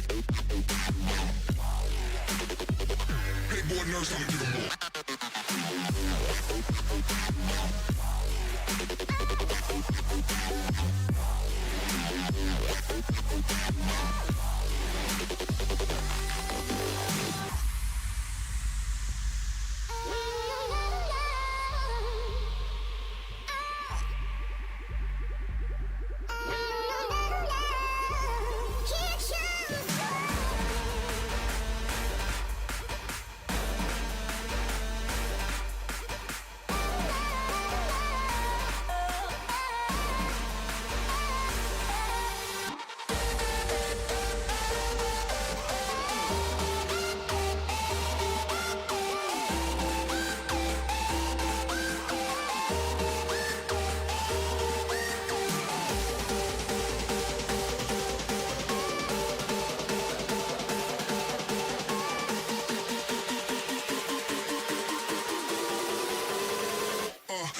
Hey boy, nurse, I'ma give him more.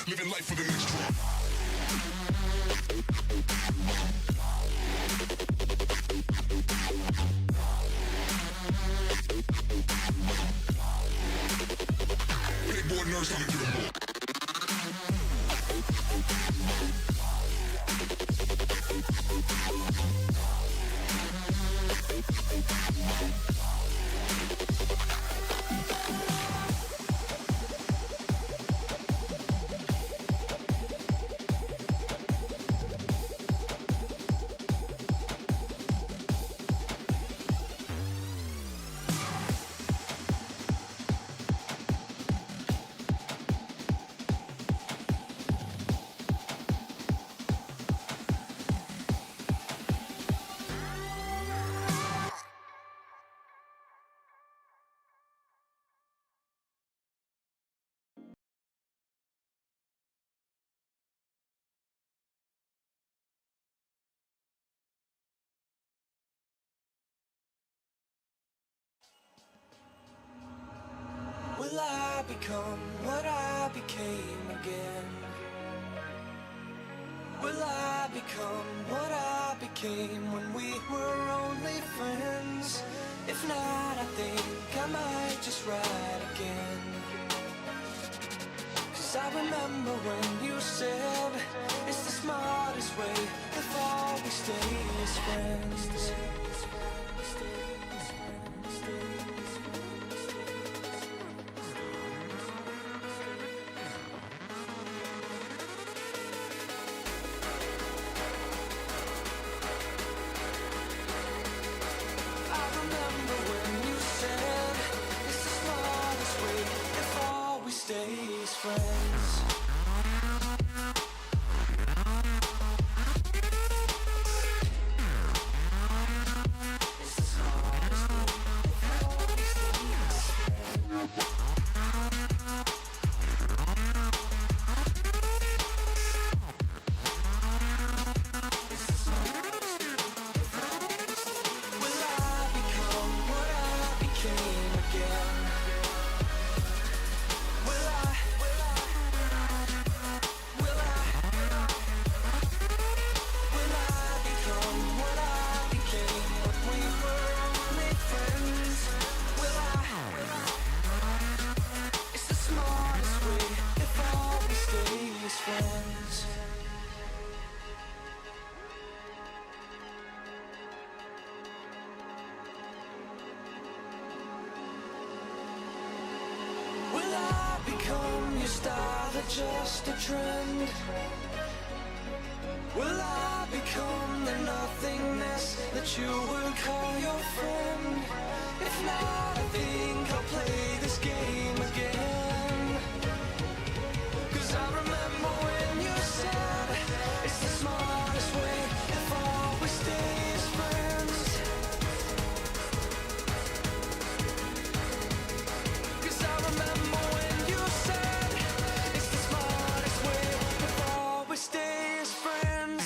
Living life for the next drop. Hey boy, nurse, I'ma give him more. Will I become what I became again? Will I become what I became when we were only friends? If not, I think I might just write again. 'Cause I remember when you said it's the smartest way if all we stay as friends. Stays friends. Style or just a trend? Will I become the nothingness that you would call your friend? If not, I think I'll play this game again. 'Cause I remember when you said it's the smartest way if all we stay as friends. 'Cause I remember when you said stay as friends.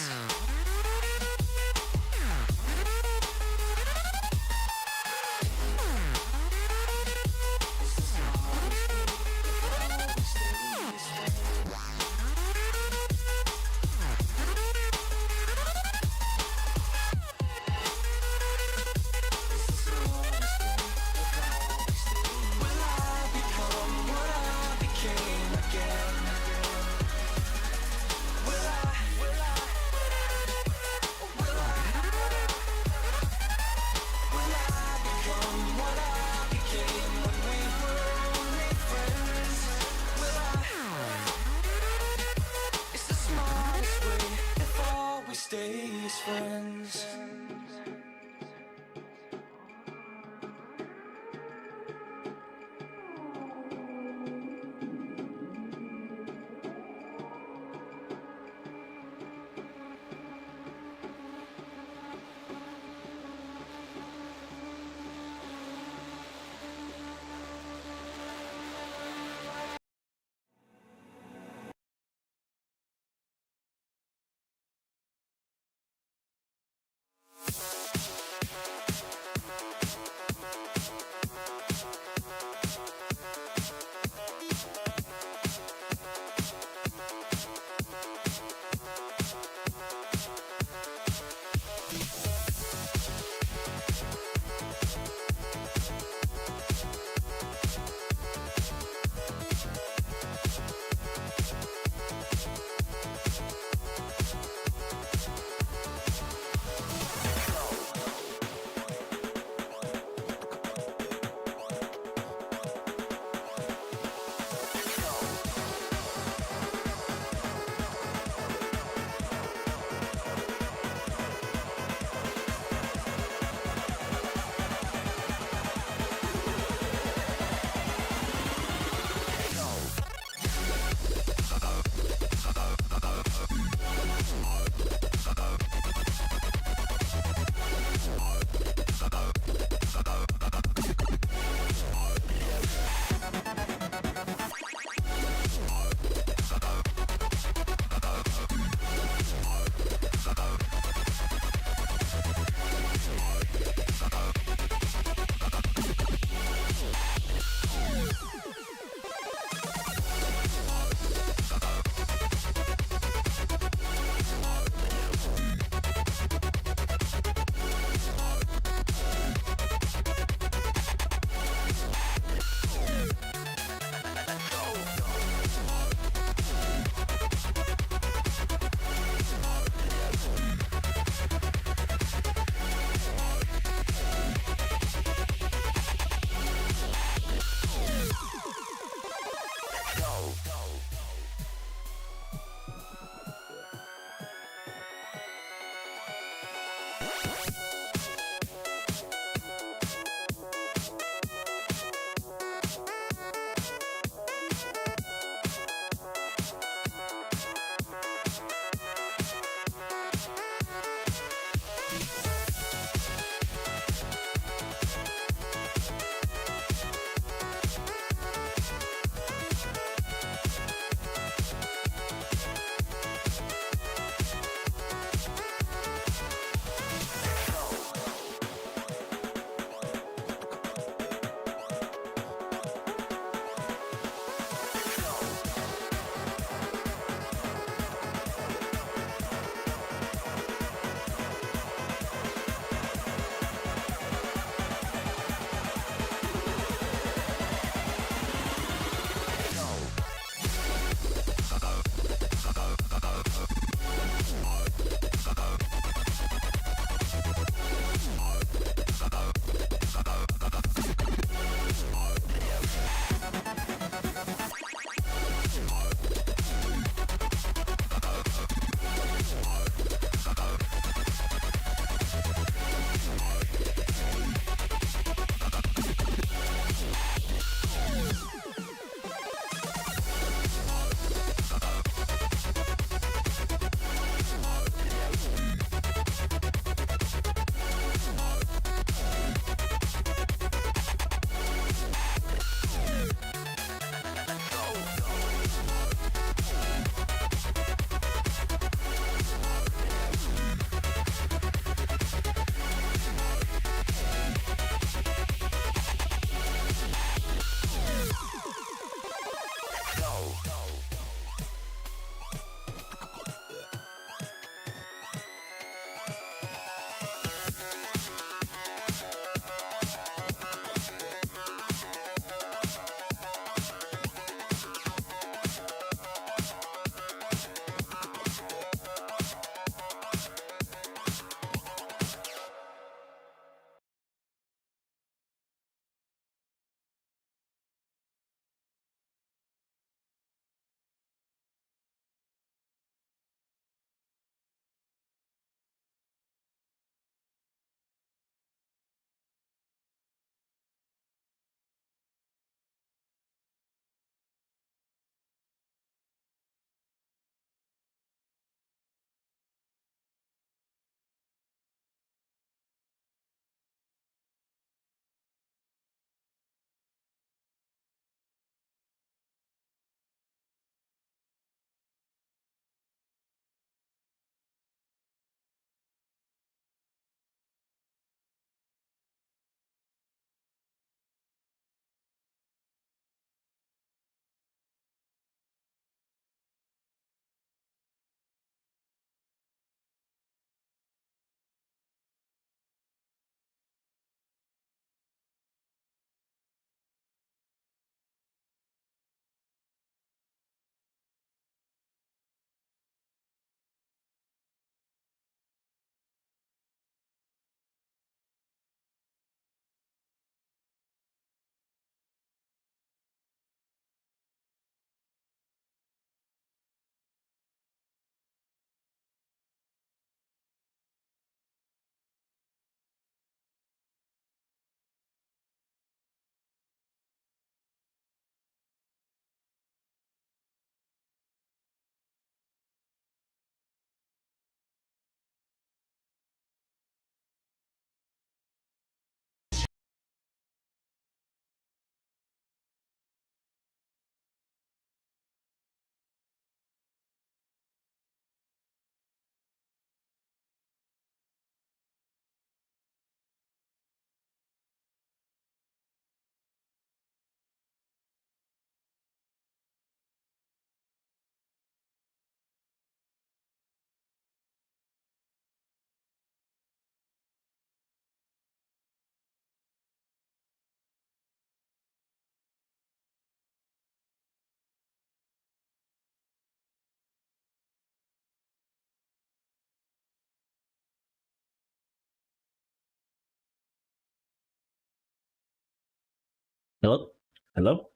Hello? Hello?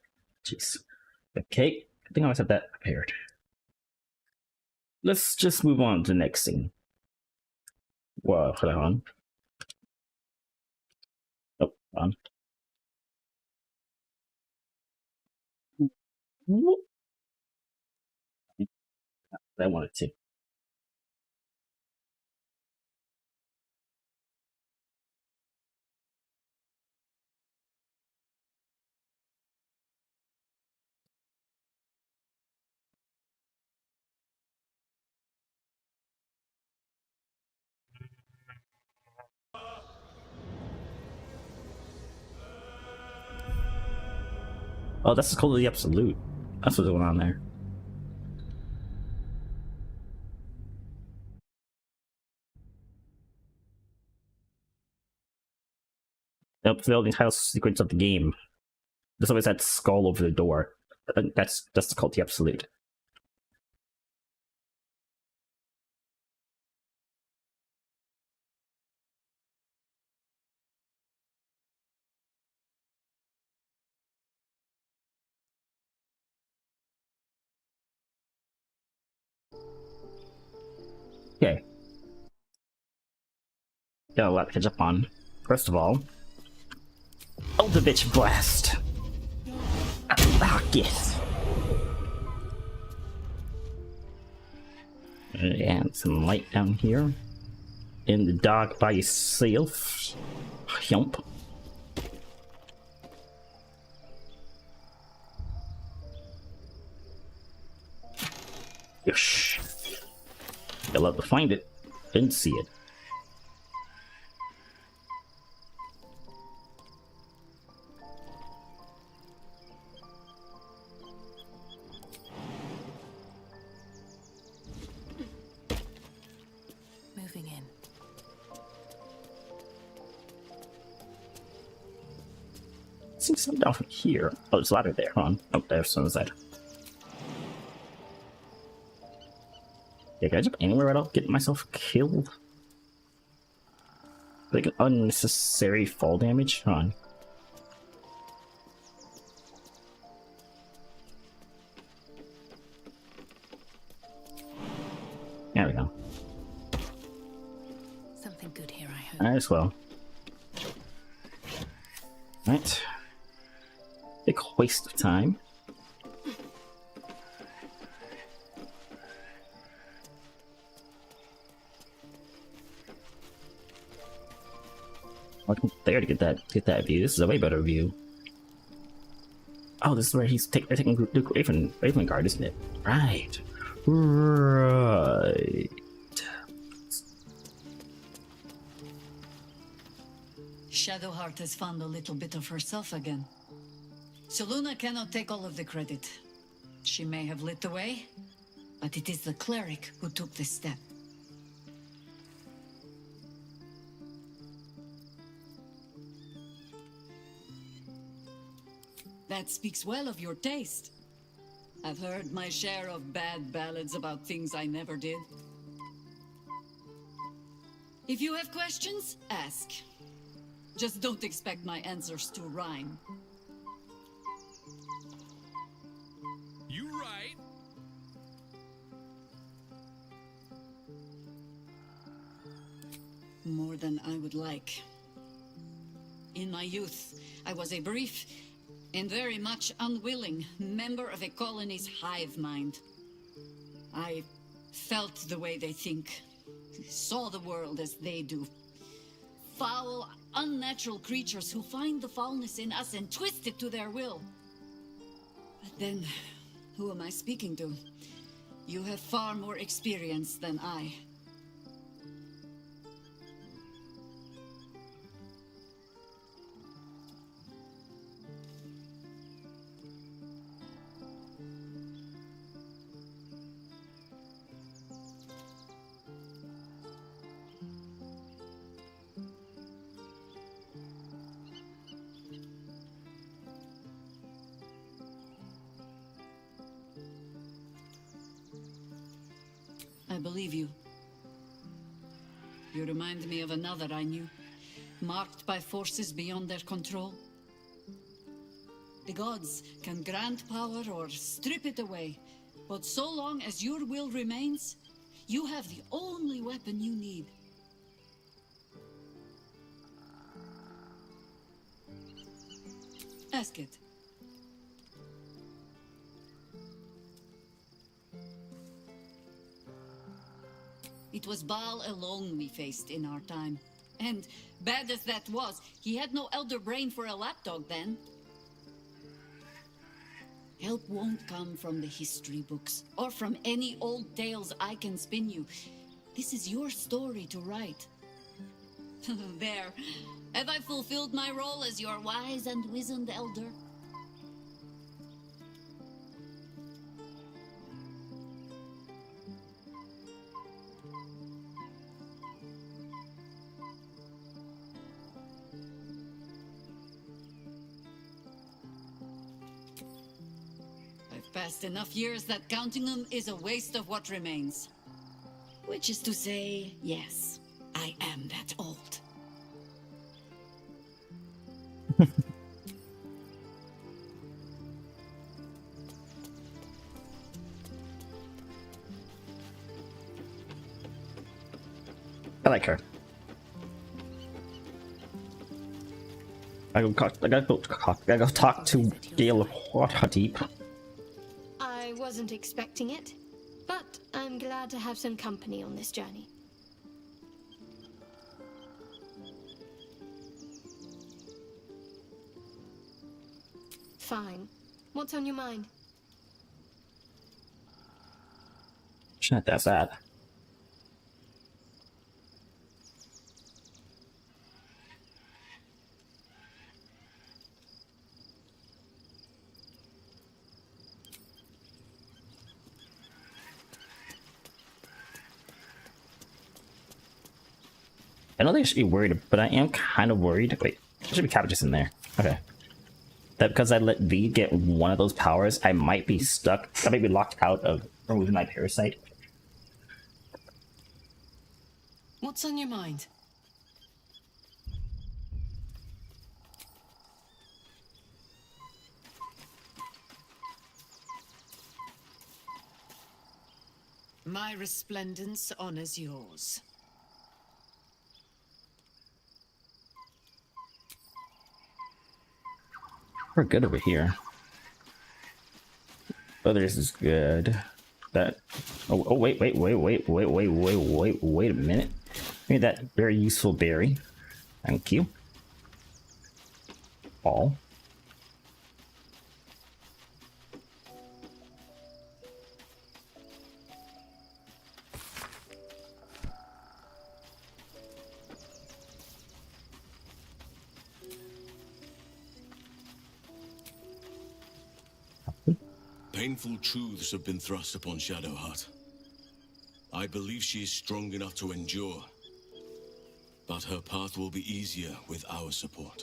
Jeez. Okay, I think I must have that prepared. Let's just move on to the next scene. Whoa, hold on. Oh, on. I wanted to. Oh, that's called the Absolute. That's what's going on there. Nope, the entire sequence of the game. There's always that skull over the door. That's called the Absolute. Okay. Got a lot to catch up on. First of all, Eldritch Blast. Ah, yes. And some light down here. In the dark by yourself. Yump. Yosh. You'll have to find it. Didn't see it. Moving in. Seems something down from here. Oh, there's a ladder there. Hold on. Oh, there's some side. Yeah, can I jump anywhere without getting myself killed? Like an unnecessary fall damage? Hold on. There we go. Something good here, I hope. Might as well. Right. Big waste of time. I can there to get that view. This is a way better view. Oh, this is where they're taking Luke Raven Guard, isn't it? Right. Right. Shadowheart has found a little bit of herself again. Soluna cannot take all of the credit. She may have lit the way, but it is the cleric who took this step. That speaks well of your taste. I've heard my share of bad ballads about things I never did. If you have questions, ask. Just don't expect my answers to rhyme. You right. More than I would like. In my youth, I was a brief and very much unwilling member of a colony's hive mind. I felt the way they think, saw the world as they do. Foul, unnatural creatures who find the foulness in us and twist it to their will. But then, who am I speaking to? You have far more experience than I. I believe you. You remind me of another I knew, marked by forces beyond their control. The gods can grant power or strip it away. But so long as your will remains, you have the only weapon you need. Ask it. It was Baal alone we faced in our time. And bad as that was, he had no elder brain for a lapdog then. Help won't come from the history books, or from any old tales I can spin you. This is your story to write. There. Have I fulfilled my role as your wise and wizened elder? I've passed enough years that counting them is a waste of what remains. Which is to say, yes, I am that old. I like her. I gotta go talk to Gale Waterdeep. I wasn't expecting it, but I'm glad to have some company on this journey. Fine. What's on your mind? She's not that sad. I don't think I should be worried, but I am kind of worried. Wait, there should be cabbages in there. Okay. That because I let V get one of those powers, I might be stuck. I might be locked out of removing my parasite. What's on your mind? My resplendence honors yours. We're good over here. Others is good. That. Oh wait a minute. Made that very useful berry. Thank you. All. Painful truths have been thrust upon Shadowheart. I believe she is strong enough to endure, but her path will be easier with our support.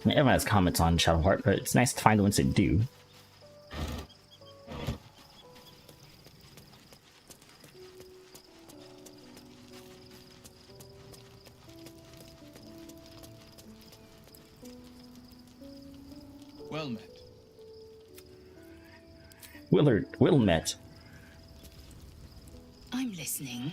Everyone has comments on Shadowheart, but it's nice to find the ones that do. Well met. Will met. I'm listening.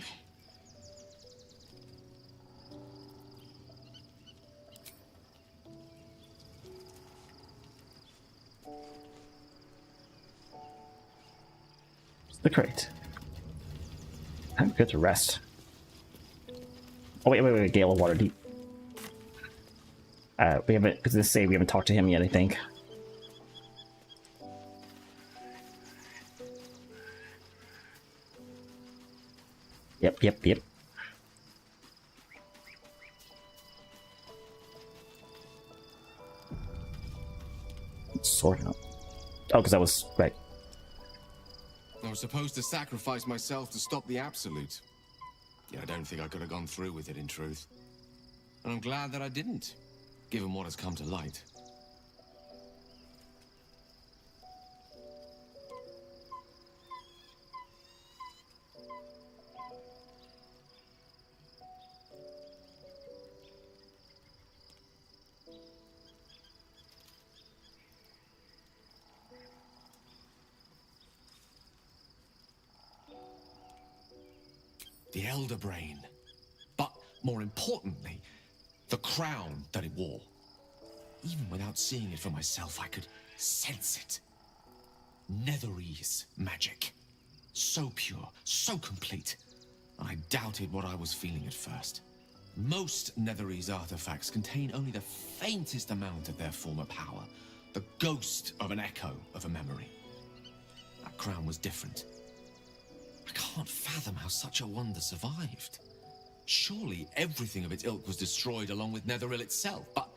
The crate. I'm good to rest. Oh wait, Gale of Waterdeep. We haven't, because this say we haven't talked to him yet, I think. Yep. Sort out. Oh, because I was right. I was supposed to sacrifice myself to stop the Absolute. Yeah, I don't think I could have gone through with it, in truth. And I'm glad that I didn't, given what has come to light. the Elder Brain, but more importantly, the crown that it wore. Even without seeing it for myself, I could sense it. Netherese magic. So pure, so complete. I doubted what I was feeling at first. Most Netherese artifacts contain only the faintest amount of their former power, the ghost of an echo of a memory. That crown was different. I can't fathom how such a wonder survived. Surely everything of its ilk was destroyed along with Netheril itself, but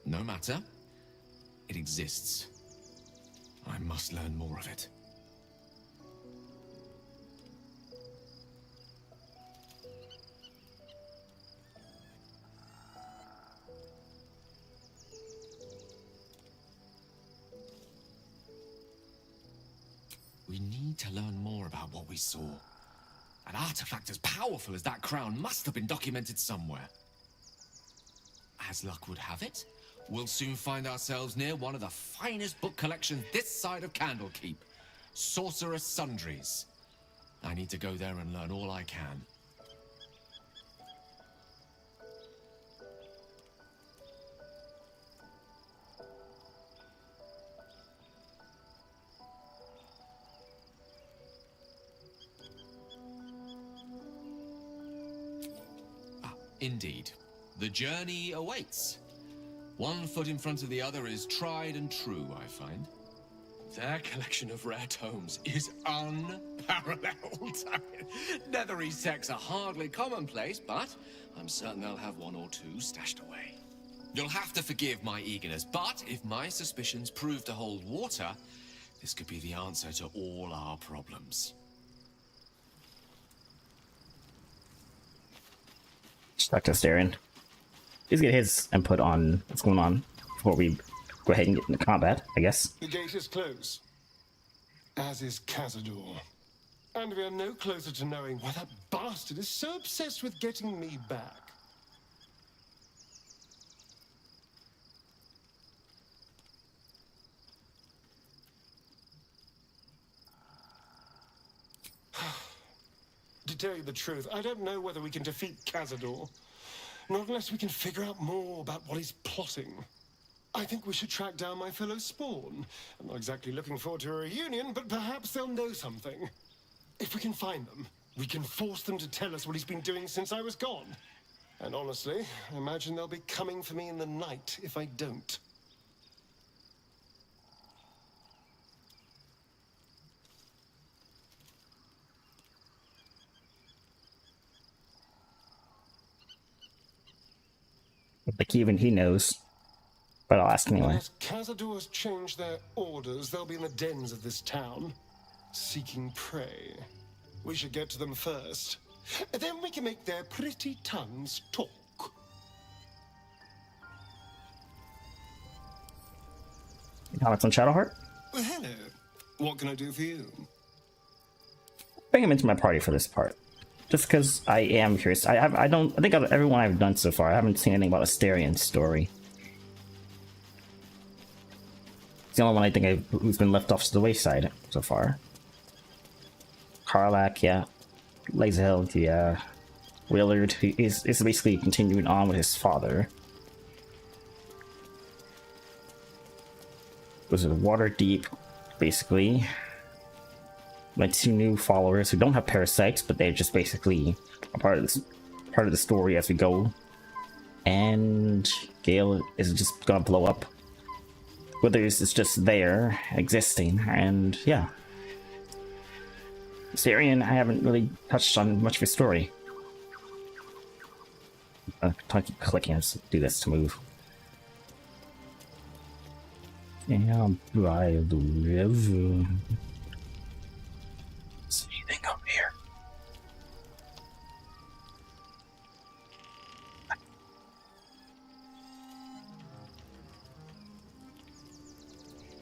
no matter. It exists. I must learn more of it. We need to learn more about what we saw. An artifact as powerful as that crown must have been documented somewhere. As luck would have it, we'll soon find ourselves near one of the finest book collections this side of Candlekeep. Sorcerer's Sundries. I need to go there and learn all I can. Indeed. The journey awaits. One foot in front of the other is tried and true, I find. Their collection of rare tomes is unparalleled. Netherese texts are hardly commonplace, but I'm certain they'll have one or two stashed away. You'll have to forgive my eagerness, but if my suspicions prove to hold water, this could be the answer to all our problems. Dr. Starion. Please get his input on what's going on before we go ahead and get into combat, I guess. The gate is closed, as is Cazador. And we are no closer to knowing why that bastard is so obsessed with getting me back. To tell you the truth, I don't know whether we can defeat Cazador. Not unless we can figure out more about what he's plotting. I think we should track down my fellow Spawn. I'm not exactly looking forward to a reunion, but perhaps they'll know something. If we can find them, we can force them to tell us what he's been doing since I was gone. And honestly, I imagine they'll be coming for me in the night if I don't. Like even he knows. But I'll ask anyway. Unless Cazador's changed their orders, they'll be in the dens of this town, seeking prey. We should get to them first. Then we can make their pretty tongues talk. Comments on Shadowheart? Well, hello. What can I do for you? Bring him into my party for this part. Just because I am curious. I think of everyone I've done so far, I haven't seen anything about Astarion's story. It's the only one I think who's been left off to the wayside so far. Karlach, yeah. Laserhild, yeah. Willard, he is basically continuing on with his father. Was it Waterdeep, basically. My two new followers who don't have parasites, but they're just basically a part of the story as we go. And Gale is just gonna blow up. Withers is just there, existing, and yeah. Starion, I haven't really touched on much of his story. I keep clicking, let's do this to move. Yeah, by the river. Is anything up here?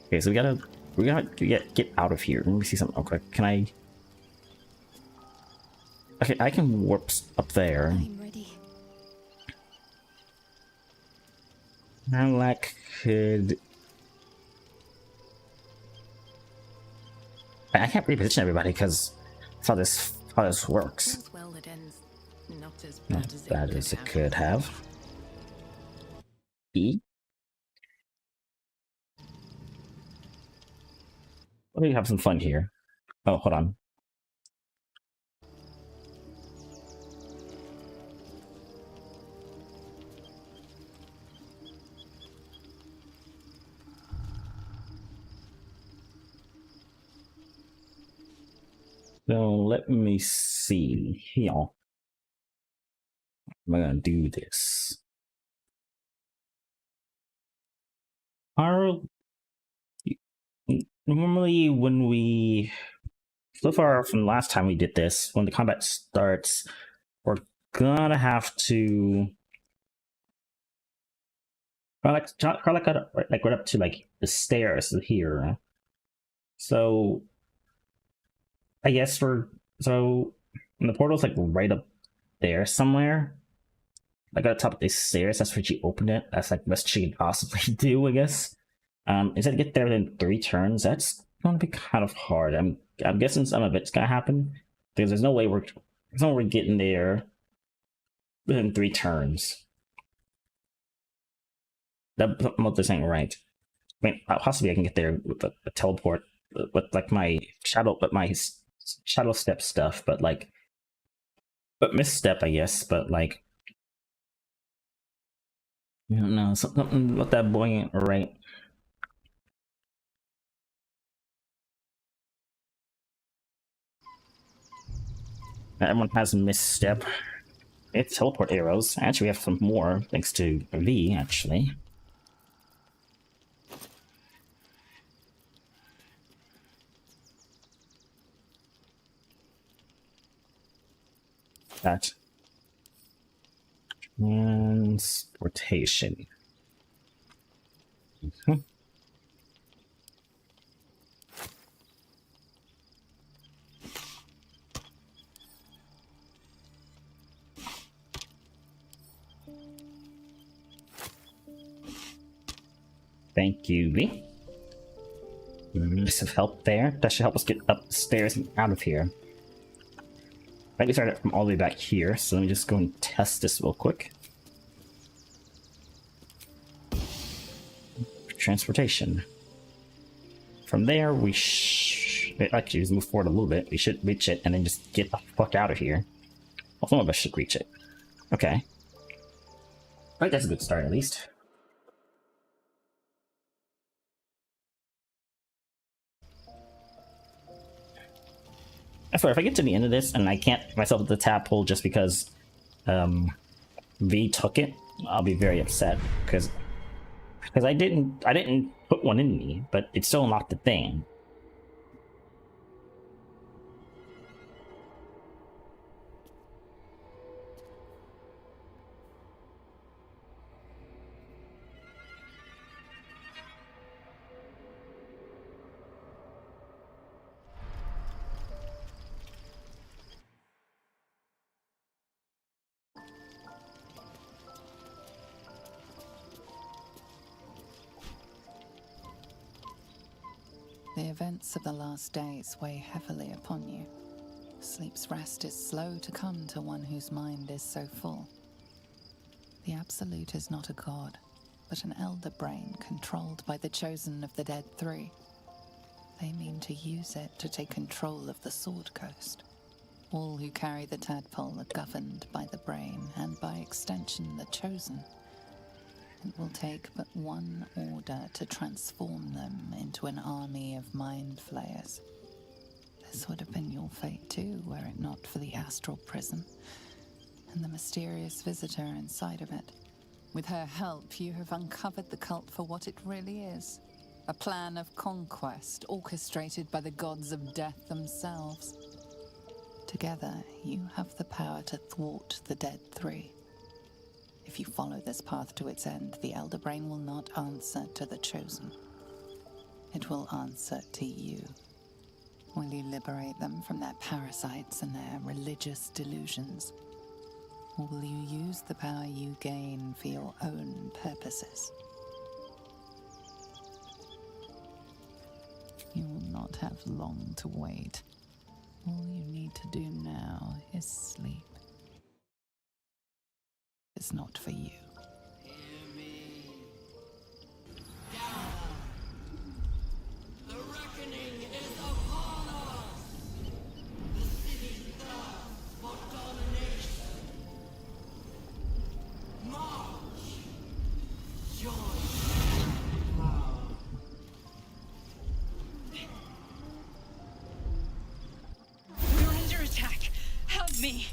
Okay, so we gotta get out of here. Let me see something real quick. Can I? Okay, I can warp up there. I'm ready. Karlach could. I can't reposition everybody because I saw this how this works. All's well that ends not as Not bad as as bad as it could have. E? Let me have some fun here. Oh, hold on. So let me see here. I'm gonna do this. Our normally when we so far from last time we did this, when the combat starts, we're gonna have to like right up to like the stairs here. So I guess and the portal's like right up there somewhere. Like at the top of these stairs, that's where she opened it. That's like the best she could possibly do, I guess. Instead of get there in 3 turns, that's gonna be kind of hard. I'm guessing some of it's gonna happen. Because there's no way we're getting there within 3 turns. This ain't right. I mean, possibly I can get there with a teleport, with like my shadow step stuff, but misstep, I guess. But like, I don't know, something with that boy ain't right. Everyone has a misstep. It's teleport arrows. Actually, we have some more thanks to V. Actually. That transportation. Thank you, V. Massive help there. That should help us get up the stairs and out of here. I think we started from all the way back here, so let me just go and test this real quick. Transportation. From there, we actually just move forward a little bit. We should reach it and then just get the fuck out of here. Well, some of us should reach it. Okay. I think that's a good start, at least. I swear, if I get to the end of this and I can't get myself at the tadpole just because V took it, I'll be very upset because I didn't put one in me, but it's still not the thing. The events of the last days weigh heavily upon you. Sleep's rest is slow to come to one whose mind is so full. The Absolute is not a god, but an elder brain controlled by the chosen of the Dead Three. They mean to use it to take control of the Sword Coast. All who carry the tadpole are governed by the brain, and by extension the chosen. It will take but one order to transform them into an army of mind flayers. This would have been your fate too, were it not for the astral prison and the mysterious visitor inside of it. With her help, you have uncovered the cult for what it really is. A plan of conquest orchestrated by the gods of death themselves. Together, you have the power to thwart the Dead Three. If you follow this path to its end, the Elder Brain will not answer to the Chosen. It will answer to you. Will you liberate them from their parasites and their religious delusions? Or will you use the power you gain for your own purposes? You will not have long to wait. All you need to do now his sleep is not for you. The reckoning is upon us! The city thirsts for domination. March! Join power. We're under attack. Help me.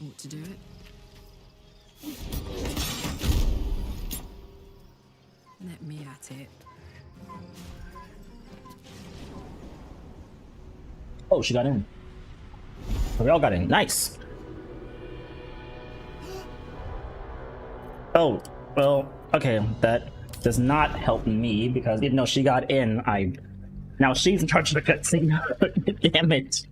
Ought to do it. Let me at it. Oh, she got in. We all got in. Nice. Oh, well, okay. That does not help me because even though she got in, now she's in charge of the cutscene. Damn it.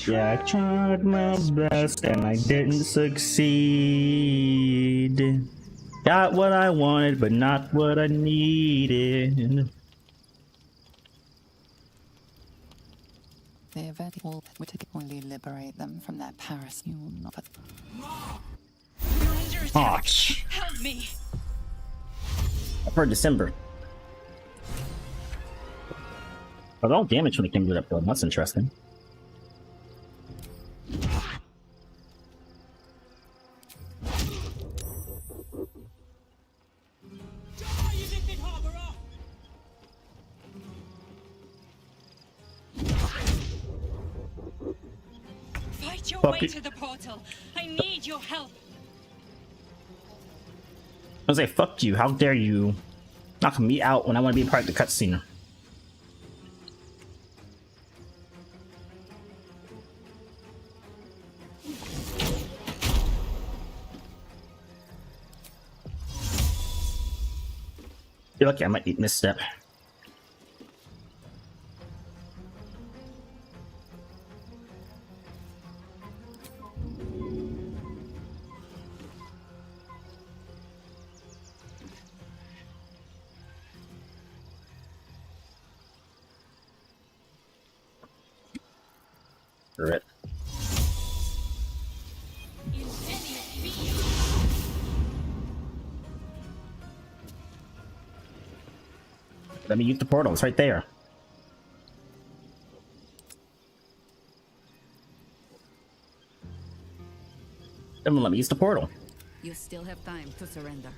Yeah, I tried my best and I didn't succeed. Got what I wanted, but not what I needed. The event will only liberate them from their Paris. You will not. We're under attack. Ouch. Help me. For December. Oh, they don't damage when it came to that building. That's interesting. Fight your Fuck way it. to the portal. I need your help. I was like, fuck you. How dare you knock me out when I want to be a part of the cutscene? You're lucky I might eat misstep. Rip. Let me use the portal. It's right there. Then let me use the portal. You still have time to surrender.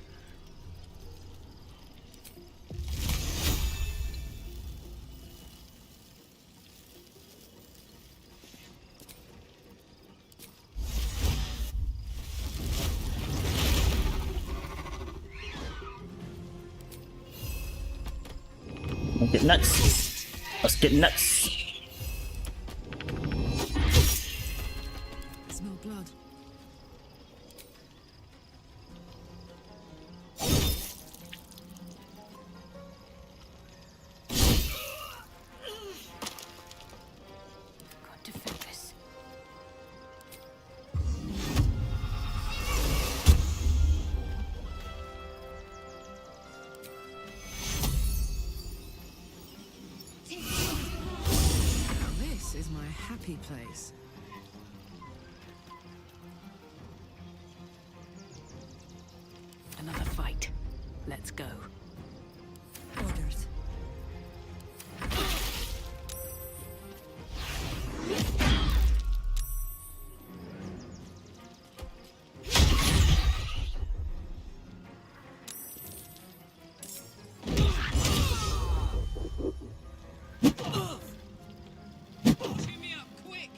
Let's get nuts. Let's get nuts. Smell blood. Got to focus. This is my happy place. Another fight. Let's go. Orders. Team me up, quick!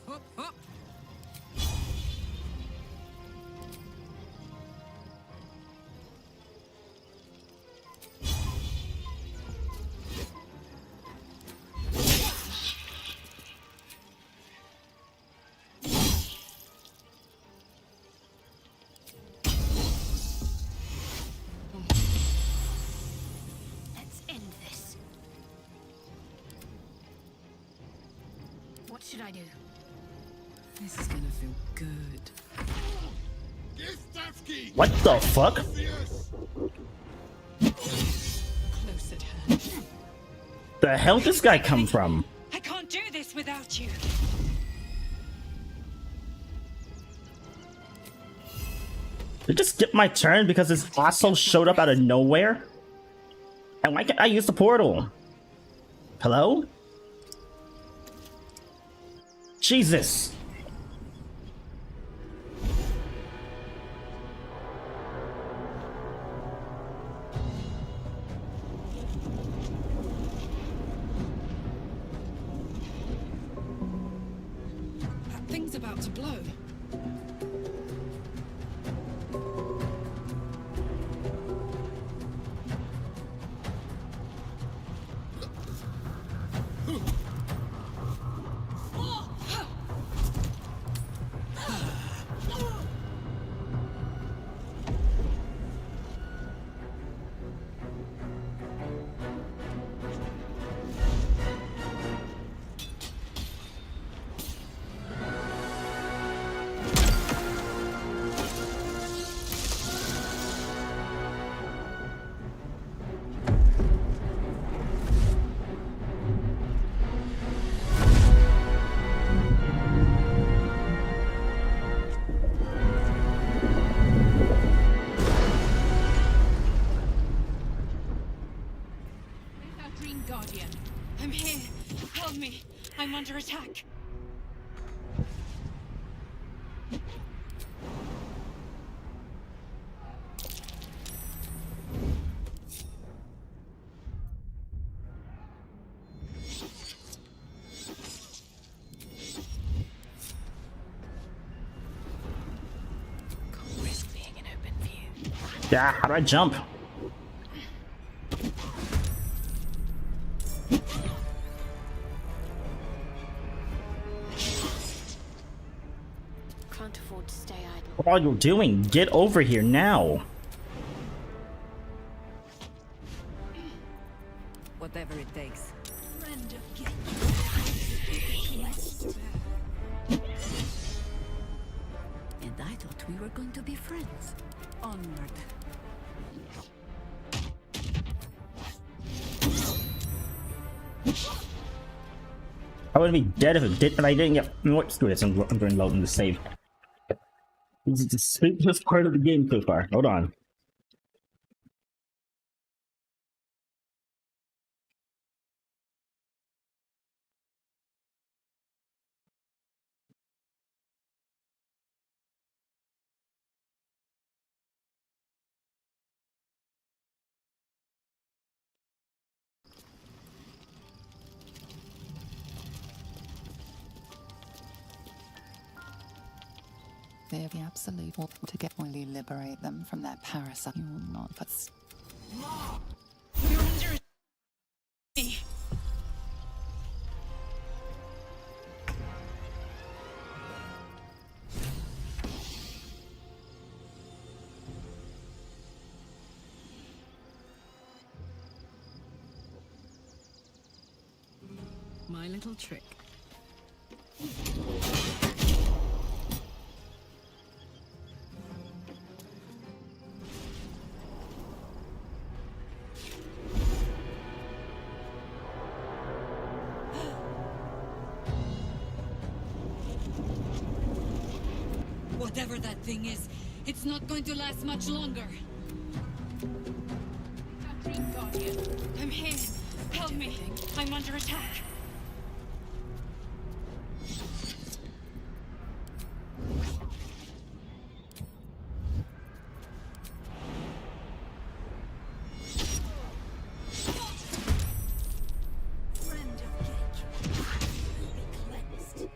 Hop, hop. What should I do? This is gonna feel good. What the fuck? Close at hand. The hell did this guy come from? I can't do this without you. Did it just skip my turn because this asshole showed up out of nowhere? And why can't I use the portal? Hello? Jesus. That thing's about to blow. Guardian. I'm here. Help me. I'm under attack. Can't risk being in open view. Yeah, how do I jump? Can't afford to stay idle. What are you doing? Get over here now. Whatever it takes. Friend of guilt. And I thought we were going to be friends. Onward. I would be dead if it did, but I didn't get. What? Screw this. I'm going to load in the save. This is the sweetest part of the game so far. Hold on. Fear the absolute will to get fully liberate them from their parasite. You will not but You're under me. My little trick. Whatever that thing is, it's not going to last much longer. Guardian, I'm here. Help me. I'm under attack. Friend of guilt. Be cleansed.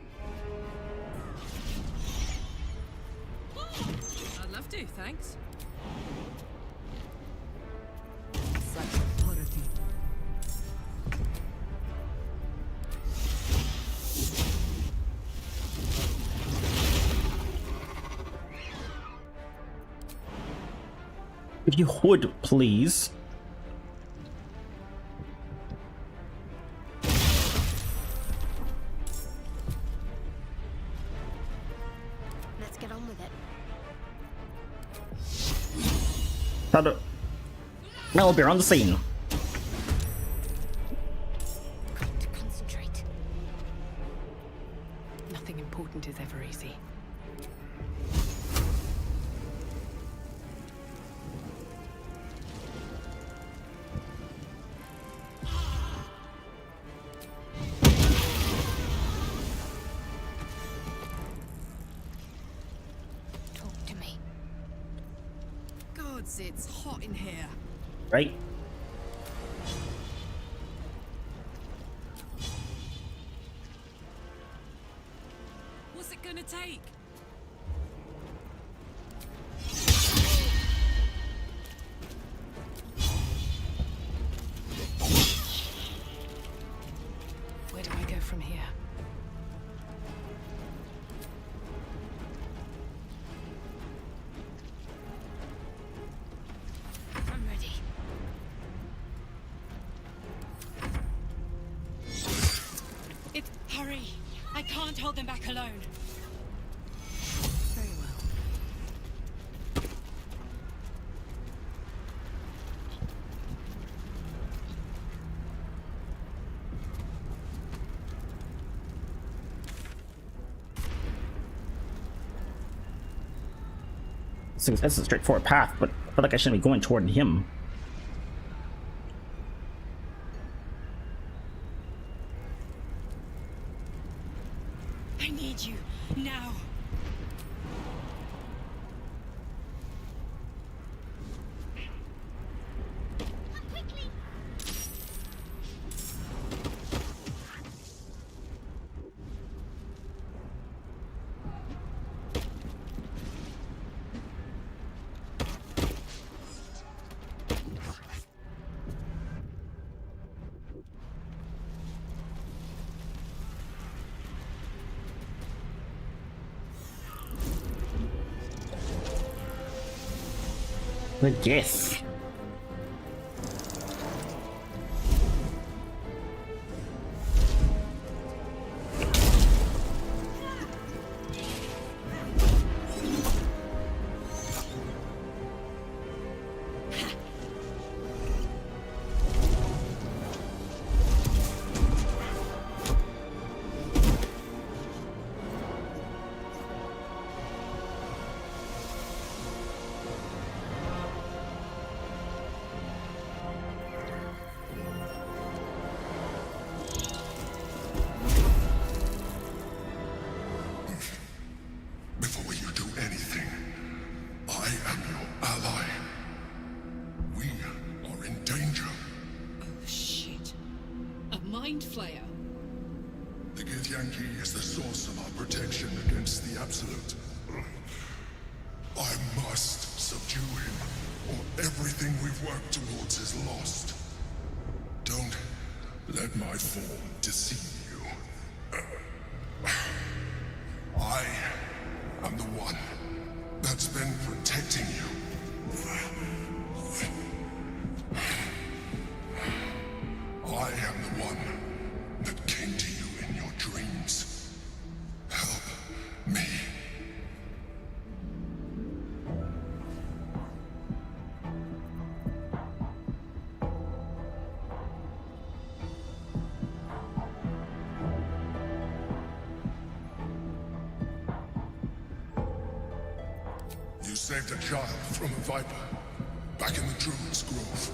I'd love to, thanks. Such authority. If you would, please. Shadow. Now we're on the scene. Got to concentrate. Nothing important is ever easy. Talk to me. Gods, it's hot in here. Right? What's it gonna take? Where do I go from here? I'm ready. Hurry! I can't hold them back alone. Very well. So that's a straightforward path, but I feel like I shouldn't be going toward him. I need you now. But yes. Before you do anything, I am your ally. We are in danger. Oh, shit. A mind flayer? The Githyanki is the source of our protection against the Absolute. I must subdue him, or everything we've worked towards is lost. Don't let my form deceive you. I am the one that's been protecting you. I am the one that came to you in your dreams. Help me. You saved a child from a viper, back in the Druid's Grove.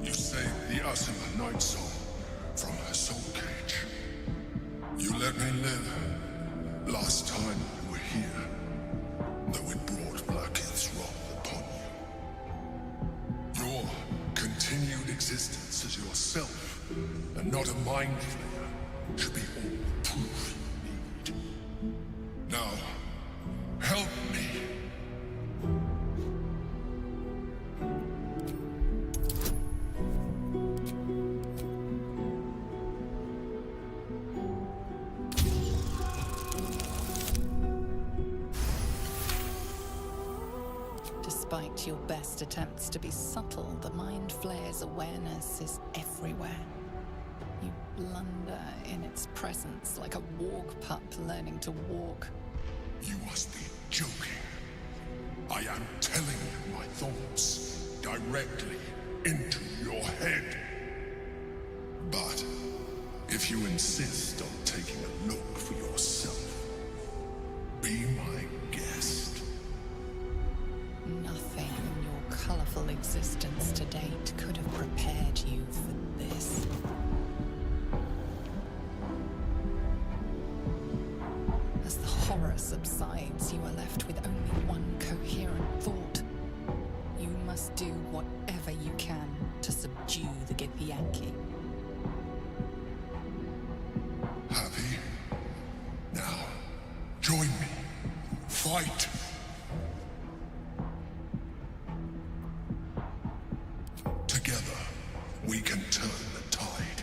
You saved the Asima Night Soul from her soul cage. You let me live last time we were here, though it brought Blackheath's wrath upon you. Your continued existence as yourself, and not a mind flayer, should be all the proof you need. Now, help me. Despite your best attempts to be subtle, the Mind Flayer's awareness is everywhere. You blunder in its presence like a walk pup learning to walk. You must be joking. I am telling my thoughts directly into your head. But if you insist on taking a look for yourself, be my guest. Nothing in your colorful existence to date could have prepared you for this. As the horror subsides, you are left with only one coherent thought. You must do whatever you can to subdue the Githyanki. Happy? Now, join me. Fight! Together, we can turn the tide.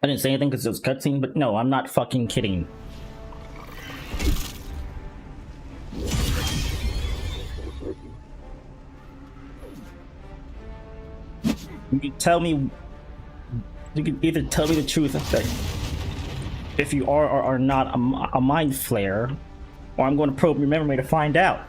I didn't say anything because it was cutscene, but no, I'm not fucking kidding. You can tell me. You can either tell me the truth that if you are or are not a mind flayer, or I'm going to probe your memory to find out.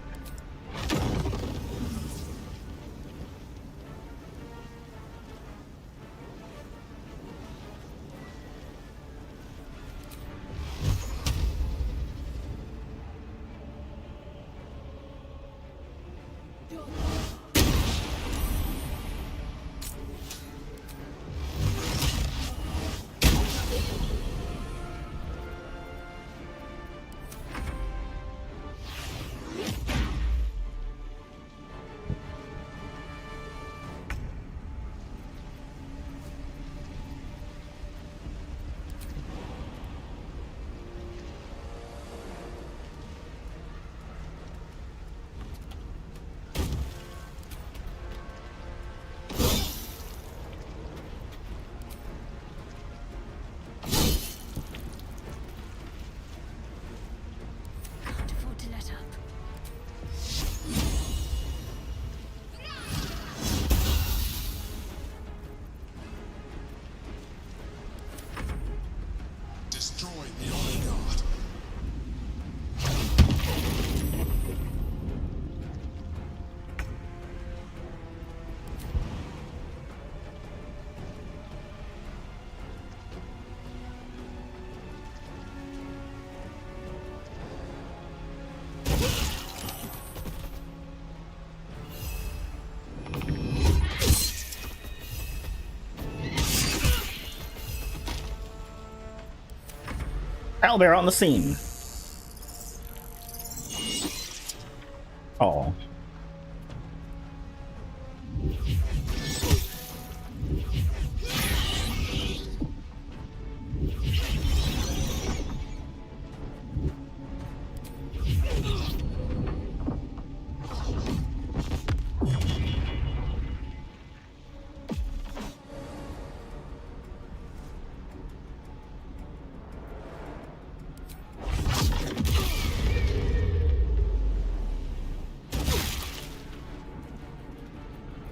Can't afford to let up. Destroy the Honor Guard. Owlbear on the scene. Oh.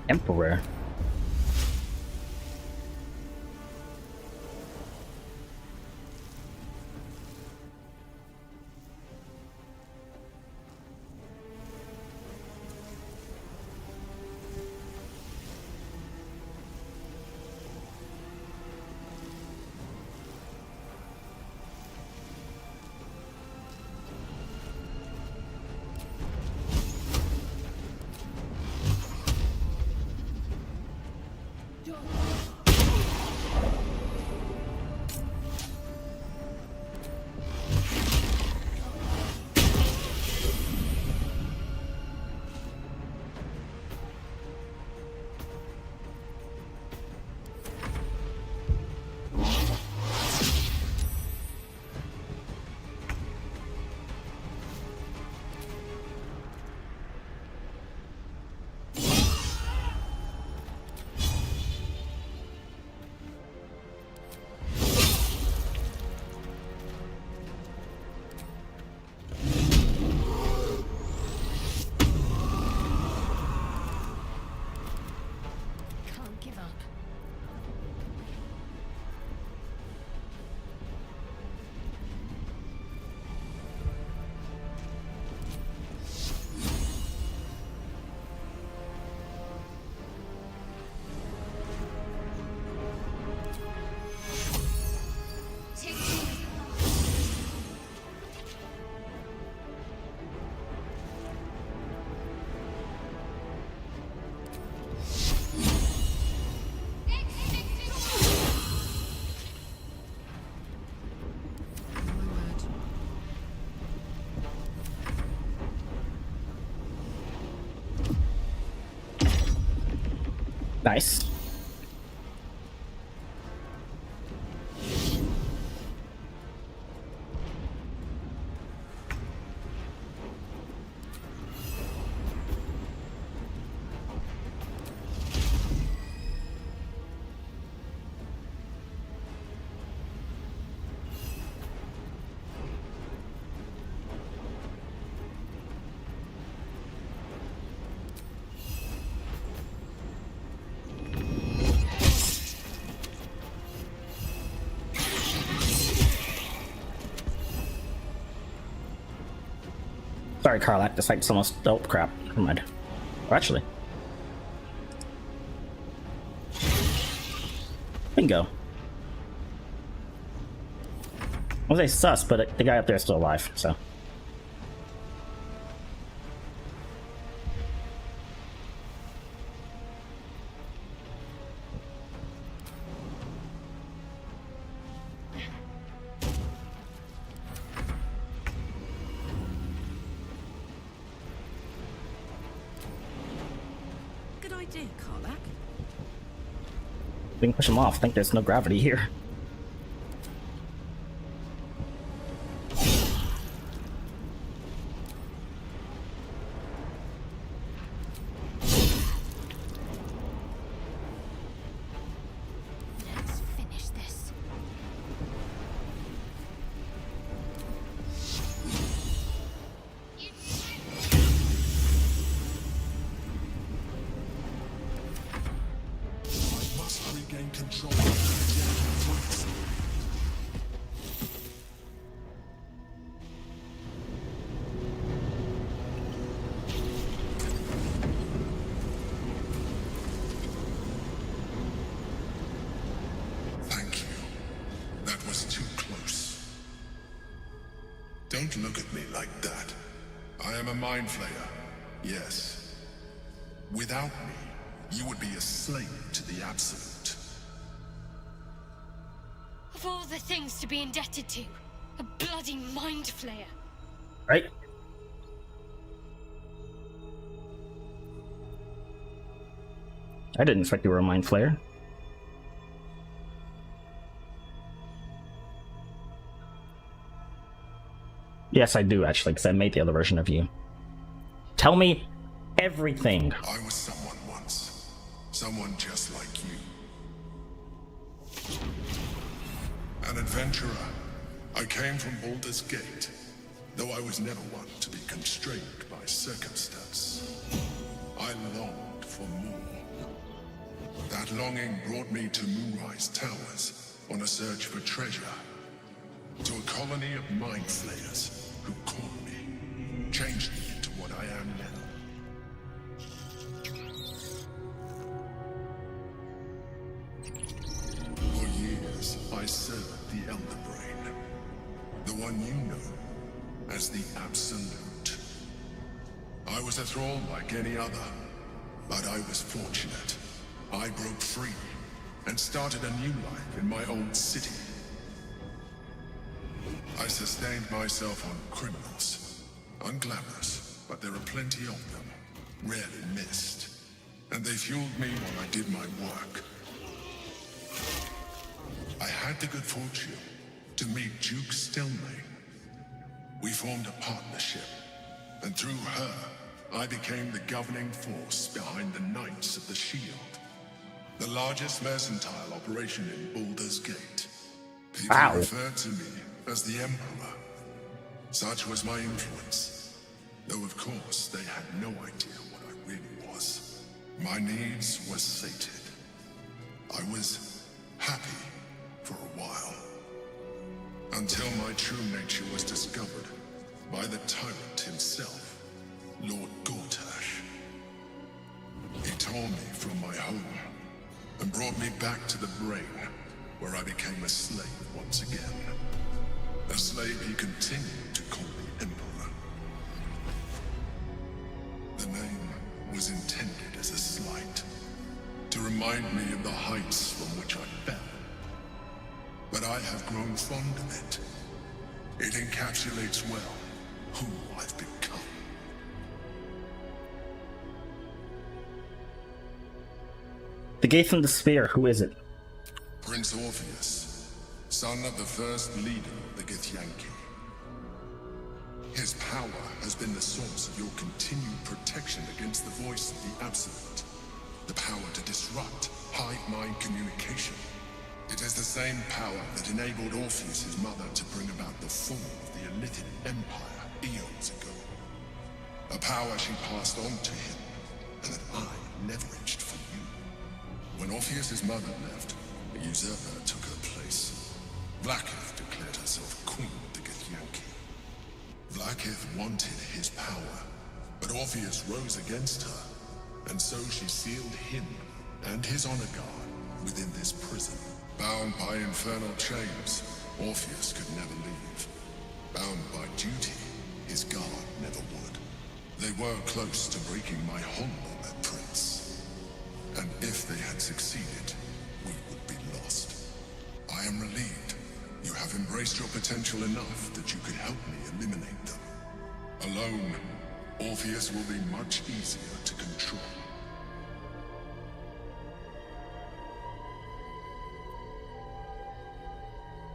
Emperor. Nice. Sorry, Karlak, this fight's almost... Oh, crap. Never mind. Oh, actually. Bingo. I was a sus, but the guy up there is still alive, so... Good idea, Karlak. We can push him off. I think there's no gravity here. Let's finish this. I must regain control of the gentle voice. Thank you. That was too close. Don't look at me like that. I am a mind flayer. Yes. Without me, you would be a slave to the Absolute. Of all the things to be indebted to, a bloody mind flayer. Right? I didn't expect you were a mind flayer. Yes, I do, actually, because I made the other version of you. Tell me everything. I was someone once. Someone just like you. An adventurer. I came from Baldur's Gate, though I was never one to be constrained by circumstance. I longed for more. That longing brought me to Moonrise Towers on a search for treasure. To a colony of mind flayers who caught me, changed me into what I am now. For years, I served the Elder Brain, the one you know as the Absolute. I was a thrall like any other, but I was fortunate. I broke free and started a new life in my old city. I sustained myself on criminals. Unglamorous, but there are plenty of them. Rarely missed. And they fueled me while I did my work. I had the good fortune to meet Duke Stelmane. We formed a partnership, and through her, I became the governing force behind the Knights of the Shield. The largest mercantile operation in Baldur's Gate. People referred to me as the Emperor. Such was my influence. Though of course they had no idea what I really was. My needs were sated. I was happy for a while. Until my true nature was discovered by the tyrant himself, Lord Gortash. He tore me from my home and brought me back to the Brain, where I became a slave once again. A slave he continued to call the Emperor. The name was intended as a slight, to remind me of the heights from which I fell. But I have grown fond of it. It encapsulates well who I've become. The gate from the sphere, who is it? Prince Orpheus, son of the first leader of the Githyanki. His power has been the source of your continued protection against the voice of the Absolute. The power to disrupt hive-mind communication. It is the same power that enabled Orpheus' mother to bring about the fall of the Elitid Empire eons ago. A power she passed on to him, and that I leveraged for you. When Orpheus' mother left, a usurper took her place. Blackith declared herself queen of the Githyanki. Blackith wanted his power, but Orpheus rose against her, and so she sealed him and his honor guard within this prison. Bound by infernal chains, Orpheus could never leave. Bound by duty, his guard never would. They were close to breaking my hold on that prince. And if they had succeeded, we would be lost. I am relieved. You have embraced your potential enough that you could help me eliminate them. Alone, Orpheus will be much easier to control.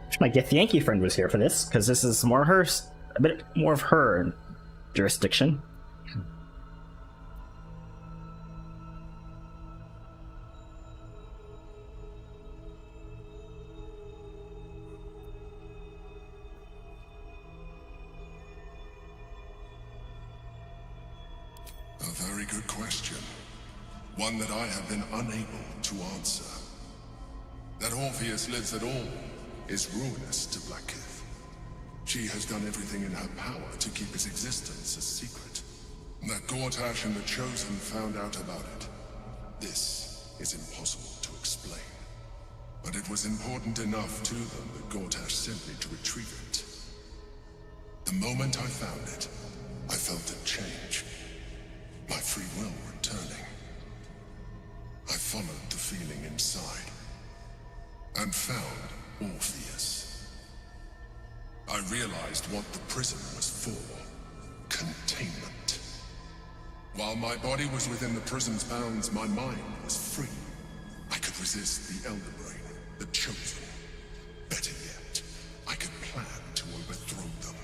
Wish my Githyanki friend was here for this, because this is more hers, a bit more of her jurisdiction. A very good question. One that I have been unable to answer. That Orpheus lives at all is ruinous to Blackith. She has done everything in her power to keep his existence a secret. That Gortash and the Chosen found out about it. This is impossible to explain. But it was important enough to them that Gortash sent me to retrieve it. The moment I found it, I felt a change. My free will returning. I followed the feeling inside and found Orpheus. I realized what the prison was for. Containment. While my body was within the prison's bounds, my mind was free. I could resist the Elder Brain, the Chosen. Better yet, I could plan to overthrow them.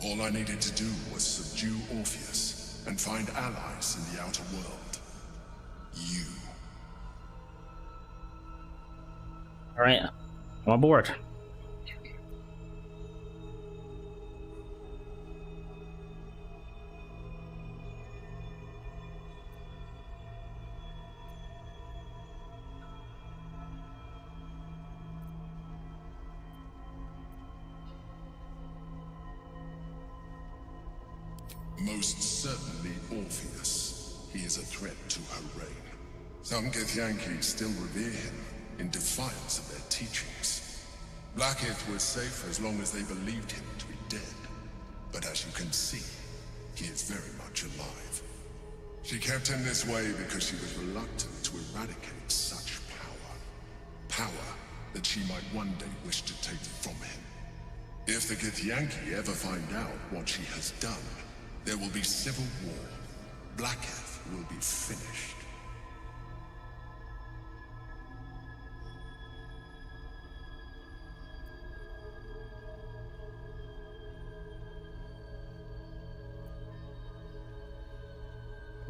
All I needed to do was subdue Orpheus and find allies in the outer world. You. Alright, I'm on board. Most certainly Orpheus. He is a threat to her reign. Some Githyanki still revere him in defiance of their teachings. Blackith was safe as long as they believed him to be dead. But as you can see, he is very much alive. She kept him this way because she was reluctant to eradicate such power. Power that she might one day wish to take from him. If the Githyanki ever find out what she has done, there will be civil war. Blackith will be finished.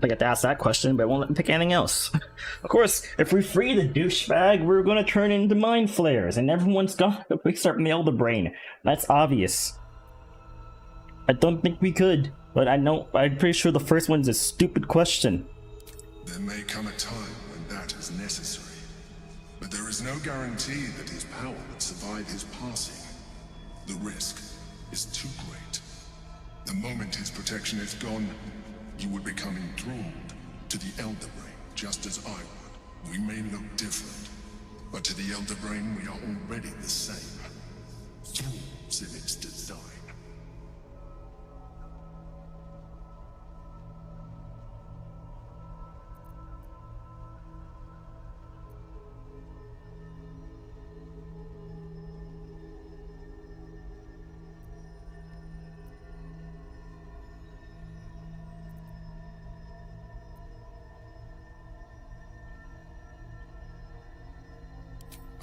I get to ask that question, but it won't let me pick anything else. Of course, if we free the douchebag, we're gonna turn into mind flayers, and everyone's gonna start from the Elder Brain. That's obvious. I don't think we could, but I'm pretty sure the first one's a stupid question. There may come a time when that is necessary, but there is no guarantee that his power would survive his passing. The risk is too great. The moment his protection is gone, you would become enthralled to the Elder Brain, just as I would. We may look different, but to the Elder Brain we are already the same. Thralls in its design.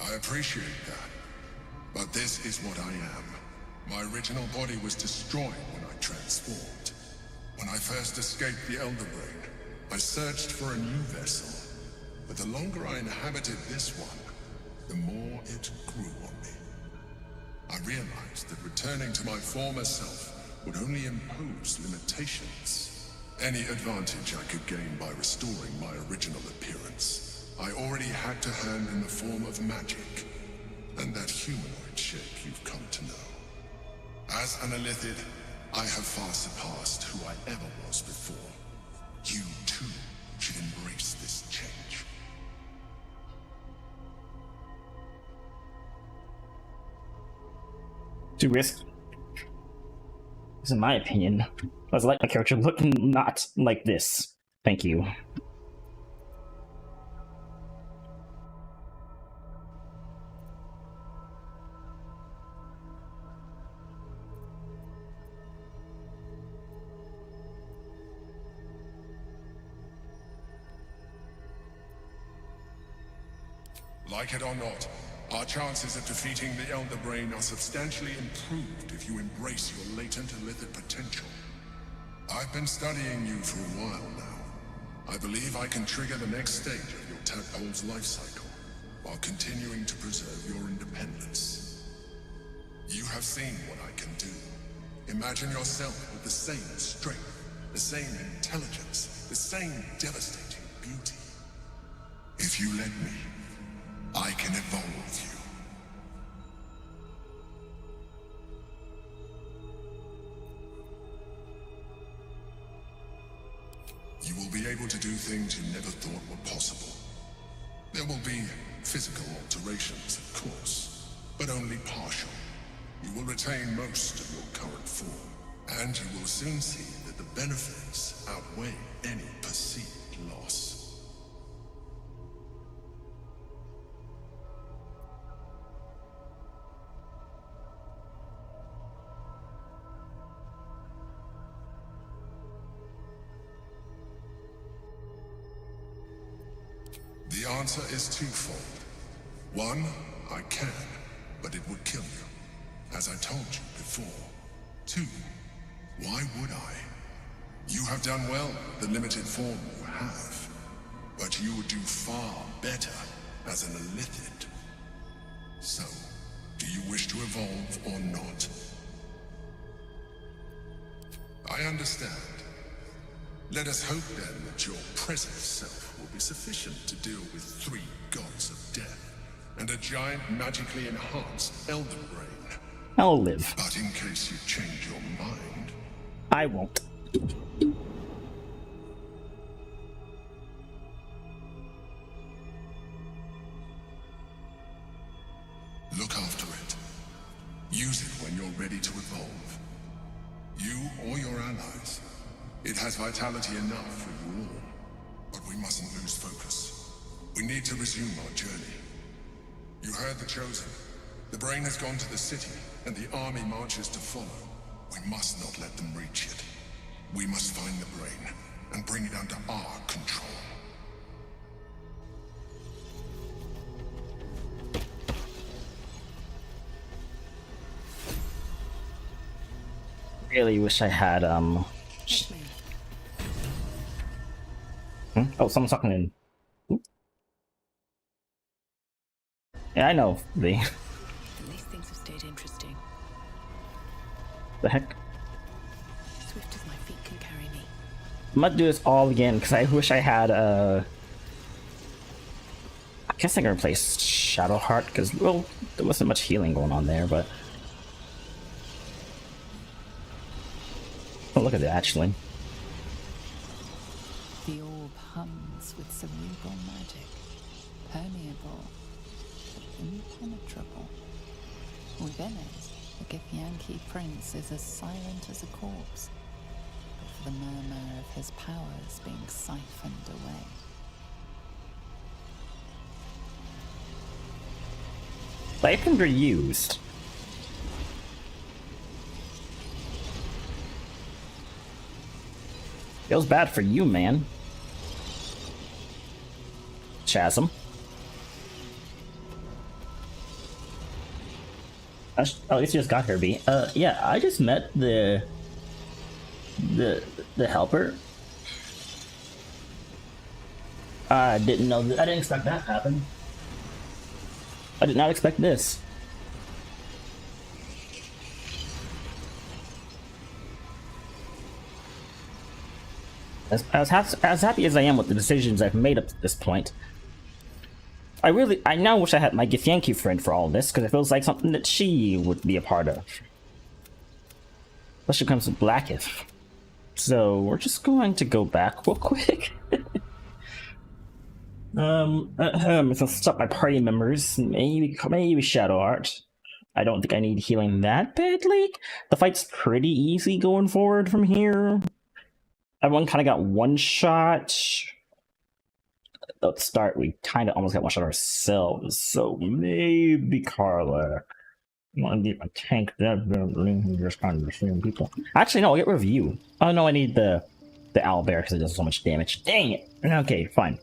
I appreciate that. But this is what I am. My original body was destroyed when I transformed. When I first escaped the Elder Brain, I searched for a new vessel. But the longer I inhabited this one, the more it grew on me. I realized that returning to my former self would only impose limitations. Any advantage I could gain by restoring my original appearance, I already had to hand in the form of magic, and that humanoid shape you've come to know. As an Illithid, I have far surpassed who I ever was before. You, too, should embrace this change. To risk, this is my opinion. I was like my character looking not like this. Thank you. Like it or not, our chances of defeating the Elder Brain are substantially improved if you embrace your latent Illithid potential. I've been studying you for a while now. I believe I can trigger the next stage of your tadpole's life cycle, while continuing to preserve your independence. You have seen what I can do. Imagine yourself with the same strength, the same intelligence, the same devastating beauty. If you let me, I can evolve you. You will be able to do things you never thought were possible. There will be physical alterations, of course, but only partial. You will retain most of your current form, and you will soon see that the benefits outweigh any perceived loss. The answer is twofold. One, I can, but it would kill you, as I told you before. Two, why would I? You have done well with the limited form you have, but you would do far better as an Illithid. So, do you wish to evolve or not? I understand. Let us hope then that your present self will be sufficient to deal with 3 gods of death and a giant magically enhanced Elder Brain. I'll live. But in case you change your mind, I won't. look after it. Use it when you're ready to evolve. You or your allies. It has vitality enough for you all. But we mustn't lose focus. We need to resume our journey. You heard the Chosen. The brain has gone to the city, and the army marches to follow. We must not let them reach it. We must find the brain, and bring it under our control. Really wish I had, Oh, someone's talking in. Ooh. Yeah, I know. At least things have stayed interesting. The heck? Swift as my feet can carry me. I'm gonna do this all again, because I wish I had, I guess I'm gonna replace Shadowheart, because, well, there wasn't much healing going on there, but... Oh, look at that, actually. The orb hums with cerebral magic, permeable, but impenetrable. Within it, the Githyanki prince is as silent as a corpse, but for the murmur of his powers being siphoned away. They've been reused. Feels bad for you, man. Chasm. Oh, it's just got her, B. Yeah, I just met the helper. I didn't know that. I didn't expect that to happen. I did not expect this. As happy as I am with the decisions I've made up to this point, I now wish I had my Githyanki friend for all this, because it feels like something that she would be a part of. Especially comes to Blacketh. So we're just going to go back real quick. So stop my party members. Maybe Shadowheart. I don't think I need healing that badly. The fight's pretty easy going forward from here. Everyone kind of got one shot. At the start, we kind of almost got one shot ourselves. So maybe Carla. I want to get my tank. Just kind of the same people. Actually, no, I'll get rid of you. Oh no, I need the owlbear because it does so much damage. Dang it. Okay, fine.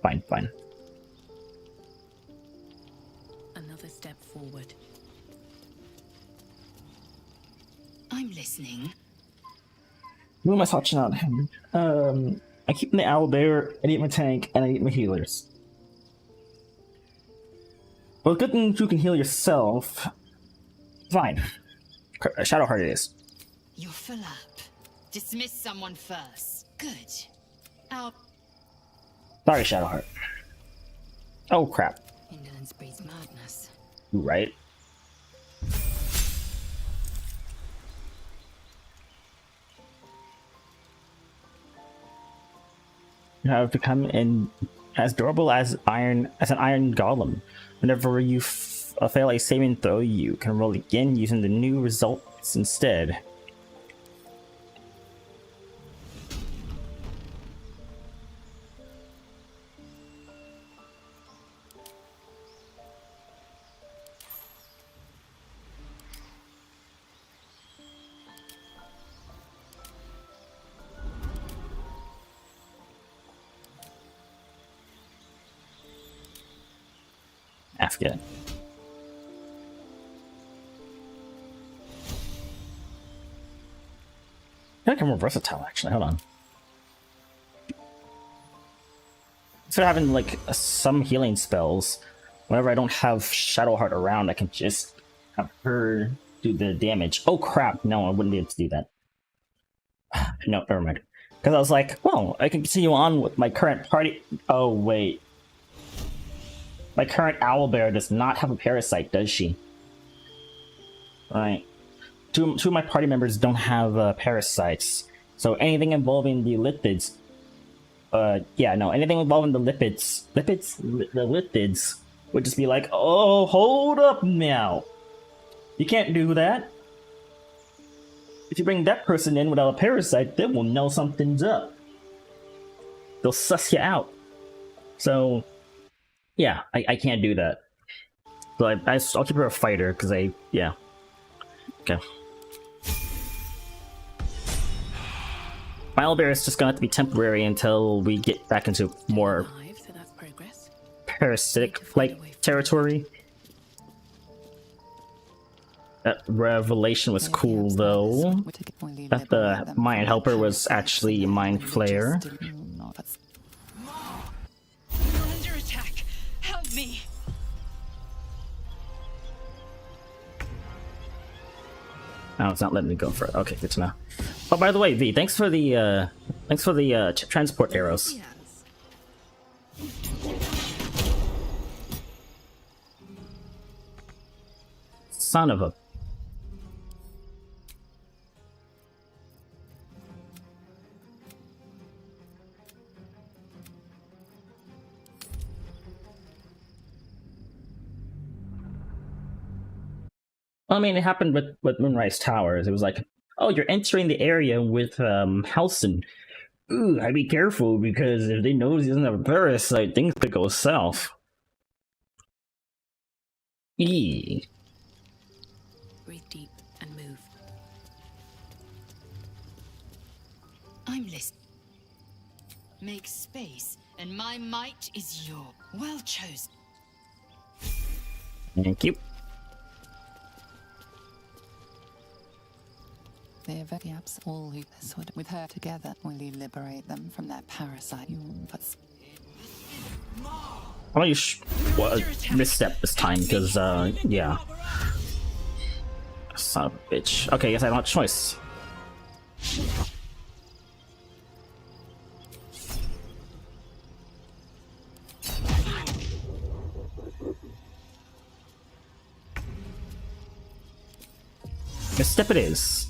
Another step forward. I'm listening. Who am I touching on him? I keep the owlbear, I need my tank, and I need my healers. Well, good thing you can heal yourself. Fine. Shadowheart it is. You're full up. Dismiss someone first. Good. Sorry, Shadowheart. Oh, crap. Indolence breeds madness. You right? You have become as durable as an iron golem. Whenever you fail a saving throw, you can roll again using the new results instead. Afghan. I feel like I'm more versatile, actually. Hold on. Instead of having, like, some healing spells, whenever I don't have Shadowheart around, I can just have her do the damage. Oh, crap. No, I wouldn't be able to do that. No, never mind. Because I was like, well, I can continue on with my current party. Oh, wait. My current owlbear does not have a parasite, does she? Right. Two of my party members don't have parasites. So anything involving the lithids... yeah, no, anything involving the lipids... the lithids would just be like, oh, hold up now. You can't do that. If you bring that person in without a parasite, they will know something's up. They'll suss you out. So... yeah, I can't do that. So I'll keep her a fighter, because yeah. Okay. My owlbear is just gonna have to be temporary until we get back into more parasitic-like territory. That revelation was cool, though. That the Mayan helper was actually Mind Flayer. Me. Oh, it's not letting me go for it. Okay, good to know. Oh, by the way, V, thanks for the transport arrows. Son of a... I mean, it happened with Moonrise Towers. It was like, oh, you're entering the area with Halson. Ooh, I'd be careful, because if they notice he doesn't have a parasite, things could go south. Eee. Breathe deep and move. I'm listening. Make space, and my might is yours. Well chosen. Thank you. They are very absent. All who would with her together will you liberate them from their parasite. I'll let you misstep this time, because, yeah. Son of a bitch. Okay, guess I don't have a choice. Misstep it is.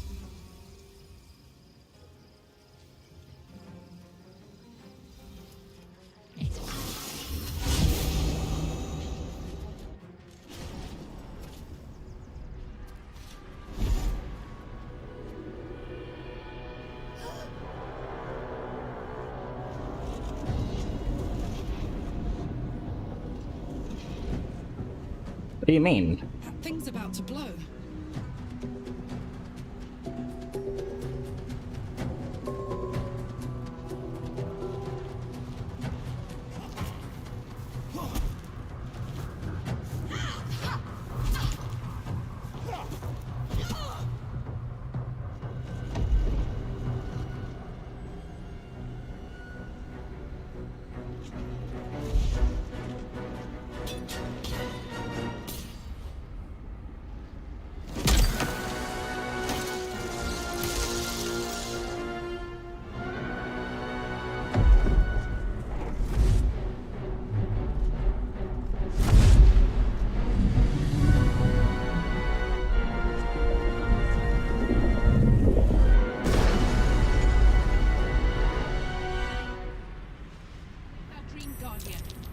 What do you mean? Thing's about to blow.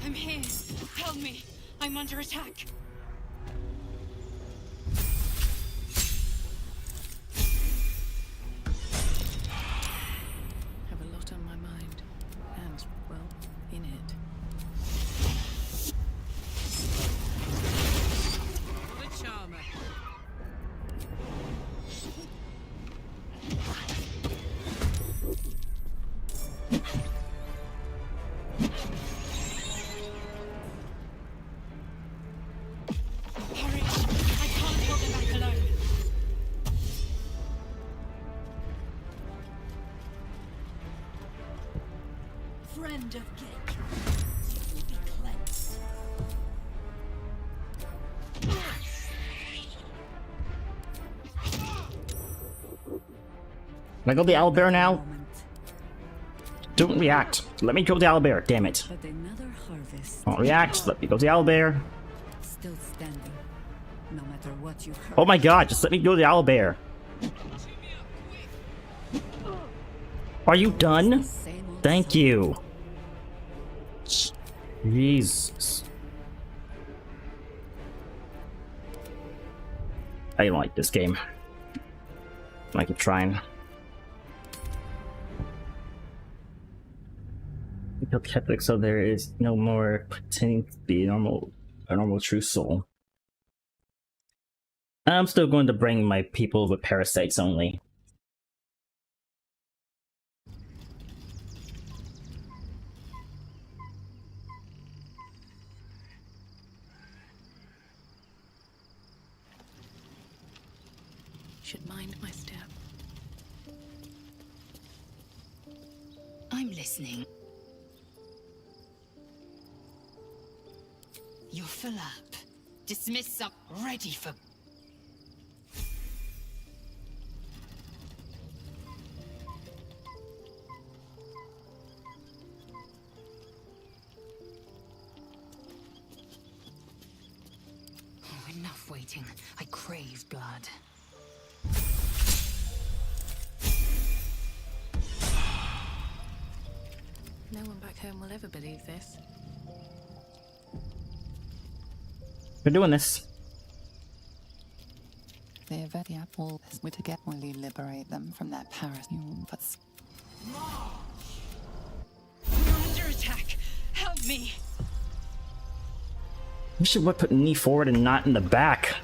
I'm here. Help me. I'm under attack. Have a lot on my mind. And, well, in it. What a charmer. Friend of Gate, you will be cleansed. Can I go the owlbear now? Don't react. Let me go the owlbear, damn it. But another harvest. Don't react. Let me go the owlbear. Still standing. No matter what you heard. Oh my god, just let me go the owlbear. Are you done? Thank you. Jesus. I don't like this game. I keep trying. Killed Catholic, so there is no more pretending to be a normal true soul. I'm still going to bring my people with parasites only. Should mind my step. I'm listening. You're full up. Dismiss some. Ready for. Oh, enough waiting. I crave blood. No one back home will ever believe this. We're doing this. They are very apple. We to get will you liberate them from their parasite. You're under attack. Help me. We should put knee forward and not in the back.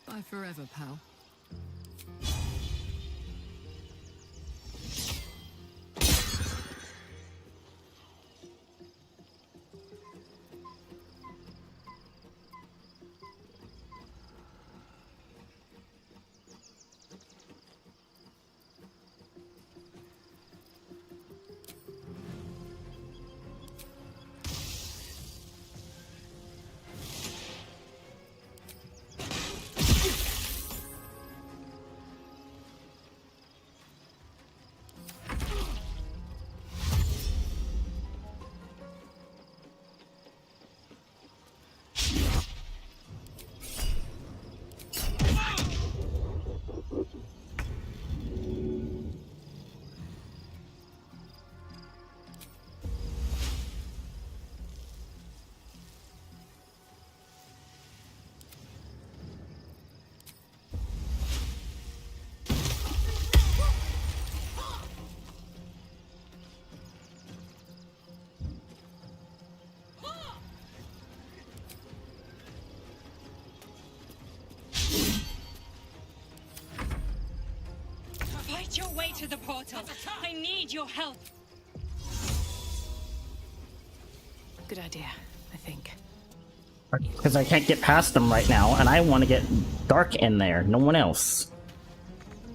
Bye forever, pal. Fight your way to the portal. I need your help. Good idea, I think. Because I can't get past them right now, and I want to get Dark in there, no one else.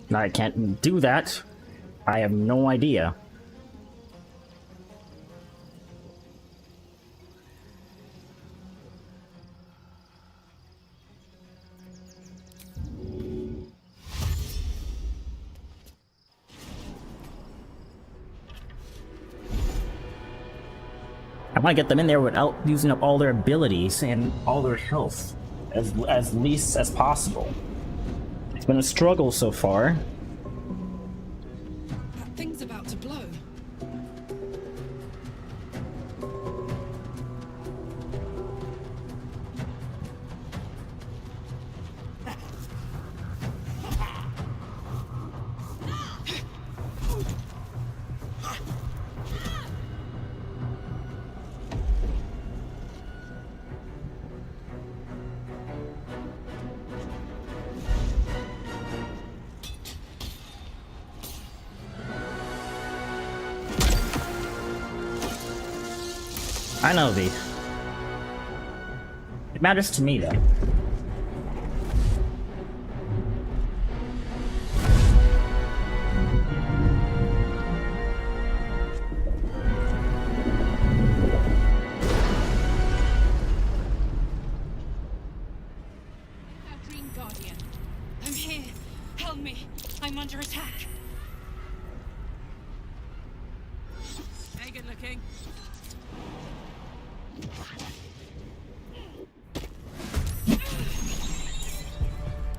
Now I can't do that. I have no idea. I want to get them in there without using up all their abilities and all their health as least as possible. It's been a struggle so far. That thing's about to blow. I know, V. It matters to me, though. Dream Guardian. I'm here. Help me. I'm under attack. Hey, good looking.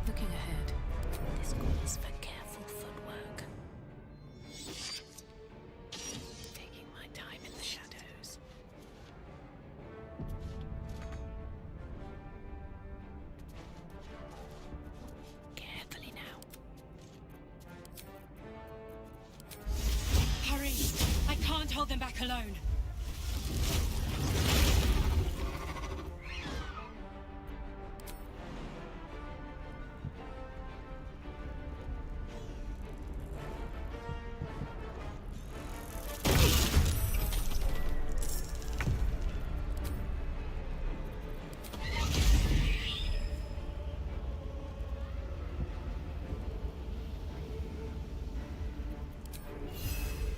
Looking ahead. This calls for careful footwork. Taking my time in the shadows. Carefully now. Hurry. I can't hold them back alone.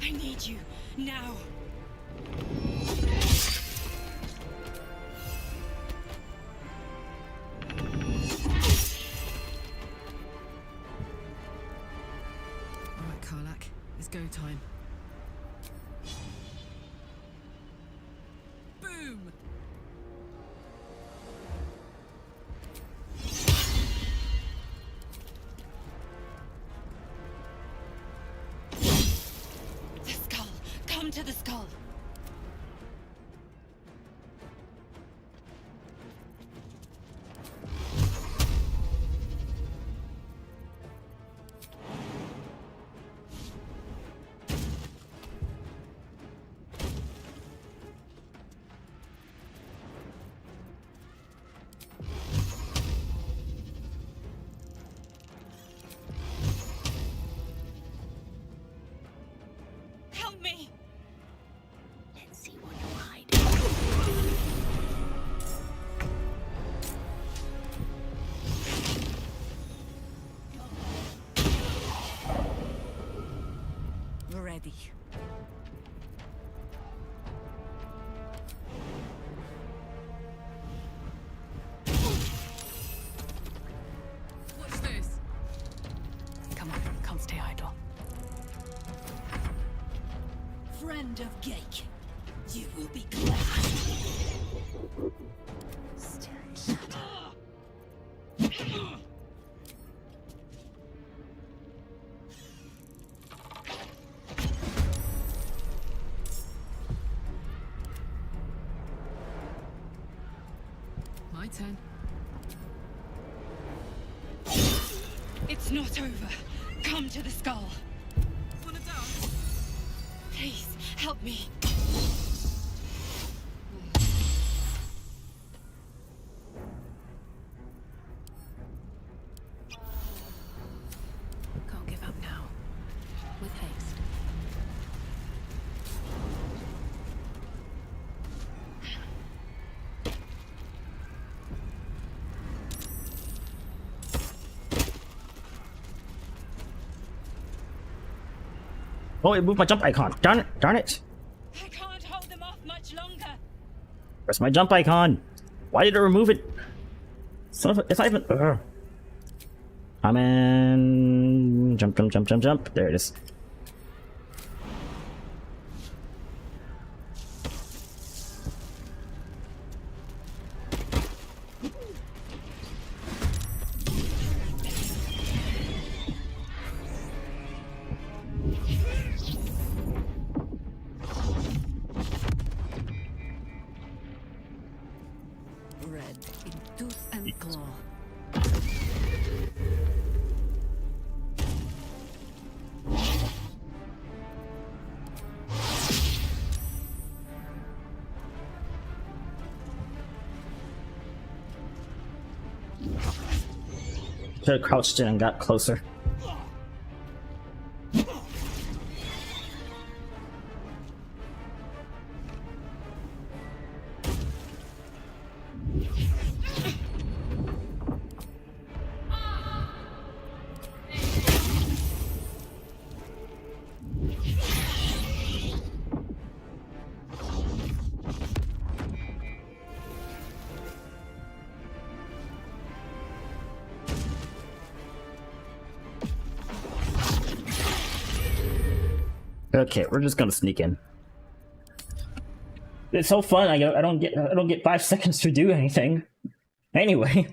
I need you now. All right, Karlak. It's go time. Boom! The skull. Come to the skull. ready. What's this? Come on, can't stay idle. Friend of Gake, you will be glad. Still in shadow. My turn. It's not over. Come to the skull. Wanna dance? Please, help me. Can't give up now. With haste. Oh, it moved my jump icon. Darn it! Darn it! I can't hold them off much longer. Where's my jump icon? Why did it remove it? Son of a, it's not even. Ugh. I'm in. Jump, jump, jump, jump, jump. There it is. Red in tooth and claw. Should have crouched in and got closer. Okay, we're just gonna sneak in. It's so fun. I don't get 5 seconds to do anything. Anyway.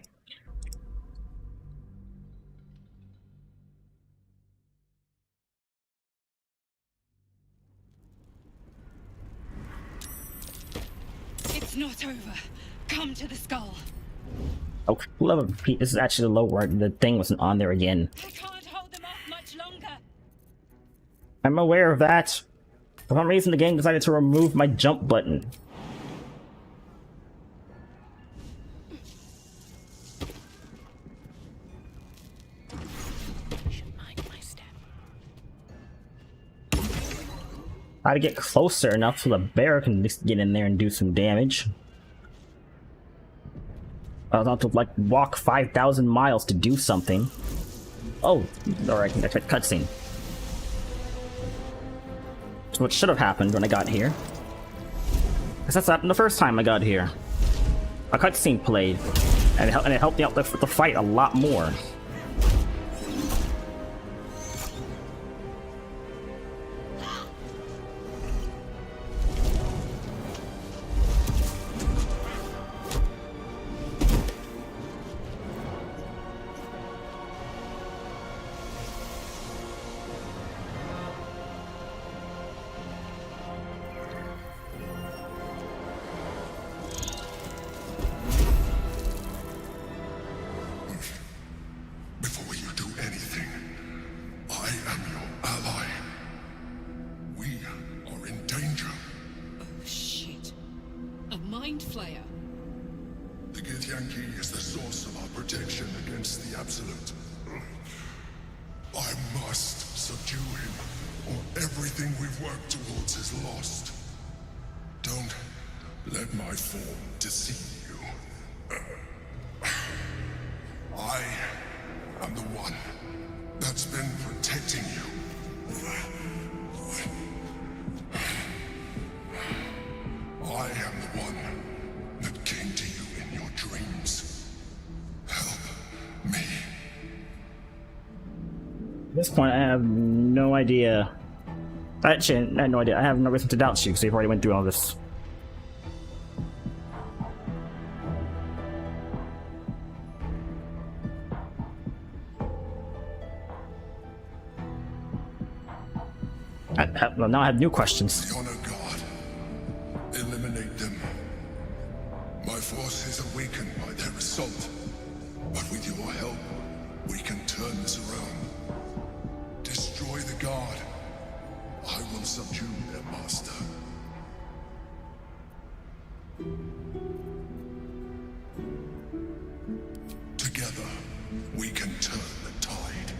It's not over. Come to the skull. Oh, love of Pete. This is actually the low where the thing wasn't on there again. I can't hold them off much longer. I'm aware of that. For some reason, the game decided to remove my jump button. Mind my step. I had to get closer enough so the bear can just get in there and do some damage. I was about to like walk 5,000 miles to do something. Oh, alright, I expect cutscene. So what should have happened when I got here? Because that's what happened the first time I got here. A cutscene played, and it helped me out the fight a lot more. Before you do anything, I am your ally. We are in danger. Oh, shit. A mind flayer. The Githyanki is the source of our protection against the Absolute. I must subdue him, or everything we've worked towards is lost. Don't let my form deceive you. I am the one that's been protecting you. this point, I have no idea. Actually, I have no idea. I have no reason to doubt you because you've already went through all this. Well, now I have new questions. The Honor God. Eliminate them. My forces are weakened by their assault. But with your help, we can turn this around. Destroy the Guard. I will subdue their master. Together, we can turn the tide.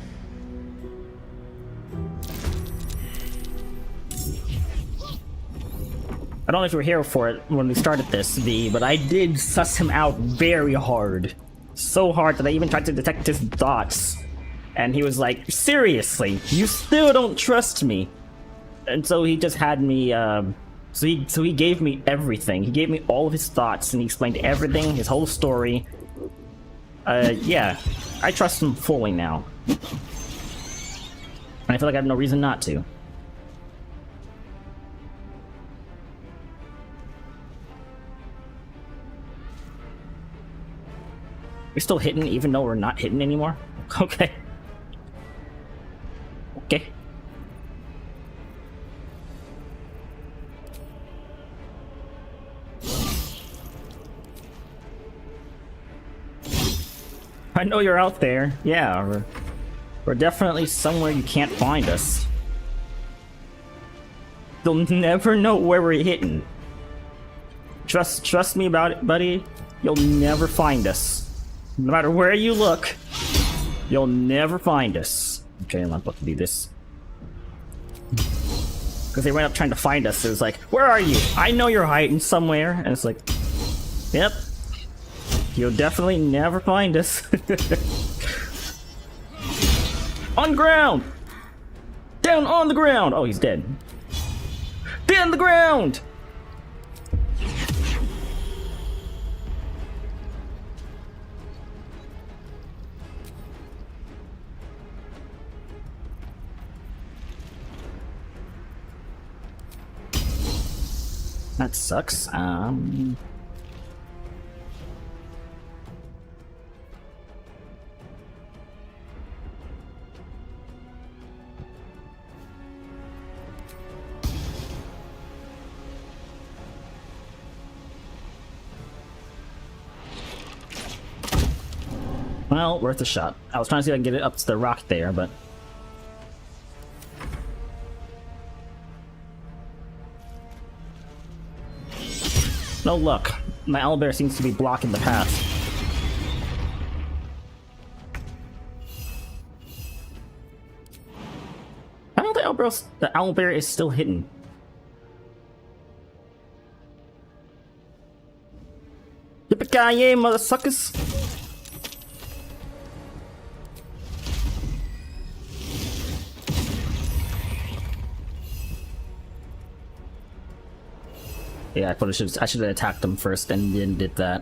I don't know if you were here for it when we started this, V, but I did suss him out very hard. So hard that I even tried to detect his thoughts. And he was like, seriously, you still don't trust me. And so he just had me, so he gave me everything. He gave me all of his thoughts and he explained everything, his whole story. Yeah, I trust him fully now. And I feel like I have no reason not to. We're still hitting even though we're not hitting anymore? Okay. Okay. I know you're out there. Yeah, we're definitely somewhere you can't find us. They'll never know where we're hitting. Trust me about it, buddy. You'll never find us. No matter where you look, you'll never find us. Okay, I'm not about to do this. Because they went up trying to find us. It was like, where are you? I know you're hiding somewhere. And it's like, yep. You'll definitely never find us. On ground! Down on the ground! Oh, he's dead. Down the ground! That sucks. Well, worth a shot. I was trying to see if I can get it up to the rock there, but... no luck. My owlbear seems to be blocking the path. I don't think the owlbear is still hidden. Yippee-ki-yay, mother suckers! Yeah, I should have attacked them first and then did that.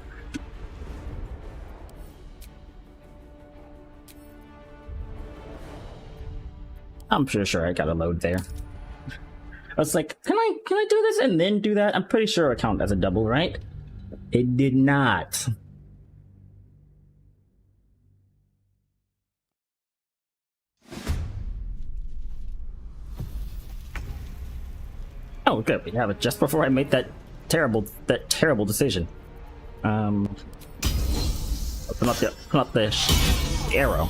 I'm pretty sure I got a load there. I was like, can I do this and then do that? I'm pretty sure it counted as a double, right? It did not. Oh, good. We have it just before I made that terrible decision. Open up the arrow.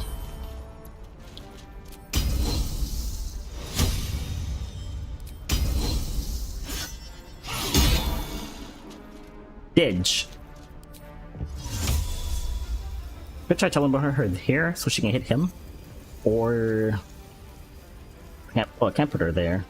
Didge. Could try telling her here so she can hit him, or I can't put her there.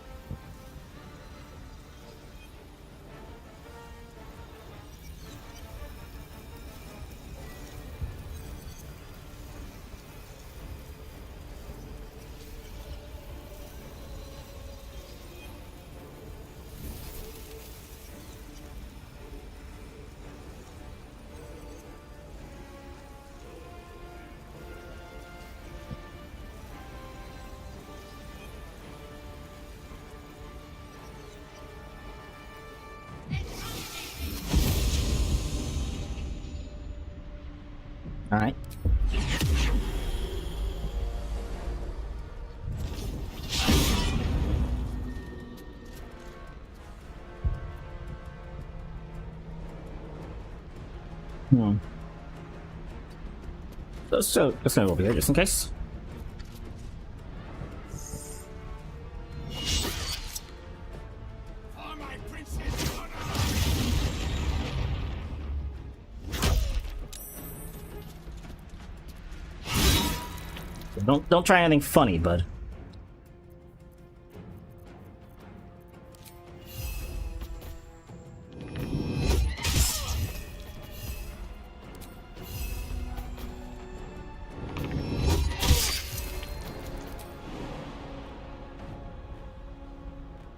So let's go over here just in case. Don't try anything funny, bud.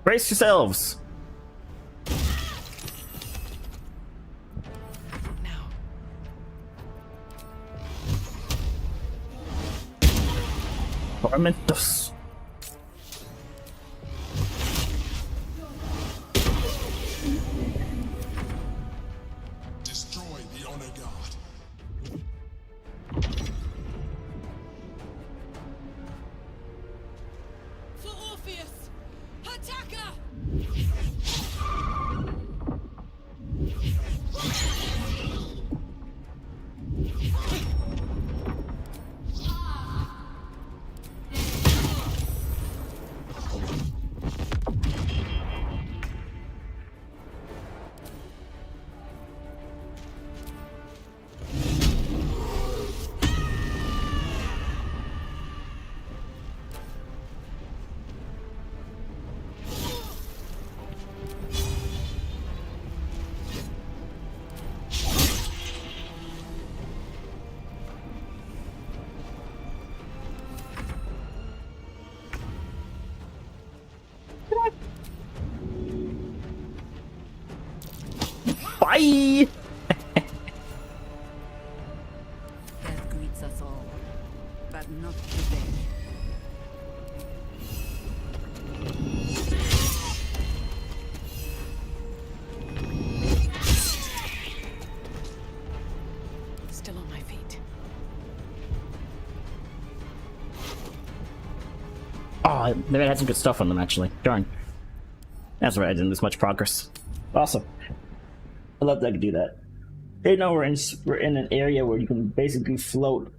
Brace yourselves. Tormentos. Destroy the Honor Guard. For Orpheus! Attacker! Bye. Death greets us all, but not today. Still on my feet. Oh, they had some good stuff on them actually. Darn. That's right. I didn't lose much progress. Awesome. I love that I could do that. Hey, now we're in an area where you can basically float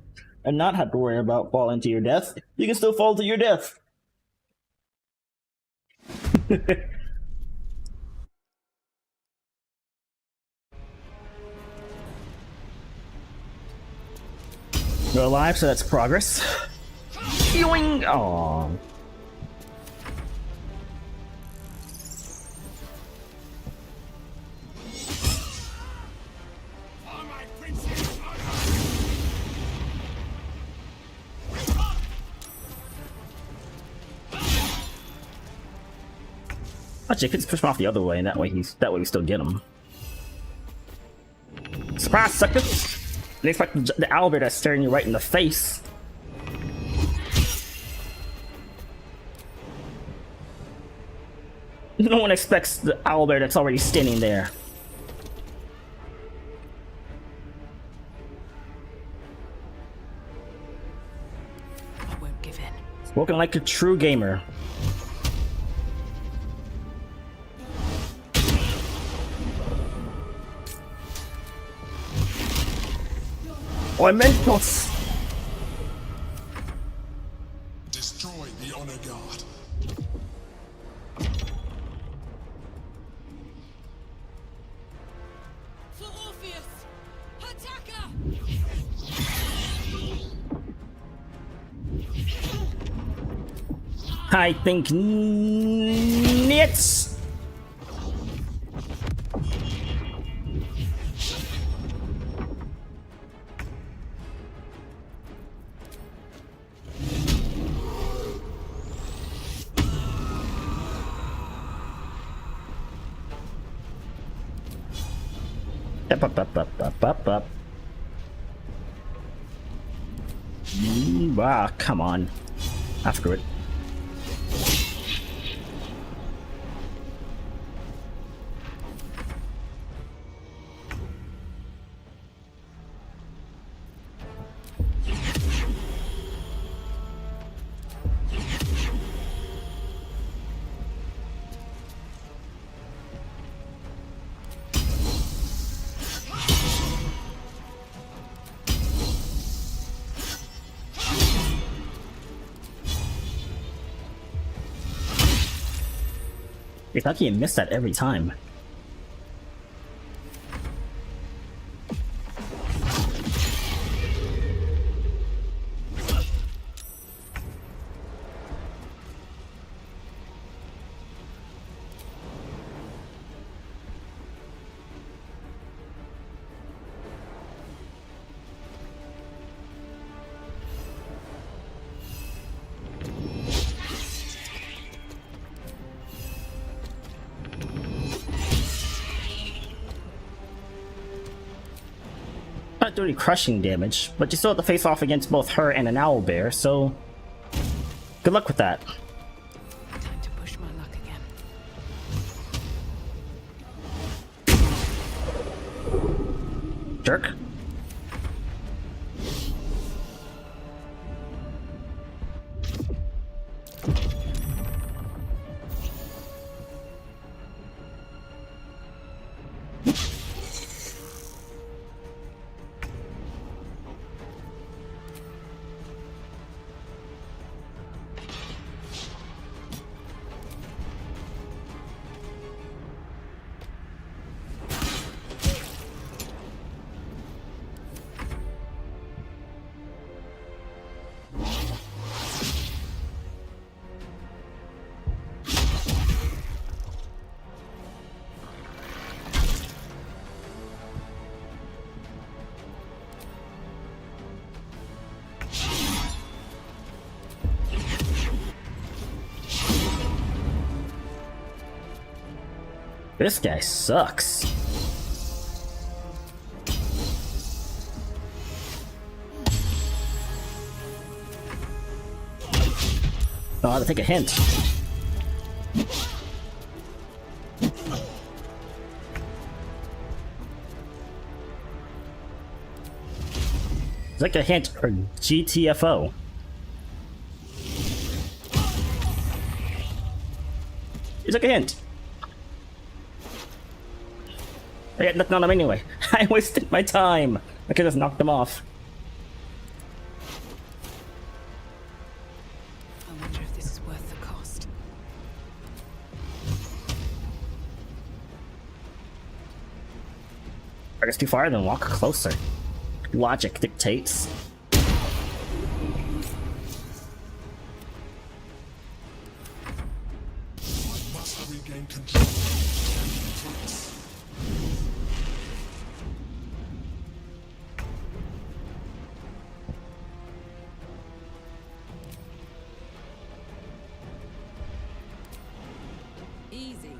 and not have to worry about falling to your death. You can still fall to your death. We're alive, so that's progress. Yoing! Aww. Actually, I could just push him off the other way, and that way we still get him. Surprise, sucker! They expect the owlbear that's staring you right in the face. No one expects the owlbear that's already standing there. I won't give in. Spoken like a true gamer. Elementals! Destroy the Honor Guard. For Orpheus! Attacker! I think nits. Up. Ah, come on. After it. It's lucky you missed that every time. Not doing crushing damage, but you still have to face off against both her and an owlbear, so good luck with that. Time to push my luck again. Jerk. This guy sucks. Oh, I have to take a hint. It's like a hint or GTFO. It's like a hint. I got nothing on him anyway. I wasted my time. I could have knocked him off. I wonder if this is worth the cost. I guess too far, then walk closer. Logic dictates. Must regain control. Easy.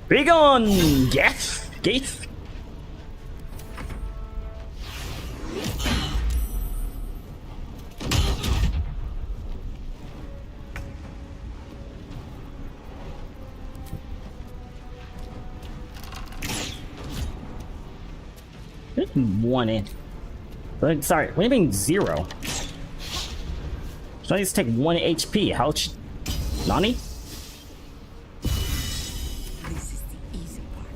Be gone! Yes! Gates! One in. Sorry, what do you mean 0? So I need to take 1 HP. How Nani? This is the easy part.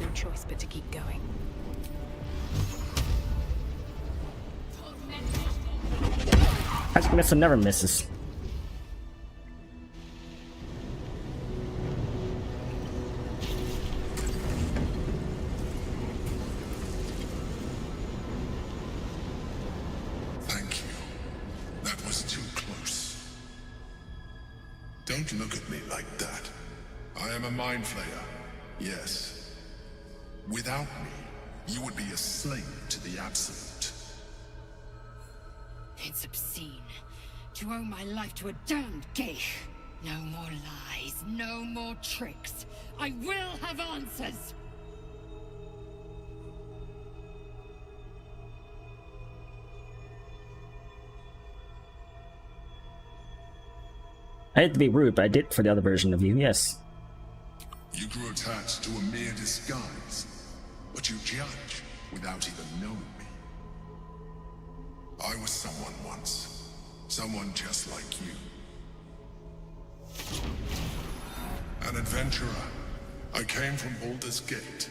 No choice but to keep going. Magic Missile never misses. Thank you. That was too close. Don't look at me like that. I am a mind flayer. Yes. Without me, you would be a slave to the Absolute. It's obscene to owe my life to a damned geich. No more lies, no more tricks. I will have answers! I hate to be rude, but I did for the other version of you, yes. You grew attached to a mere disguise, but you judge without even knowing me. I was someone once. Someone just like you. An adventurer. I came from Baldur's Gate,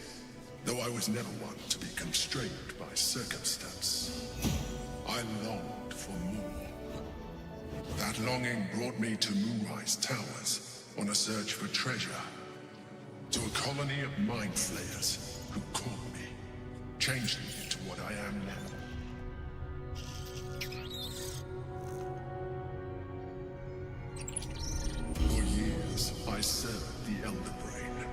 though I was never one to be constrained by circumstance. I longed for more. That longing brought me to Moonrise Towers on a search for treasure. To a colony of mind flayers who caught me, changing me into what I am now. For years, I served the Elder Brain,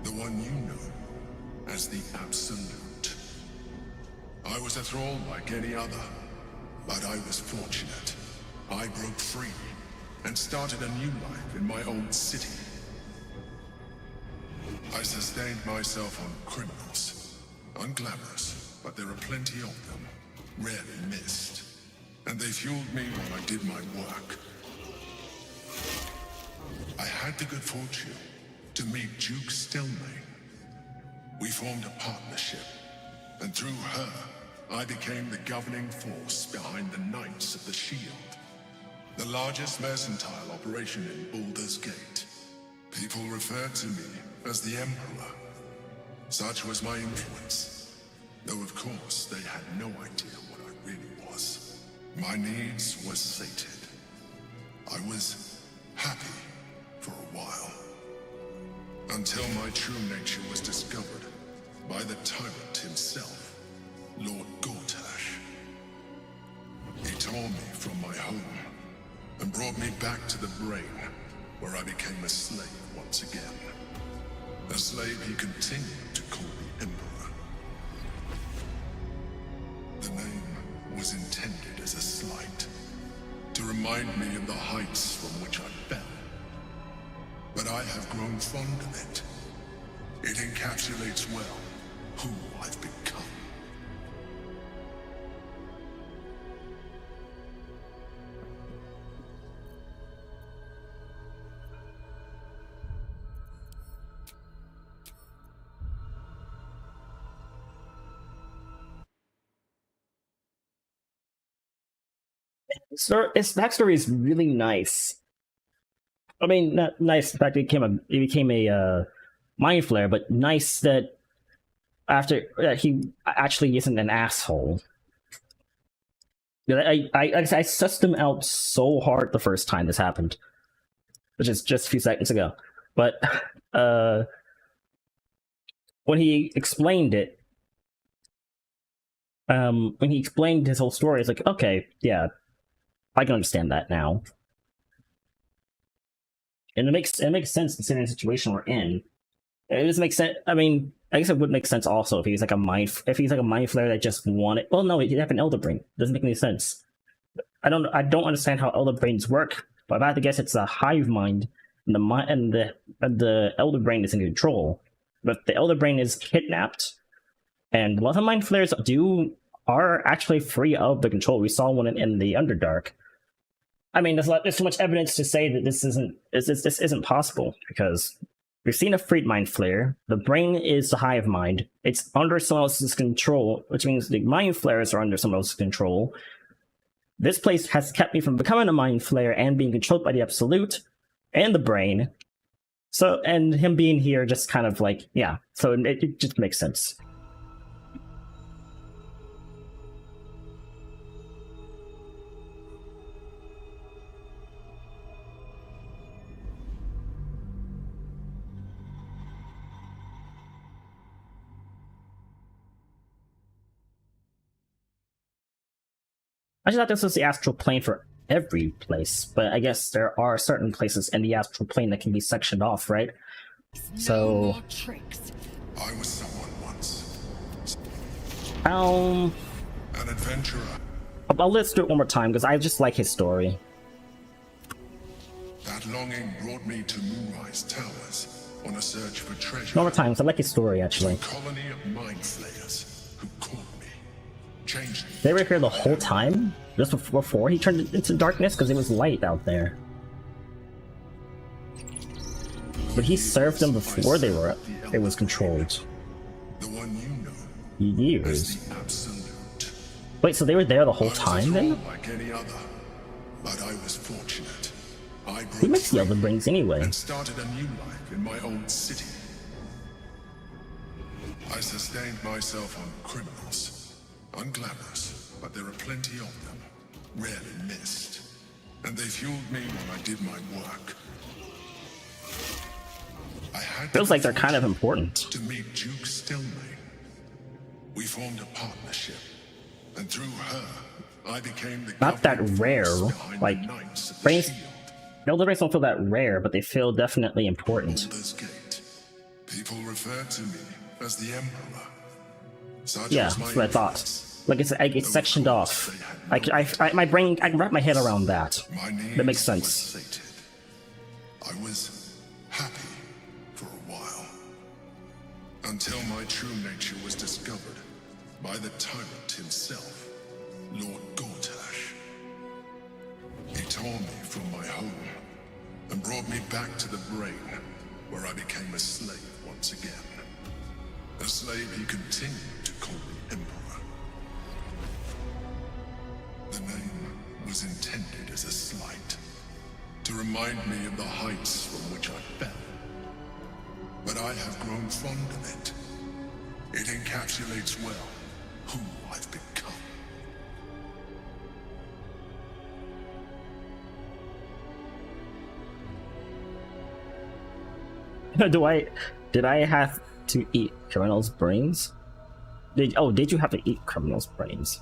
the one you know as the Absolute. I was a thrall like any other, but I was fortunate. I broke free and started a new life in my old city. I sustained myself on criminals. Unglamorous, but there are plenty of them, rarely missed. And they fueled me while I did my work. I had the good fortune to meet Duke Stelmane. We formed a partnership, and through her, I became the governing force behind the Knights of the Shield, the largest mercantile operation in Baldur's Gate. People referred to me as the Emperor. Such was my influence, though of course they had no idea what I really was. My needs were sated. I was happy for a while, until my true nature was discovered by the tyrant himself, Lord Gortash. He tore me from my home and brought me back to the Brain, where I became a slave once again. A slave he continued to call the Emperor. The name was intended as a slight, to remind me of the heights from which I fell. But I have grown fond of it. It encapsulates well who I've become. So its backstory is really nice. I mean, not nice. In fact, it became a mind flare, but nice that after he actually isn't an asshole. I sussed him out so hard the first time this happened, which is just a few seconds ago. But when he explained it, when he explained his whole story, it's like, okay, yeah, I can understand that now. And it makes sense considering the situation we're in. It doesn't make sense. I mean, I guess it would make sense also if he's like a mind flayer that just wanted. Well, no, he'd have an Elder Brain. It doesn't make any sense. I don't understand how Elder Brains work, but if I had to guess, it's a hive mind, and the Elder Brain is in control. But the Elder Brain is kidnapped, and a lot of mind flayers are actually free of the control. We saw one in the Underdark. I mean, there's so much evidence to say that this isn't possible, because we've seen a freed mind flayer. The brain is the hive mind. It's under someone else's control, which means the mind flayers are under someone else's control. This place has kept me from becoming a mind flayer and being controlled by the Absolute and the Brain. So, and him being here just kind of like, yeah, so it just makes sense. I just thought this was the astral plane for every place, but I guess there are certain places in the astral plane that can be sectioned off, right? So, I was someone once. An adventurer. Let's do it one more time because I just like his story. That longing brought me to Moonrise Towers on a search for treasure. One more time, because I like his story actually. A colony of mind flayers who caught me, changed me. They were here the whole time? Just before he turned into darkness? Because it was light out there. But he served them before it was controlled. The one you know Years. as the Absolute. Wait, so they were there the whole time then? Like any other, but I was fortunate. I Who makes the other brains anyway? and started a new life in my old city. I sustained myself on criminals. Unglamorous, but there are plenty of them. Rarely missed. And they fueled me when I did my work. I had Feels like they're kind of important. to meet Duke Stillmain. We formed a partnership. And through her, I became the Not that rare. Like, brains. The other brains don't feel that rare, but they feel definitely important. Baldur's Gate. People refer to me as the Emperor. Such Yeah, was my that's what I thought. Like it's sectioned off. My brain, I can wrap my head around that. That makes sense. I was happy for a while. Until my true nature was discovered by the tyrant himself, Lord Gortash. He tore me from my home and brought me back to the brain, where I became a slave once again. A slave he continued to call the Emperor. The name was intended as a slight, to remind me of the heights from which I fell. But I have grown fond of it. It encapsulates well who I've become. Did I have to eat criminals' brains? Did you have to eat criminals' brains?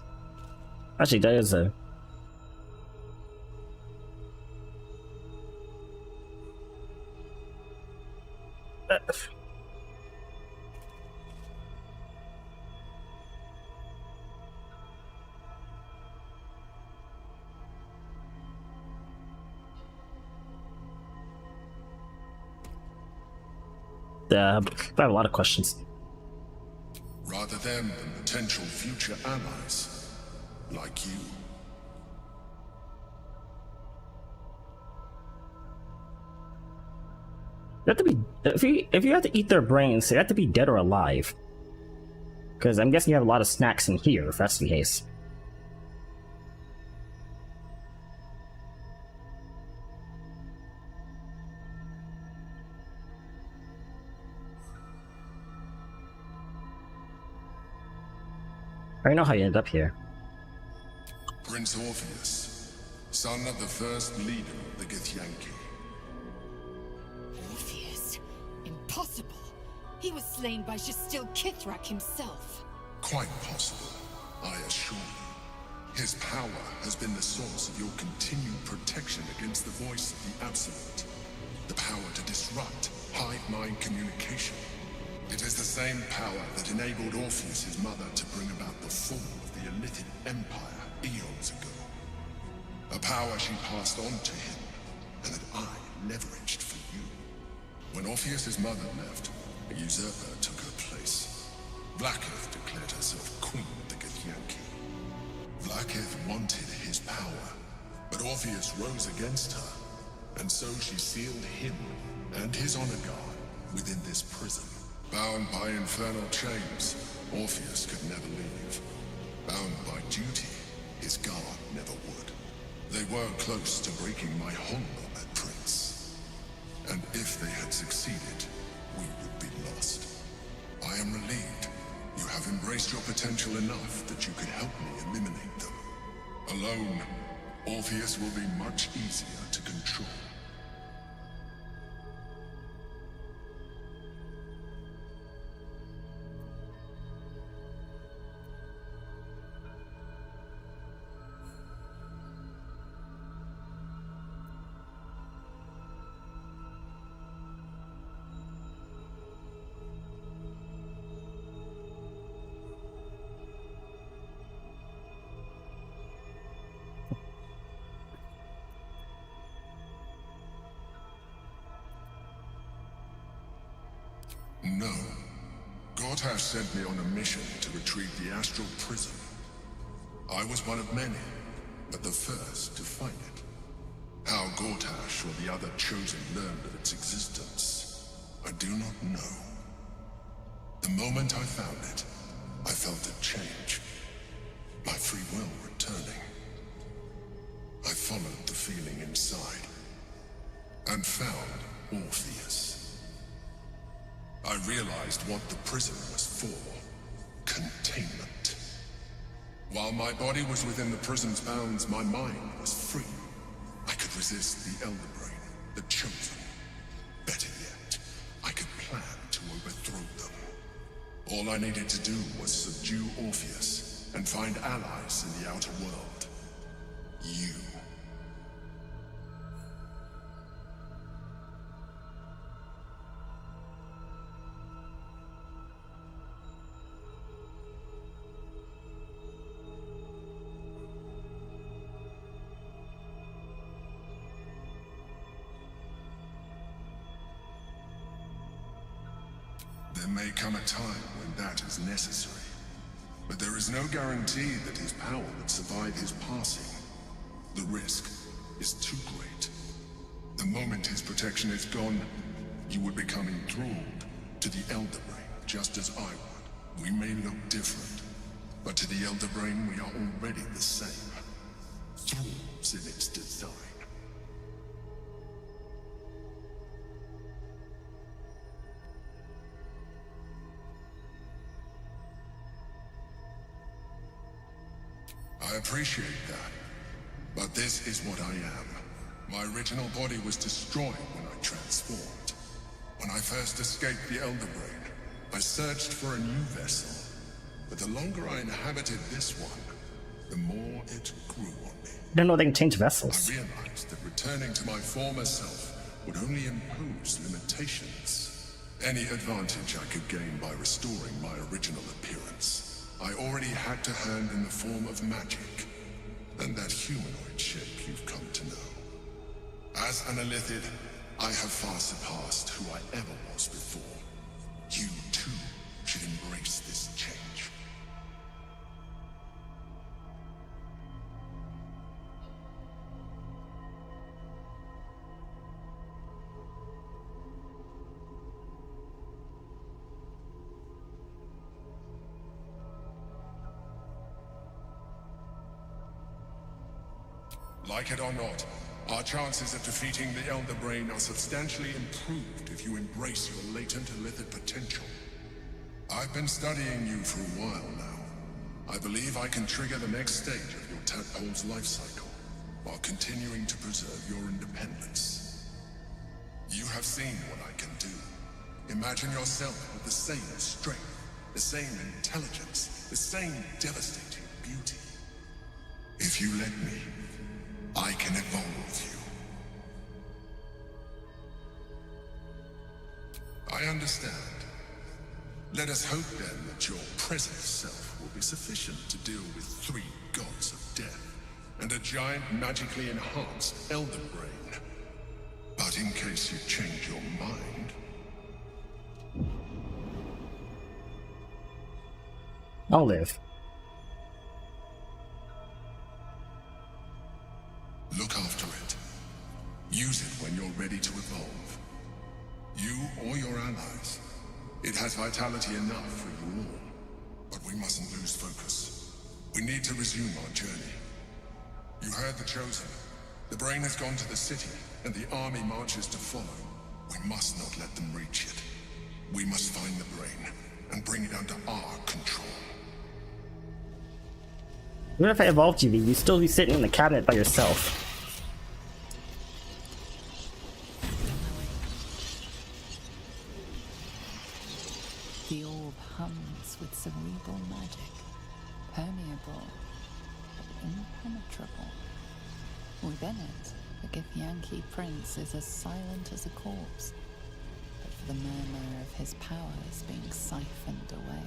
Actually, that is a... I have a lot of questions. Rather them than potential future allies, like you. You have to be, if you have to eat their brains, they have to be dead or alive. Because I'm guessing you have a lot of snacks in here, if that's the case. I already know how you ended up here. Prince Orpheus, son of the first leader of the Githyanki. Orpheus? Impossible. He was slain by Justil Kithrak himself. Quite possible, I assure you. His power has been the source of your continued protection against the voice of the Absolute. The power to disrupt hive-mind communication. It is the same power that enabled Orpheus' mother to bring about the fall of the Elithid Empire eons ago. A power she passed on to him, and that I leveraged for you. When Orpheus' mother left, a usurper took her place. Blackith declared herself queen of the Githyanki. Blackith wanted his power, but Orpheus rose against her, and so she sealed him and his honor guard within this prison. Bound by infernal chains, Orpheus could never leave. Bound by duty, his guard never would. They were close to breaking my hold on that prince. And if they had succeeded, we would be lost. I am relieved you have embraced your potential enough that you could help me eliminate them. Alone, Orpheus will be much easier to control. No. Gortash sent me on a mission to retrieve the astral prison. I was one of many, but the first to find it. How Gortash or the other chosen learned of its existence, I do not know. The moment I found it, I felt a change. my free will returning. I followed the feeling inside and found Orpheus. I realized what the prison was for. Containment. While my body was within the prison's bounds, my mind was free. I could resist the Elder Brain, the Chosen. Better yet, I could plan to overthrow them. All I needed to do was subdue Orpheus and find allies in the outer world. You. There may come a time when that is necessary, but there is no guarantee that his power would survive his passing. The risk is too great. The moment his protection is gone, you would become enthralled to the Elder Brain, just as I would. We may look different, but to the Elder Brain we are already the same. Thralls in its design. I appreciate that, but this is what I am. My original body was destroyed when I transformed. When I first escaped the Elder Brain, I searched for a new vessel. But the longer I inhabited this one, the more it grew on me. I don't know they can change vessels. I realized that returning to my former self would only impose limitations. Any advantage I could gain by restoring my original appearance, I already had to hand in the form of magic, and that humanoid shape you've come to know. As an Illithid, I have far surpassed who I ever was before. You, too, should embrace this change. Like it or not, our chances of defeating the Elder Brain are substantially improved if you embrace your latent Illithid potential. I've been studying you for a while now. I believe I can trigger the next stage of your tadpole's life cycle, while continuing to preserve your independence. You have seen what I can do. Imagine yourself with the same strength, the same intelligence, the same devastating beauty. If you let me, I can evolve you. I understand. Let us hope then that your present self will be sufficient to deal with 3 gods of death and a giant magically enhanced Elder Brain. But in case you change your mind... I'll live. Look after it. Use it when you're ready to evolve. You or your allies. It has vitality enough for you all. But we mustn't lose focus. We need to resume our journey. You heard the Chosen. The Brain has gone to the city, and the army marches to follow. We must not let them reach it. We must find the Brain, and bring it under our control. Even if I evolved you, you'd still be sitting in the cabinet by yourself. The orb hums with cerebral magic, permeable, but impenetrable. Within it, the Githyanki prince is as silent as a corpse, but for the murmur of his powers being siphoned away.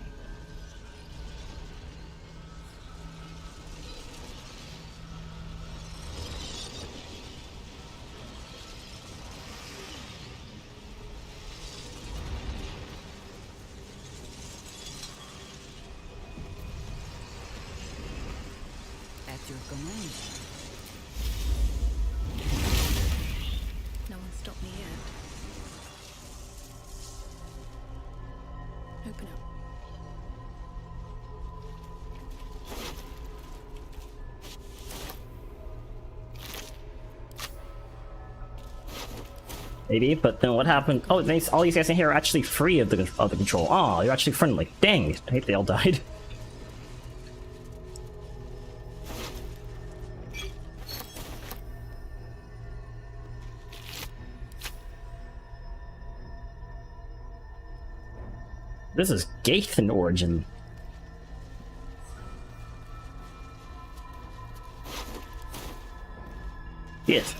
At your command. No one stopped me yet. Open up. maybe. But then what happened? Oh, all these guys in here are actually free of the control. Oh, you're actually friendly. Dang, I hate they all died. This is Gaith in origin. Yes.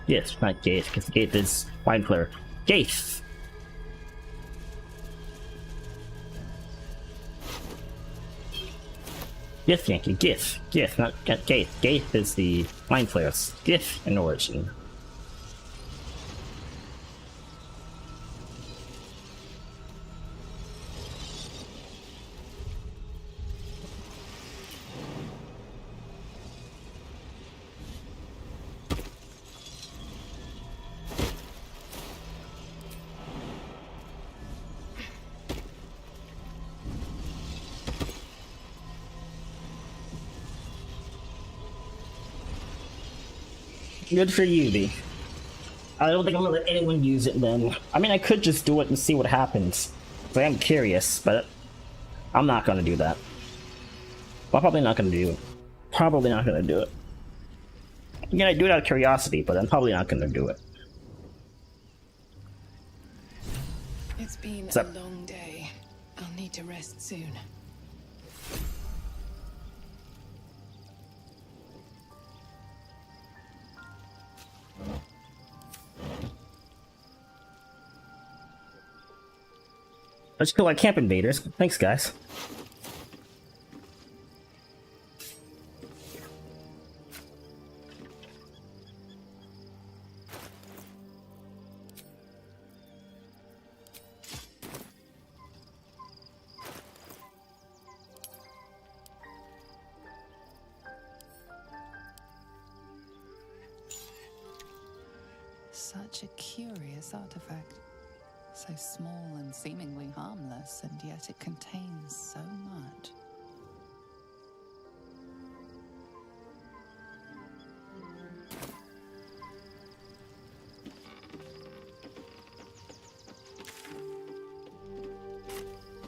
Yes, not Gaith, because Gaith is Mind Flayer. Gaith! Gith Yankee, Gith. Gith, not Gaith. Gaith is the Mind Flayers. Gith in origin. Good for you, B. I don't think I'm gonna let anyone use it then. I mean, I could just do it and see what happens. I am curious, but I'm not gonna do that. Well, I'm probably not gonna do it. Probably not gonna do it. I'm gonna do it out of curiosity, but I'm probably not gonna do it. It's been What's up? a long day. I'll need to rest soon. Let's kill our camp invaders. Thanks, guys. Such a curious artifact. So small and seemingly harmless, and yet it contains so much.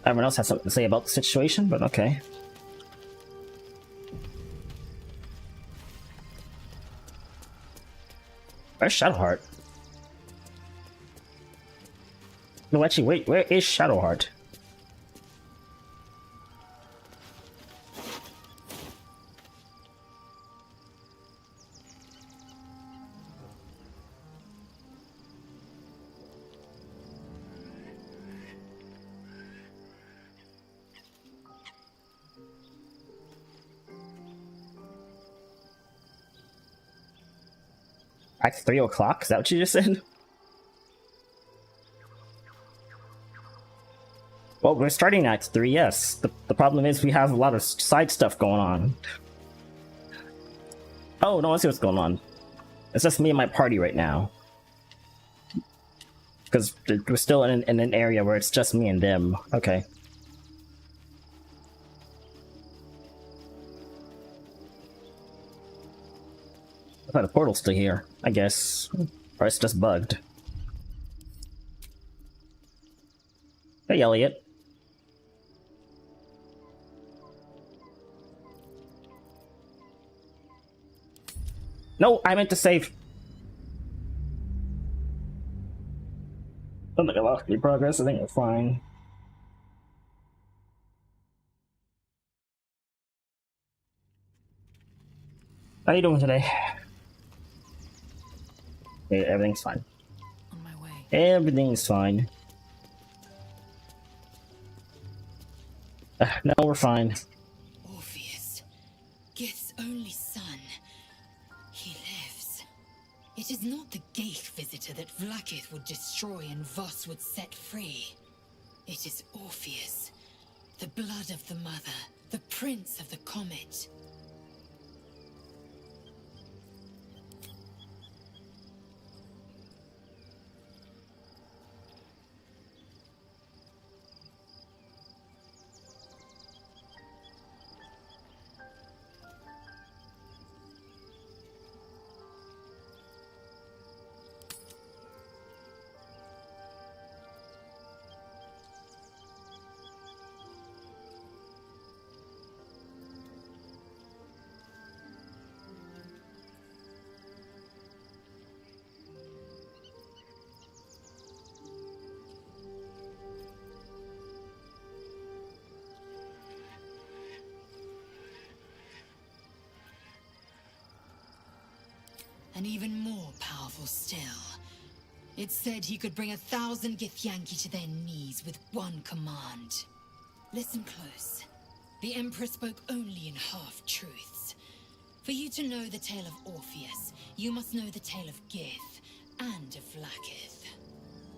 Everyone else has something to say about the situation, but okay. Where's Shadowheart? No, actually, wait, where is Shadowheart? At 3 o'clock? Is that what you just said? Well, we're starting at 3, yes. The problem is we have a lot of side stuff going on. Oh, no, I see what's going on. It's just me and my party right now. Because we're still in an area where it's just me and them. Okay. I thought the portal's still here, I guess. Or it's just bugged. Hey, Elliot. No, I meant to save. I don't think I lost any progress. I think we're fine. How you doing today? Yeah, everything's fine. On my way. Everything's fine. No, we're fine. Orpheus, Gith's only son. He lives. It is not the Gaith visitor that Vlaakith would destroy and Voss would set free. It is Orpheus, the blood of the mother, the prince of the comet. and even more powerful still. It said he could bring 1,000 Githyanki to their knees with one command. Listen close. The Emperor spoke only in half-truths. For you to know the tale of Orpheus, you must know the tale of Gith and of Vlaakith.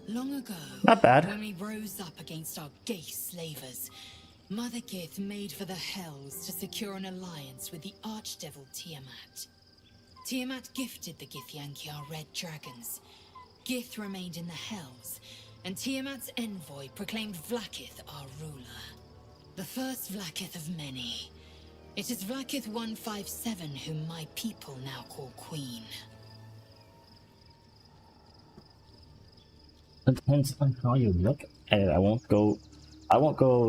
Long ago, Not bad. when we rose up against our Geich slavers, Mother Gith made for the Hells to secure an alliance with the Archdevil Tiamat. Tiamat gifted the Githyanki our red dragons. Gith remained in the Hells, and Tiamat's envoy proclaimed Vlaakith our ruler. The first Vlaakith of many. It is Vlaakith 157 whom my people now call Queen. It depends on how you look at it. I won't go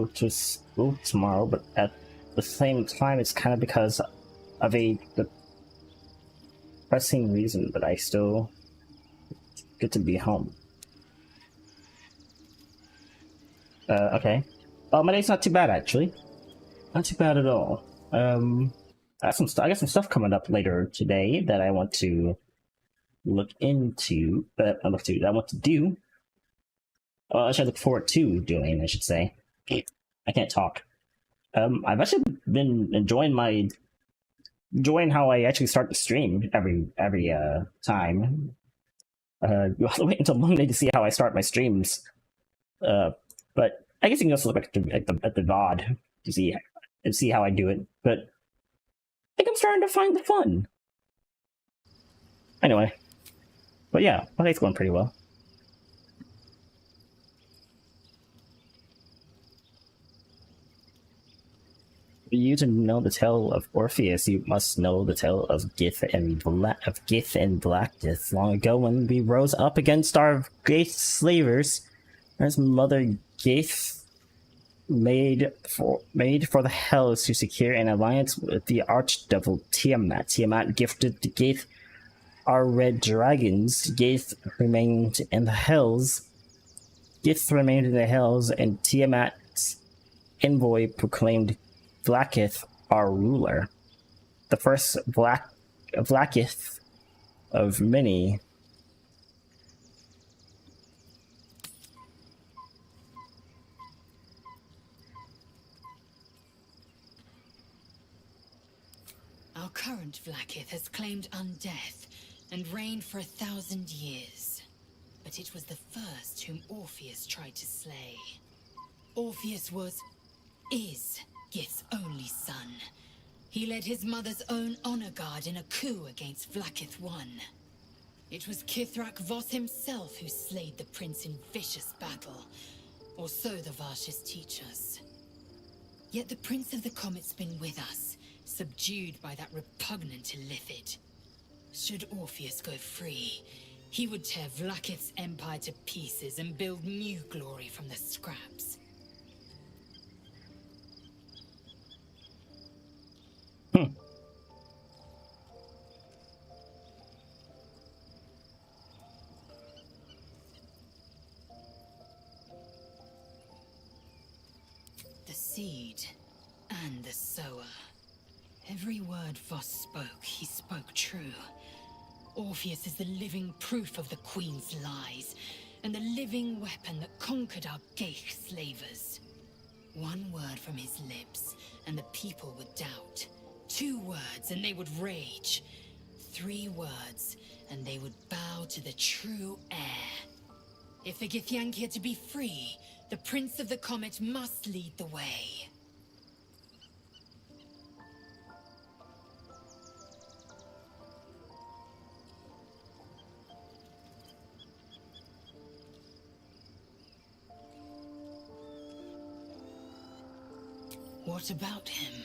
to school tomorrow, but at the same time, it's kind of because of the pressing reason, but I still get to be home. Okay. Oh, my day's not too bad, actually. Not too bad at all. I got some stuff coming up later today that I want to look into, that I want to do. I should look forward to doing, I should say. I can't talk. I've actually been enjoying how I actually start the stream every time. You have to wait until Monday to see how I start my streams. But I guess you can also look at the VOD to see how I do it. But I think I'm starting to find the fun. Anyway, but yeah, my day's going pretty well. For you to know the tale of Orpheus, you must know the tale of Gith and Vlaakith. Long ago, when we rose up against our Geich slavers, as Mother Gith made for the Hells to secure an alliance with the Archdevil Tiamat. Tiamat gifted the Gith our red dragons. Gith remained in the Hells. And Tiamat's envoy proclaimed Vlaakith our ruler. The first Vlaakith of many. Our current Vlaakith has claimed undeath and reigned for 1,000 years. But it was the first whom Orpheus tried to slay. Orpheus is Gith's only son. He led his mother's own honor guard in a coup against Vlaakith I. It was Kithrak Voss himself who slayed the prince in vicious battle, or so the Varshis teach us. Yet the Prince of the Comet's been with us, subdued by that repugnant Illithid. Should Orpheus go free, he would tear Vlaakith's empire to pieces and build new glory from the scraps. The seed and the sower. Every word Voss spoke, he spoke true. Orpheus is the living proof of the Queen's lies, and the living weapon that conquered our Geich slavers. One word from his lips, and the people would doubt. 2 words, and they would rage. 3 words, and they would bow to the true heir. If the Githyanki are to be free, the Prince of the Comet must lead the way. What about him?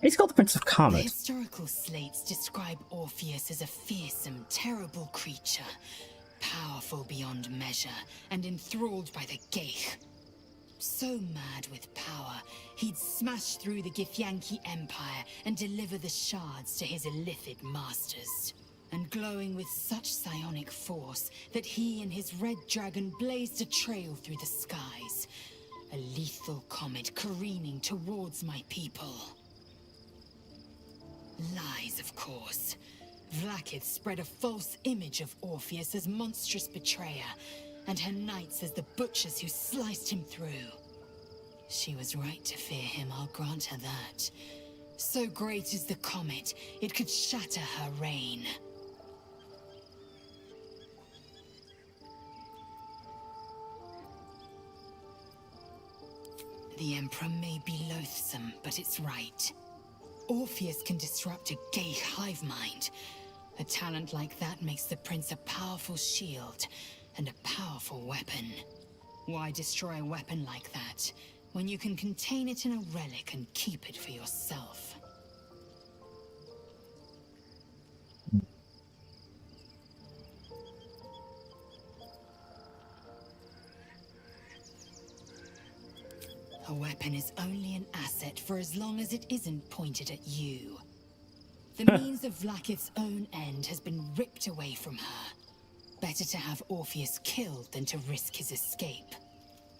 He's called the Prince of The Comet. historical slates describe Orpheus as a fearsome, terrible creature, powerful beyond measure, and enthralled by the Geich. So mad with power, he'd smash through the Githyanki Empire and deliver the shards to his Illithid masters. And glowing with such psionic force that he and his red dragon blazed a trail through the skies. A lethal comet careening towards my people. Lies, of course. Vlaakith spread a false image of Orpheus as monstrous betrayer, and her knights as the butchers who sliced him through. She was right to fear him, I'll grant her that. So great is the comet, it could shatter her reign. The Emperor may be loathsome, but it's right. Orpheus can disrupt a gay hive mind. A talent like that makes the prince a powerful shield and a powerful weapon. Why destroy a weapon like that when you can contain it in a relic and keep it for yourself? A weapon is only an asset for as long as it isn't pointed at you. The means of Vlaakith's own end has been ripped away from her. Better to have Orpheus killed than to risk his escape.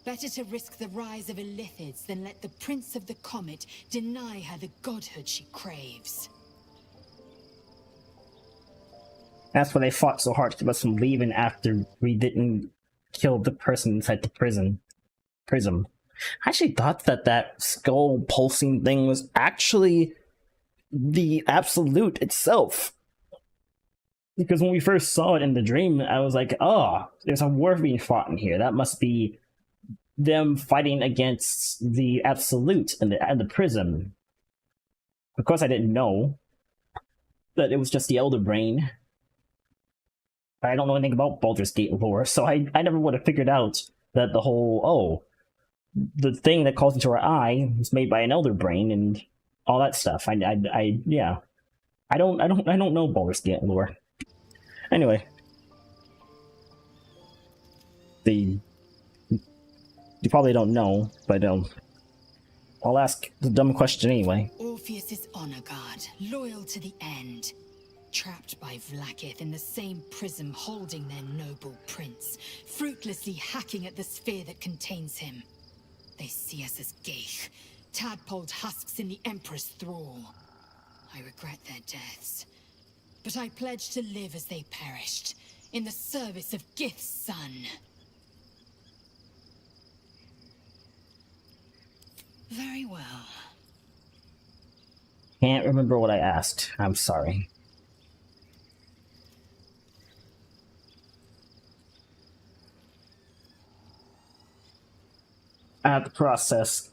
Better to risk the rise of Illithids than let the Prince of the Comet deny her the godhood she craves. That's why they fought so hard to keep us from leaving after we didn't kill the person inside the prism. I actually thought that that skull pulsing thing was actually the Absolute itself. Because when we first saw it in the dream, I was like, oh, there's a war being fought in here. That must be them fighting against the Absolute and the prism. Of course, I didn't know that it was just the Elder Brain. I don't know anything about Baldur's Gate lore, so I never would have figured out that the whole, the thing that calls into our eye was made by an Elder Brain and all that stuff. Yeah. I don't know Baldur's Gate lore. Anyway. You probably don't know, but I'll ask the dumb question anyway. Orpheus is honor guard, loyal to the end. Trapped by Vlaakith in the same prism holding their noble prince, fruitlessly hacking at the sphere that contains him. They see us as Geich, tadpoled husks in the Emperor's thrall. I regret their deaths, but I pledge to live as they perished, in the service of Gith's son. Very well. Can't remember what I asked. I'm sorry. I have to process.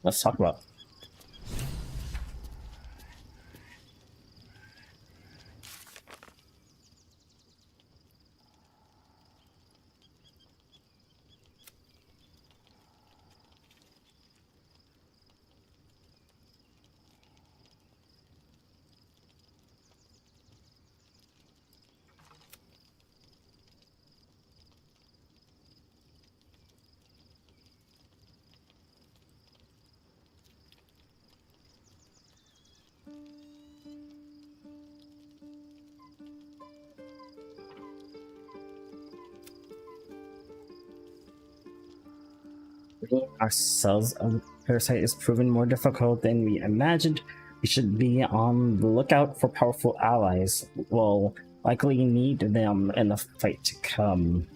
Let's talk about. Ourselves of the parasite is proven more difficult than we imagined. We should be on the lookout for powerful allies. We'll likely need them in the fight to come.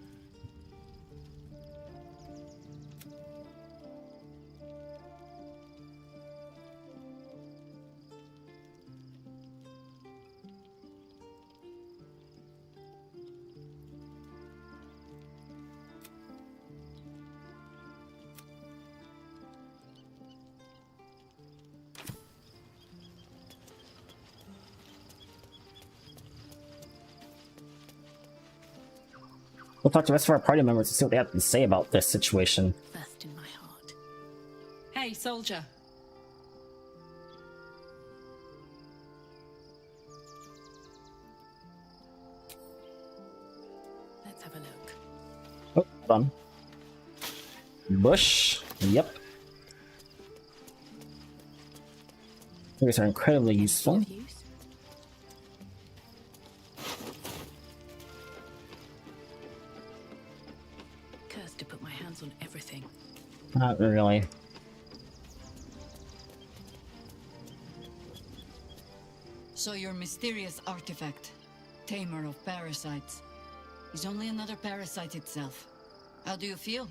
We'll talk to the rest of our party members to see what they have to say about this situation. First in my heart. Hey, soldier. Let's have a look. Oh, hold on. Bush. Yep. These are incredibly useful. Not really. So your mysterious artifact, Tamer of Parasites, is only another parasite itself. How do you feel?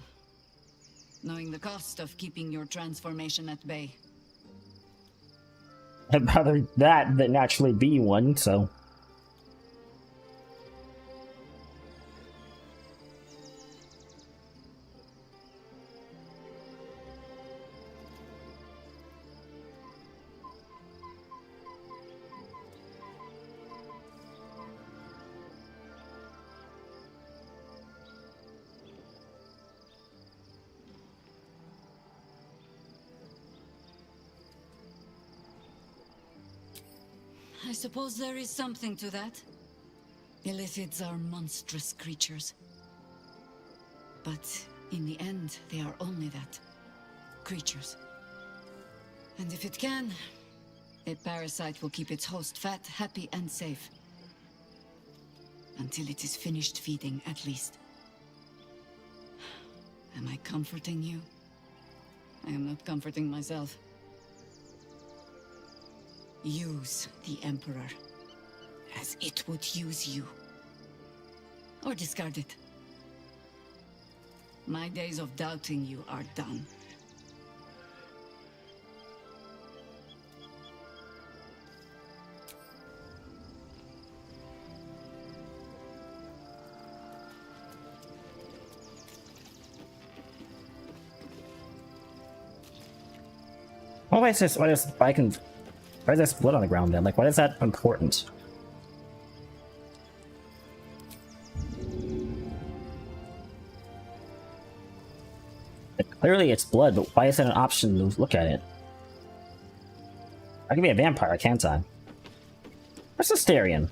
Knowing the cost of keeping your transformation at bay. I'd rather that than actually be one, so... I suppose there is something to that. Illithids are monstrous creatures. But in the end, they are only that. Creatures. And if it can, a parasite will keep its host fat, happy, and safe. Until it is finished feeding, at least. Am I comforting you? I am not comforting myself. Use the Emperor as it would use you. Or discard it. My days of doubting you are done. Why is this? Why is there blood on the ground then? Like, why is that important? Like, clearly it's blood, but why is that an option to look at it? I can be a vampire, can't I? Where's Astarion?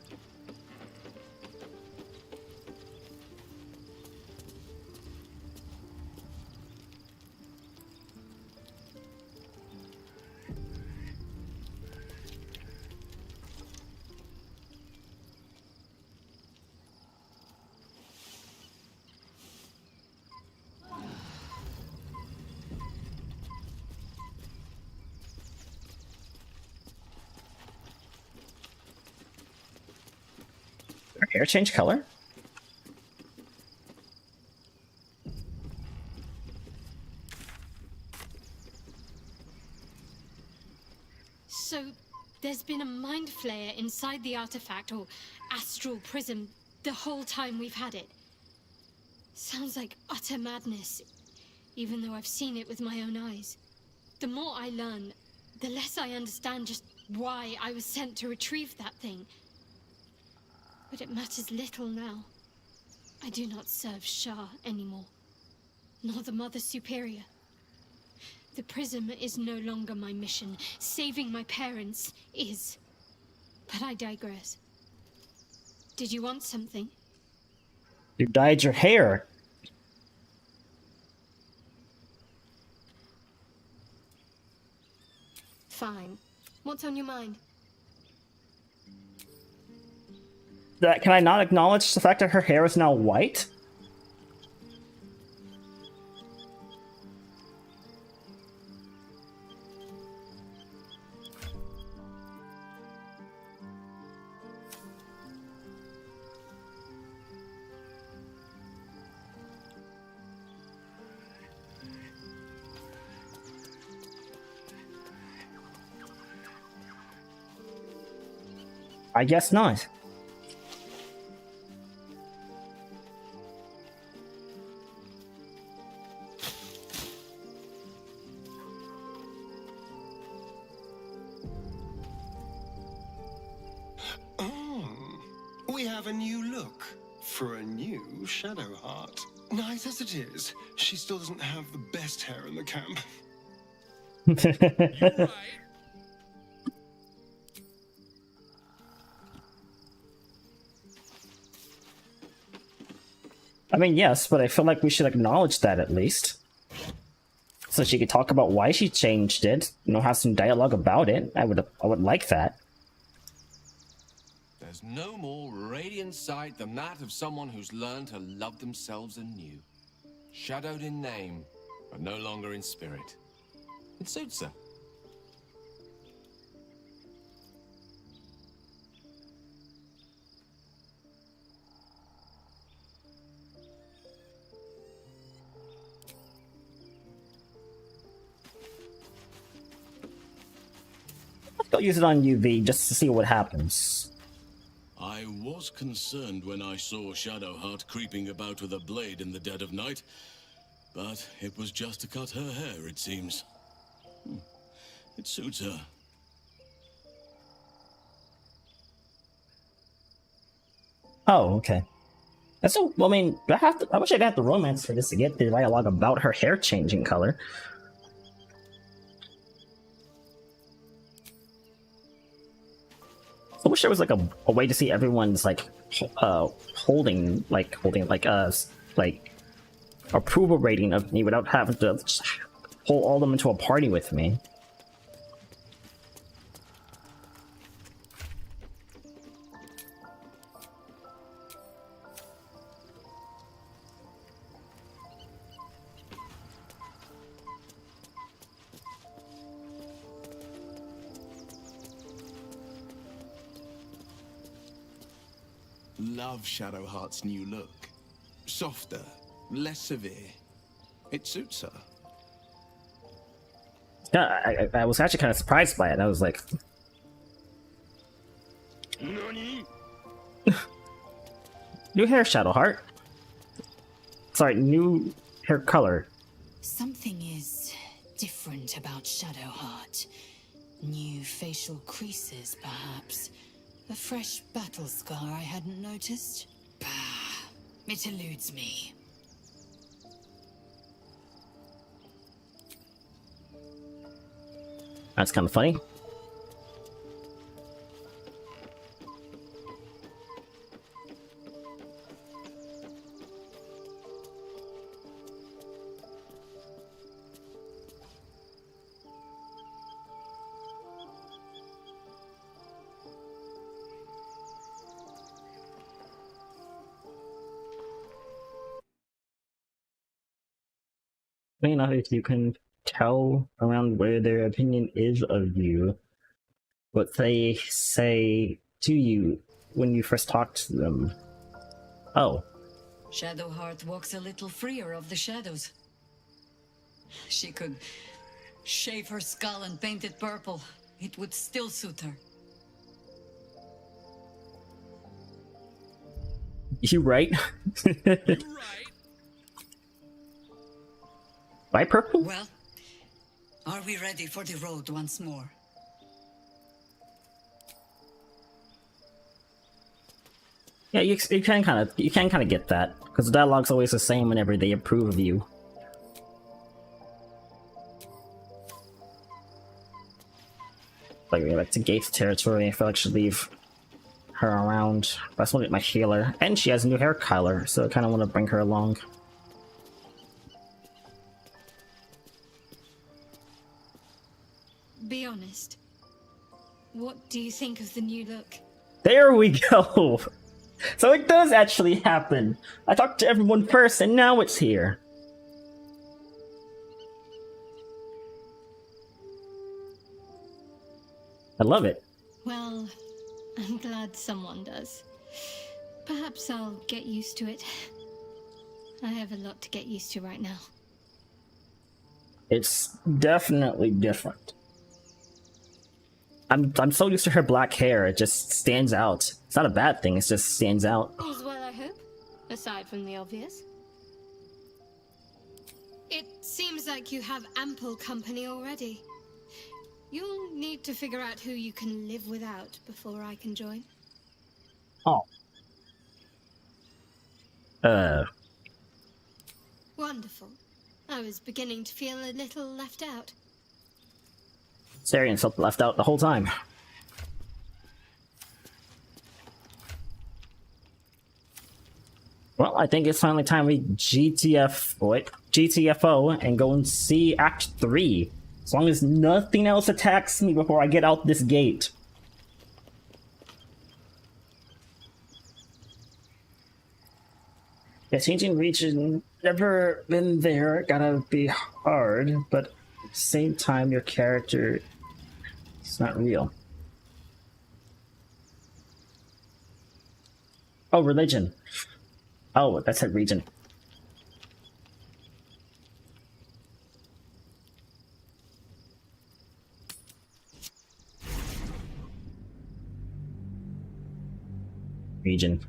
Her hair change color? So, there's been a mind flayer inside the artifact, or astral prism, the whole time we've had it. Sounds like utter madness, even though I've seen it with my own eyes. The more I learn, the less I understand just why I was sent to retrieve that thing. But it matters little now. I do not serve Shah anymore, nor the Mother Superior. The prism is no longer my mission. Saving my parents is. But I digress. Did you want something? You dyed your hair. Fine. What's on your mind? Can I not acknowledge the fact that her hair is now white? I guess not. We have a new look for a new Shadowheart. Nice as it is, she still doesn't have the best hair in the camp. You're right. I mean, yes, but I feel like we should acknowledge that at least. So she could talk about why she changed it, you know, have some dialogue about it. I would like that. There's no more radiant sight than that of someone who's learned to love themselves anew. Shadowed in name, but no longer in spirit. It suits her. Go use it on UV just to see what happens. I was concerned when I saw Shadowheart creeping about with a blade in the dead of night, but it was just to cut her hair, it seems. It suits her. Oh, okay. That's so. I mean, I wish I'd have the romance for this to get the dialogue about her hair changing color. I wish there was like a way to see everyone's like holding approval rating of me without having to just pull all of them into a party with me. Love Shadowheart's new look. Softer, less severe. It suits her. Yeah, I was actually kind of surprised by it. I was like, Nani? new hair, Shadowheart. Sorry, new hair color. Something is different about Shadowheart. New facial creases, perhaps. A fresh battle scar I hadn't noticed. Bah, it eludes me. That's kind of funny. Not if you can tell around where their opinion is of you, what they say to you when you first talk to them. Oh. Shadowheart walks a little freer of the shadows. She could shave her skull and paint it purple. It would still suit her. You right? Why purple? Well, are we ready for the road once more? Yeah, you can kind of get that because the dialogue's always the same whenever they approve of you. Like, we're back to Gates territory. I feel like I should leave her around. I just want to get my healer, and she has a new hair color, so I kind of want to bring her along. Be honest. What do you think of the new look? There we go! So it does actually happen! I talked to everyone first, and now it's here! I love it. Well, I'm glad someone does. Perhaps I'll get used to it. I have a lot to get used to right now. It's definitely different. I'm so used to her black hair, it just stands out. It's not a bad thing, it just stands out. All's well, I hope, aside from the obvious. It seems like you have ample company already. You'll need to figure out who you can live without before I can join. Oh. Wonderful. I was beginning to feel a little left out. Sarian felt left out the whole time. Well, I think it's finally time we GTFO and go and see Act 3. As long as nothing else attacks me before I get out this gate. Yeah, changing region, never been there, gotta be hard, but at the same time, your character is not real. Oh, religion. Oh, that's a region. Region.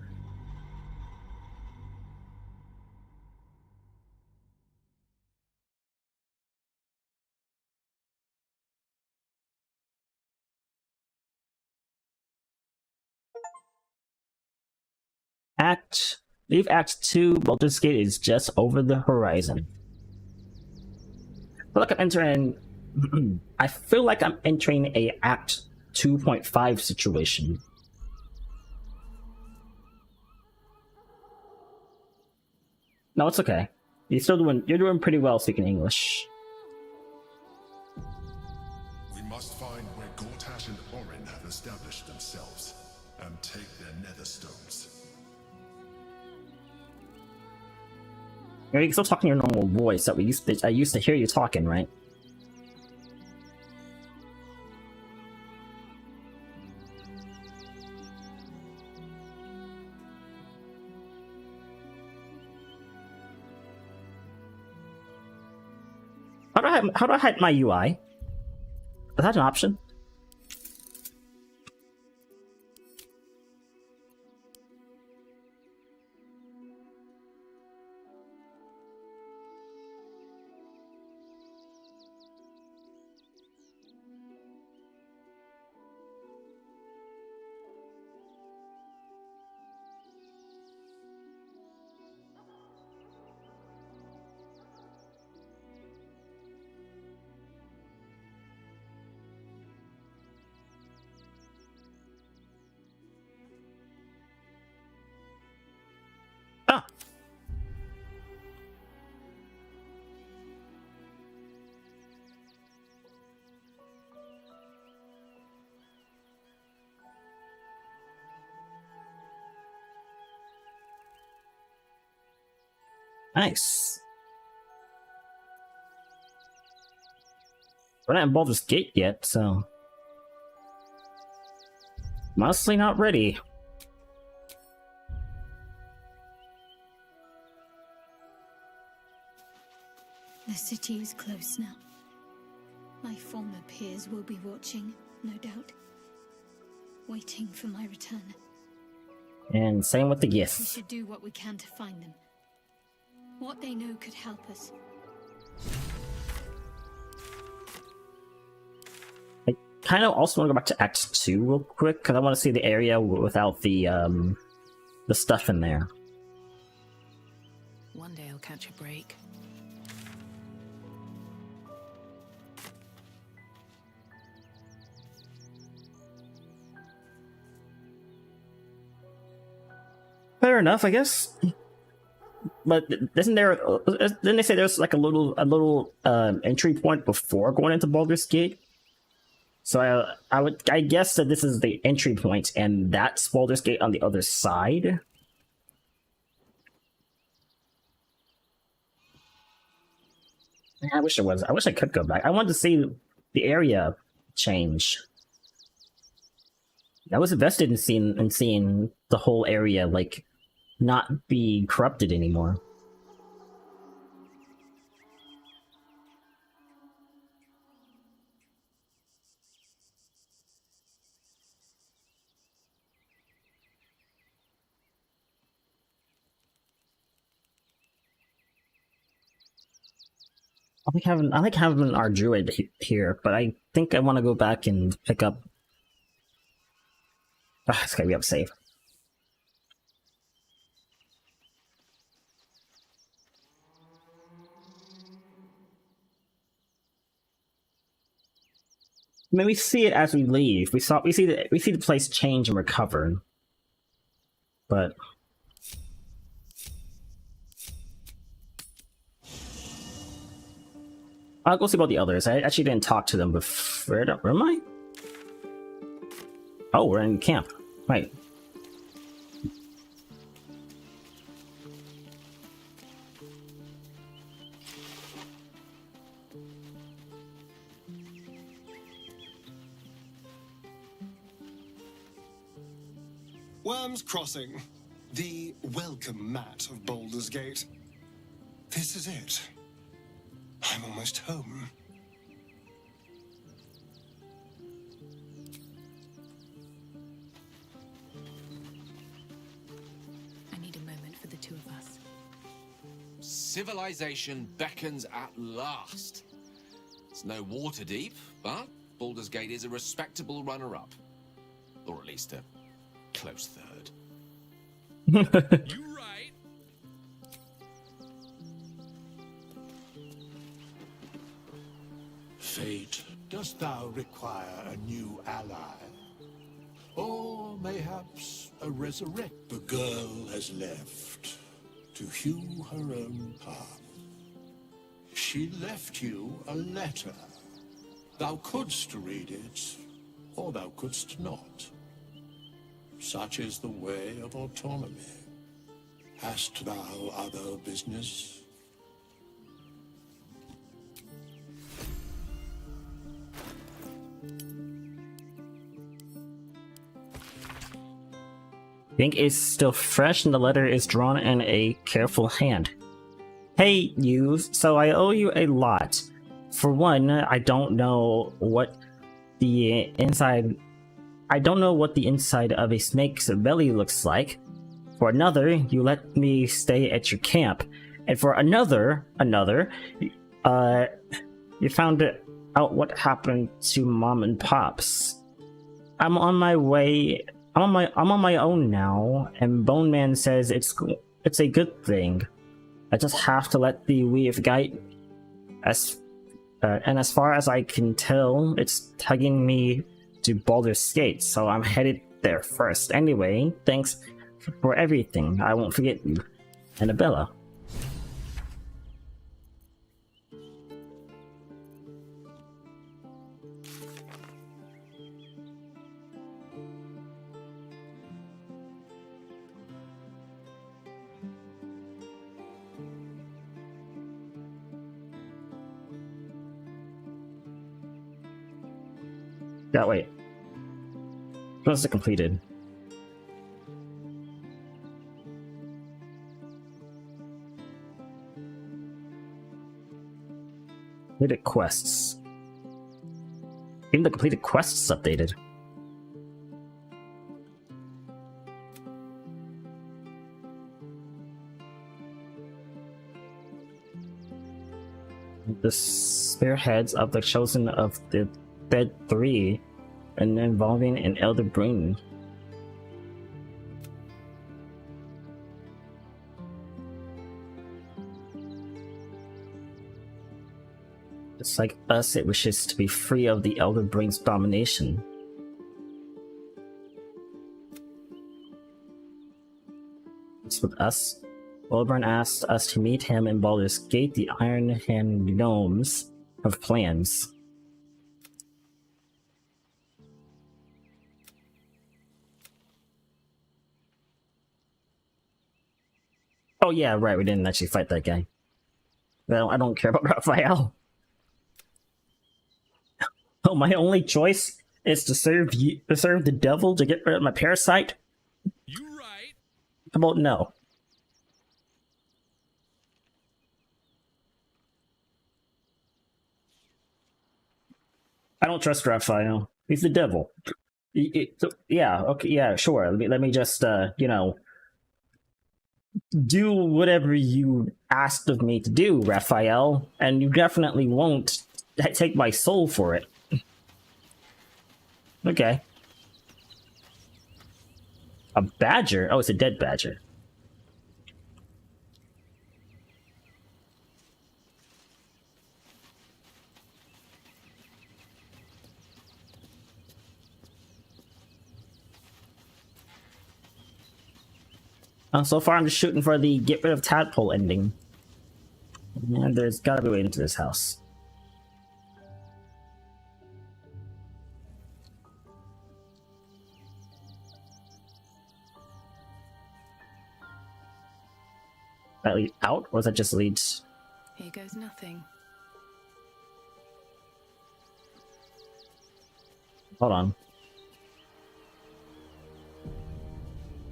Leave Act 2, Baldur's Gate is just over the horizon. I feel like I'm entering... I feel like I'm entering a Act 2.5 situation. No, it's okay. You're doing pretty well speaking English. We must find where Gortash and Orin have established themselves, and take their nether stones. You can still talk in your normal voice that I used to hear you talking, right? How do I hide my UI? Is that an option? Ah. Nice. We're not in Baldur's Gate yet, so... Mostly not ready. The city is close now. My former peers will be watching, no doubt. Waiting for my return. And same with the We gifts. should do what we can to find them. What they know could help us. I kind of also want to go back to Act 2 real quick, because I want to see the area without the stuff in there. One day I'll catch a break. Fair enough, I guess. But isn't there? Didn't they say there's like a little entry point before going into Baldur's Gate? So I guess that this is the entry point, and that's Baldur's Gate on the other side. I wish it was. I wish I could go back. I wanted to see the area change. I was invested in seeing the whole area like not be corrupted anymore. I like having our druid here, but I think I want to go back and pick up. It's gotta be up safe. I mean, we see it as we leave. We see the place change and recover, but I'll go see about the others. I actually didn't talk to them before. Where am I? Oh, we're in camp. Right. Worm's Crossing, the welcome mat of Baldur's Gate. This is it. I'm almost home. I need a moment for the two of us. Civilization beckons at last. It's no water deep, but Baldur's Gate is a respectable runner-up. Or at least a close third. You right. Fate, dost thou require a new ally? Or mayhaps a resurrect? The girl has left to hew her own path. She left you a letter. Thou couldst read it, or thou couldst not. Such is the way of autonomy. Hast thou other business? Ink is still fresh and the letter is drawn in a careful hand. Hey, you, so I owe you a lot. For one, I don't know what the inside of a snake's belly looks like. For another, you let me stay at your camp. And for another, you found out what happened to Mom and Pops. I'm on my way. I'm on my own now, and Bone Man says it's a good thing. I just have to let the weave guide. And as far as I can tell, it's tugging me to Baldur's Gate, so I'm headed there first. Anyway, thanks for everything. I won't forget you, Annabella. Yeah, wait. What is it completed? Completed quests. Even the completed quests is updated. The spearheads of the chosen of the Dead 3 and involving an elder brain. Just like us, it wishes to be free of the elder brain's domination. It's with us. Oberon asked us to meet him in Baldur's Gate. The Iron Hand gnomes have plans. Oh yeah, right, we didn't actually fight that guy. Well, I don't care about Raphael. Oh, my only choice is to serve the devil to get rid of my parasite? You right. How about no? I don't trust Raphael. He's the devil. Yeah, okay, yeah, sure. Let me just, you know, do whatever you asked of me to do, Raphael, and you definitely won't take my soul for it. Okay. A badger? Oh, it's a dead badger. So far, I'm just shooting for the get rid of tadpole ending. And there's gotta be a way into this house. That lead out, or does that just leads? Here goes nothing. Hold on.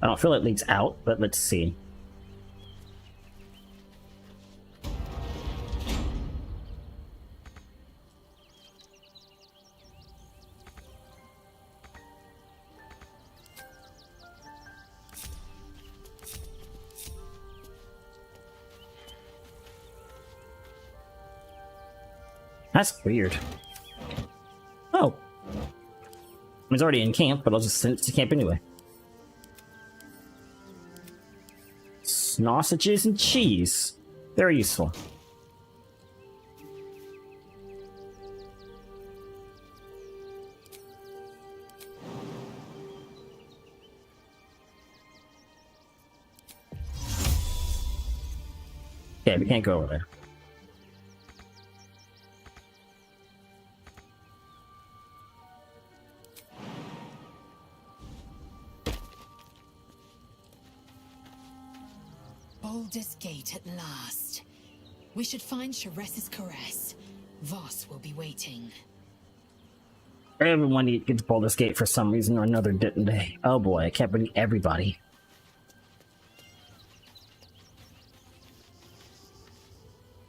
I don't feel it leads out, but let's see. That's weird. Oh. He's already in camp, but I'll just send it to camp anyway. Sausages and cheese. Very useful. Yeah, we can't go over there. Baldur's Gate at last. We should find Sharess's caress. Voss will be waiting. Everyone needed to get to Baldur's Gate for some reason or another, didn't they? Oh boy, I can't bring everybody.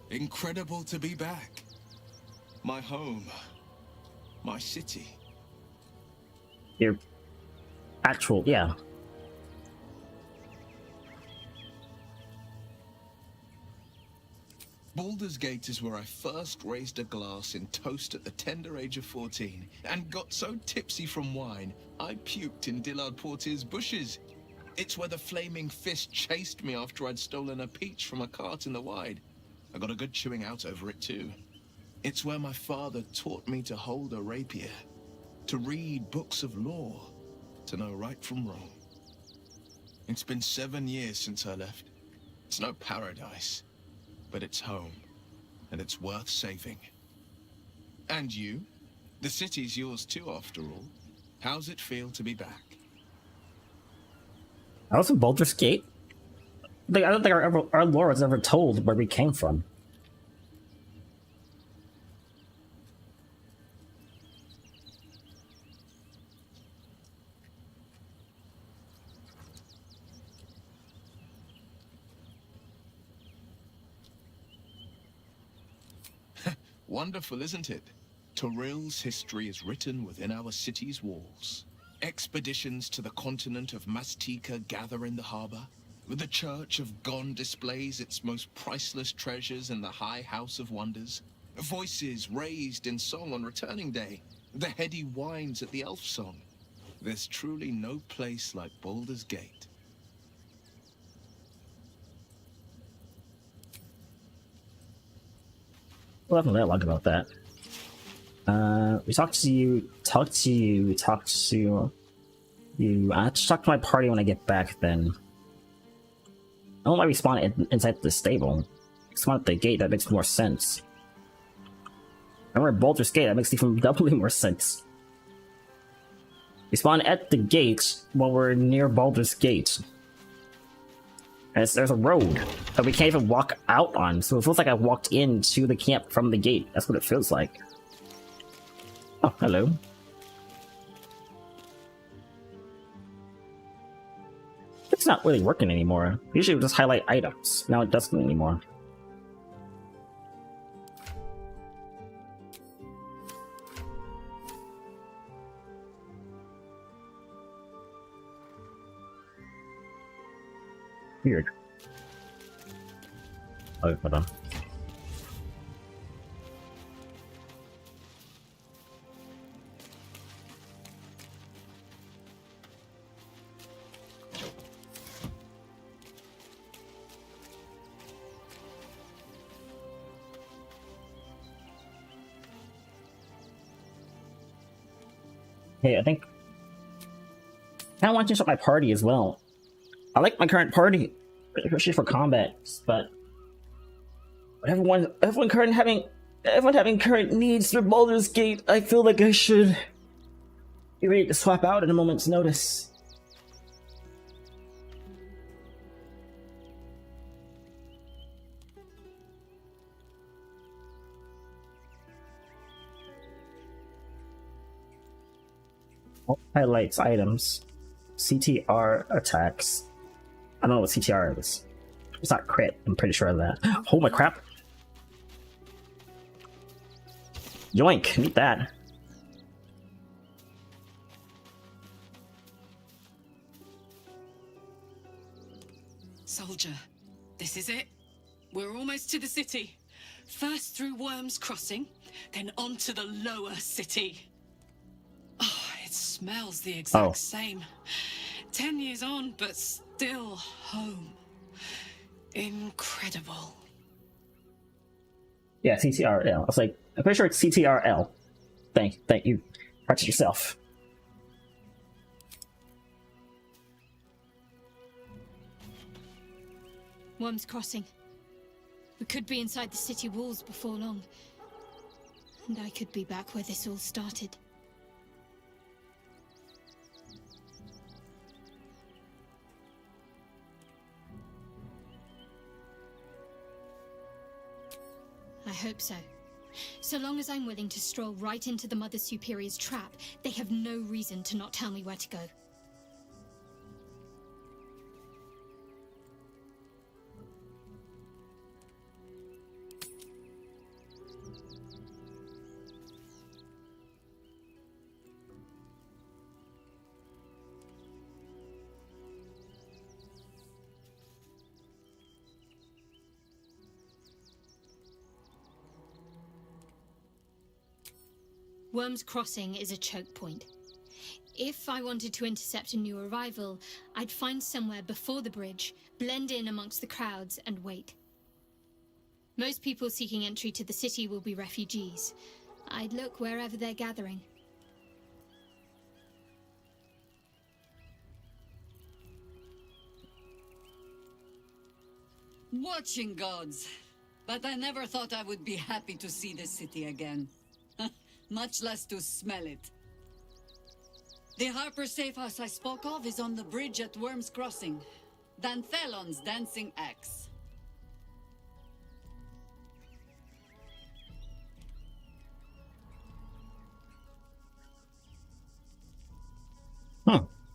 Incredible to be back. My home. My city. Your actual, yeah. Baldur's Gate is where I first raised a glass in toast at the tender age of 14, and got so tipsy from wine, I puked in Dillard Portier's bushes. It's where the flaming fist chased me after I'd stolen a peach from a cart in the Wide. I got a good chewing out over it too. It's where my father taught me to hold a rapier, to read books of law, to know right from wrong. It's been 7 years since I left. It's no paradise, but it's home, and it's worth saving. And you? The city's yours too, after all. How's it feel to be back? I was in Baldur's Gate. I don't think our lore was ever told where we came from. Wonderful, isn't it? Torril's history is written within our city's walls. Expeditions to the continent of Mastika gather in the harbor. The Church of Gon displays its most priceless treasures in the High House of Wonders. Voices raised in song on returning day. The heady wines at the Elf Song. There's truly no place like Baldur's Gate. We'll have a dialogue about that. We talked to you. I have to talk to my party when I get back then. I don't want to respawn inside the stable. Spawn at the gate, that makes more sense. Remember Baldur's Gate, that makes even doubly more sense. We spawn at the gate while we're near Baldur's Gate. And there's a road that we can't even walk out on, so it feels like I walked into the camp from the gate. That's what it feels like. Oh, hello. It's not really working anymore. Usually it would just highlight items. Now it doesn't anymore. Weird. Oh, hold on. Hey, I think I want to change up my party as well. I like my current party, especially for combat, but everyone having current needs for Baldur's Gate, I feel like I should be ready to swap out at a moment's notice. Highlights items. CTR attacks. I don't know what CTR is. It's not crit, I'm pretty sure of that. Oh my crap! Yoink, need that. Soldier, this is it. We're almost to the city. First through Worm's Crossing, then on to the lower city. Oh, it smells the exact same. 10 years on, but still home. Incredible. Yeah, CTRL. I was like, I'm pretty sure it's CTRL. Thank you. Watch it yourself. Worm's Crossing. We could be inside the city walls before long. And I could be back where this all started. I hope so. So long as I'm willing to stroll right into the Mother Superior's trap, they have no reason to not tell me where to go. Worm's Crossing is a choke point. If I wanted to intercept a new arrival, I'd find somewhere before the bridge, blend in amongst the crowds, and wait. Most people seeking entry to the city will be refugees. I'd look wherever they're gathering. Watching gods. But I never thought I would be happy to see the city again. Much less to smell it. The Harper safe house I spoke of is on the bridge at Worm's Crossing. Danthelon's dancing axe.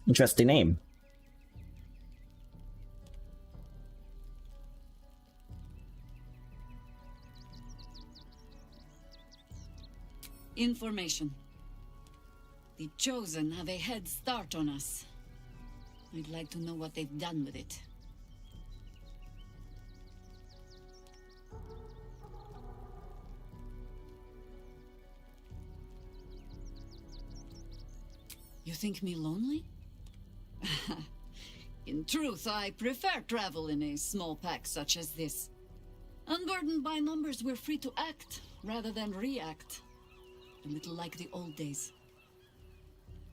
Interesting name. Information. The Chosen have a head start on us. I'd like to know what they've done with it. You think me lonely? In truth, I prefer travel in a small pack such as this. Unburdened by numbers, we're free to act rather than react. A little like the old days.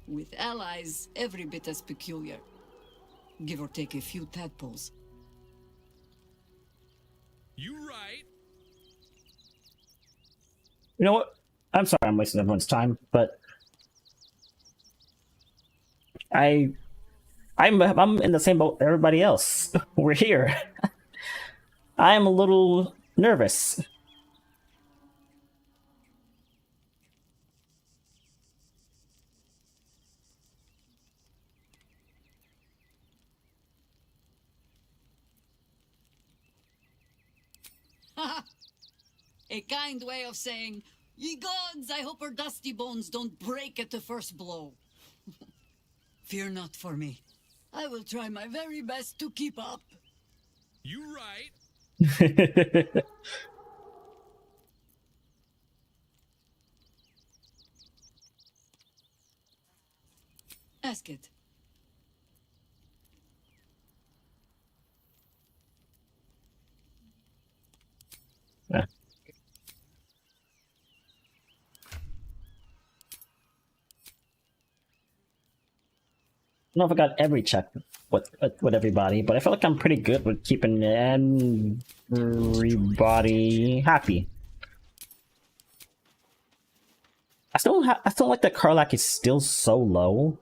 With allies, every bit as peculiar. Give or take a few tadpoles. You right. You know what? I'm sorry I'm wasting everyone's time, but I'm in the same boat everybody else. We're here. I'm a little nervous. A kind way of saying, ye gods, I hope our dusty bones don't break at the first blow. Fear not for me. I will try my very best to keep up. You right. Ask it. Yeah. I don't know if I got every check with everybody, but I feel like I'm pretty good with keeping everybody happy. I still like that Karlach is still so low.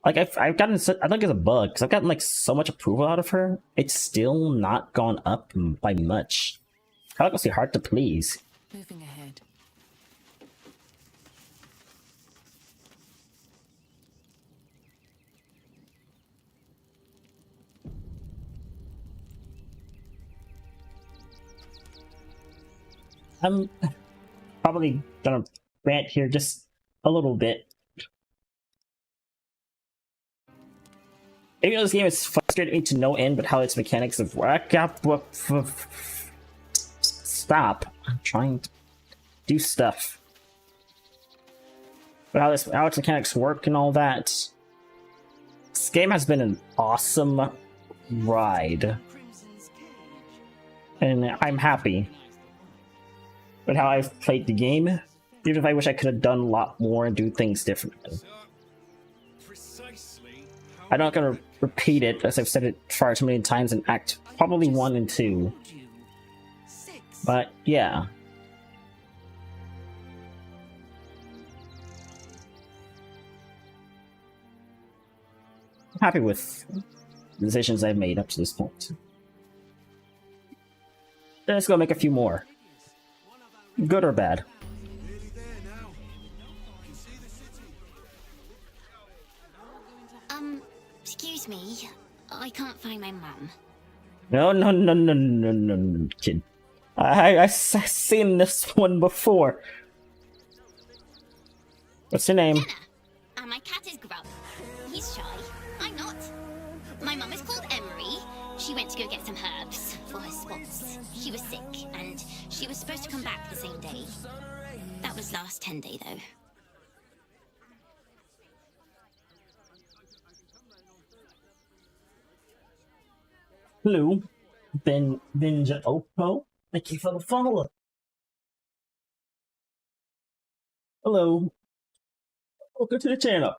Like I've gotten, I think it's a bug because I've gotten like so much approval out of her. It's still not gone up by much. Karlach must be hard to please. Moving ahead. I'm probably gonna rant here just a little bit. Even though this game has frustrated me to no end, but how its mechanics of work stop. I'm trying to do stuff. But how its mechanics work and all that. This game has been an awesome ride. And I'm happy with how I've played the game. Even if I wish I could have done a lot more and do things differently. I'm not gonna repeat it, as I've said it far too many times in Act probably 1 and 2. But yeah. I'm happy with the decisions I've made up to this point. Let's go make a few more. Good or bad. Excuse me. I can't find my mum. No, kid. I've seen this one before. What's your name? Jenna. And my cat is Grub. He's shy. I'm not. My mum is called Emery. She went to go get some herbs for her spots. She was sick, and she was supposed to come back the same day. That was last 10 day, though. Hello, Ninja Oppo. Thank you for the follow. Hello. Welcome to the channel.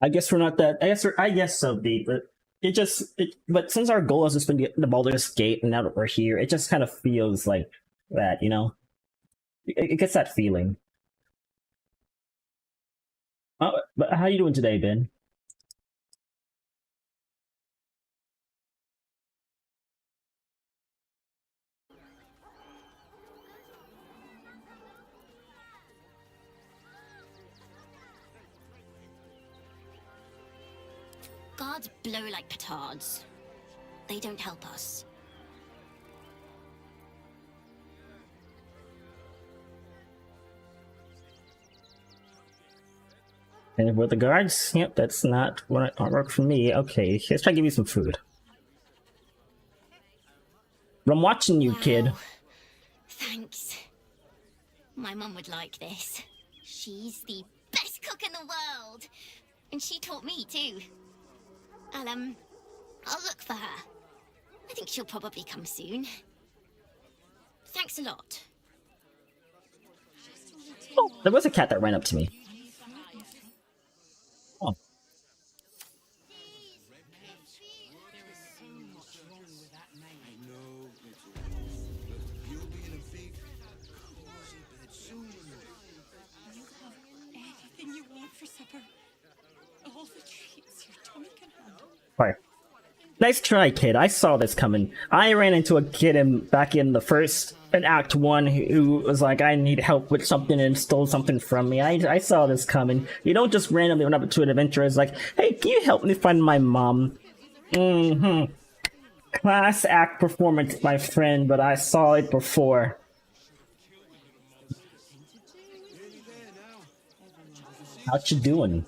I guess we're not that. I guess so, B. But but since our goal has just been to get the Baldur's Gate, and now that we're here, it just kind of feels like that, you know. It gets that feeling. But how you doing today, Ben? Guards blow like petards. They don't help us. And with the guards? Yep, that's not what work for me. Okay, let's try to give you some food. I'm watching you, kid. Thanks. My mum would like this. She's the best cook in the world. And she taught me, too. I'll look for her. I think she'll probably come soon. Thanks a lot. Oh, there was a cat that ran up to me. Oh. Anything you want for supper. All the treats your tummy can handle. Sorry. Nice try, kid. I saw this coming. I ran into a kid back in Act 1 who was like, I need help with something and stole something from me. I saw this coming. You don't just randomly run up to an adventurer and like, hey, can you help me find my mom? Class act performance, my friend, but I saw it before. How you doing?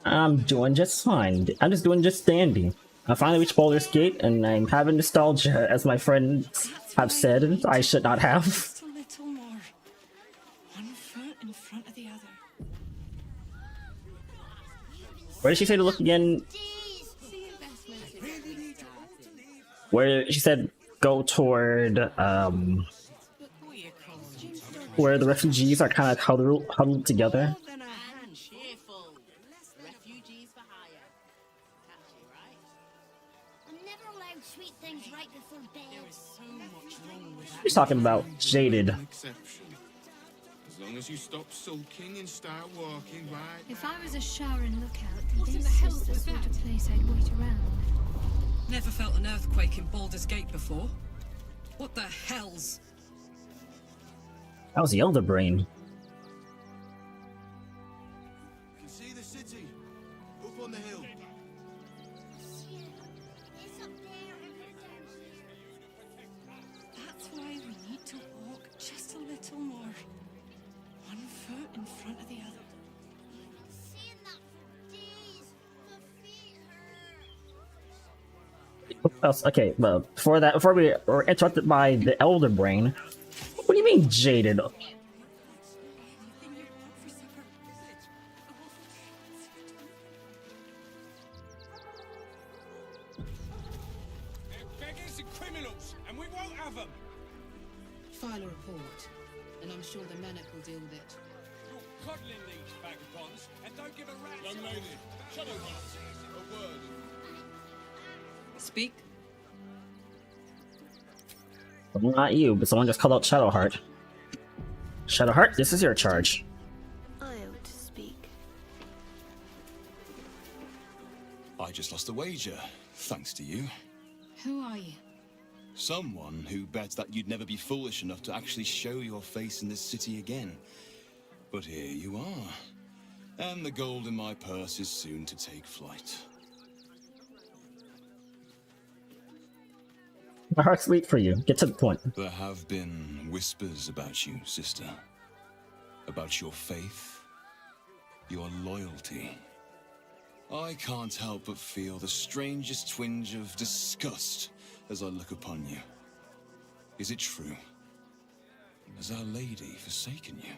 I'm doing just fine. I'm just doing just dandy. I finally reached Baldur's Gate, and I'm having nostalgia, as my friends have said I should not have. Just a little more. One foot in front of the other. Where did she say to look again? Where she said go toward, where the refugees are kind of huddled together. She's talking about Jaded. As long as you stop sulking and start walking, right? If I was a shower and lookout, then this is the sort of place I'd wait around. Never felt an earthquake in Baldur's Gate before. What the hell's? That was the Elder Brain. on the hill. That's why we need to walk just a little more. One foot in front of the other. Okay, well, before we were interrupted by the Elder Brain. What do you mean jaded? Beggars and criminals, and we won't have them. File a report, and I'm sure the Manic will deal with it. You're coddling these vagabonds, and don't give a rat's. Young lady, Shadowheart, a word. Speak. Well, not you, but someone just called out Shadowheart. Shadowheart, this is your charge. I ought to speak. I just lost a wager, thanks to you. Who are you? Someone who bets that you'd never be foolish enough to actually show your face in this city again. But here you are. And the gold in my purse is soon to take flight. My heart's sweet for you. Get to the point. There have been whispers about you, sister. About your faith, your loyalty. I can't help but feel the strangest twinge of disgust as I look upon you. Is it true? Has Our Lady forsaken you?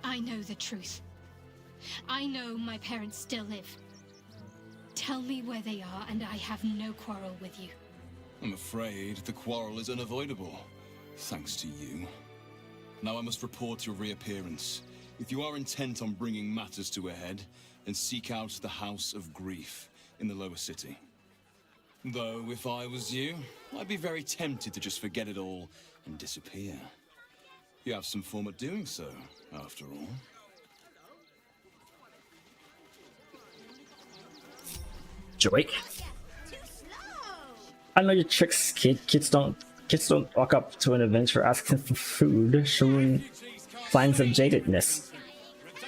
I know the truth. I know my parents still live. Tell me where they are, and I have no quarrel with you. I'm afraid the quarrel is unavoidable, thanks to you. Now I must report your reappearance. If you are intent on bringing matters to a head, then seek out the House of Grief in the lower city. Though, if I was you, I'd be very tempted to just forget it all and disappear. You have some form of doing so, after all. Drake. I know your tricks, kid. Kids don't walk up to an adventurer asking for food, showing signs of jadedness.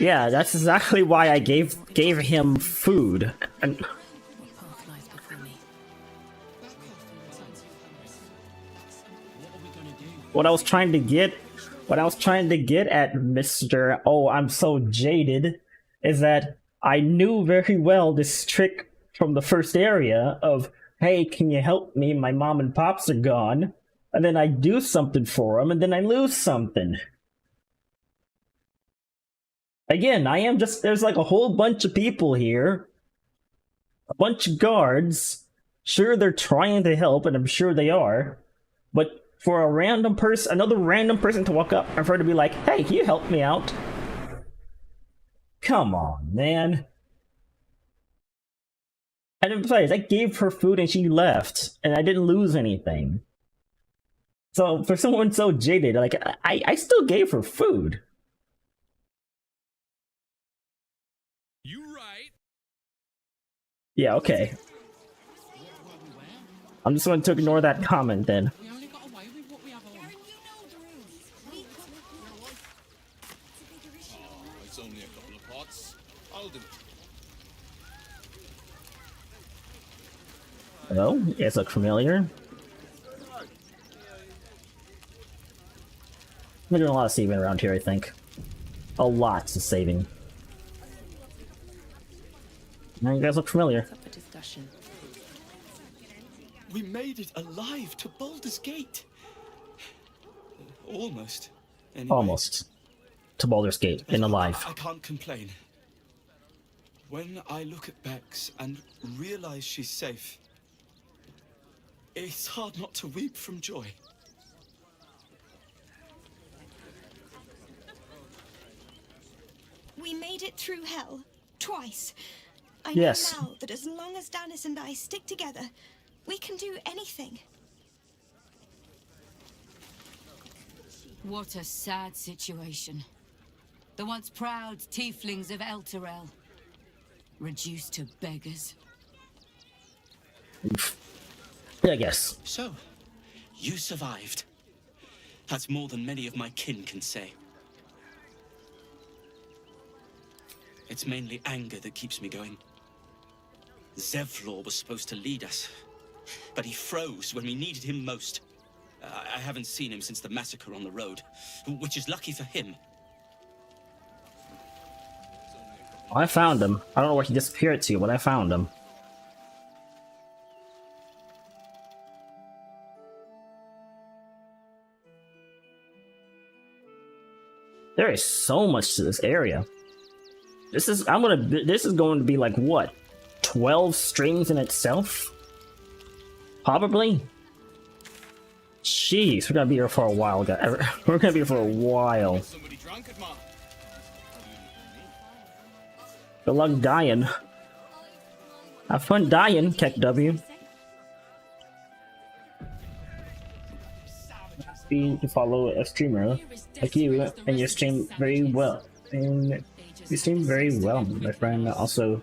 Yeah, that's exactly why I gave him food. And what I was trying to get at, Mr. Oh, I'm so jaded, is that I knew very well this trick from the first area of, hey, can you help me? My mom and pops are gone. And then I do something for them, and then I lose something. Again, there's like a whole bunch of people here. A bunch of guards. Sure, they're trying to help, and I'm sure they are. But for a random person, another random person to walk up and for her to be like, hey, can you help me out? Come on, man. And besides, I gave her food and she left, and I didn't lose anything. So for someone so jaded, like, I still gave her food. You right. Yeah, okay. I'm just going to ignore that comment then. It's only a couple of pots. I'll do it. Hello? You guys look familiar. I'm doing a lot of saving around here, I think. A lot of saving. Now you guys look familiar. We made it alive to Baldur's Gate. Almost. Anyway. Almost. To Baldur's Gate, and alive. I can't complain. When I look at Bex and realize she's safe, it's hard not to weep from joy. We made it through hell. Twice. I Yes. know now that as long as Danis and I stick together, we can do anything. What a sad situation. The once proud tieflings of Elturel. Reduced to beggars. Yeah, I guess. So, you survived. That's more than many of my kin can say. It's mainly anger that keeps me going. Zevlor was supposed to lead us, but he froze when we needed him most. I haven't seen him since the massacre on the road, which is lucky for him. I found him. I don't know where he disappeared to, but I found him. There is so much to this area. This is going to be like what? 12 streams in itself? Probably? Jeez, we're gonna be here for a while, guys. We're gonna be here for a while. Good luck dying. Have fun dying, Keck W. Be to follow a streamer like you, and you stream very well. And you stream very well, my friend. Also,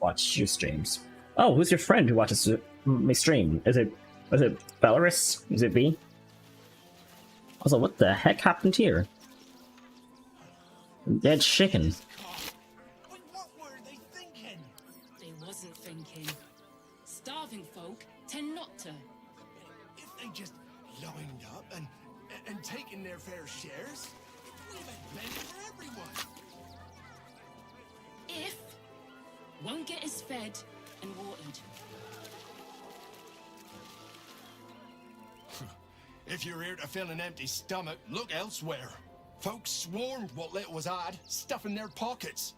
watch your streams. Oh, who's your friend who watches my stream? Is it Belarus? Is it B? Also, what the heck happened here? Dead chicken. They wasn't thinking. Starving folk tend not to. If they just lined up and taken their fair shares, we'd have plenty for everyone. If won't get us fed and watered. If you're here to fill an empty stomach, look elsewhere. Folks swarmed what little was odd, stuffing their pockets.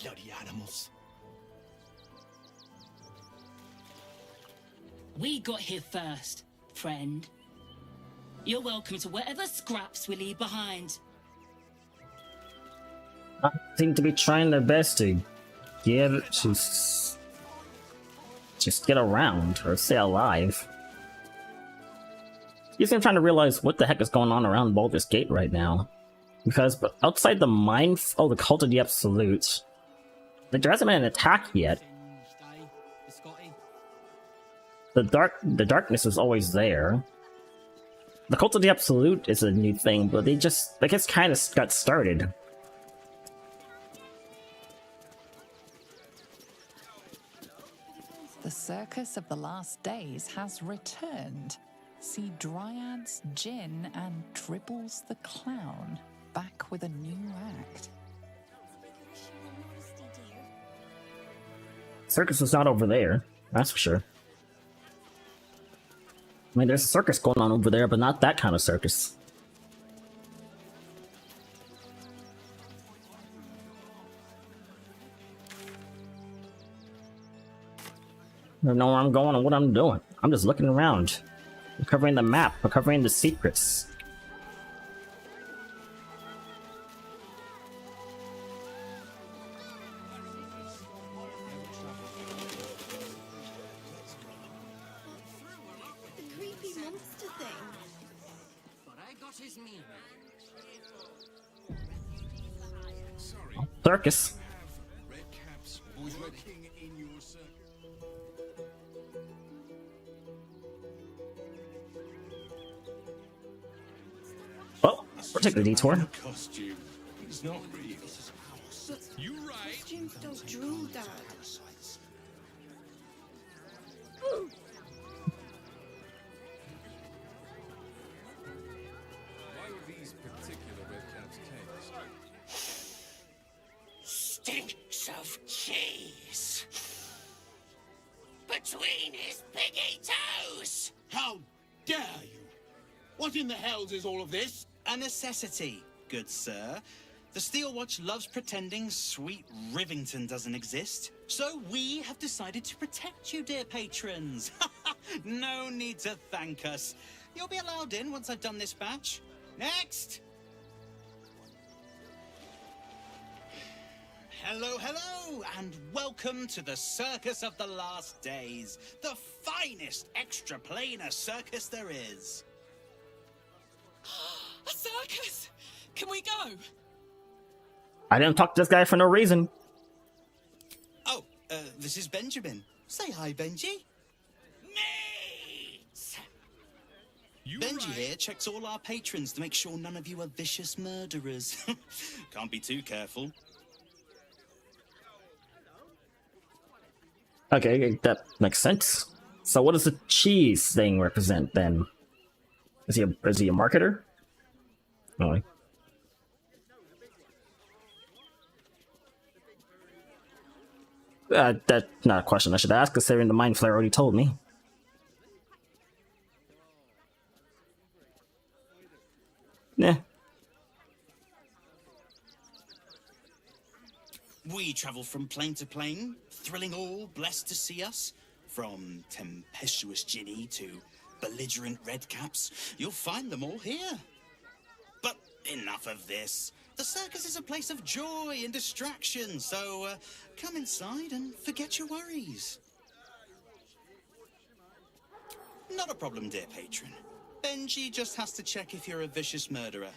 Bloody animals. We got here first, friend. You're welcome to whatever scraps we leave behind. I seem to be trying their best to just get around or stay alive. I'm trying to realize what the heck is going on around Baldur's Gate right now. Because outside the mine, the Cult of the Absolute, like, there hasn't been an attack yet. The darkness is always there. The Cult of the Absolute is a new thing, but they just kind of got started. The Circus of the Last Days has returned. See Dryads, Jinn, and Dribbles the Clown back with a new act. Circus was not over there, that's for sure. I mean, there's a circus going on over there, but not that kind of circus. I don't know where I'm going or what I'm doing. I'm just looking around. Recovering the map, recovering the secrets. The creepy monster thing. But I got his meaning. Circus. Red caps working in your circus. Well, we'll take the detour. Costume. It's not real. You right. Costumes don't drool, Dad. Why were these particular red caps cakes? Stinks of cheese. Between his piggy toes. How dare you? What in the hells is all of this? A necessity, good sir. The Steel Watch loves pretending sweet Rivington doesn't exist. So we have decided to protect you, dear patrons. No need to thank us. You'll be allowed in once I've done this batch. Next! Hello, hello, and welcome to the Circus of the Last Days, the finest extra-planar circus there is. A circus! Can we go? I didn't talk to this guy for no reason. Oh, this is Benjamin. Say hi, Benji. Benji here checks all our patrons to make sure none of you are vicious murderers. Can't be too careful. Okay, that makes sense. So what does the cheese thing represent then? Is he a marketer? Oh. That's not a question I should ask, considering the Mind Flayer already told me. Yeah. We travel from plane to plane, thrilling all blessed to see us. From tempestuous Ginny to belligerent redcaps, you'll find them all here. But enough of this. The circus is a place of joy and distraction, so come inside and forget your worries. Not a problem, dear patron. Benji just has to check if you're a vicious murderer.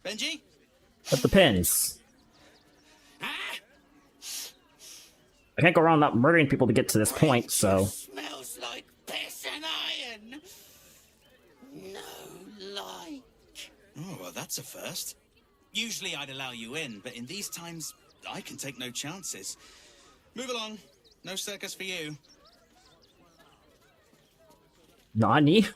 Benji? That depends. I can't go around not murdering people to get to this point, so... Smells like piss and iron. No like. Oh, well, that's a first. Usually I'd allow you in, but in these times, I can take no chances. Move along. No circus for you. Nani?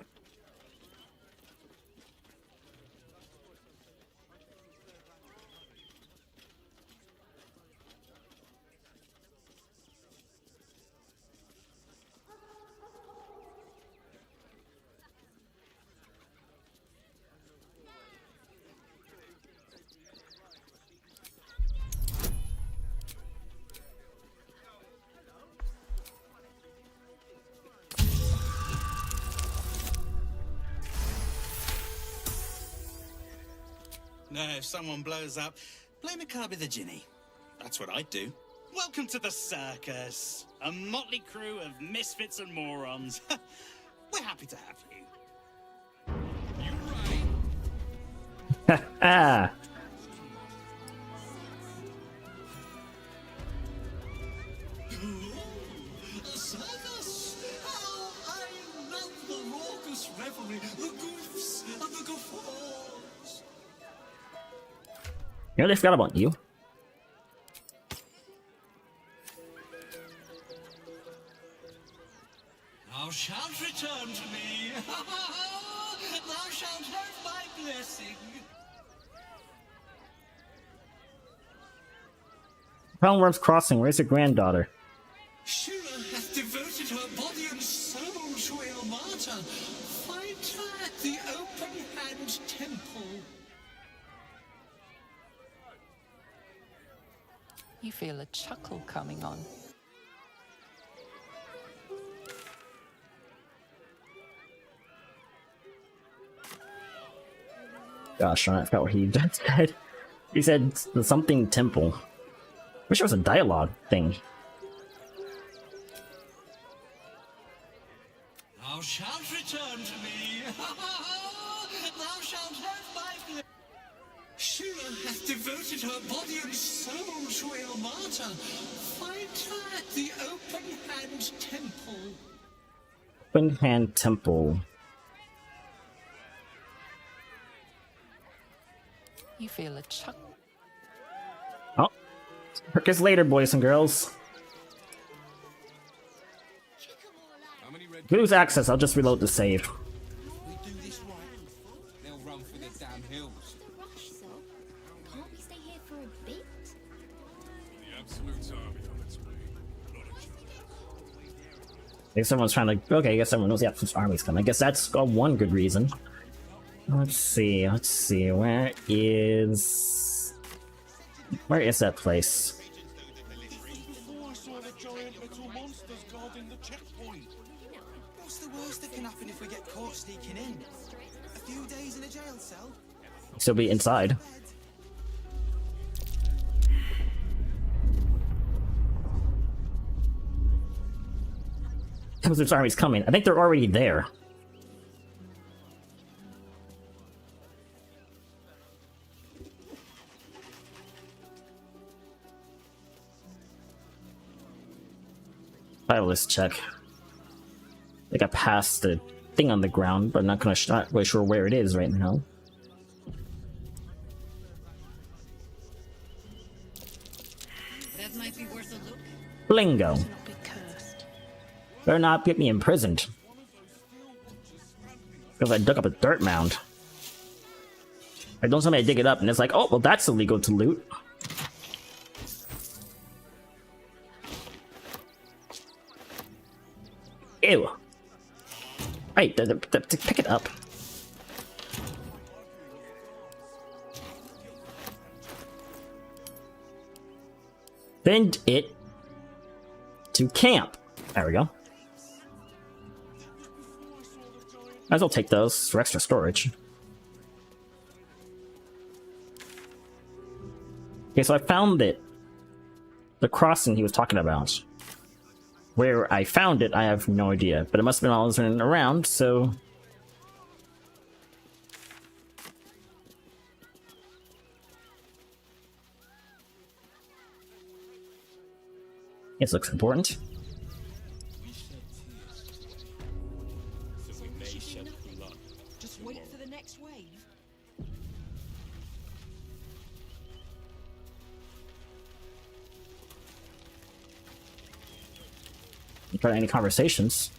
No, if someone blows up, blame a card with a Ginny. That's what I'd do. Welcome to the circus. A motley crew of misfits and morons. We're happy to have you. Ah. A circus? Oh, I love the raucous revelry, the goofs and the guffaws. You know, they forgot about you. Thou shalt return to me. Thou shalt have my blessing. Realmworm's Crossing, where's your granddaughter? Shira hath devoted her body and soul to Ilmata. Find her at the Open Hand Temple. You feel a chuckle coming on. Gosh, I forgot what he just said. He said something temple. Wish it was a dialogue thing. Thou shalt return to me. Thou shalt have my blessing. Shira hath devoted her body and soul to Ilmata. Find her at the Open Hand Temple. Open Hand Temple. You feel a chuckle. Oh. Circus later, boys and girls. Lose access, I'll just reload the save. We do this right, they'll run for the damn hills. Rush, so can't we stay here for a bit? The Absolute's army on its way. Not a chance. I guess everyone's trying to... Okay, I guess everyone knows the Absolute Army's coming. I guess that's one good reason. Let's see, where is that place? Before I saw the giant metal monsters guarding the checkpoint. What's the worst that can happen if we get caught sneaking in? A few days in a jail cell? Still be inside. Absolute Army's coming. I think they're already there. Vitalist check. I got past the thing on the ground, but I'm not really sure where it is right now. That might be worth a look. Blingo. Better not get me imprisoned. Because I dug up a dirt mound. Like, don't tell me I dig it up and it's like, oh, well, that's illegal to loot. Ew. Wait, pick it up. Send it to camp. There we go. Might as well take those for extra storage. Okay, so I found it. The crossing he was talking about. Where I found it, I have no idea. But it must have been all running around, so... This looks important. Just wait for the next wave. You try any conversations?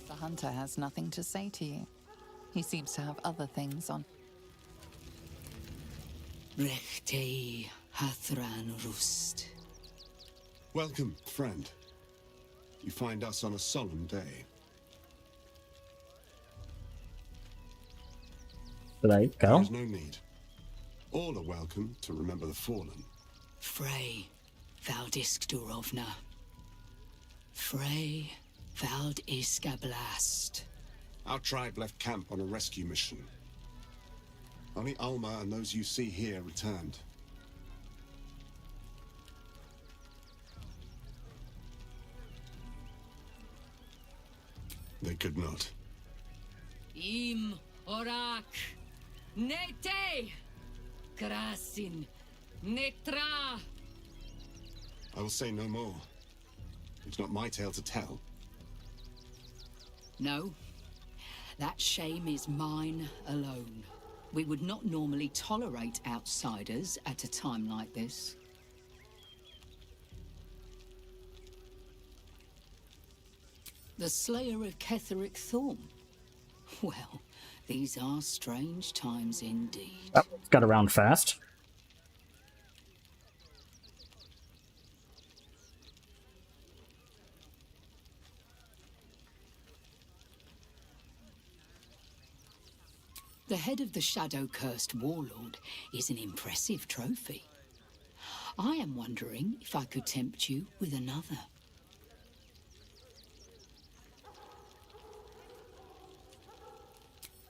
The hunter has nothing to say to you. He seems to have other things on. Rechtei Hathran Rust. Welcome, friend. You find us on a solemn day. Did I go? There's no need. All are welcome to remember the fallen. Frey Valdisk Durovna. Frey Valdiskablast. Our tribe left camp on a rescue mission. Only Alma and those you see here returned. They could not. Im Orak. Nete. Krasin. Netra. I will say no more. It's not my tale to tell. No. That shame is mine alone. We would not normally tolerate outsiders at a time like this. The Slayer of Ketheric Thorn. Well, these are strange times indeed. Oh, got around fast. The head of the shadow-cursed warlord is an impressive trophy. I am wondering if I could tempt you with another.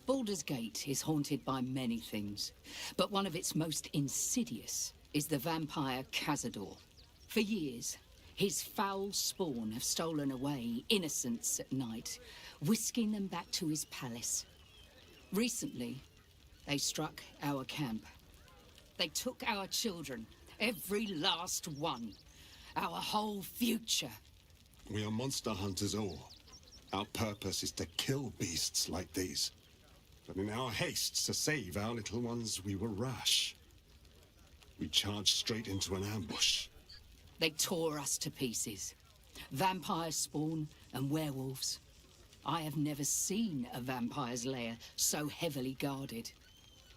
Baldur's Gate is haunted by many things, but one of its most insidious is the vampire Cazador. For years, his foul spawn have stolen away innocents at night, whisking them back to his palace. Recently, they struck our camp. They took our children, every last one, our whole future. We are monster hunters all. Our purpose is to kill beasts like these. But in our haste to save our little ones, we were rash. We charged straight into an ambush. They tore us to pieces. Vampire spawn and werewolves. I have never seen a vampire's lair so heavily guarded.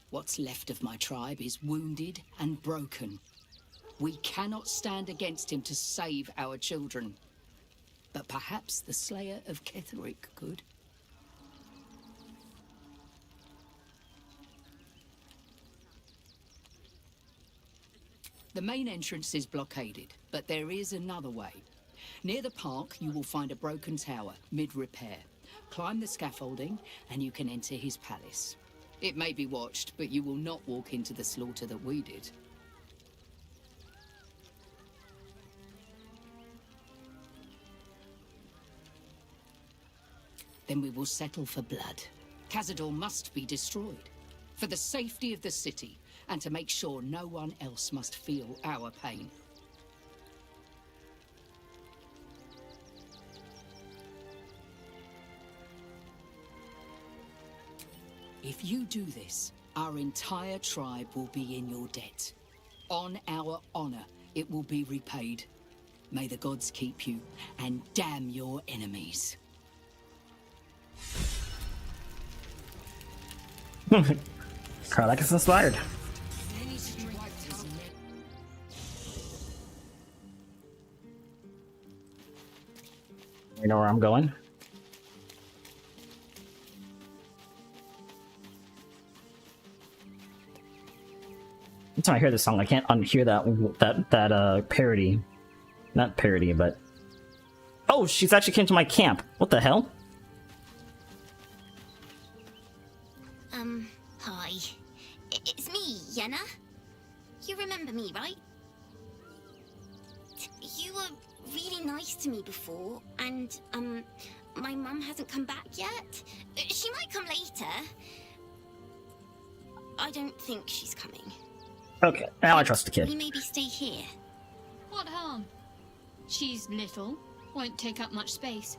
What's left of my tribe is wounded and broken. We cannot stand against him to save our children. But perhaps the Slayer of Ketheric could. The main entrance is blockaded, but there is another way. Near the park, you will find a broken tower, mid-repair. Climb the scaffolding, and you can enter his palace. It may be watched, but you will not walk into the slaughter that we did. Then we will settle for blood. Cazador must be destroyed. For the safety of the city, and to make sure no one else must feel our pain. If you do this, our entire tribe will be in your debt. On our honor, it will be repaid. May the gods keep you, and damn your enemies. Karlach is inspired. You know where I'm going? Every time I hear this song, I can't unhear that parody. Not parody, but oh, she's actually came to my camp. What the hell? Hi. It's me, Yenna. You remember me, right? You were really nice to me before, and, my mum hasn't come back yet. She might come later. I don't think she's coming. Okay, now I trust the kid. We maybe stay here. What harm? She's little, won't take up much space,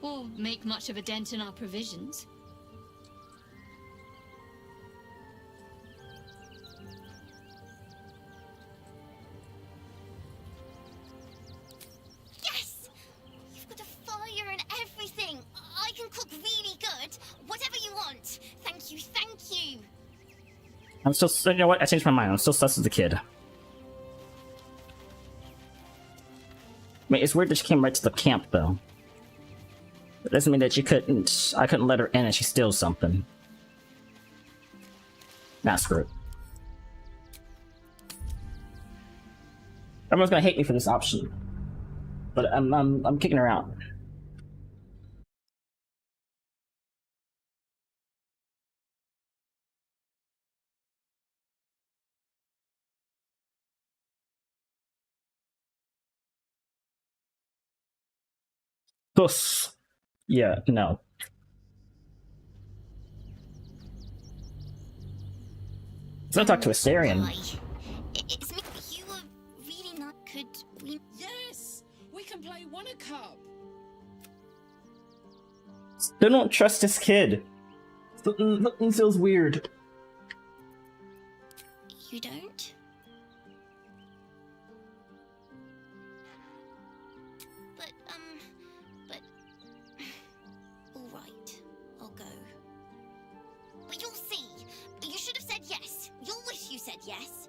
or make much of a dent in our provisions. Yes! You've got a fire and everything! I can cook really good! Whatever you want! Thank you, thank you! I'm still, you know what? I changed my mind. I'm still sus as a kid. I mean, it's weird that she came right to the camp, though. It doesn't mean that I couldn't let her in and she steals something. Nah, screw it. Everyone's gonna hate me for this option, but I'm kicking her out. Puss. Yeah, no. Let's not talk to Asterion. It's me. You were really not. Could we? Yes! We can play Wonder Cup! Still don't trust this kid. Something feels weird. You don't? But... Alright, I'll go. But you'll see. You should have said yes. You'll wish you said yes.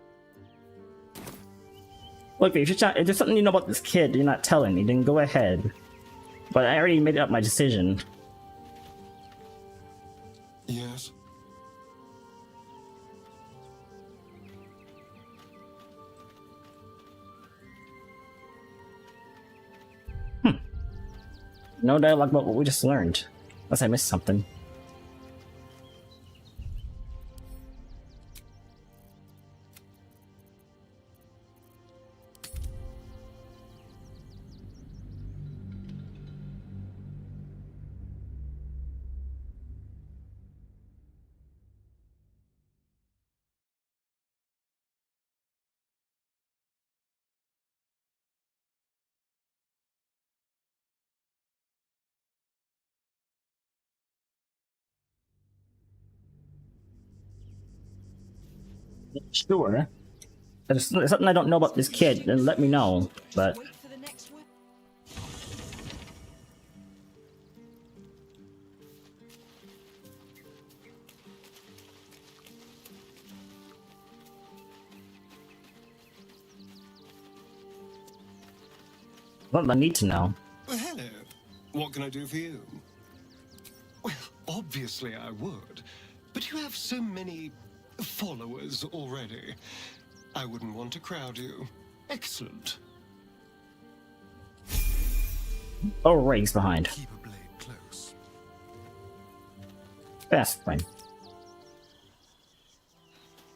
Look, if there's something you know about this kid you're not telling me, then go ahead. But I already made up my decision. Yes? No dialogue about what we just learned. Unless I missed something. Sure. If there's something I don't know about this kid, then let me know, but... What I need to know. Well, hello. What can I do for you? Well, obviously I would. But you have so many followers already. I wouldn't want to crowd you. Excellent. Oh, right, he's behind. Keep a blade close. That's fine.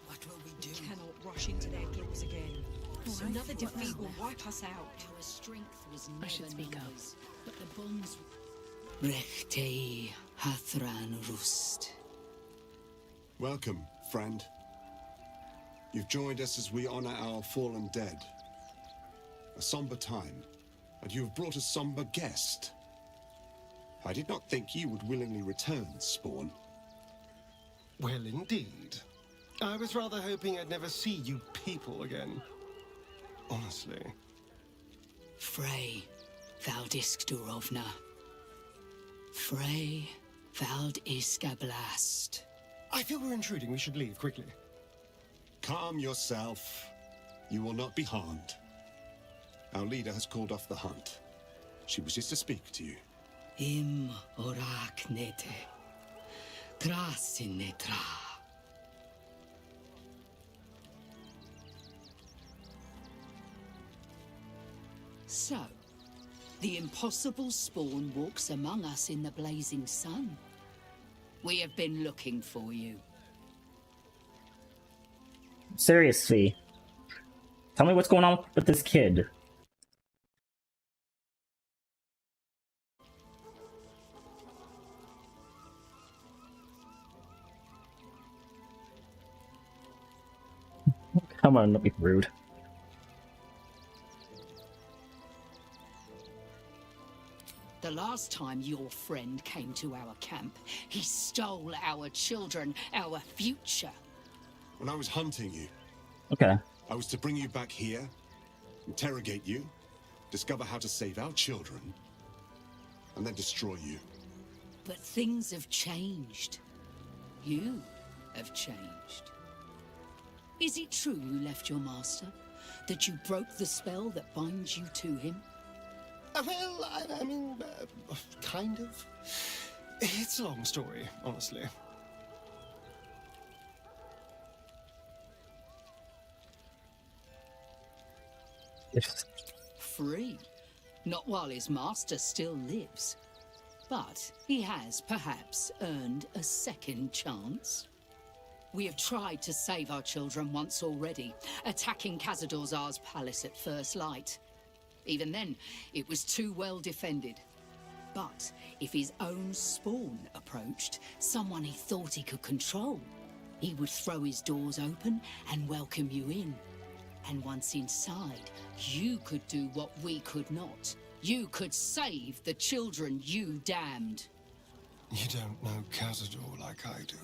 What will we do? We cannot rush into their claws again. Another defeat will wipe us out. Our strength was I should speak up. but the bonds... Rechtei Hathran Rust. Welcome, friend. You've joined us as we honor our fallen dead. A somber time, and you have brought a somber guest. I did not think you would willingly return, Spawn. Well, indeed. I was rather hoping I'd never see you people again. Honestly. Frey Valdiskdurovna. Frey Valdiskablast. I feel we're intruding. We should leave quickly. Calm yourself. You will not be harmed. Our leader has called off the hunt. She wishes to speak to you. Im oraknete. Trasinetra. So, the impossible spawn walks among us in the blazing sun. We have been looking for you. Seriously. Tell me what's going on with this kid. Come on, don't be rude. The last time your friend came to our camp, he stole our children, our future. When I was hunting you, okay, I was to bring you back here, interrogate you, discover how to save our children, and then destroy you. But things have changed. You have changed. Is it true you left your master? That you broke the spell that binds you to him? Well, I mean, kind of. It's a long story, honestly. Free. Not while his master still lives. But he has perhaps earned a second chance. We have tried to save our children once already, attacking Khazad-dûr'Zar's palace at first light. Even then, it was too well defended. But if his own spawn approached, someone he thought he could control, he would throw his doors open and welcome you in. And once inside, you could do what we could not. You could save the children you damned. You don't know Khazad-dûr like I do.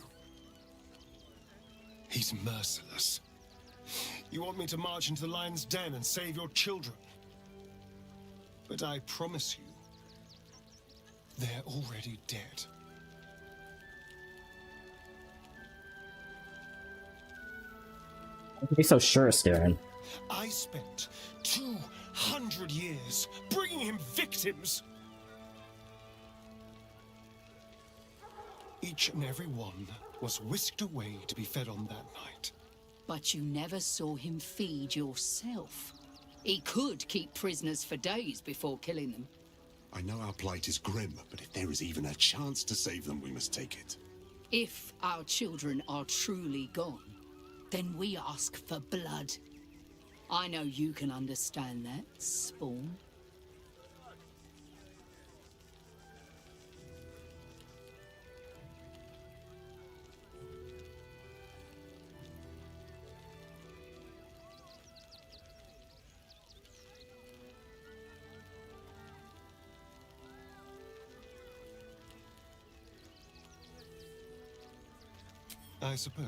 He's merciless. You want me to march into the lion's den and save your children? But I promise you, they're already dead. Don't be so sure, Staren. I spent 200 years bringing him victims. Each and every one was whisked away to be fed on that night. But you never saw him feed yourself. He could keep prisoners for days before killing them. I know our plight is grim, but if there is even a chance to save them, we must take it. If our children are truly gone, then we ask for blood. I know you can understand that, Spawn. I suppose.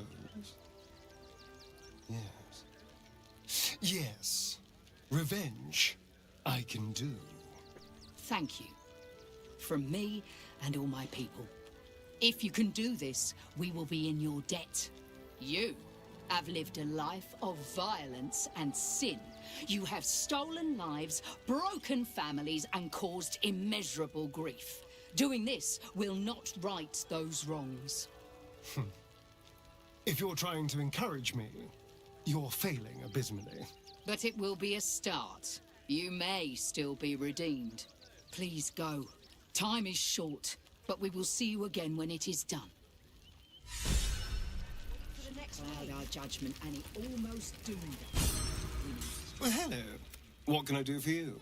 Yes. Yes. Revenge, I can do. Thank you. From me and all my people. If you can do this, we will be in your debt. You have lived a life of violence and sin. You have stolen lives, broken families, and caused immeasurable grief. Doing this will not right those wrongs. If you're trying to encourage me, you're failing abysmally. But it will be a start. You may still be redeemed. Please go. Time is short, but we will see you again when it is done. Cloud our judgment, and it almost doomed us. Well, hello. What can I do for you?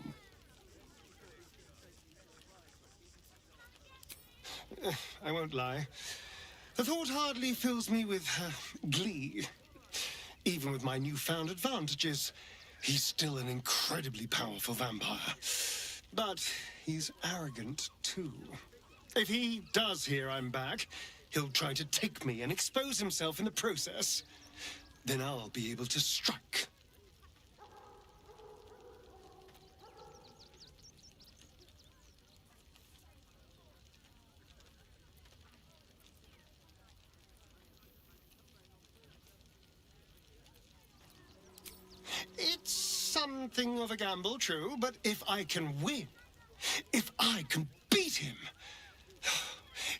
I won't lie. The thought hardly fills me with glee. Even with my newfound advantages, he's still an incredibly powerful vampire. But he's arrogant, too. If he does hear I'm back, He'll try to take me and expose himself in the process. Then I'll be able to strike. It's something of a gamble, true, but if I can win, if I can beat him,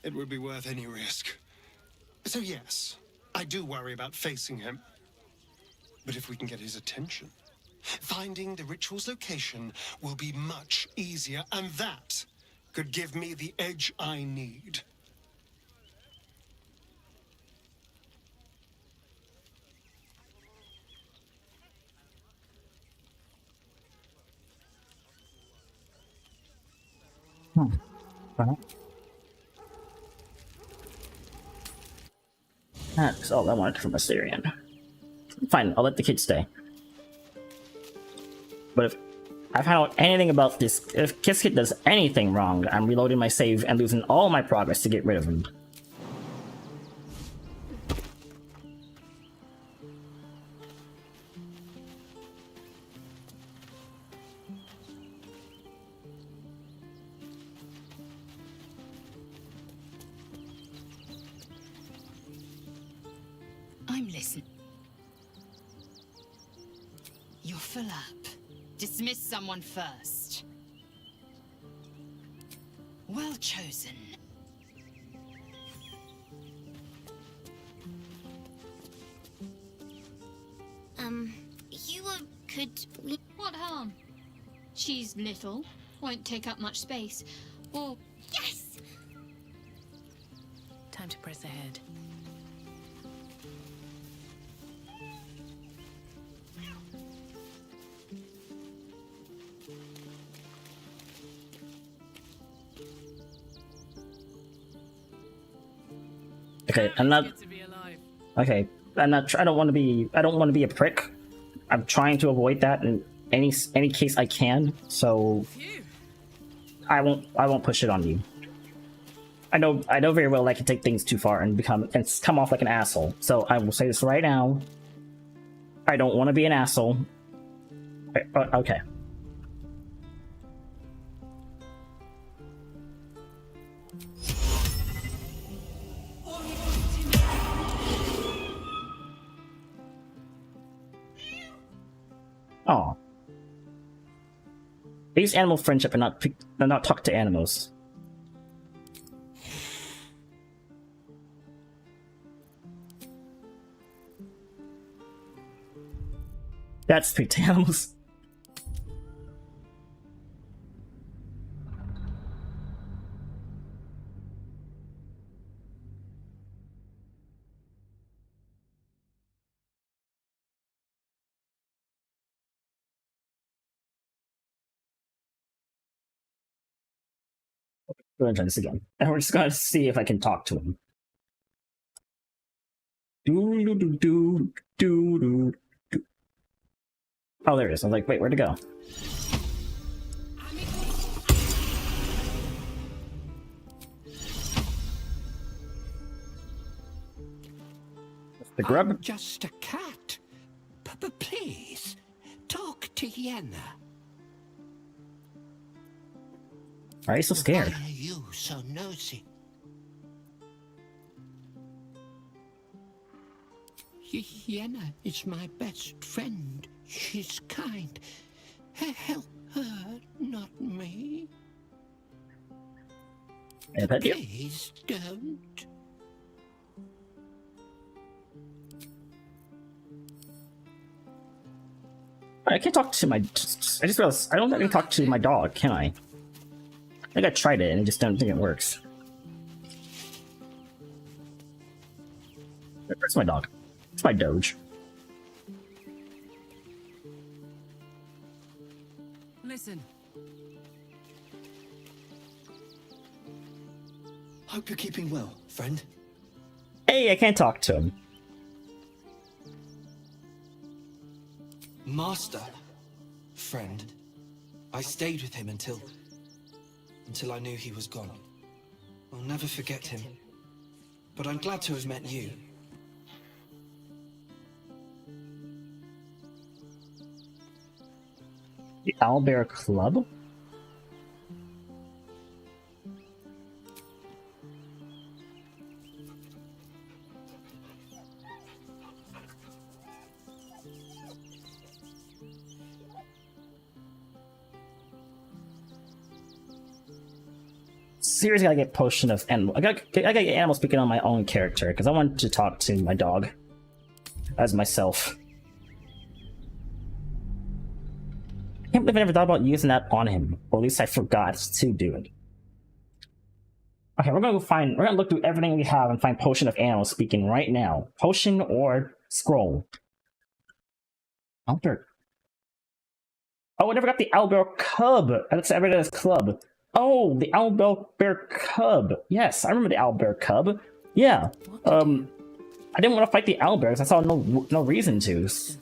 it would be worth any risk. So yes, I do worry about facing him. But if we can get his attention, finding the ritual's location will be much easier, and that could give me the edge I need. That's all I wanted from a Syrian. Fine, I'll let the kid stay. But if I found out anything about this, if Kiskit does anything wrong, I'm reloading my save and losing all my progress to get rid of him. I'm listening. You're full up. Dismiss someone first. Well chosen. What harm? She's little, won't take up much space. Or... Yes! Time to press ahead. Okay, I'm not. Okay, I'm not. I don't want to be. I don't want to be a prick. I'm trying to avoid that in any case I can. So I won't. I won't push it on you. I know. I know very well I can take things too far and come off like an asshole. So I will say this right now. I don't want to be an asshole. Okay. Oh. They use animal friendship and not talk to animals. That's speak to animals. Go ahead and try this again. And we're just gonna see if I can talk to him. Oh, there it is. I was like, wait, where'd it go? The grub? I'm just a cat. But please, talk to Yenna. Why are you so scared? Why are you so nosy? Yenna is my best friend. She's kind. Help her, not me. I bet you. Please don't. I can't talk to my. I just realized I don't think I can talk to my dog, can I? I think I tried it and I just don't think it works. Where's my dog? It's my Doge. Listen. Hope you're keeping well, friend. Hey, I can't talk to him. Master, friend. I stayed with him until I knew he was gone. I'll never forget him. but I'm glad to have met you. The Owlbear Club? Seriously, I gotta get potion of animal. I gotta get animal speaking on my own character because I want to talk to my dog as myself. I can't believe I never thought about using that on him, or at least I forgot to do it. Okay, we're gonna look through everything we have and find potion of animal speaking right now. Potion or scroll. Owlbear. Oh, I never got the owlbear cub. That's everything's club. Oh, the owlbear cub. Yes, I remember the owlbear cub. Yeah. I didn't want to fight the owlbears. I saw no reason to. Is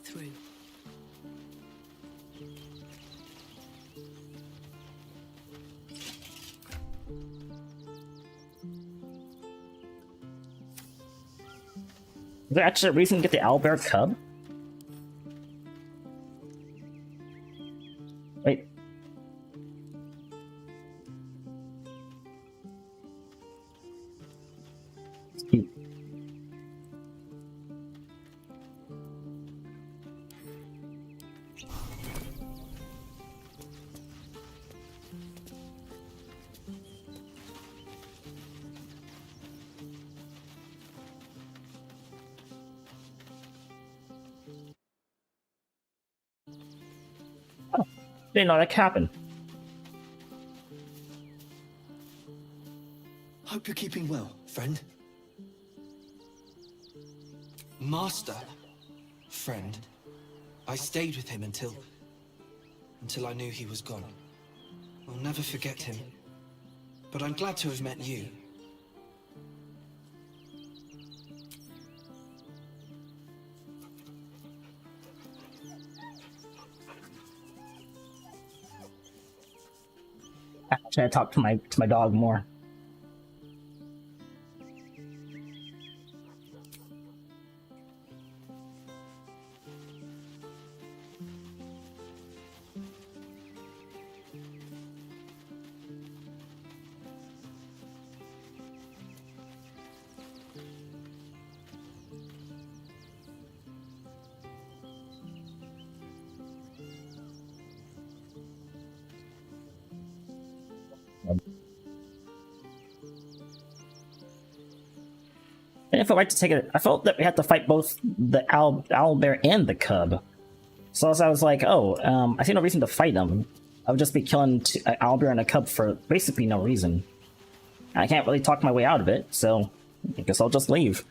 there actually a reason to get the owlbear cub? Wait. Cute. Oh, didn't know that could happen. Hope you're keeping well, friend. Master? Friend. I stayed with him until I knew he was gone. I'll never forget him. But I'm glad to have met you. Actually, I talk to my dog more. I didn't feel right to take it. I felt that we had to fight both the owlbear and the cub. So I was like, oh, I see no reason to fight them. I would just be killing an owlbear and a cub for basically no reason. I can't really talk my way out of it, so I guess I'll just leave.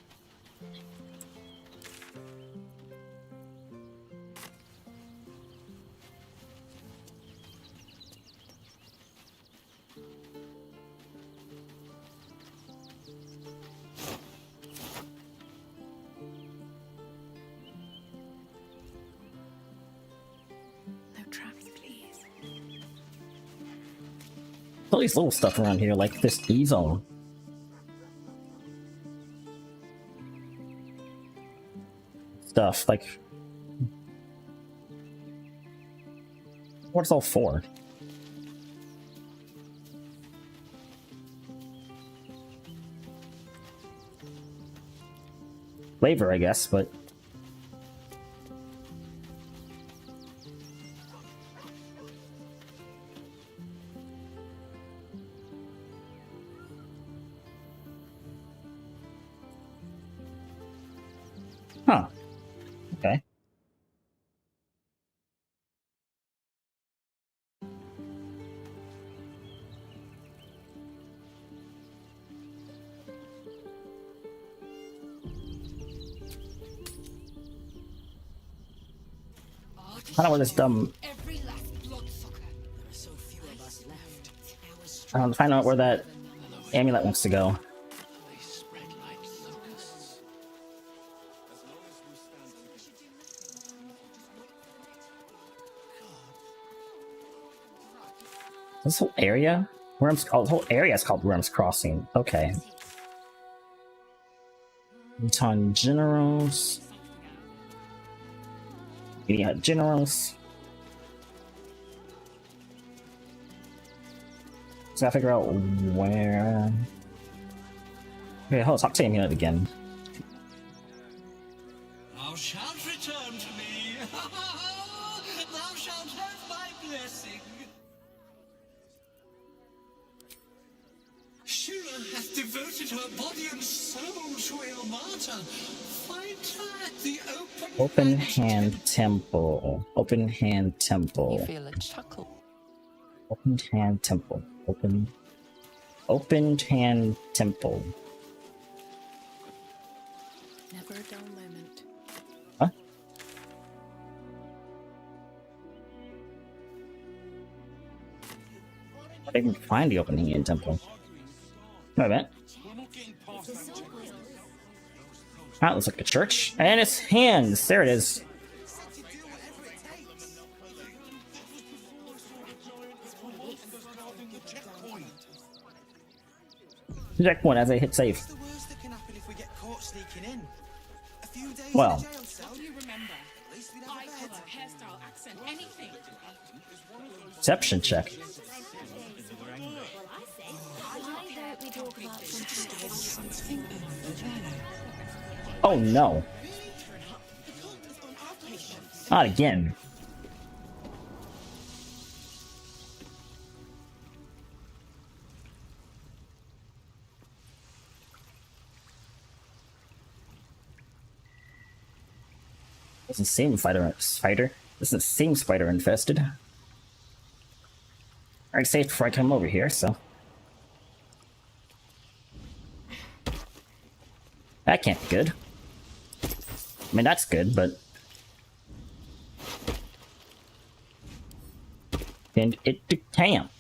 All these little stuff around here, like this E-zone. Stuff, like... What's all for? Flavor, I guess, but... Huh. Okay. I don't know where this dumb... I don't find out where that amulet wants to go. This whole area? Worms, oh, the whole area is called Worms Crossing. Okay. Ton generals. Yeah, generals. So I figure out where. Okay, hold on, stop saying it again. Thou shalt return to me. Thou shalt have my blessing. Shira hath devoted her body and soul to Ilmata. Find her at the Open hand temple. Open hand temple. You feel a chuckle. Open hand temple. Open hand temple. Never a dull moment. Huh? I didn't find the opening hand temple. Wait a minute. That looks like a church. And it's hands. There it is. Checkpoint as I hit save. Well. Perception check. Oh no. Not again. Doesn't seem doesn't seem spider infested. I already saved before I come over here, so. That can't be good. I mean, that's good, but. Send it to camp.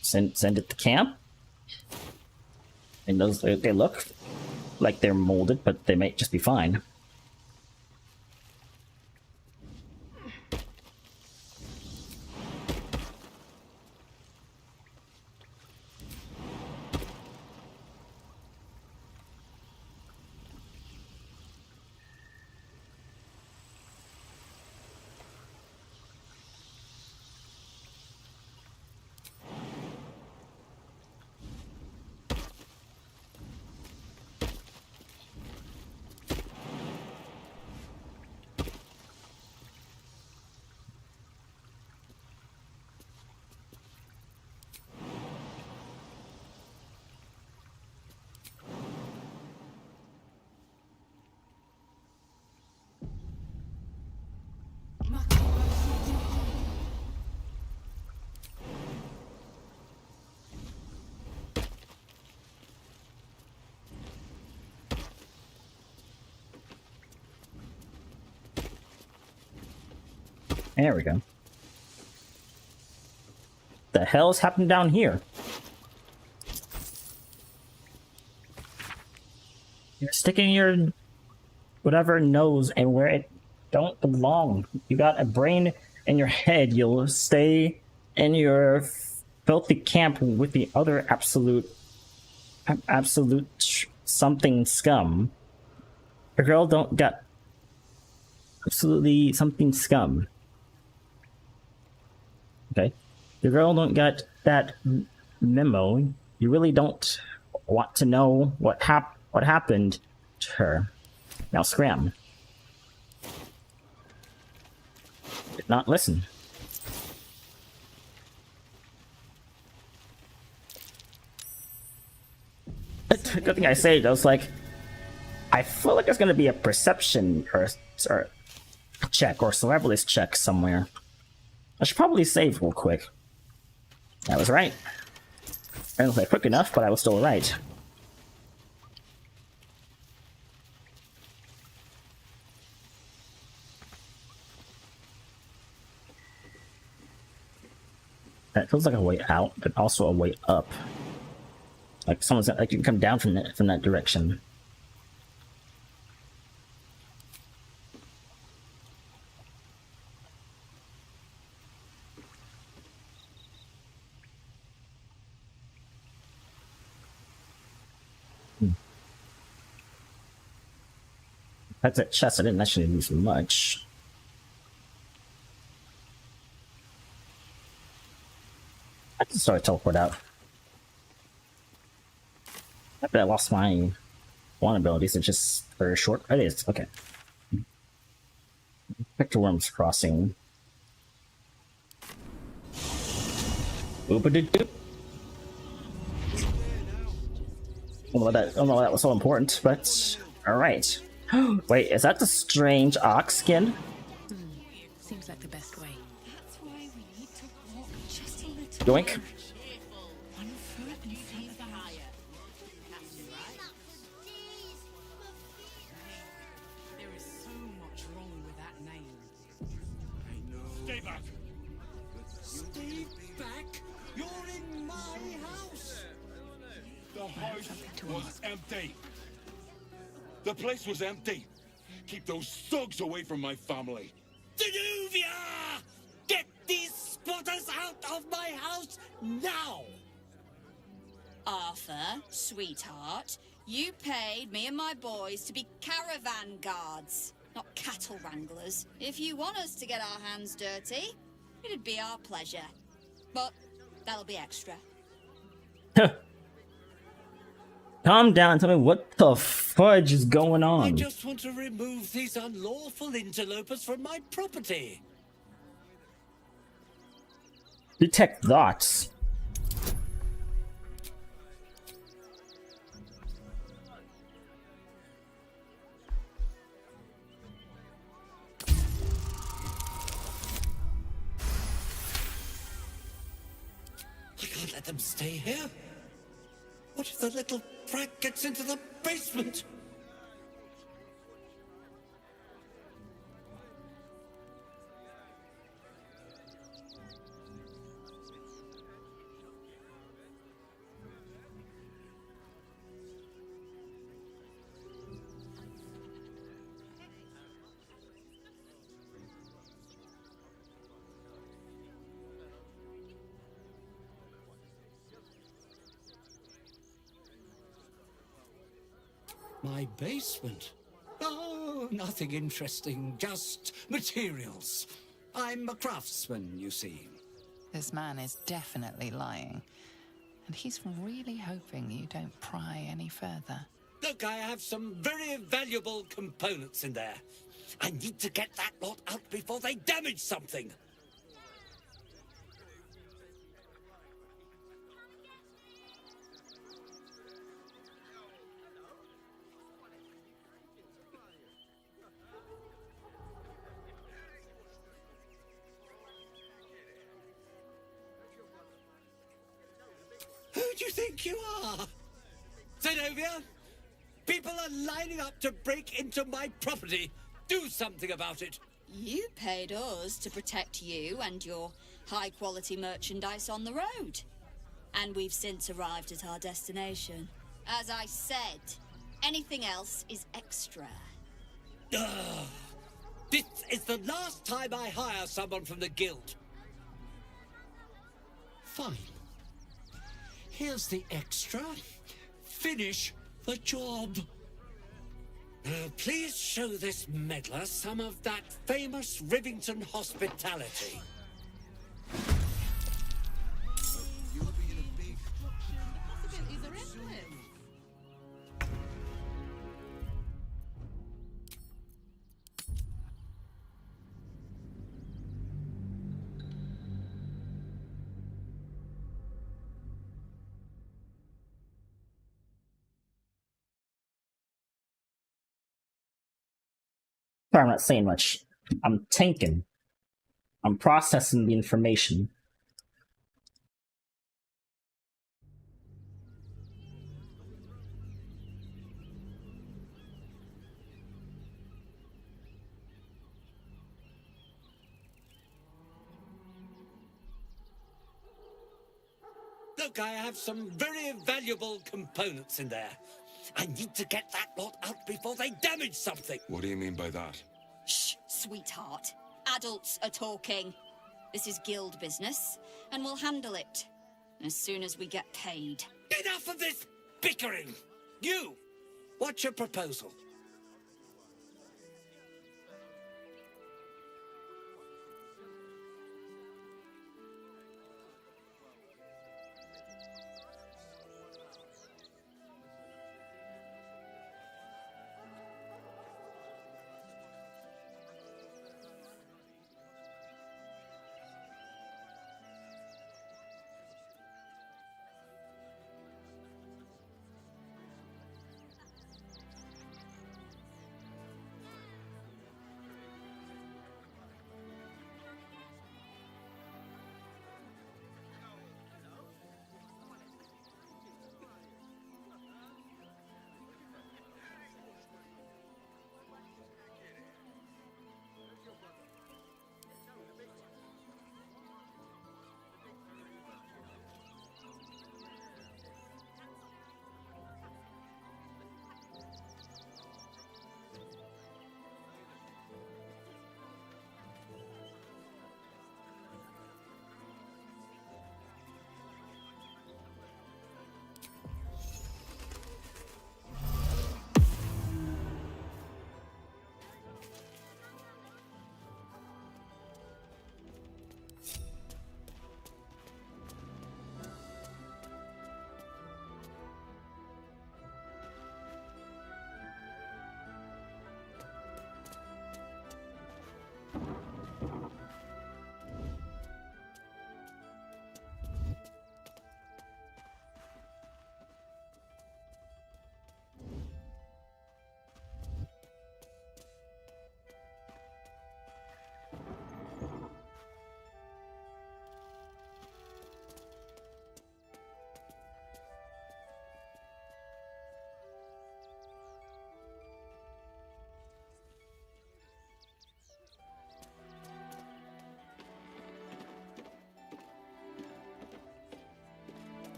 Send it to camp. And those, they look like they're molded, but they might just be fine. There we go. The hell's happened down here? You're sticking your whatever nose and where it don't belong. You got a brain in your head. You'll stay in your filthy camp with the other absolute something scum. A girl don't got absolutely something scum. Okay, the girl don't got that memo. You really don't want to know what happened to her. Now scram. Did not listen. Good thing I saved. I was like, I feel like there's gonna be a perception or check or survivalist check somewhere. I should probably save real quick. I was right. I didn't play quick enough, but I was still right. That feels like a way out, but also a way up. Like someone's like you can come down from that direction. That's that chest. I didn't actually lose much. I can start teleport out. I bet I lost my one abilities. It's just very short. It is okay. Vector Worms Crossing. Oop-a-doop-doop. I don't know why that was so important, but alright. Wait, is that the strange ox skin? Seems like the best way. That's why we need to walk just a little. Yoink. One foot in front of the other. There is so much wrong with that name. Stay back. Stay back? You're in my house. The house was empty. The place was empty. Keep those thugs away from my family. Danuvia! Get these spotters out of my house now! Arthur, sweetheart, you paid me and my boys to be caravan guards, not cattle wranglers. If you want us to get our hands dirty, it'd be our pleasure. But that'll be extra. Calm down and tell me what the fudge is going on. I just want to remove these unlawful interlopers from my property. Detect thoughts. I can't let them stay here. What if the little brat gets into the basement? My basement? Oh, nothing interesting, just materials. I'm a craftsman, you see. This man is definitely lying. And he's really hoping you don't pry any further. Look, I have some very valuable components in there. I need to get that lot out before they damage something. Who do you think you are? Zenobia? People are lining up to break into my property. Do something about it. You paid us to protect you and your high-quality merchandise on the road. And we've since arrived at our destination. As I said, anything else is extra. Ugh. This is the last time I hire someone from the guild. Fine. Here's the extra. Finish the job. Now, please show this meddler some of that famous Rivington hospitality. Sorry, I'm not saying much. I'm thinking. I'm processing the information. Look, I have some very valuable components in there. I need to get that lot out before they damage something. What do you mean by that? Shh, sweetheart. Adults are talking. This is guild business, and we'll handle it as soon as we get paid. Enough of this bickering! You! What's your proposal?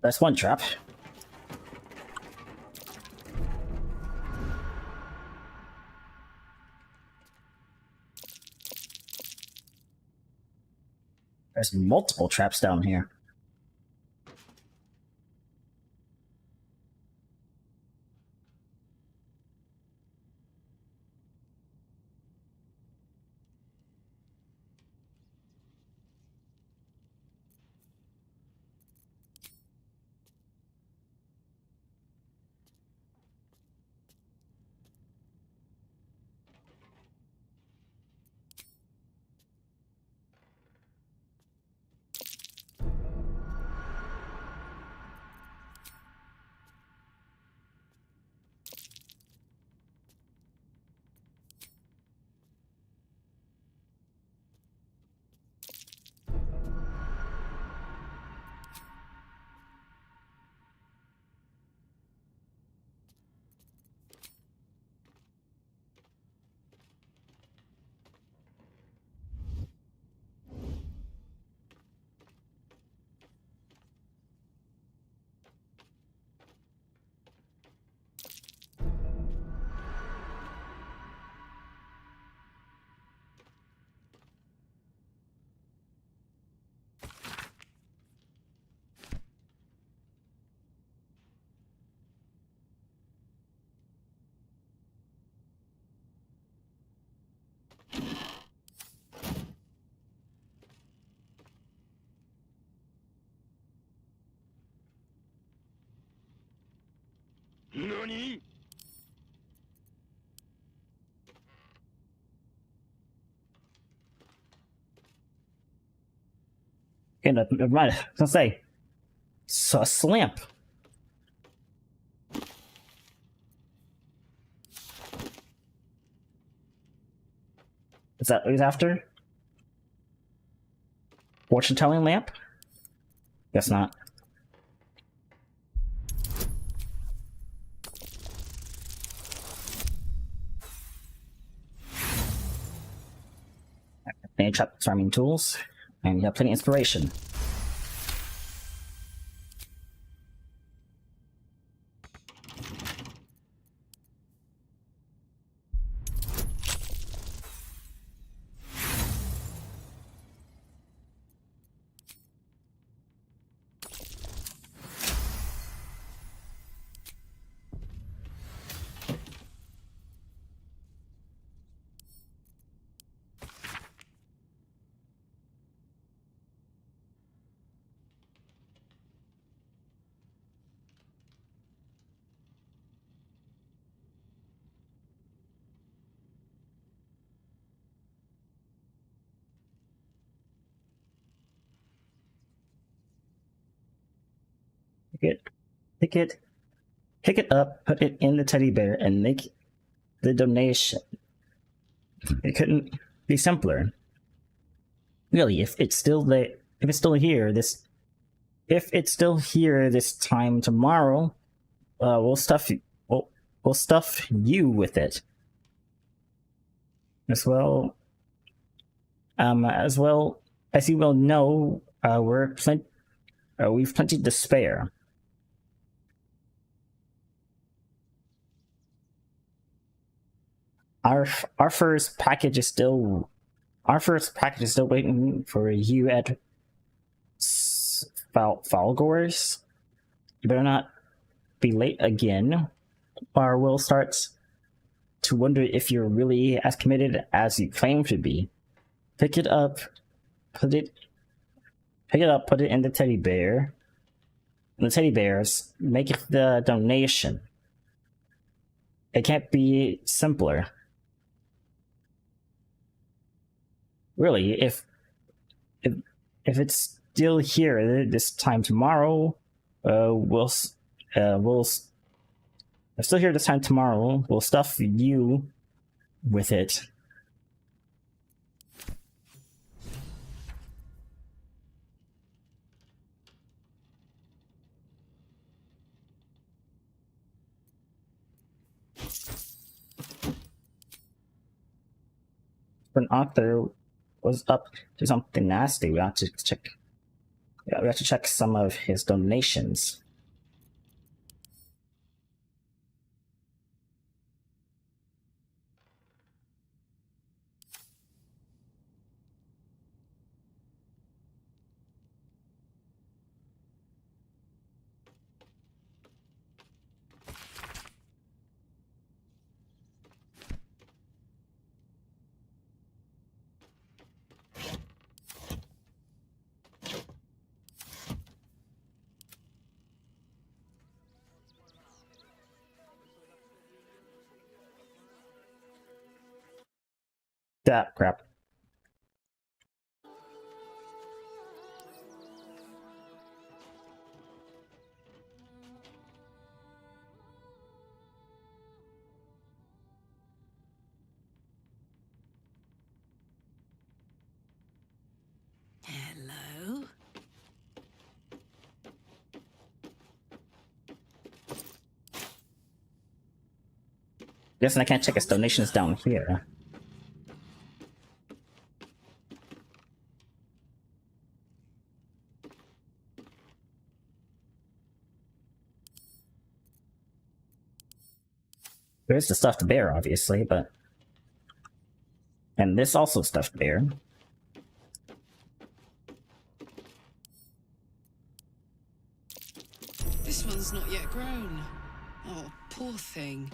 That's one trap. There's multiple traps down here. NANI?! Okay, never mind. I was gonna say, so a slamp. Is that what he's after? Fortune telling lamp? Guess not. Plenty trap farming tools, and you have plenty of inspiration. Pick it up, put it in the teddy bear, and make the donation. It couldn't be simpler. Really, if it's still here this time tomorrow, we'll stuff you with it. As well as you will know, we've plenty to spare. Our first package is still waiting for you at Falgor's. You better not be late again, or we'll start to wonder if you're really as committed as you claim to be. Pick it up, put it in the teddy bear. And the teddy bears, make the donation. It can't be simpler. Really, if it's still here this time tomorrow, we'll still here this time tomorrow. We'll stuff you with it. When Arthur was up to something nasty, we ought to check Yeah, we have to check some of his donations. That crap. Hello? Guessing I can't check his donations down here. There's the stuffed bear, obviously, but... And this also stuffed bear. This one's not yet grown. Oh, poor thing.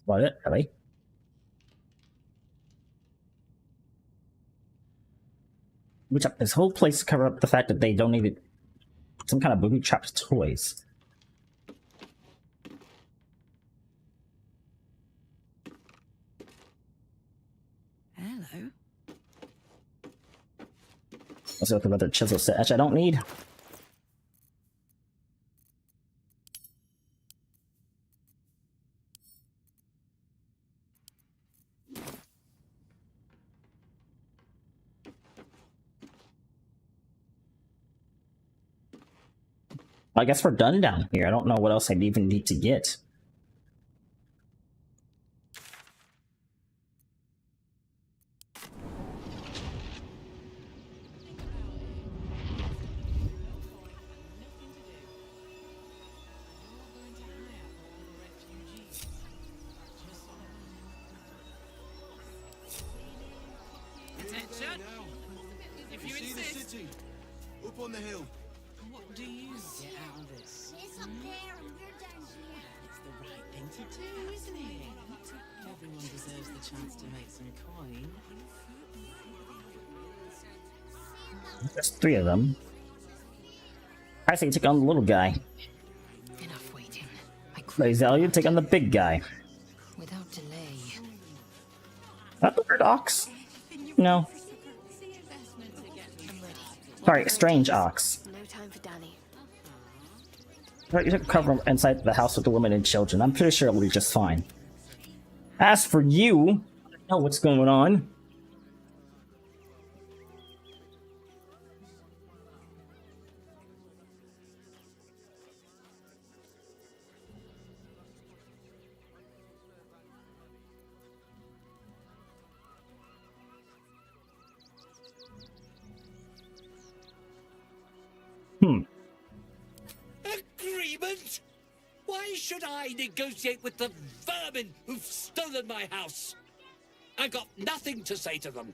What, really? Which this whole place to cover up the fact that they donated some kind of booby-trapped toys. Hello? Let's go with another chisel set, which I don't need. I guess we're done down here. I don't know what else I'd even need to get. Attention! If you See the insist. city? Up on the hill. What do you get out of this? It's up there and we're down here. It's the right thing to do, isn't it? Everyone deserves the chance to make some coin. There's 3 of them. I say you take on the little guy. Enough waiting. Lazel, you take on the big guy. Without delay. Not the weird ox? No. Sorry, strange ox. No time for Danny. Right, you took cover inside the house with the women and children. I'm pretty sure it'll be just fine. As for you, I don't know what's going on. Agreement? Why should I negotiate with the vermin who've stolen my house? I got nothing to say to them.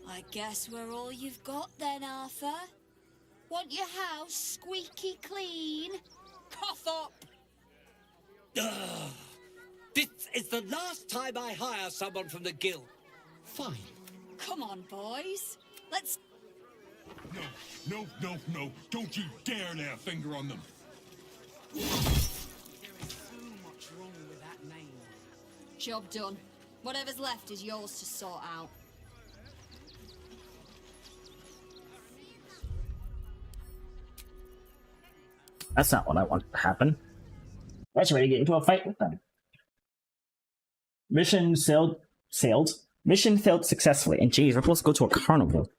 I guess we're all you've got then, Arthur. Want your house squeaky clean? Cough up! Ugh. This is the last time I hire someone from the guild. Fine. Come on, boys. Let's... No. Don't you dare lay a finger on them. There is so much wrong with that name. Job done. Whatever's left is yours to sort out. That's not what I want to happen. Let's ready to get into a fight with them. Mission sailed. Mission failed successfully. And geez, we're supposed to go to a carnival.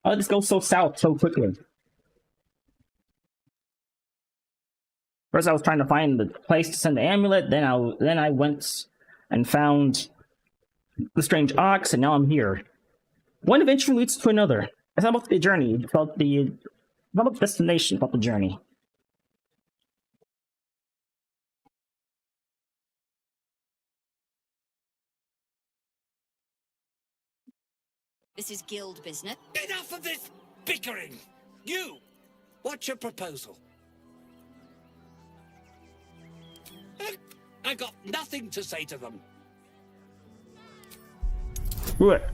How did this go so south so quickly? First, I was trying to find the place to send the amulet. Then I went and found the strange ox, and now I'm here. One eventually leads to another. It's not about the journey. It's about the not about the destination. About the journey. This is guild business. Enough of this bickering! You! What's your proposal? I got nothing to say to them. What?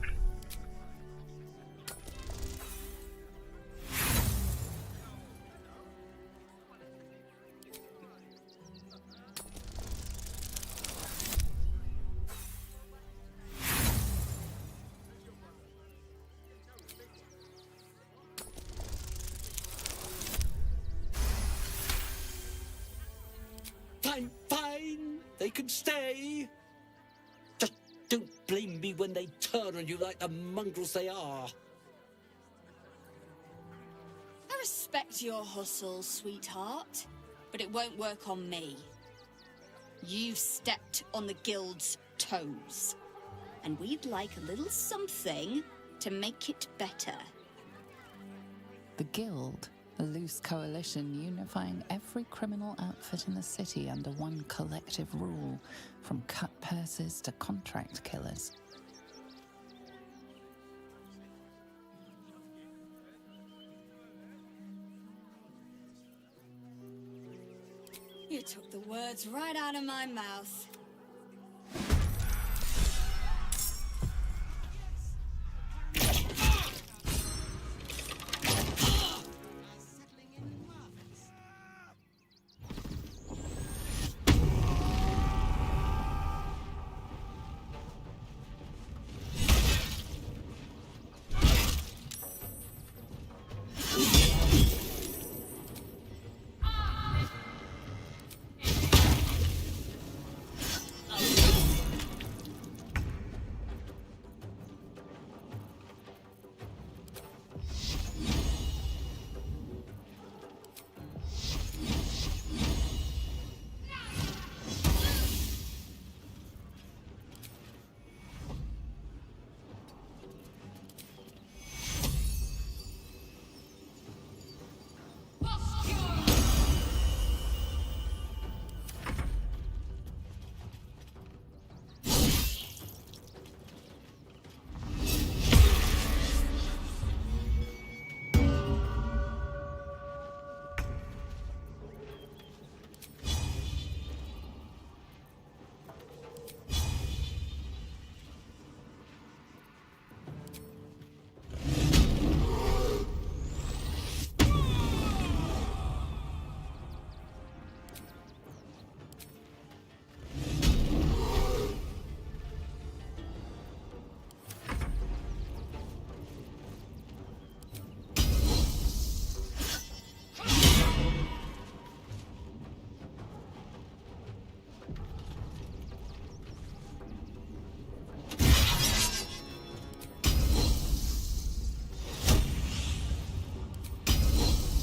Fine. They can stay. Just don't blame me when they turn on you like the mongrels they are. I respect your hustle, sweetheart, but it won't work on me. You stepped on the guild's toes, and we'd like a little something to make it better. The Guild, a loose coalition unifying every criminal outfit in the city under one collective rule, from cut purses to contract killers. You took the words right out of my mouth.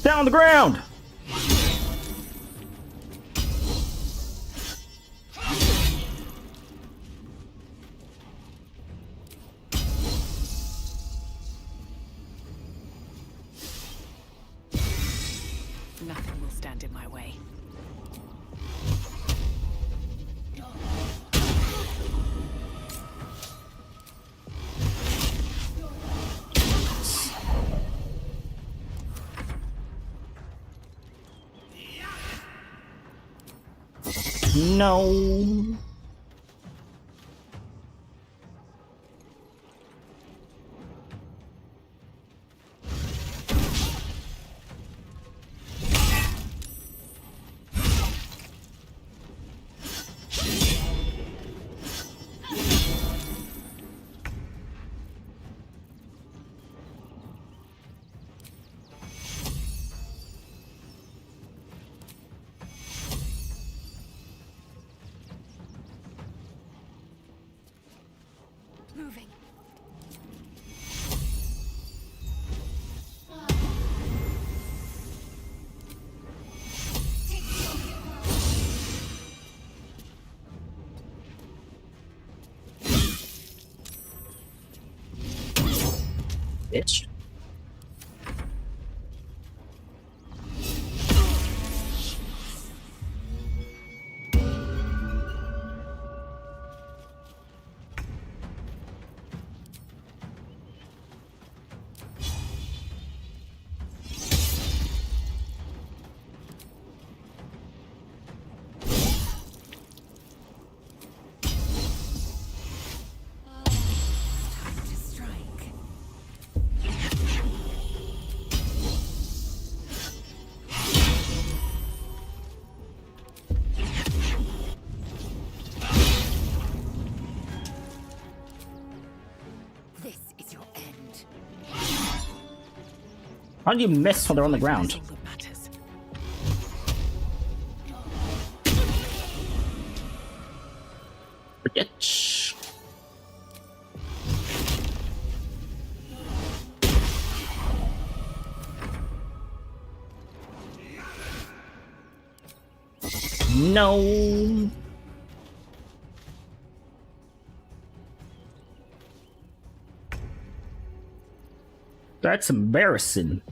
Down on the ground! Nothing will stand in my way. No. bitch. This is your end. How do you miss when they're on the ground? Bitch. No. That's embarrassing.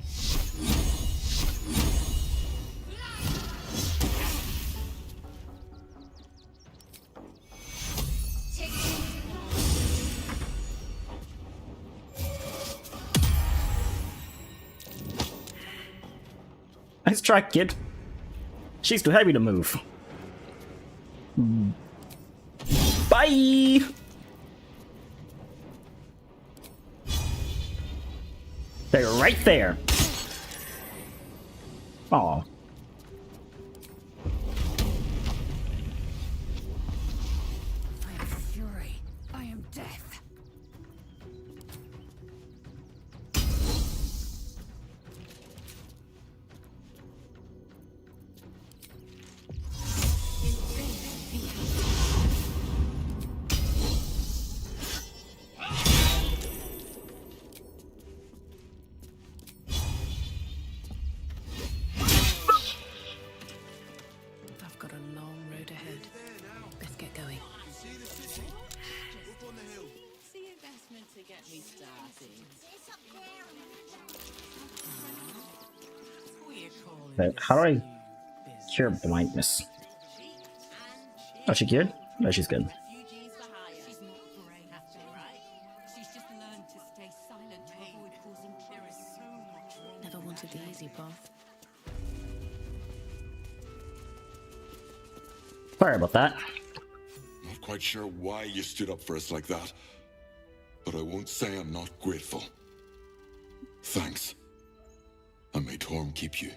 Nice try, kid. She's too heavy to move. Bye! They're right there. Aw. I am fury. I am death. I've got a long road ahead. Let's get going. The investment to get me started. But how do I cure blindness? Oh, she cured? No, she's good. Never wanted the easy path. Sorry about that. Not quite sure why you stood up for us like that, but I won't say I'm not grateful. Thanks. And may Torm keep you.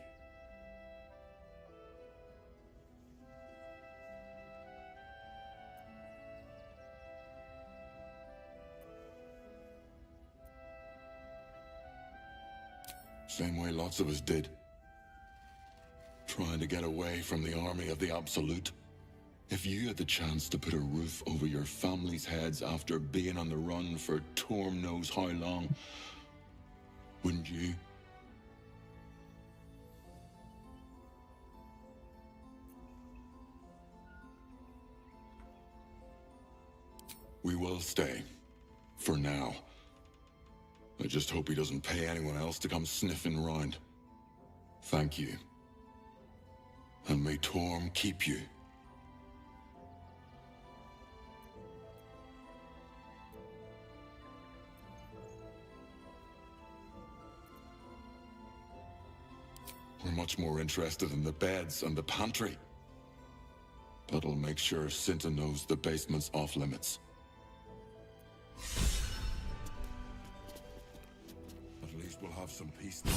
Same way lots of us did. Trying to get away from the army of the Absolute. If you had the chance to put a roof over your family's heads after being on the run for Torm knows how long, wouldn't you? We will stay. For now. I just hope he doesn't pay anyone else to come sniffing round. Thank you. And may Torm keep you. We're much more interested in the beds and the pantry. That'll make sure Cinta knows the basement's off limits. At least we'll have some peace now.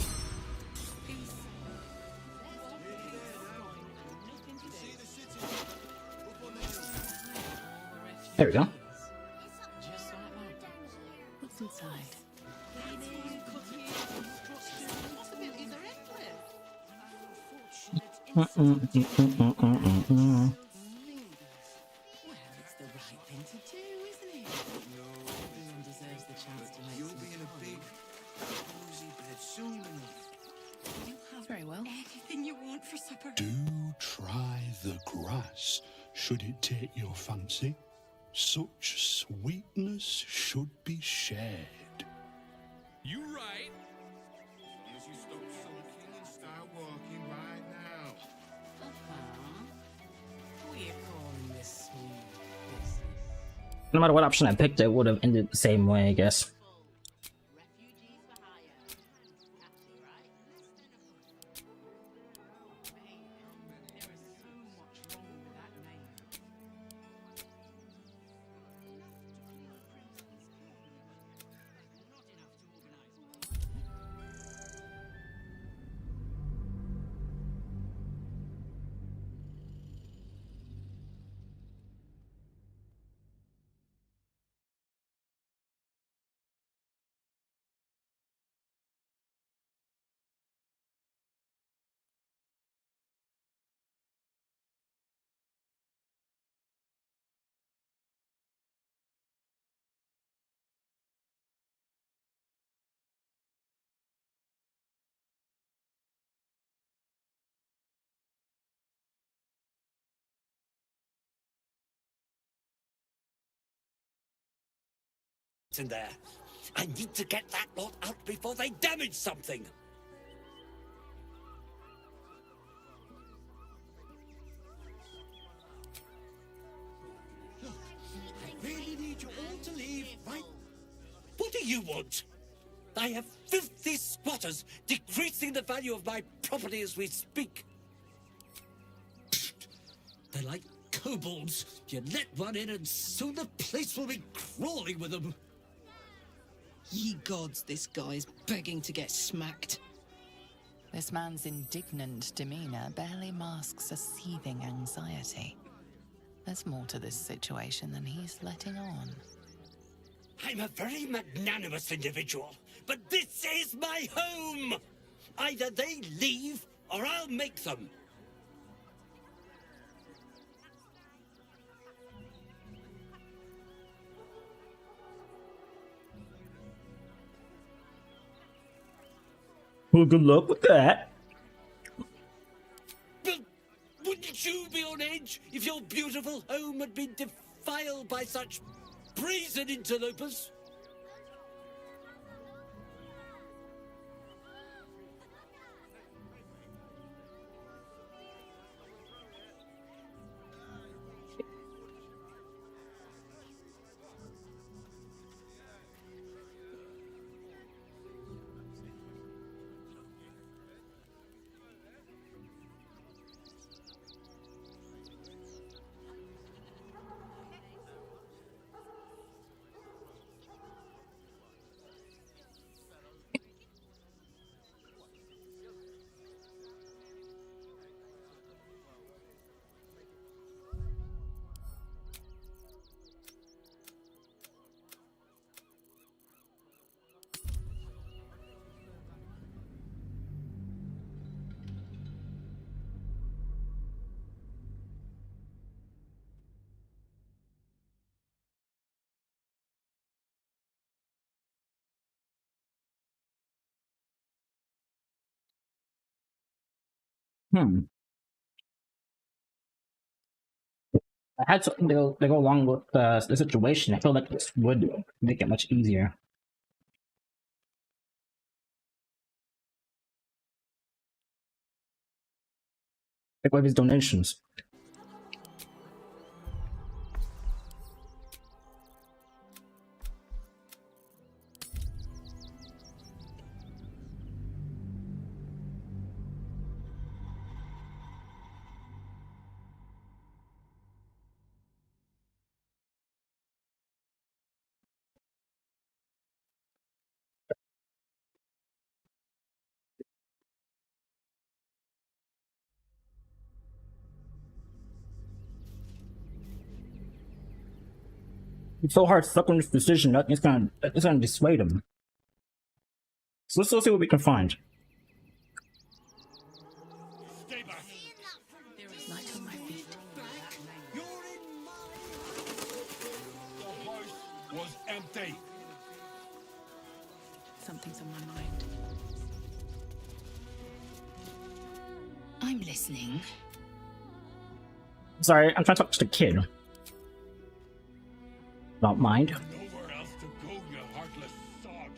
There we go. What's inside? Very well. Anything you want for supper? Do try the grass, should it take your fancy. Such sweetness should be shared. You right. As long as you stop sulking and start walking right now. What are you calling this sweet business? No matter what option I picked, it would have ended the same way, I guess. In there. I need to get that lot out before they damage something. Look, I really need you all to leave right. What do you want? I have 50 squatters decreasing the value of my property as we speak. They're like kobolds. You let one in and soon the place will be crawling with them. Ye gods, this guy's begging to get smacked. This man's indignant demeanor barely masks a seething anxiety. There's more to this situation than he's letting on. I'm a very magnanimous individual, but this is my home! Either they leave, or I'll make them. Well, good luck with that. But wouldn't you be on edge if your beautiful home had been defiled by such brazen interlopers? I had something to go along with the situation. I feel like this would make it much easier. Like one of his donations. It's so hard stuck on this decision. Nothing's gonna dissuade him. So let's see what we can find. Stay back. Light on my feet. You're in my... The house was empty. Something's on my mind. I'm listening. Sorry, I'm trying to talk to the kid. Don't mind. Nowhere else to go, you heartless sod.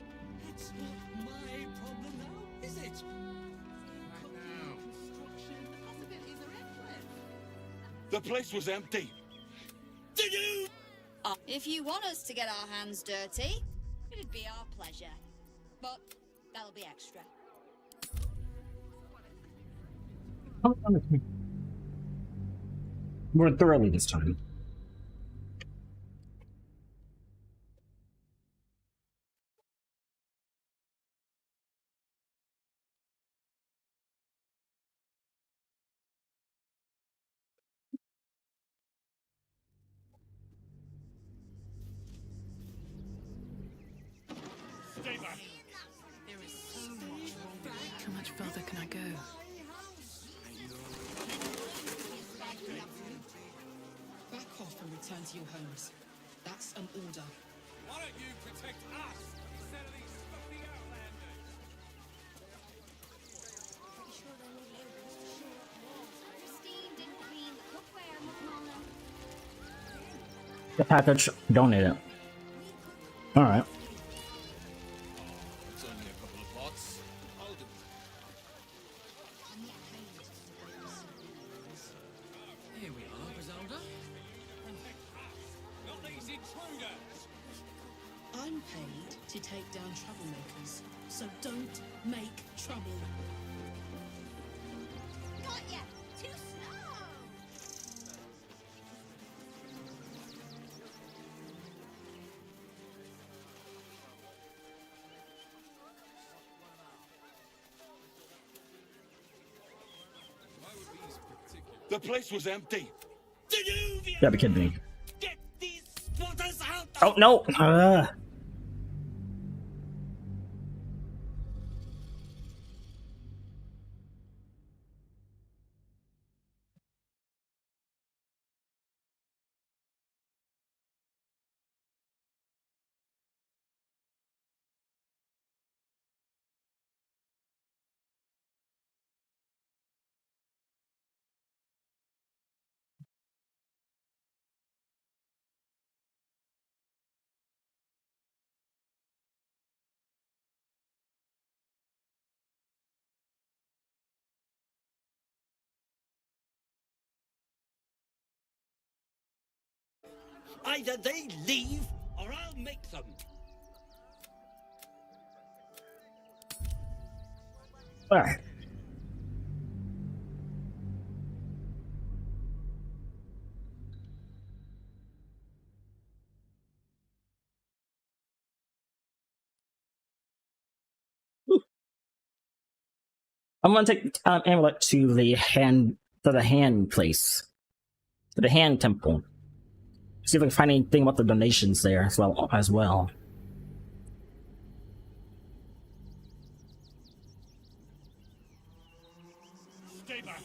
It's not The place was empty. Did you? If you want us to get our hands dirty, it'd be our pleasure. But that'll be extra. More thoroughly this time. Stay back. There is so much wrong with that. How much further can I go? Back off and return to your homes. That's an order. Why don't you protect us instead of these stuffy outlanders? Christine didn't clean the cookware, Mama. The package, donate it. Alright. It's only a couple of pots. I'll do it. Here we are, Griselda. Not these intruders! I'm paid to take down troublemakers, so don't make trouble. Got ya! Too slow! The place was empty. Did you? You gotta be kidding me. Get these spotters out! Oh no! Either they leave, or I'll make them. Alright. I'm gonna take Amulet to the hand place. To the hand temple. See if I can find anything about the donations there as well. Stay back.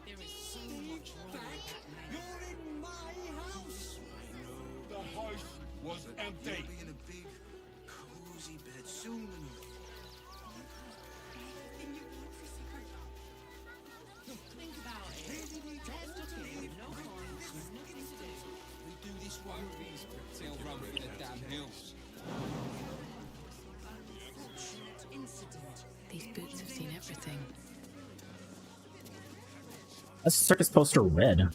There is so much wrong with that man. You're in my house. The house was empty. Be in a big, cozy bed soon enough. Think about it. They're stuck here with no homes, nothing to do. We do this one of these till run through the damn hills. Incident. These boots have seen everything. That's the circus poster red. Can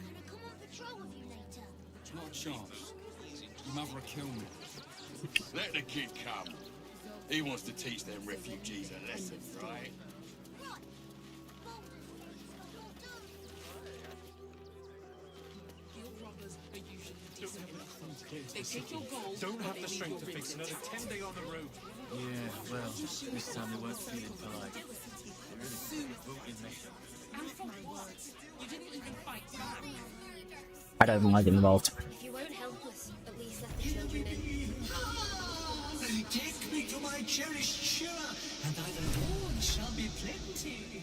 I come on patrol with you later? Not a chance. Your mother will kill me. Let the kid come. He wants to teach them refugees a lesson, right? Your robbers are usually decent enough. They take your gold. Don't but have they the leave strength to your fix riches. another 10 day on the road. Yeah, well, this time they weren't feeling polite. They really booted me. And for what? You didn't even fight back. I don't even like it involved. If you won't help us, at least let the children in. Take me to my cherished Shira, and thy reward shall be plenty.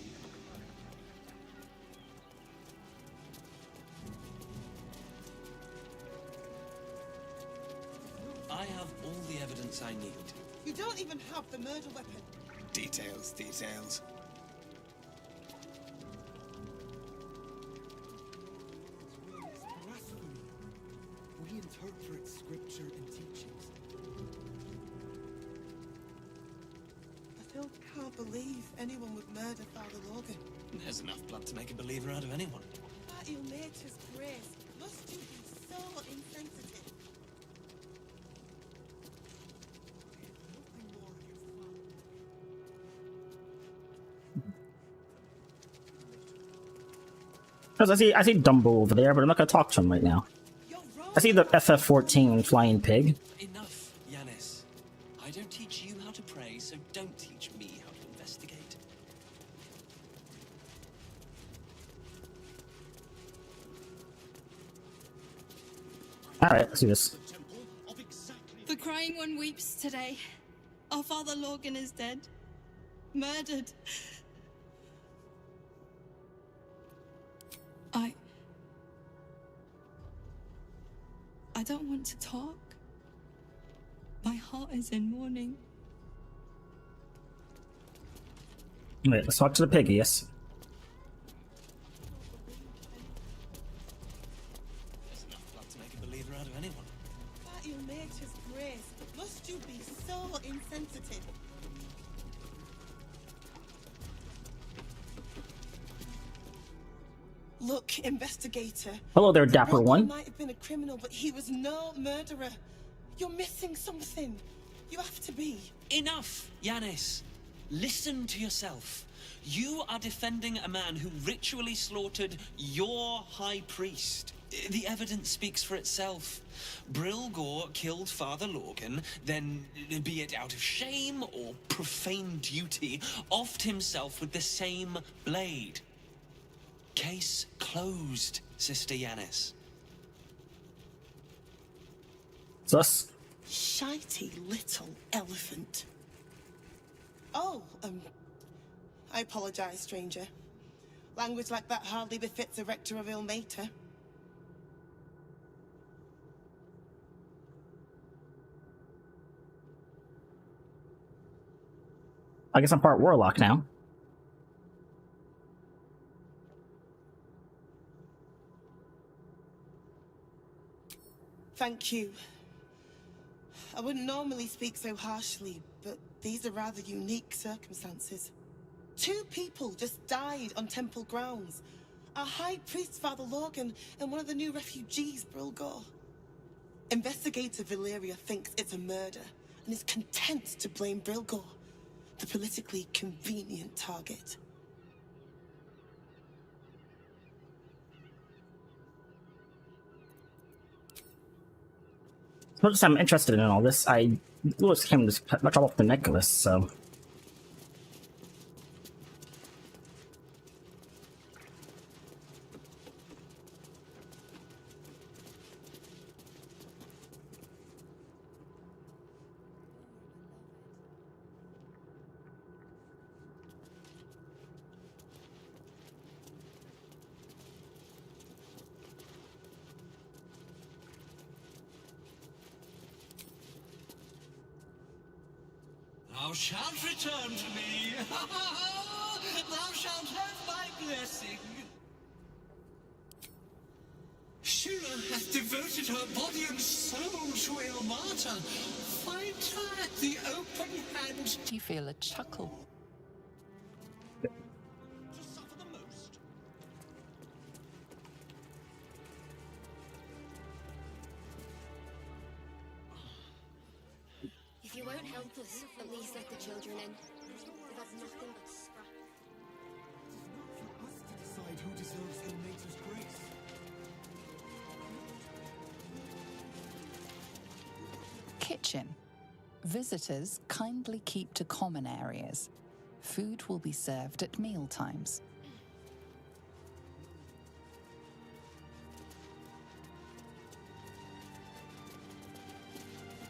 I have all the evidence I need. You don't even have the murder weapon. Details, details. Blasphemy. We interpret scripture and teachings. I still can't believe anyone would murder Father Logan. There's enough blood to make a believer out of anyone. By your nature's grace, must you be so insensitive? Because I see Dumbo over there, but I'm not gonna talk to him right now. I see the FF14 flying pig. Enough, Yanis. I don't teach you how to pray, so don't teach me how to investigate. Alright, let's do this. The crying one weeps today. Our father Lorgan is dead. Murdered. I don't want to talk. My heart is in mourning. Wait, let's talk to the pig, yes. There's enough blood to make a believer out of anyone. By your nature's grace, must you be so insensitive? Look, investigator. Hello there, Dapper One. Might have been a criminal, but he was no murderer. You're missing something. You have to be. Enough, Yanis. Listen to yourself. You are defending a man who ritually slaughtered your high priest. The evidence speaks for itself. Brilgor killed Father Lorgan, then, be it out of shame or profane duty, offed himself with the same blade. Case closed, Sister Yanis. Sus. Shitey little elephant. Oh, I apologize, stranger. Language like that hardly befits a rector of Ilmater. I guess I'm part warlock now. Thank you. I wouldn't normally speak so harshly, but these are rather unique circumstances. 2 people just died on temple grounds. Our high priest, Father Lorgan, and one of the new refugees, Brilgor. Investigator Valeria thinks it's a murder, and is content to blame Brilgor, the politically convenient target. As much as I'm interested in all this, I always came to drop off the necklace, so... Thou shalt return to me. Thou shalt have my blessing. Shira hath devoted her body and soul to Ilmater. Find her at the open hand. You feel a chuckle. If you won't help us, at least let the children in. We've had nothing but scrap. It is not for us to decide who deserves Ilmater's grace. Kitchen. Visitors kindly keep to common areas. Food will be served at meal times.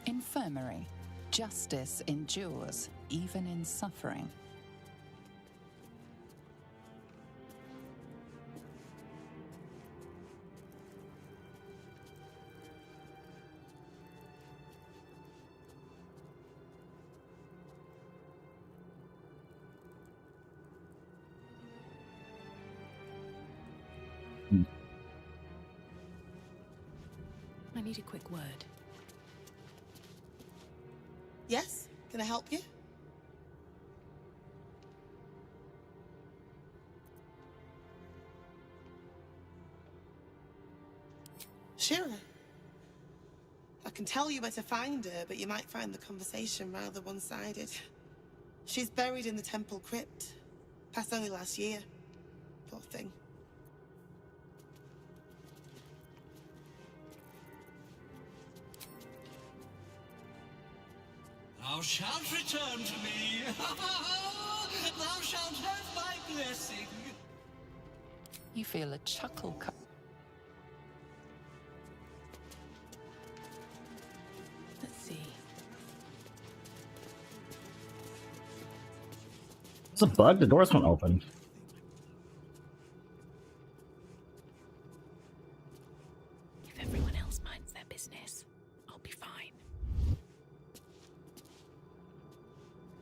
Infirmary. Justice endures, even in suffering. I need a quick word. Yes? Can I help you? Shira. I can tell you where to find her, but you might find the conversation rather one-sided. She's buried in the temple crypt. Passed only last year. Poor thing. Thou shalt return to me. Thou shalt have my blessing. You feel a chuckle come. Let's see. It's a bug? The doors won't open. If everyone else minds their business, I'll be fine.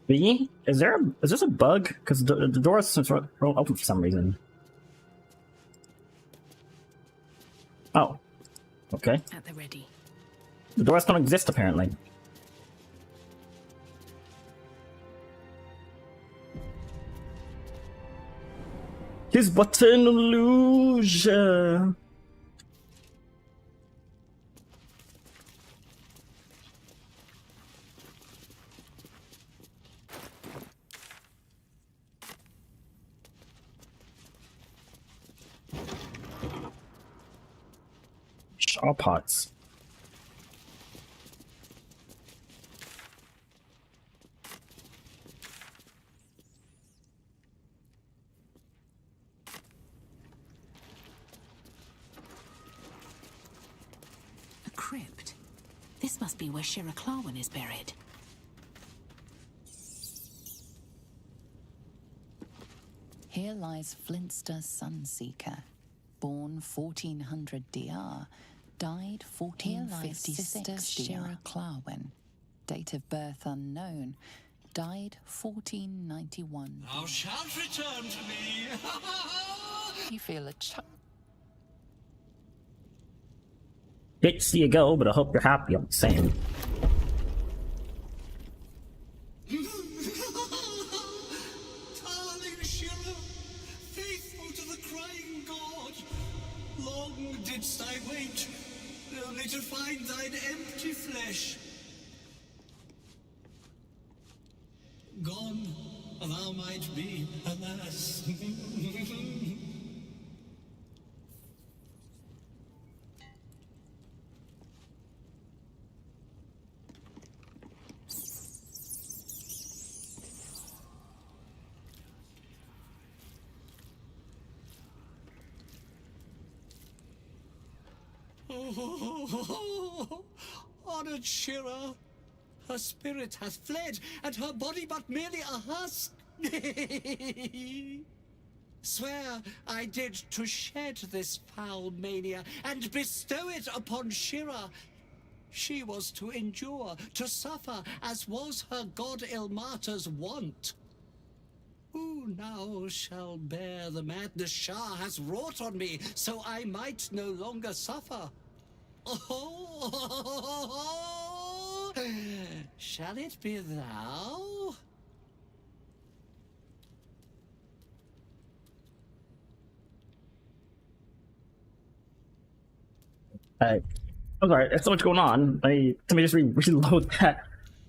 B? Is this a bug? Because the doors won't open for some reason. Oh. Okay. At the ready. The doors don't exist apparently. It's but an illusion. Shaw pots. A crypt. This must be where Shira Clawin is buried. Here lies Flintster Sunseeker, born 1400 DR, died 1456 Shira Clawin, date of birth unknown, died 1491. Thou shalt return to me. You feel a chuck. Hate to see you go, but I hope you're happy all the same. Darling Shira, faithful to the crying god, long didst I wait, only to find thine empty flesh. Gone, thou might be, alas. Honored Shira, her spirit hath fled, and her body but merely a husk. Swear I did to shed this foul mania, and bestow it upon Shira. She was to endure, to suffer, as was her god Ilmata's wont. Who now shall bear the madness Shah has wrought on me, so I might no longer suffer? Oh, shall it be thou? I'm sorry, there's so much going on. Let me just reload that.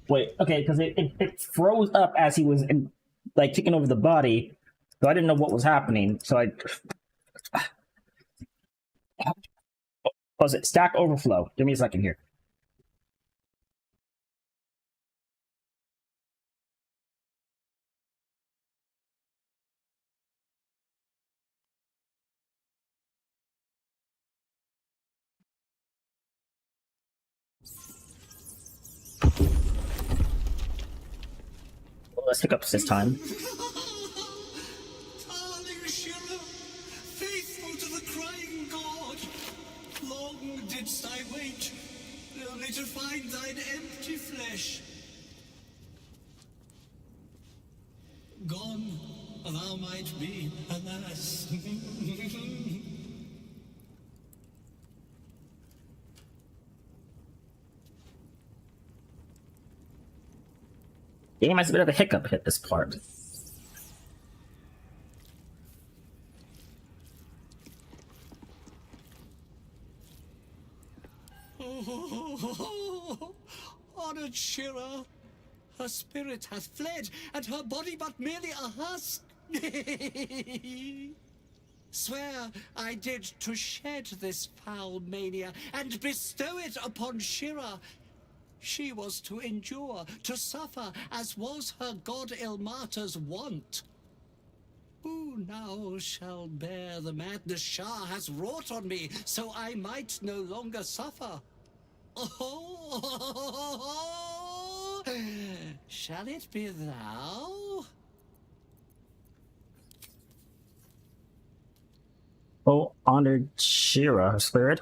Wait, okay, because it froze up as he was like taking over the body, so I didn't know what was happening. So was it stack overflow? Give me a second here. Well, let's pick up this time. Darling Shira, faithful to the crying god, long didst I wait, only to find thine empty flesh. Gone, thou might be, alas. Game has a bit of a hiccup hit this part. Honored Shira, her spirit hath fled, and her body but merely a husk. Swear I did to shed this foul mania, and bestow it upon Shira. She was to endure, to suffer, as was her god Ilmata's wont. Who now shall bear the madness Shah has wrought on me, so I might no longer suffer? Oh, shall it be thou? Oh, honored Shira, her spirit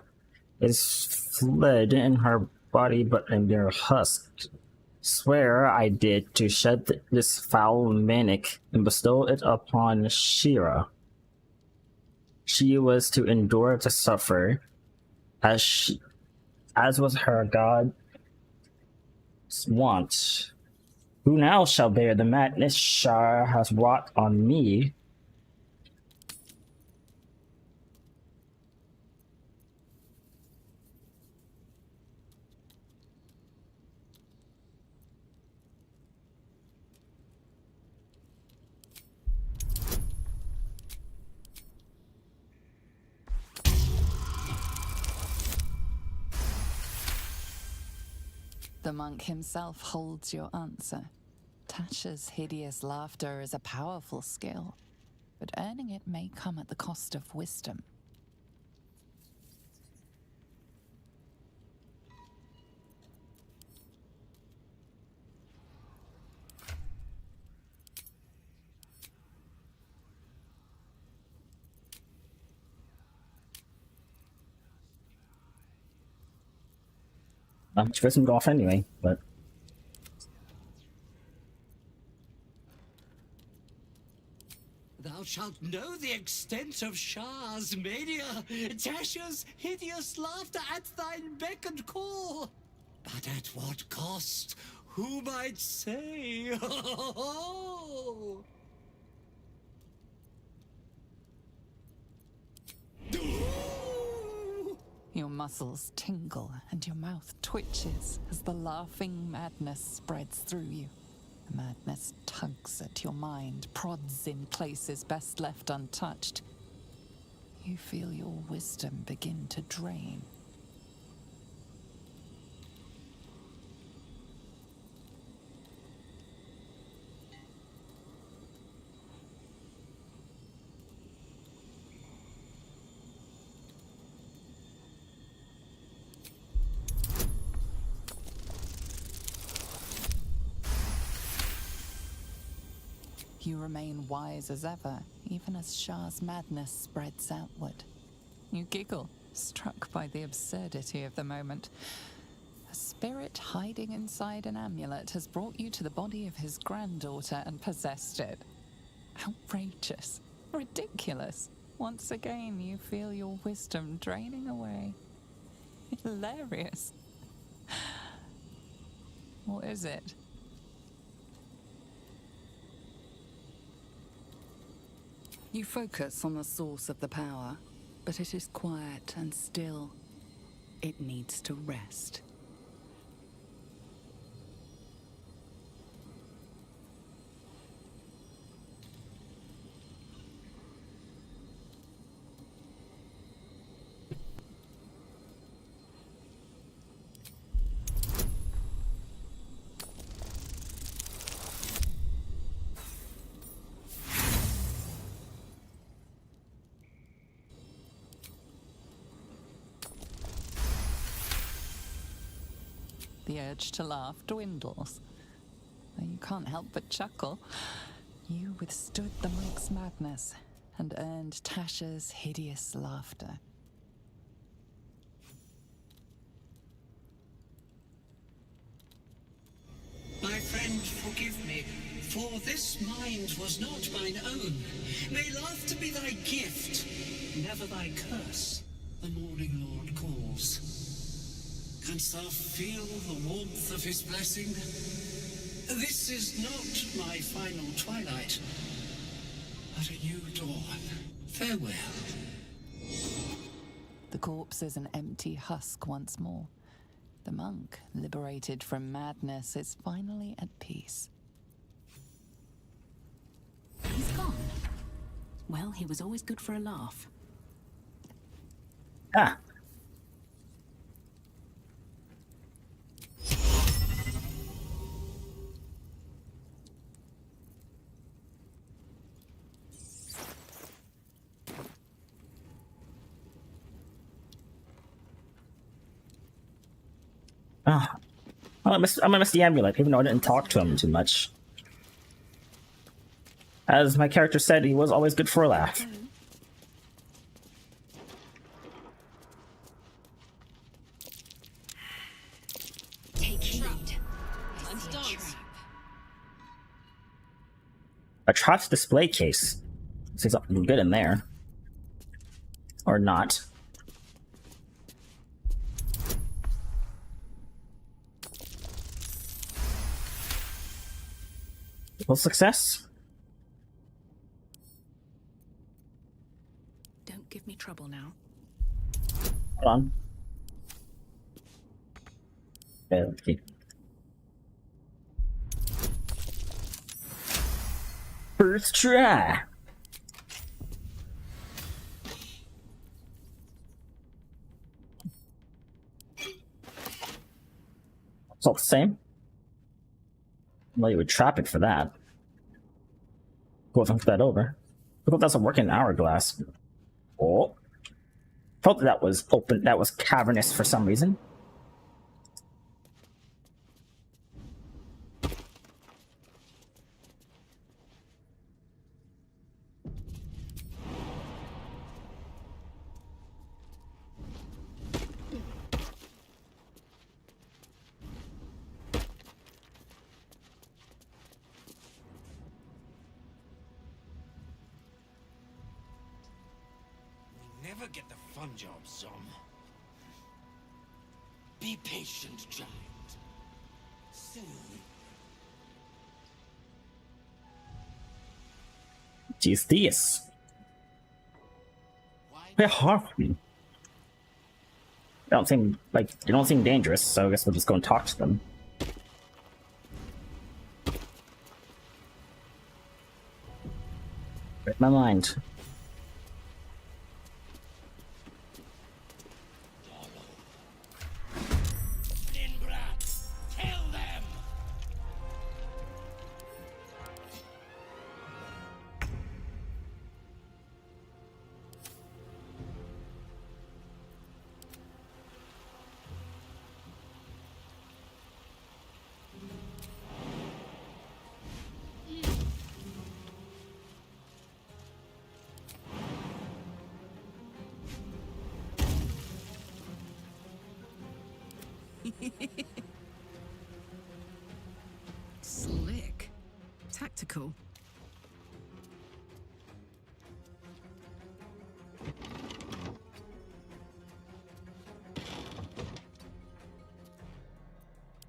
is fled in her body, but in their husk. Swear I did to shed this foul manic and bestow it upon Shira. She was to endure to suffer, as was her god's wont. Who now shall bear the madness Shah has wrought on me? The monk himself holds your answer. Tasha's hideous laughter is a powerful skill, but earning it may come at the cost of wisdom. She doesn't go off anyway, but Thou shalt know the extent of Shah's mania, Tasha's hideous laughter at thine beck and call. But at what cost? Who might say? Your muscles tingle and your mouth twitches as the laughing madness spreads through you. The madness tugs at your mind, prods in places best left untouched. You feel your wisdom begin to drain. You remain wise as ever, even as Shah's madness spreads outward. You giggle, struck by the absurdity of the moment. A spirit hiding inside an amulet has brought you to the body of his granddaughter and possessed it. Outrageous. Ridiculous. Once again, you feel your wisdom draining away. Hilarious. What is it? You focus on the source of the power, but it is quiet and still. It needs to rest. The urge to laugh dwindles. Though you can't help but chuckle. You withstood the monk's madness and earned Tasha's hideous laughter. My friend, forgive me, for this mind was not mine own. May laughter be thy gift, never thy curse. The morning Lord calls. Canst thou feel the warmth of his blessing? This is not my final twilight, but a new dawn. Farewell. The corpse is an empty husk once more. The monk, liberated from madness, is finally at peace. He's gone. Well, he was always good for a laugh. Ah. Ah. Well, I'm gonna miss the amulet, even though I didn't talk to him too much. As my character said, he was always good for a laugh. Take heed. Time's done. A trap's display case. See something good in there. Or not. Full success? Don't give me trouble now. Hold on. Okay, let's keep. First try. It's all the same. Well, you would trap it for that. Go flip that over. Look if that's a working hourglass. Oh. Thought that was open, that was cavernous for some reason. Never get the fun job, Zom. Be patient, giant. Soon. Jeez, this. Where are we? They don't seem dangerous, so I guess we'll just go and talk to them. Read my mind. Slick. Tactical.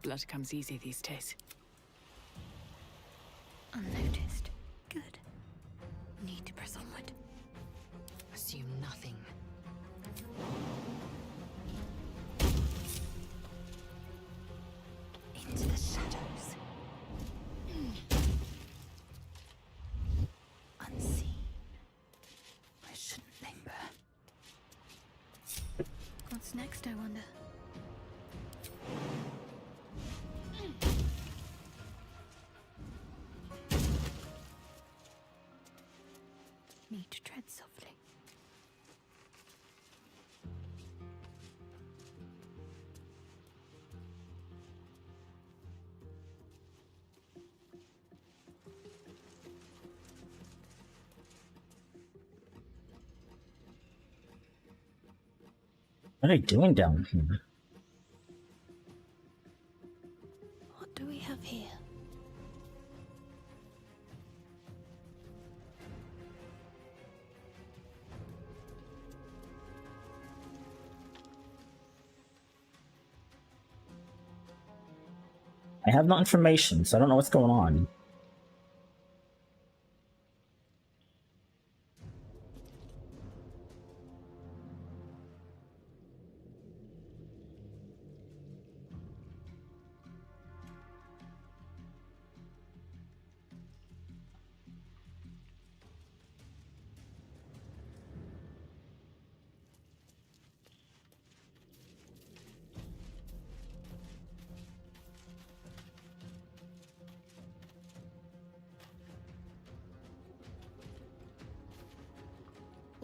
Blood comes easy these days. Unnoticed. Good. Need to press onward. Assume nothing. Into the shadows. Unseen. I shouldn't linger. What's next, I wonder? Need to tread softly. What are they doing down here? What do we have here? I have no information, so I don't know what's going on.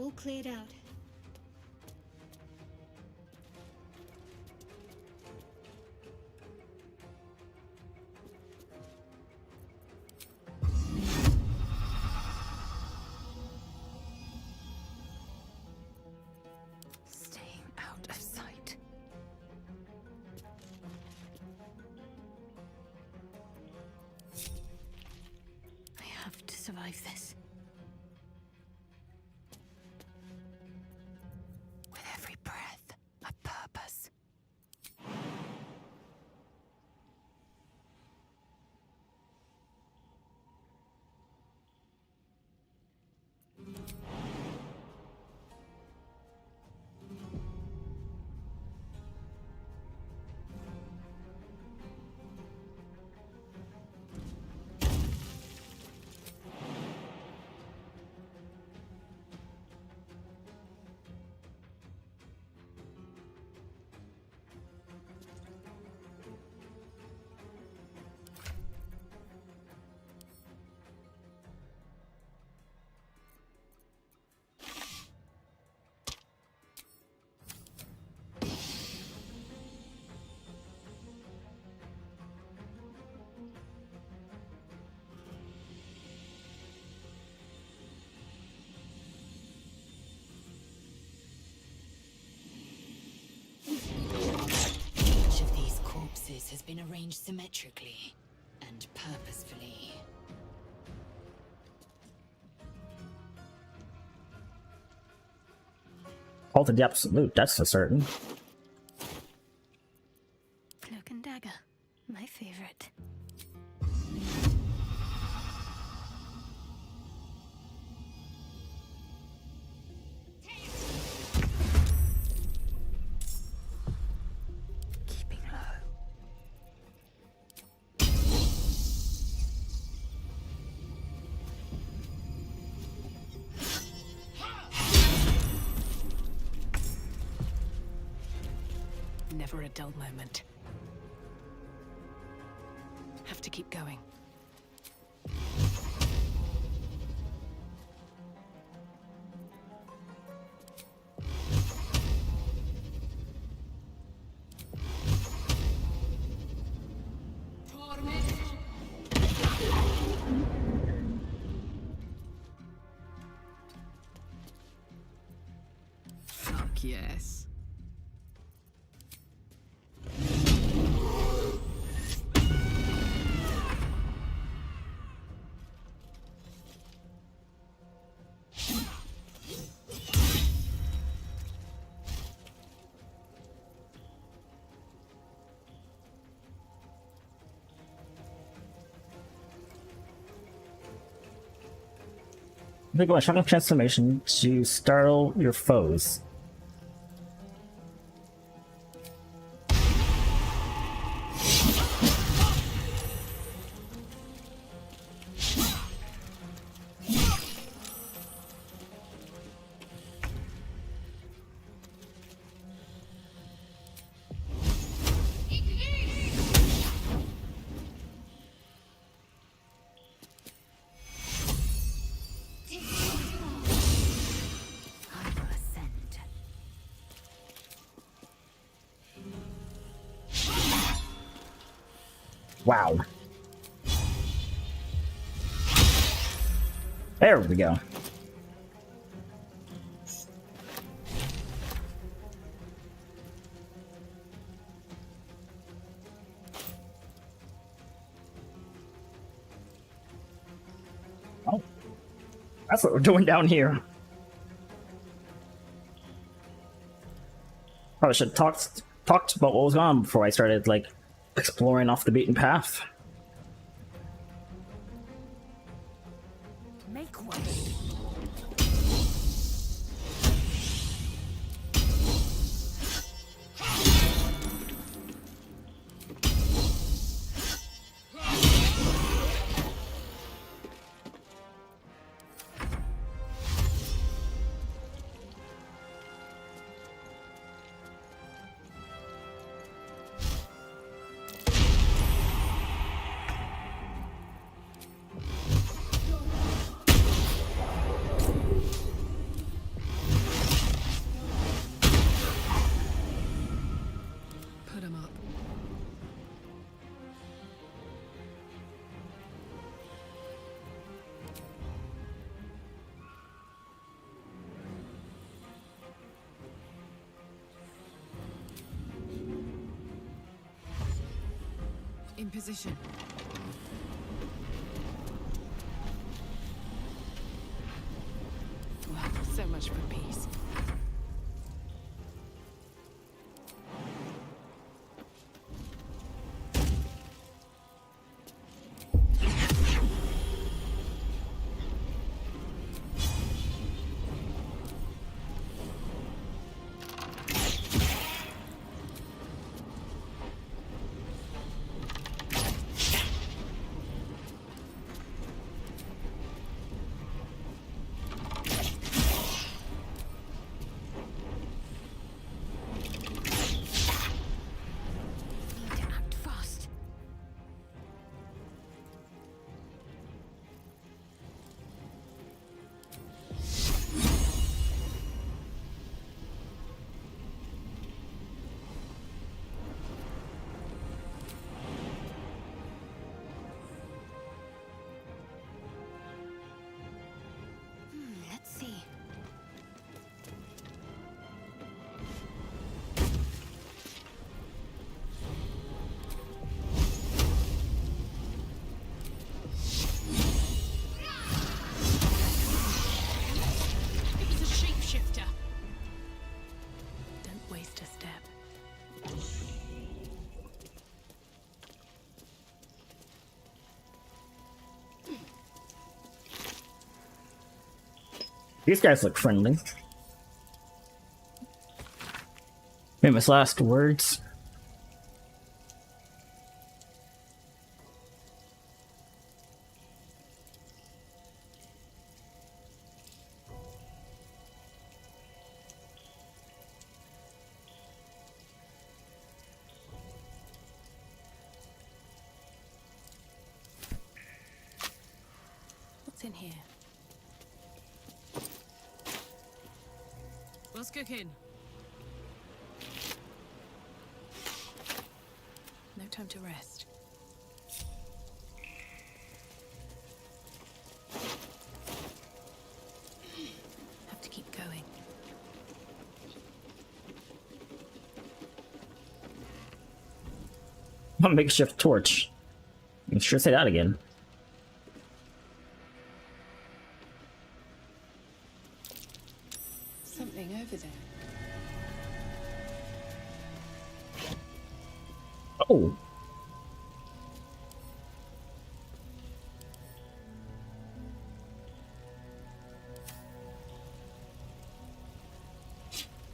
All cleared out. Staying out of sight. I have to survive this. With every breath, a purpose. Each of these corpses has been arranged symmetrically and purposefully. All to the absolute, that's for certain. Cloak and dagger. My favorite. Keeping low. Never a dull moment. Have to keep going. Fuck yes. Make a shocking transformation to startle your foes. Wow. There we go. Oh. That's what we're doing down here. Probably should have talked about what was going on before I started, like, exploring off the beaten path. Make way. In position. Well, so much for peace. Need to act fast. Let's see. It's a shapeshifter. Don't waste a step. These guys look friendly. Famous last words. What's in here? What's cooking? No time to rest. Have to keep going. A makeshift torch. You sure say that again. Something over there. Oh.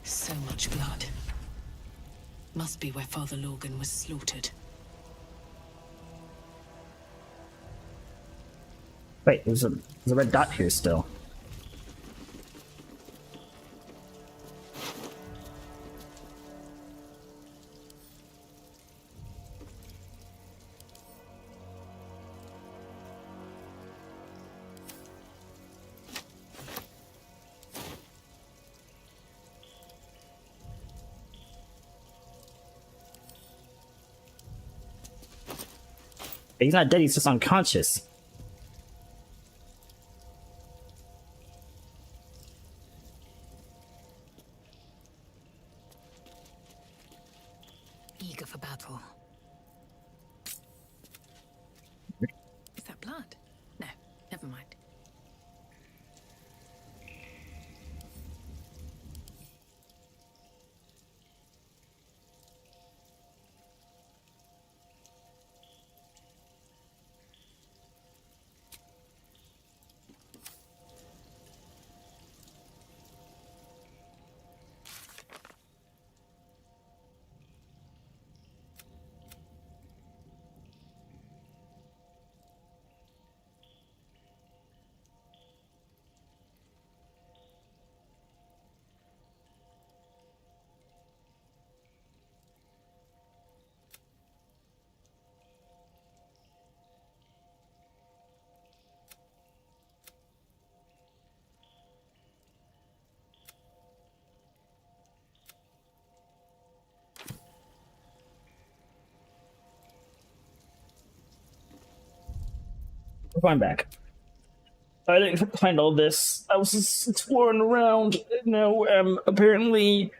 So much blood. Must be where Father Logan was slaughtered. Wait, there's a red dot here still. He's not dead, he's just unconscious. Eager for battle. Is that blood? No, never mind. We're going back. I didn't find all this. I was just exploring around. No, apparently,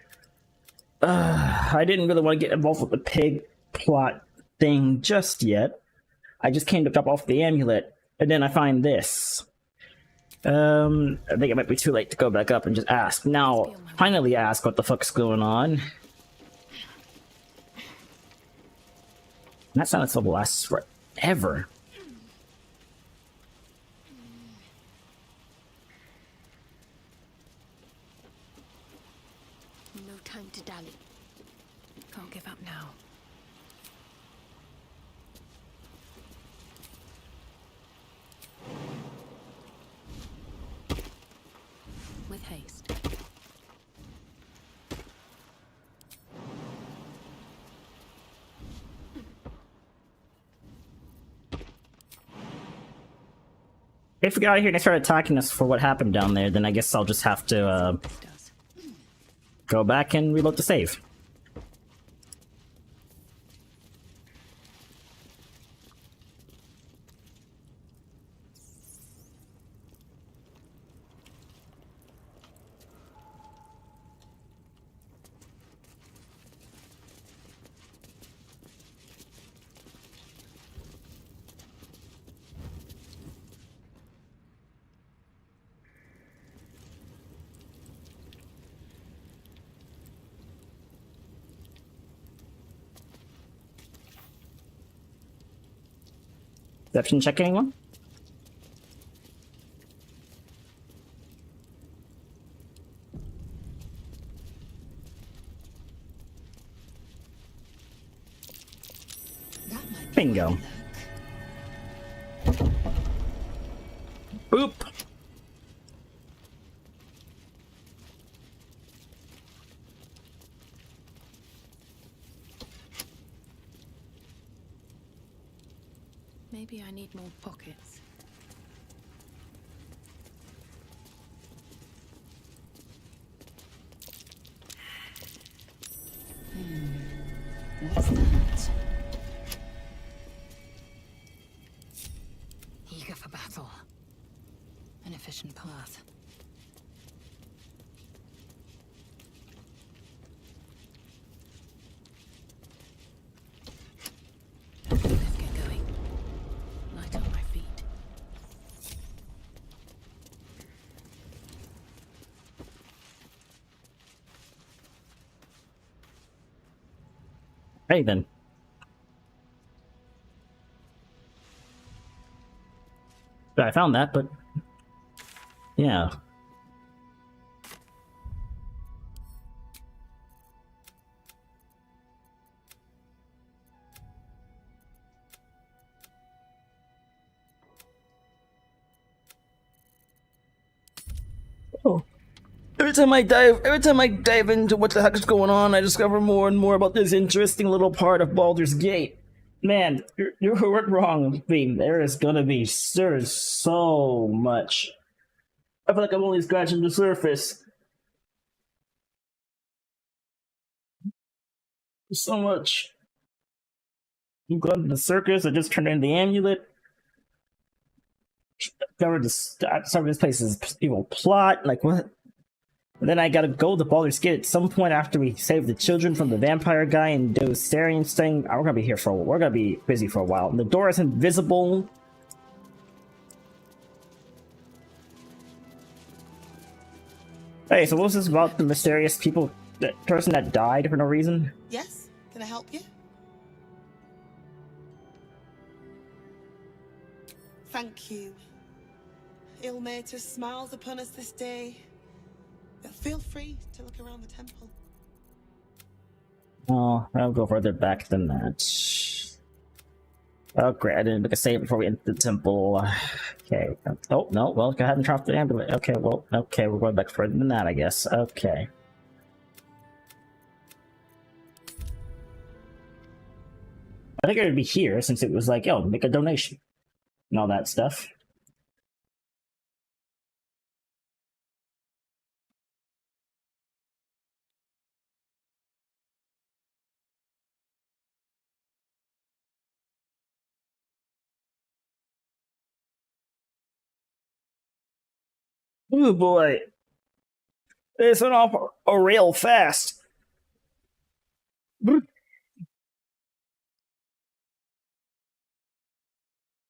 I didn't really want to get involved with the pig plot anything just yet. I just came to drop off the amulet, and then I find this. I think it might be too late to go back up and just ask. Now, finally ask what the fuck's going on. That silence will last forever. No time to dally. Can't give up now. With haste. If we got out of here and they start attacking us for what happened down there, then I guess I'll just have to go back and reload the save. Perception check, anyone? Bingo. Boop. Maybe I need more pockets. What's that? Eager for battle. An efficient path. Let's get going. Light on my feet. Hey then. I found that, but yeah. Oh. Every time I dive into what the heck is going on, I discover more and more about this interesting little part of Baldur's Gate. Man, you weren't wrong, Beam. There is so much. I feel like I'm only scratching the surface. So much. You gone to the circus, I just turned in the amulet. Discovered this place's evil plot, like what? And then I gotta go to Baldur's Gate at some point after we save the children from the vampire guy and do Starian's thing. We're gonna be busy for a while. And the door is invisible. Hey, so what was this about the mysterious person that died for no reason? Yes? Can I help you? Thank you. Ilmater smiles upon us this day. But feel free to look around the temple. Oh, I'll go further back than that. Oh, great. I didn't make a save before we entered the temple. Okay. Oh, no. Well, go ahead and drop the amulet. Okay, well, okay. We're going back further than that, I guess. Okay. I think it would be here since it was like, yo, make a donation and all that stuff. Oh boy. This went off a real fast.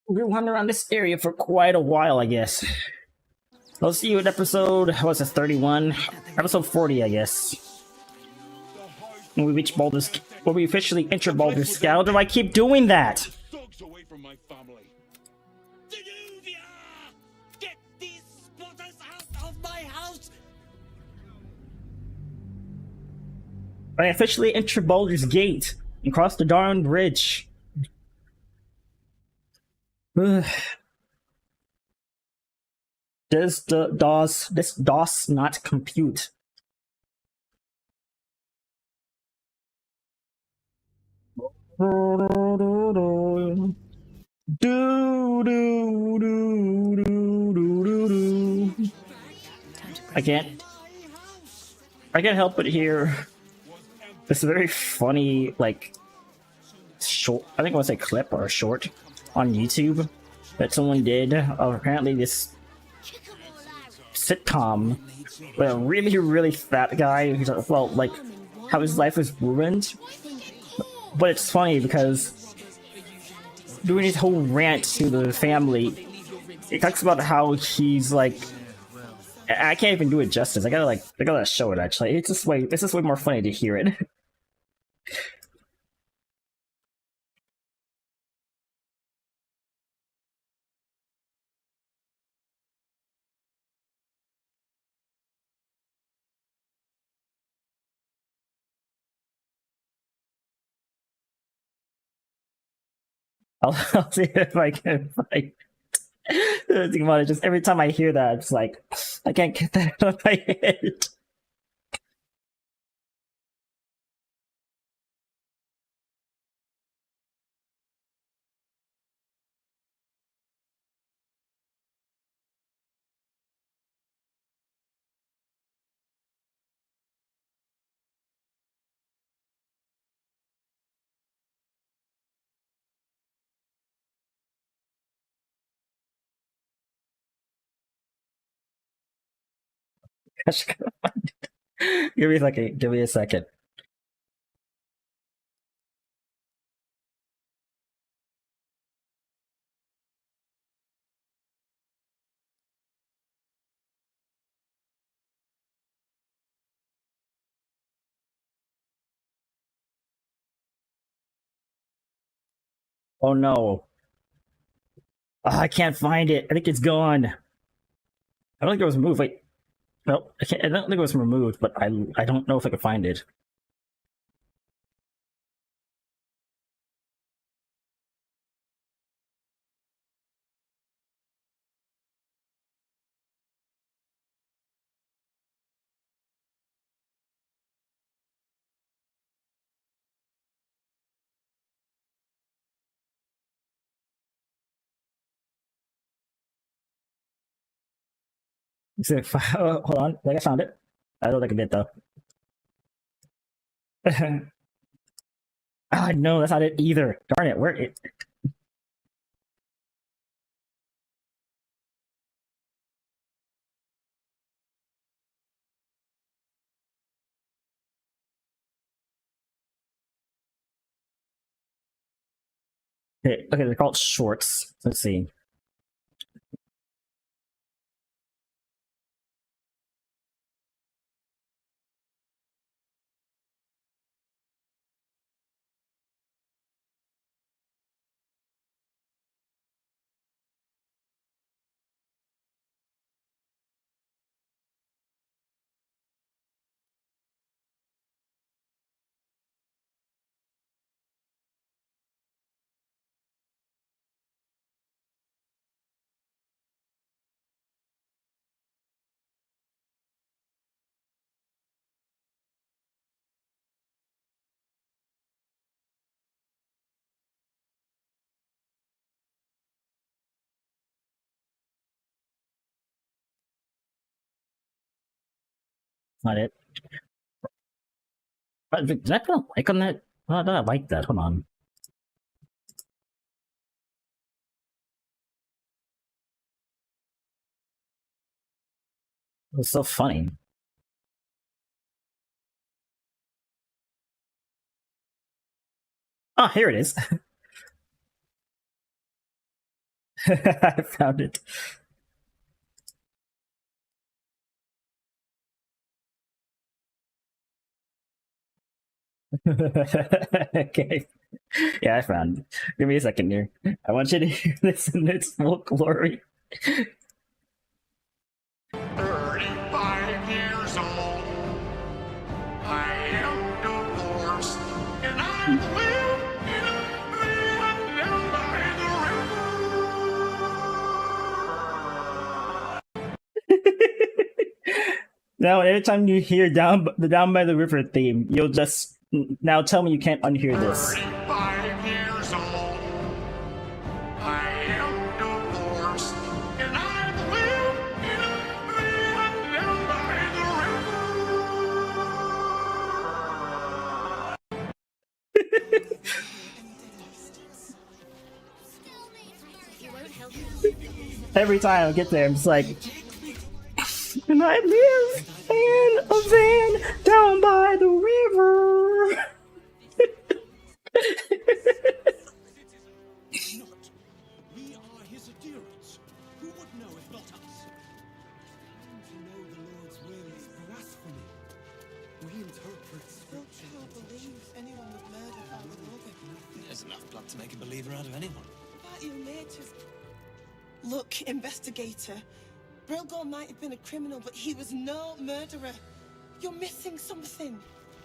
we wander around this area for quite a while, I guess. I'll see you in episode, what's it, 31? Episode 40, I guess. When we reach Baldur's... When we officially enter Baldur's Gate. How do I keep doing that? Dogs away from my family. Danuvia! Get these squatters out of my house! I officially enter Baldur's Gate and cross the darn bridge. This does not compute. I can't help but hear this very funny, like, short, I think it was a clip or a short on YouTube that someone did of apparently this sitcom with a really, really fat guy who felt like how his life was ruined. But it's funny because doing his whole rant to the family, it talks about how he's like, I can't even do it justice. I gotta show it actually. It's just way more funny to hear it. I'll see if I can find. Think about it. Just every time I hear that, it's like I can't get that out of my head. Gosh, give me a second. Give me a second. Oh no. I can't find it. I think it's gone. I don't think it was removed. Wait. No, I don't think it was removed, but I don't know if I could find it. Hold on. I think I found it. I don't think I did though. Ah, no, that's not it either. Darn it, where it? Okay, they're called shorts. Let's see. Not it. Did I put a like on that? Oh, I like that. Hold on. It was so funny. Oh, here it is. I found it. Okay. Yeah, I found it. Give me a second here. I want you to hear this in its full glory. 35 years old. I am divorced, and I live in a van down by the river. Now, every time you hear the Down by the River theme, you'll just now tell me you can't unhear this. 35 years old. I am divorced, and I live in a van down by Every time I get there, I'm just like, and I live in a van down by the river. We are his adherents. Who would know if not us? To know the Lord's will is blasphemy. We interpret Bill scripture. can't believe anyone would murder Father Logan. There's enough blood to make a believer out of anyone. But your nature's... Look, investigator. Brilgor might have been a criminal, but he was no murderer. You're missing something.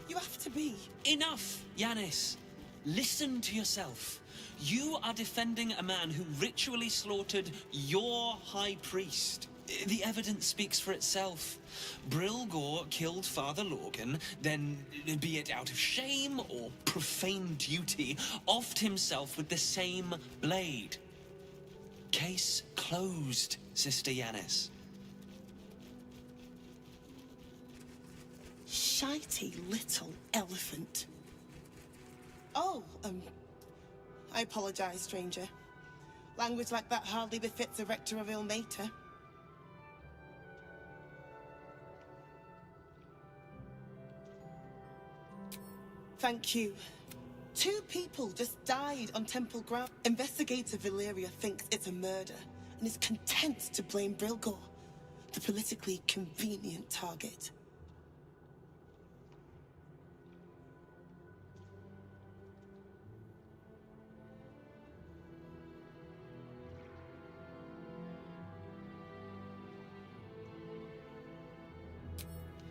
You have to be. Enough, Yanis. Listen to yourself. You are defending a man who ritually slaughtered your high priest. The evidence speaks for itself. Brilgor killed Father Lorgan, then, be it out of shame or profane duty, offed himself with the same blade. Case closed, Sister Yanis. Shitey little elephant. Oh, I apologize, stranger. Language like that hardly befits a rector of Ilmater. Thank you. 2 people just died on temple ground. Investigator Valeria thinks it's a murder and is content to blame Brilgor, the politically convenient target.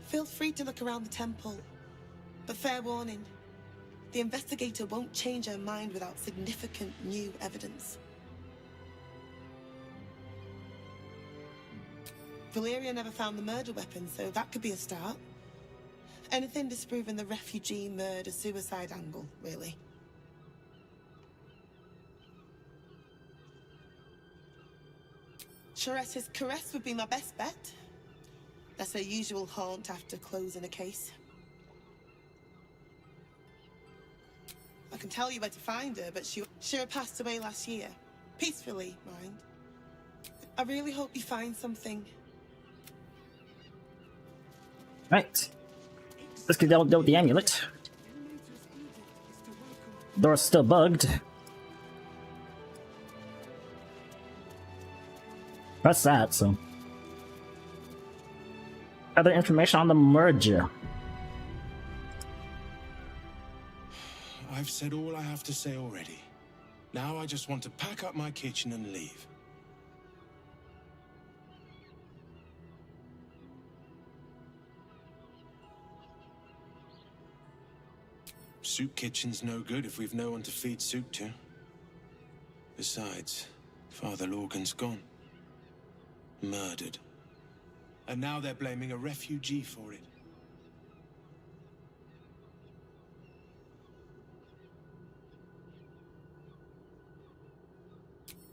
Feel free to look around the temple, but fair warning. The investigator won't change her mind without significant new evidence. Valeria never found the murder weapon, so that could be a start. Anything disproving the refugee murder-suicide angle, really. Charette's caress would be my best bet. That's her usual haunt after closing a case. I can tell you where to find her, but she passed away last year. Peacefully, mind. I really hope you find something. Right. Let's get dealt with the amulet. Door's still bugged. That's that, so. Other information on the merger. I've said all I have to say already. Now I just want to pack up my kitchen and leave. Soup kitchen's no good if we've no one to feed soup to. Besides, Father Lorgan's gone. Murdered. And now they're blaming a refugee for it.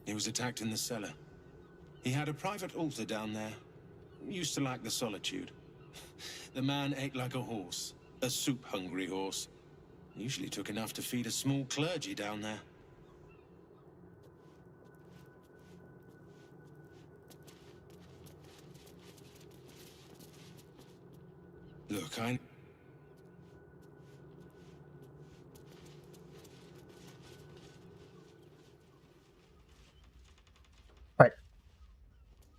He was attacked in the cellar. He had a private altar down there. Used to like the solitude. The man ate like a horse. A soup-hungry horse. Usually took enough to feed a small clergy down there. Look,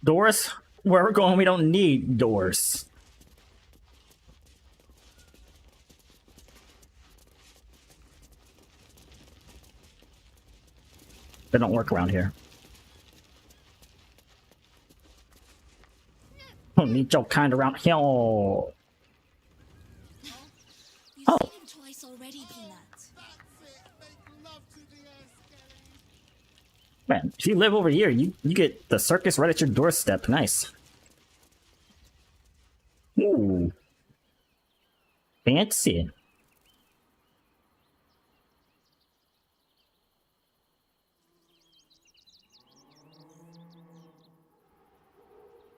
Doors? Where we're going, we don't need doors. They don't work around here. Don't need your kind around here. Oh. Twice already, Peanut. Man, if you live over here, you get the circus right at your doorstep. Nice. Ooh. Fancy.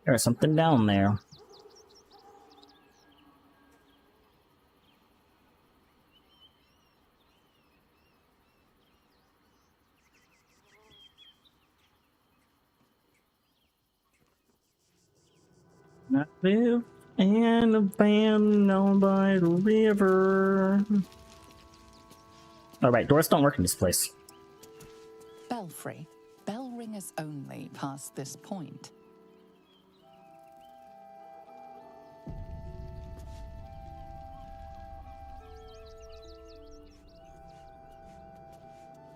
There's something down there. I live in a van down by the river. Alright, doors don't work in this place. Belfry. Bell ringers only past this point.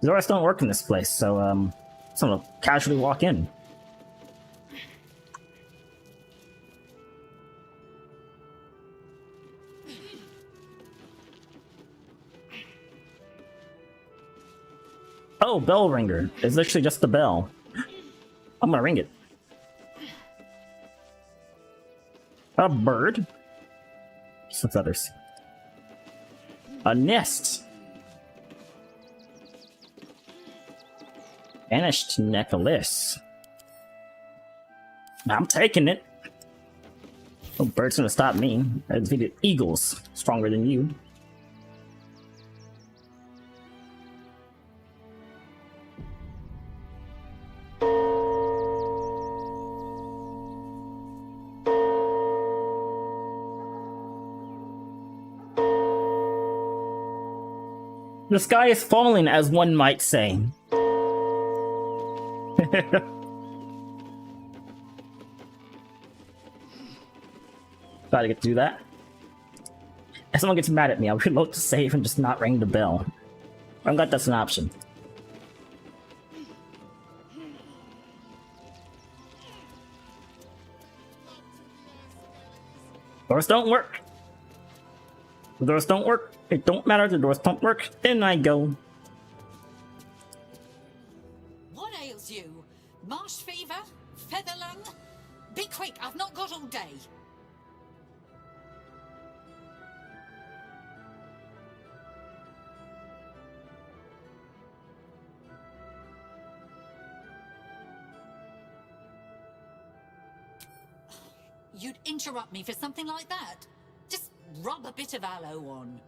Doors don't work in this place, so I'm gonna casually walk in. Oh, bell ringer. It's literally just the bell. I'm gonna ring it. A bird? Some feathers. A nest. Vanished necklace. I'm taking it. No bird's gonna stop me. I defeated eagles. Stronger than you. The sky is falling, as one might say. Glad I get to do that. If someone gets mad at me, I'll reload to save and just not ring the bell. I'm glad that's an option. Doors don't work. The doors don't work. It don't matter. The doors don't work. In I go. What ails you? Marsh fever? Feather lung? Be quick, I've not got all day. You'd interrupt me for something like that? Just rub a bit of aloe on.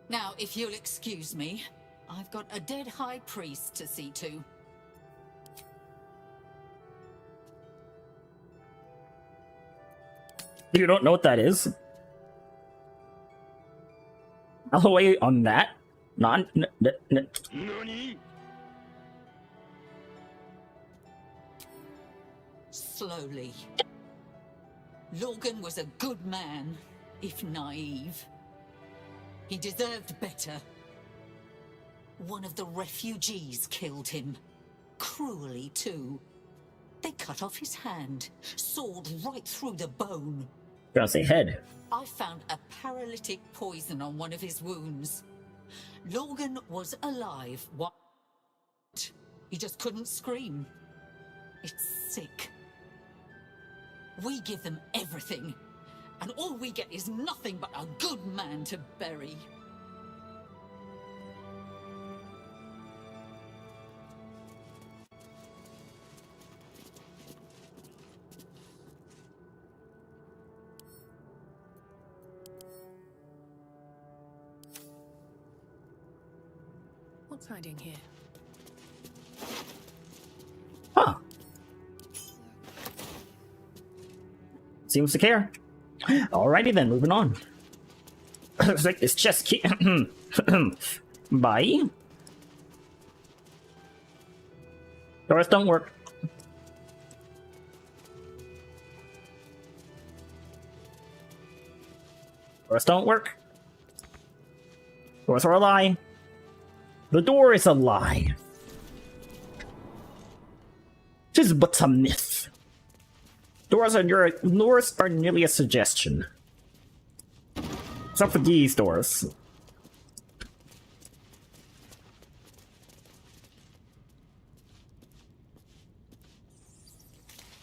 Now, if you'll excuse me, I've got a dead high priest to see to. You don't know what that is? All the way on that? Slowly. Logan was a good man, if naive. He deserved better. One of the refugees killed him. Cruelly, too. They cut off his hand, sawed right through the bone. Gonna say head. I found a paralytic poison on one of his wounds. Logan was alive. What? He just couldn't scream. It's sick. We give them everything, and all we get is nothing but a good man to bury. What's hiding here? Huh. Seems to care. Alrighty then, moving on. Looks like this chest key. Bye. Doors don't work. Doors don't work. Doors are a lie. The door is a lie. Tis but a myth. Doors are merely a suggestion. Except for these doors.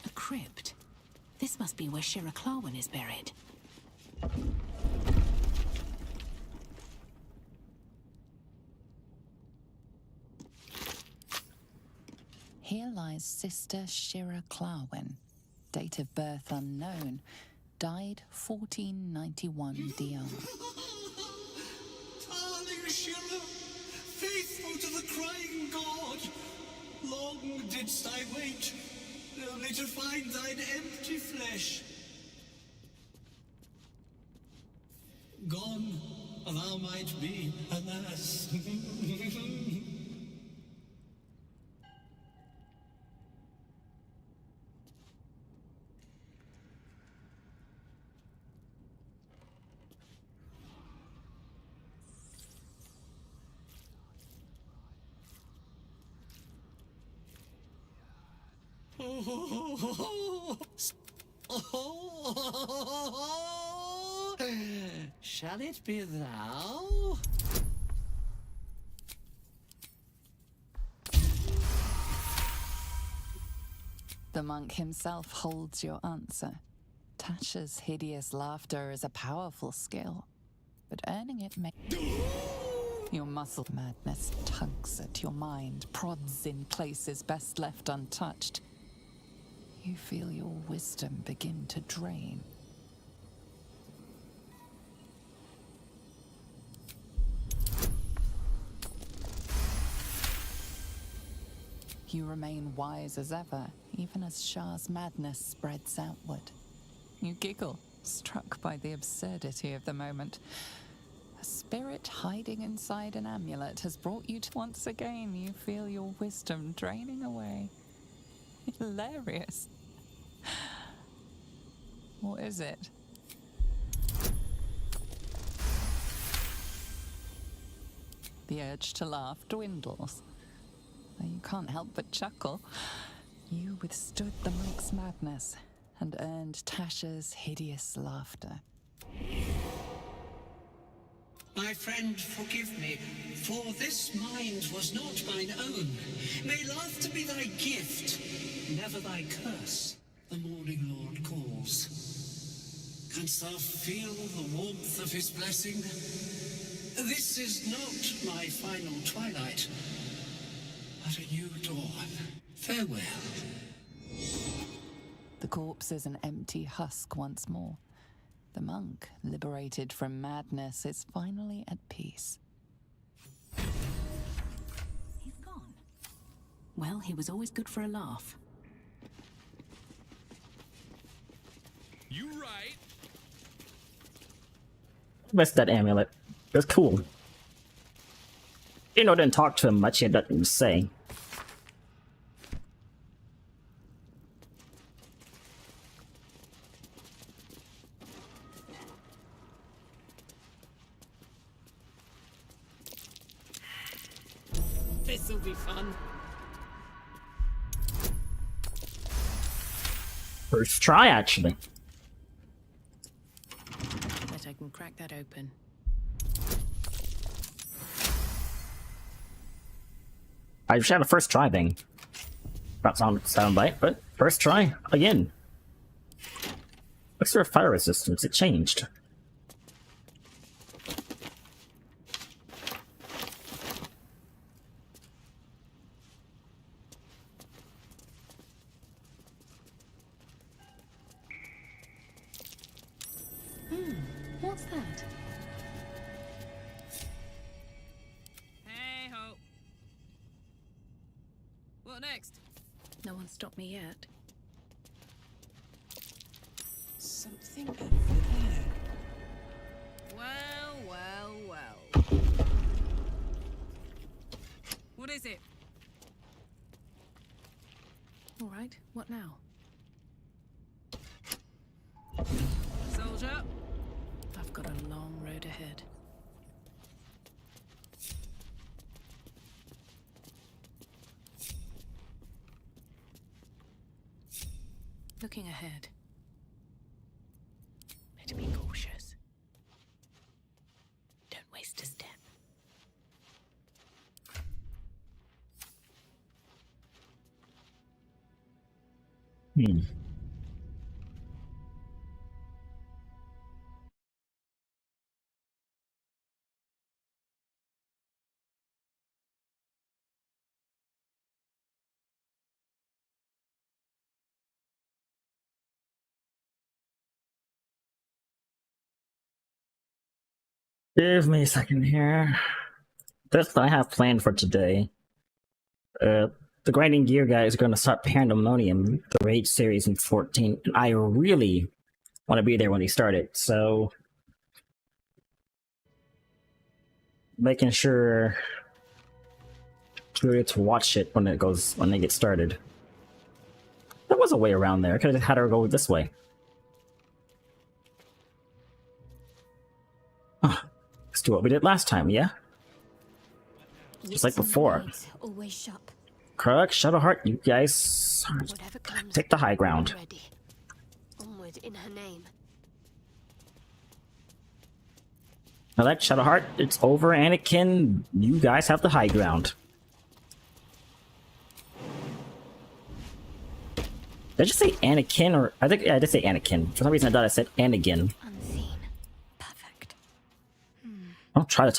A crypt. This must be where Shira Clarwin is buried. Here lies Sister Shira Clarwin. Date of birth unknown. Died 1491 DR. Darling Shira, faithful to the crying god, long didst I wait, only to find thine empty flesh. Gone thou might be, alas. Shall it be thou? The monk himself holds your answer. Tasha's hideous laughter is a powerful skill, but earning it may... Your muscle madness tugs at your mind, prods in places best left untouched. You feel your wisdom begin to drain. You remain wise as ever, even as Shah's madness spreads outward. You giggle, struck by the absurdity of the moment. A spirit hiding inside an amulet has brought you to once again. You feel your wisdom draining away. Hilarious. What is it? The urge to laugh dwindles. Though you can't help but chuckle. You withstood the monk's madness and earned Tasha's hideous laughter. My friend, forgive me, for this mind was not mine own. May laughter be thy gift, never thy curse. The morning Lord calls. Canst thou feel the warmth of his blessing? This is not my final twilight, but a new dawn. Farewell. The corpse is an empty husk once more. The monk, liberated from madness, is finally at peace. He's gone. Well, he was always good for a laugh. You right. Missed that amulet. It's cool. You know, didn't talk to him much, he had nothing to say. This'll be fun. First try, actually. Bet I can crack that open. I just had a first try thing. Not soundbite, but first try again. What's their fire resistance? It changed. What's that? Hey ho. What next? No one stopped me yet. Something over there. Well, well, well. What is it? All right, what now? Soldier, I've got a long Looking ahead. Better be cautious. Don't waste a step. Give me a second here. That's what I have planned for today. The Grinding Gear guys are going to start Pandemonium, the Rage series in 14. And I really want to be there when they start it, so making sure to watch it when they get started. There was a way around there. I could have had her go this way. Let's do what we did last time, yeah? Just like before. Always shop. Correct, Shadowheart, you guys take the high ground. Ready. Onward in her name. Alright, Shadowheart, it's over, Anakin. You guys have the high ground. Did I just say Anakin, or I think I did say Anakin. For some reason I thought I said Anakin. Unseen. Perfect. Don't try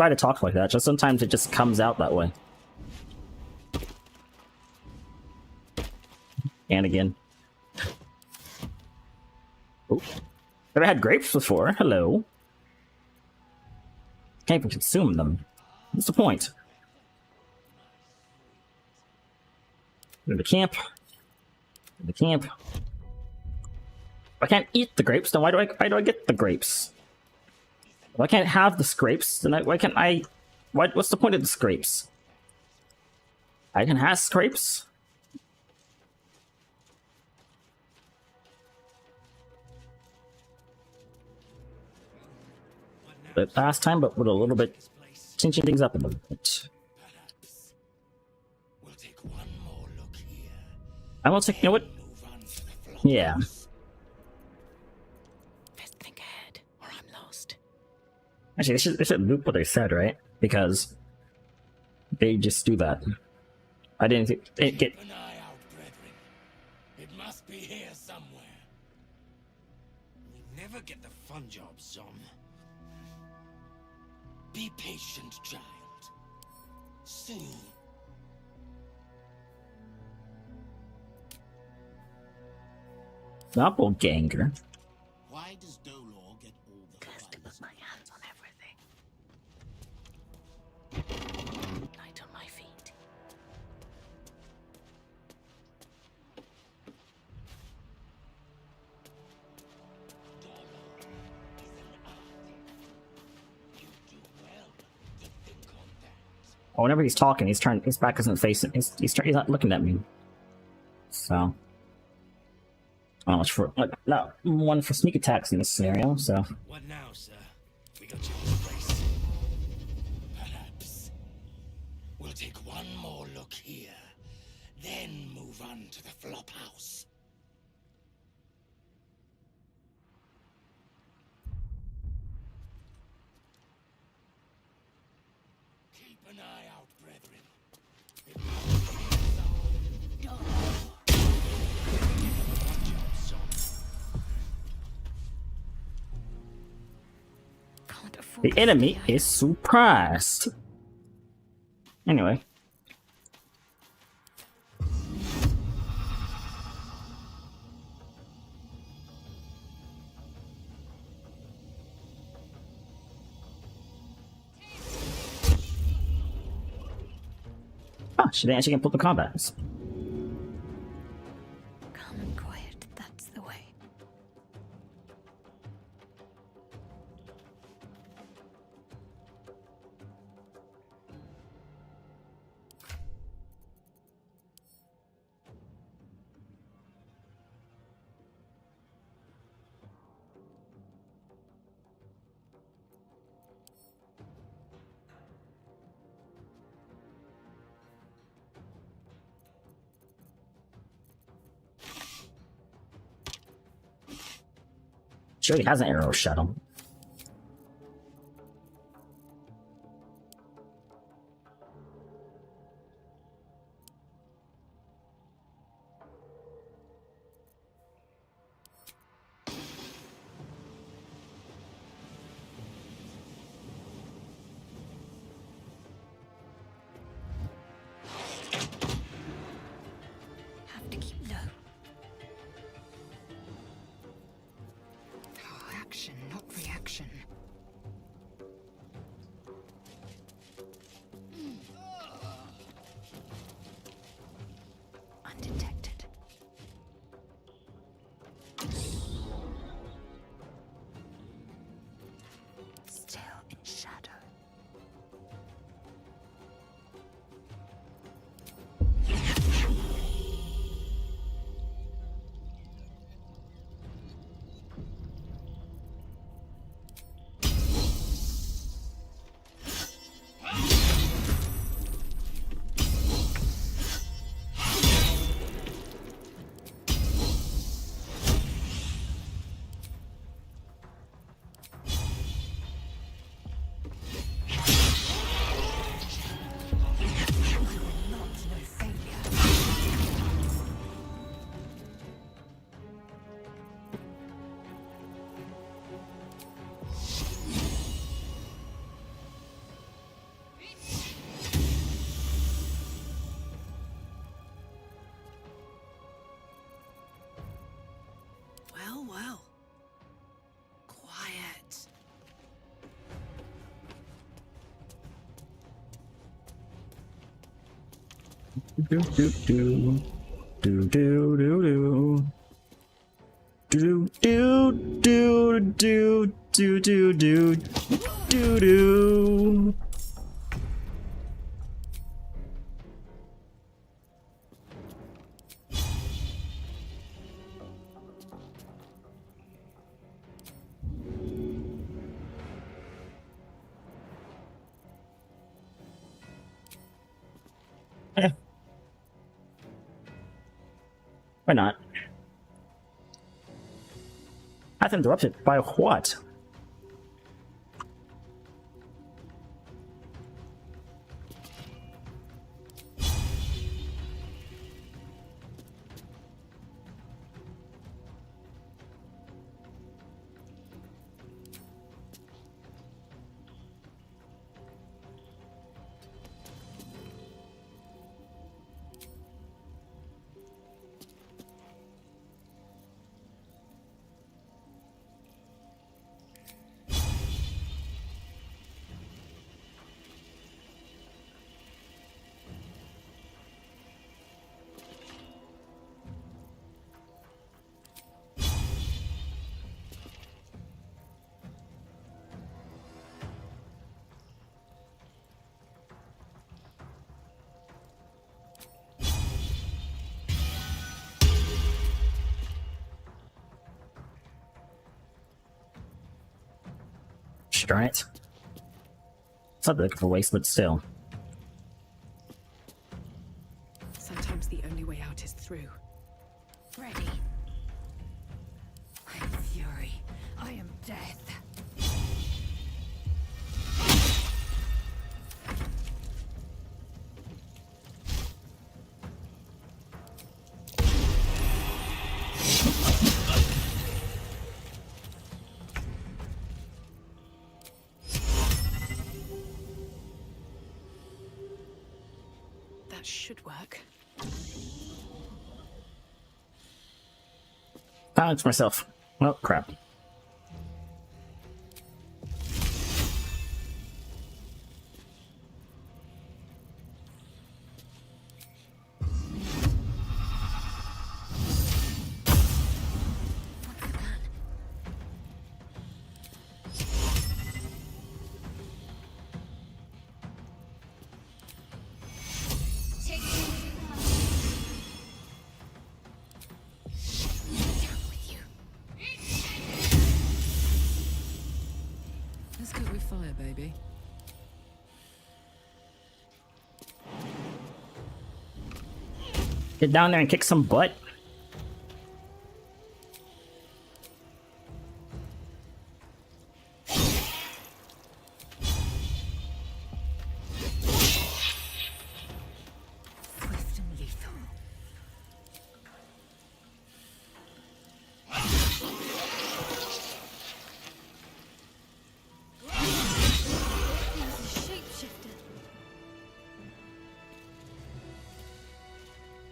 to talk like that. Just sometimes it just comes out that way. Anakin. Oh. Never had grapes before. Hello. Can't even consume them. What's the point? Go to camp. Go to camp. If I can't eat the grapes, then why do I get the grapes? If I can't have the scrapes, then why can't I... What's the point of the scrapes? I can have scrapes? But last time, but with a little bit, changing things up a little bit. I will take, you know what? Yeah. Best think ahead, or I'm lost. Actually, they should loop what they said, right? Because they just do that. I didn't get. Keep an eye out, brethren. It must be here somewhere. We never get the fun jobs, Zom. Be patient, child. Soon. Doppelganger. Why does Dolor get all the fun? To put my hands on everything. Light on my feet. Oh, whenever he's talking, his back isn't facing. He's not looking at me. So. Not much for not one for sneak attacks in this scenario. So. What now, sir? We got you in place. Perhaps we'll take one more look here, then move on to the flop house. Keep an eye out, brethren. It must be The enemy is surprised. Anyway. Ah, she didn't actually pull the combats. Calm and quiet, that's the way. She already has an arrow shuttle. Have to keep low. Oh, action, not reaction. Undetected. Still in shadow. Well, well. Quiet. Do do do do do do do do do do do do do do do. Why not? Path interrupted by what? Darn it. It's not looking for waste, but still. Sometimes the only way out is through. Ready. I am fury. I am death. That should work. Balance myself. Well, crap. Let's cook with fire, baby. Get down there and kick some butt.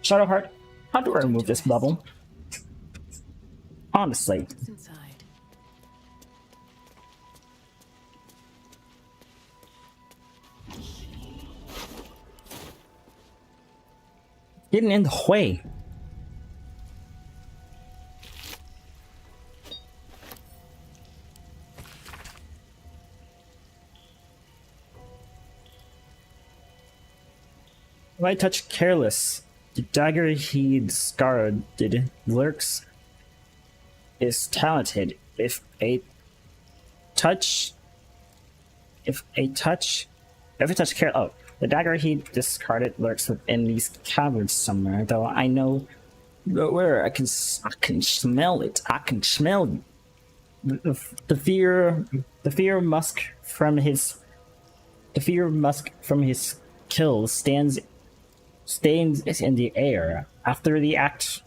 Shadowheart, how do I remove this bubble? Honestly. What's inside? Getting in the way. If I touch careless, the dagger he discarded lurks is talented. If a touch care the dagger he discarded lurks within these caverns somewhere, though I know where I can smell it. I can smell the fear musk from his kill stains in the air after the act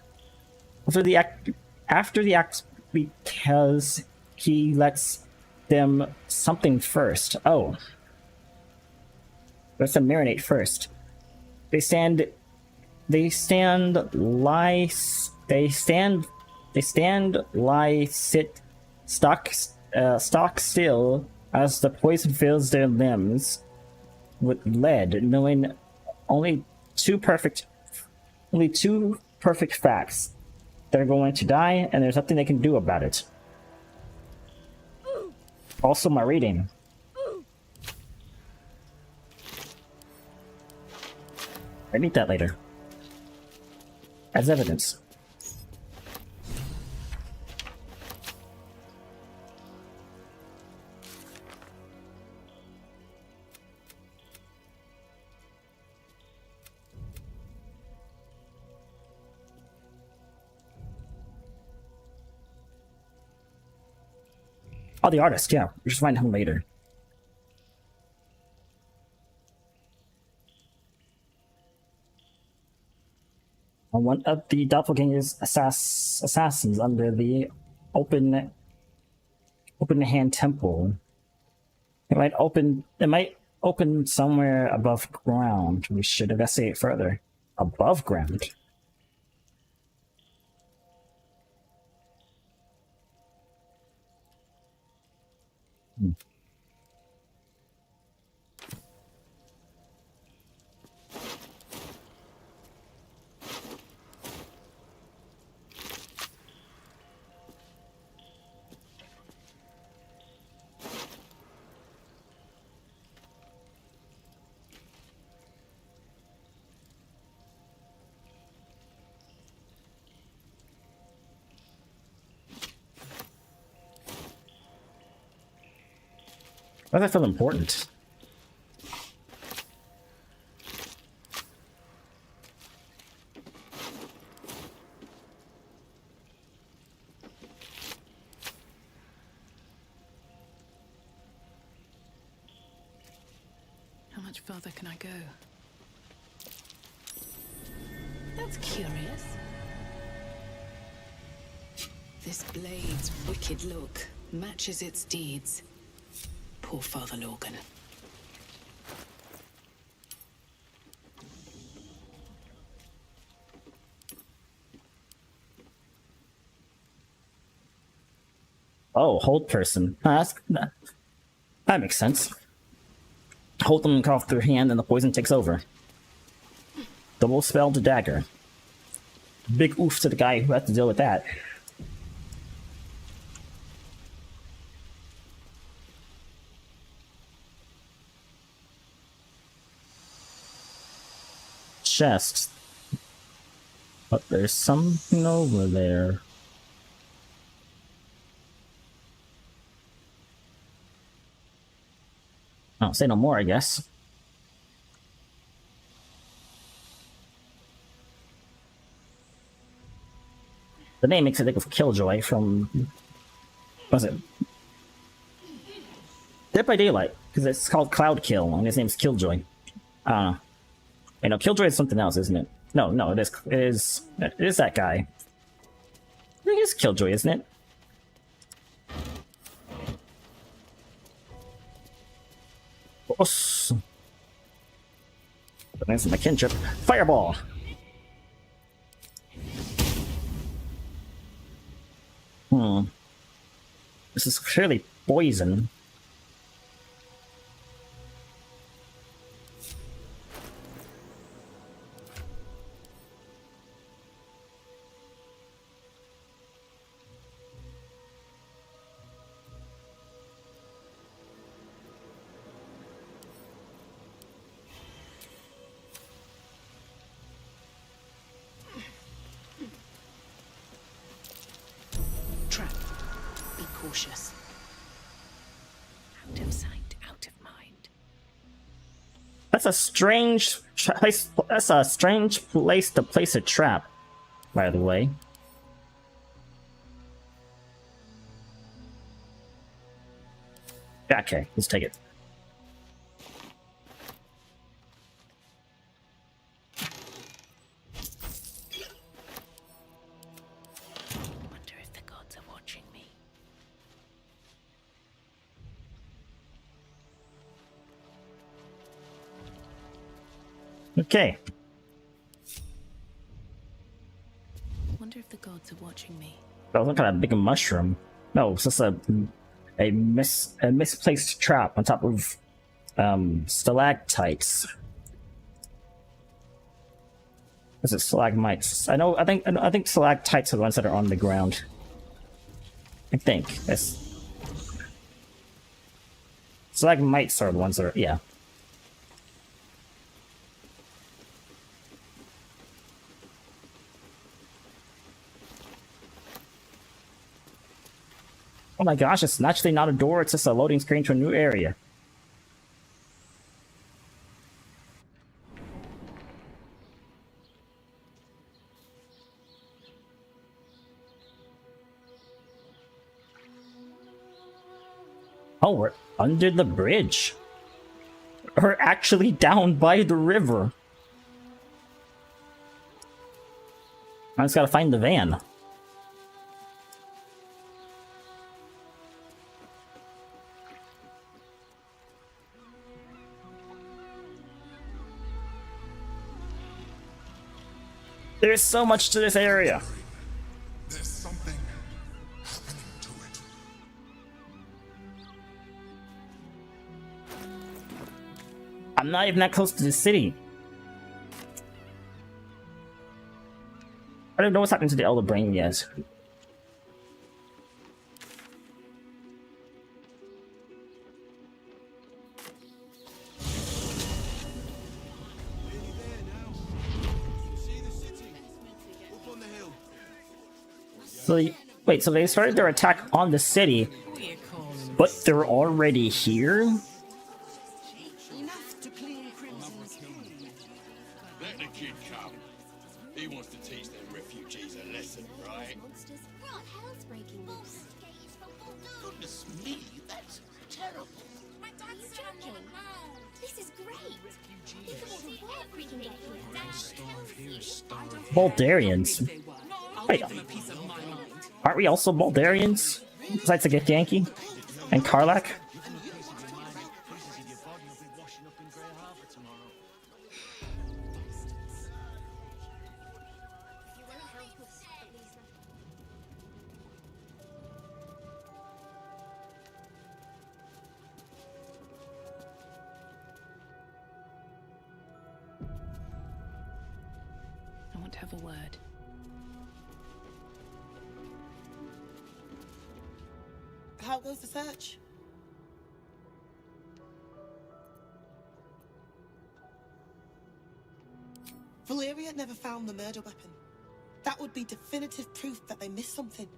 because he lets them something first. Oh. Let's them marinate first. They stand stock still as the poison fills their limbs with lead, knowing only two perfect facts. They're going to die, and there's nothing they can do about it. Also, my reading. I need that later. As evidence. Oh, the artist, yeah. We'll just find him later. One of the doppelganger's assassins under the open hand temple. It might open somewhere above ground. We should investigate further. Above ground? Why does that feel important? How much further can I go? That's curious. This blade's wicked look matches its deeds. Poor Father Lorgan. Oh, hold person. That makes sense. Hold them off their hand and the poison takes over. Double spell to dagger. Big oof to the guy who had to deal with that. Chest. But there's something over there. I'll say no more, I guess. The name makes it think of Killjoy from... What was it? Dead by Daylight, because it's called Cloud Kill, and his name's Killjoy. I don't know. You know, Killjoy is something else, isn't it? No, it is that guy. I think it's Killjoy, isn't it? That's my kinship. Fireball! This is clearly poison. Trap. Be cautious. Out of sight, out of mind. That's a strange place. That's a strange place to place a trap, by the way. Okay, let's take it. Wonder if the gods are watching me. Okay. Wonder if the gods are watching me. That was some kind of big mushroom. No, it's just a misplaced trap on top of stalactites. Is it stalagmites? I think stalactites are the ones that are on the ground. I think. Yes. Stalagmites are the ones that are, yeah. Oh my gosh, it's actually not a door, it's just a loading screen to a new area. Oh, we're under the bridge. We're actually down by the river. I just gotta find the van. There's so much to this area. There's something happening to it. I'm not even that close to the city. I don't know what's happening to the Elder Brain yet. So, wait, so they started their attack on the city, but they're already here? Let the kid come. He wants to teach them refugees a lesson, right? What hell's breaking loose? Goodness me, that's terrible. My dad's joking. This is great. Think of all the work we can get here. Bulgarians. Wait, aren't we also Bulgarians? Besides the Get Yankee and Karlak? I want to have a word. How goes the search? Valeria never found the murder weapon. That would be definitive proof that they missed something.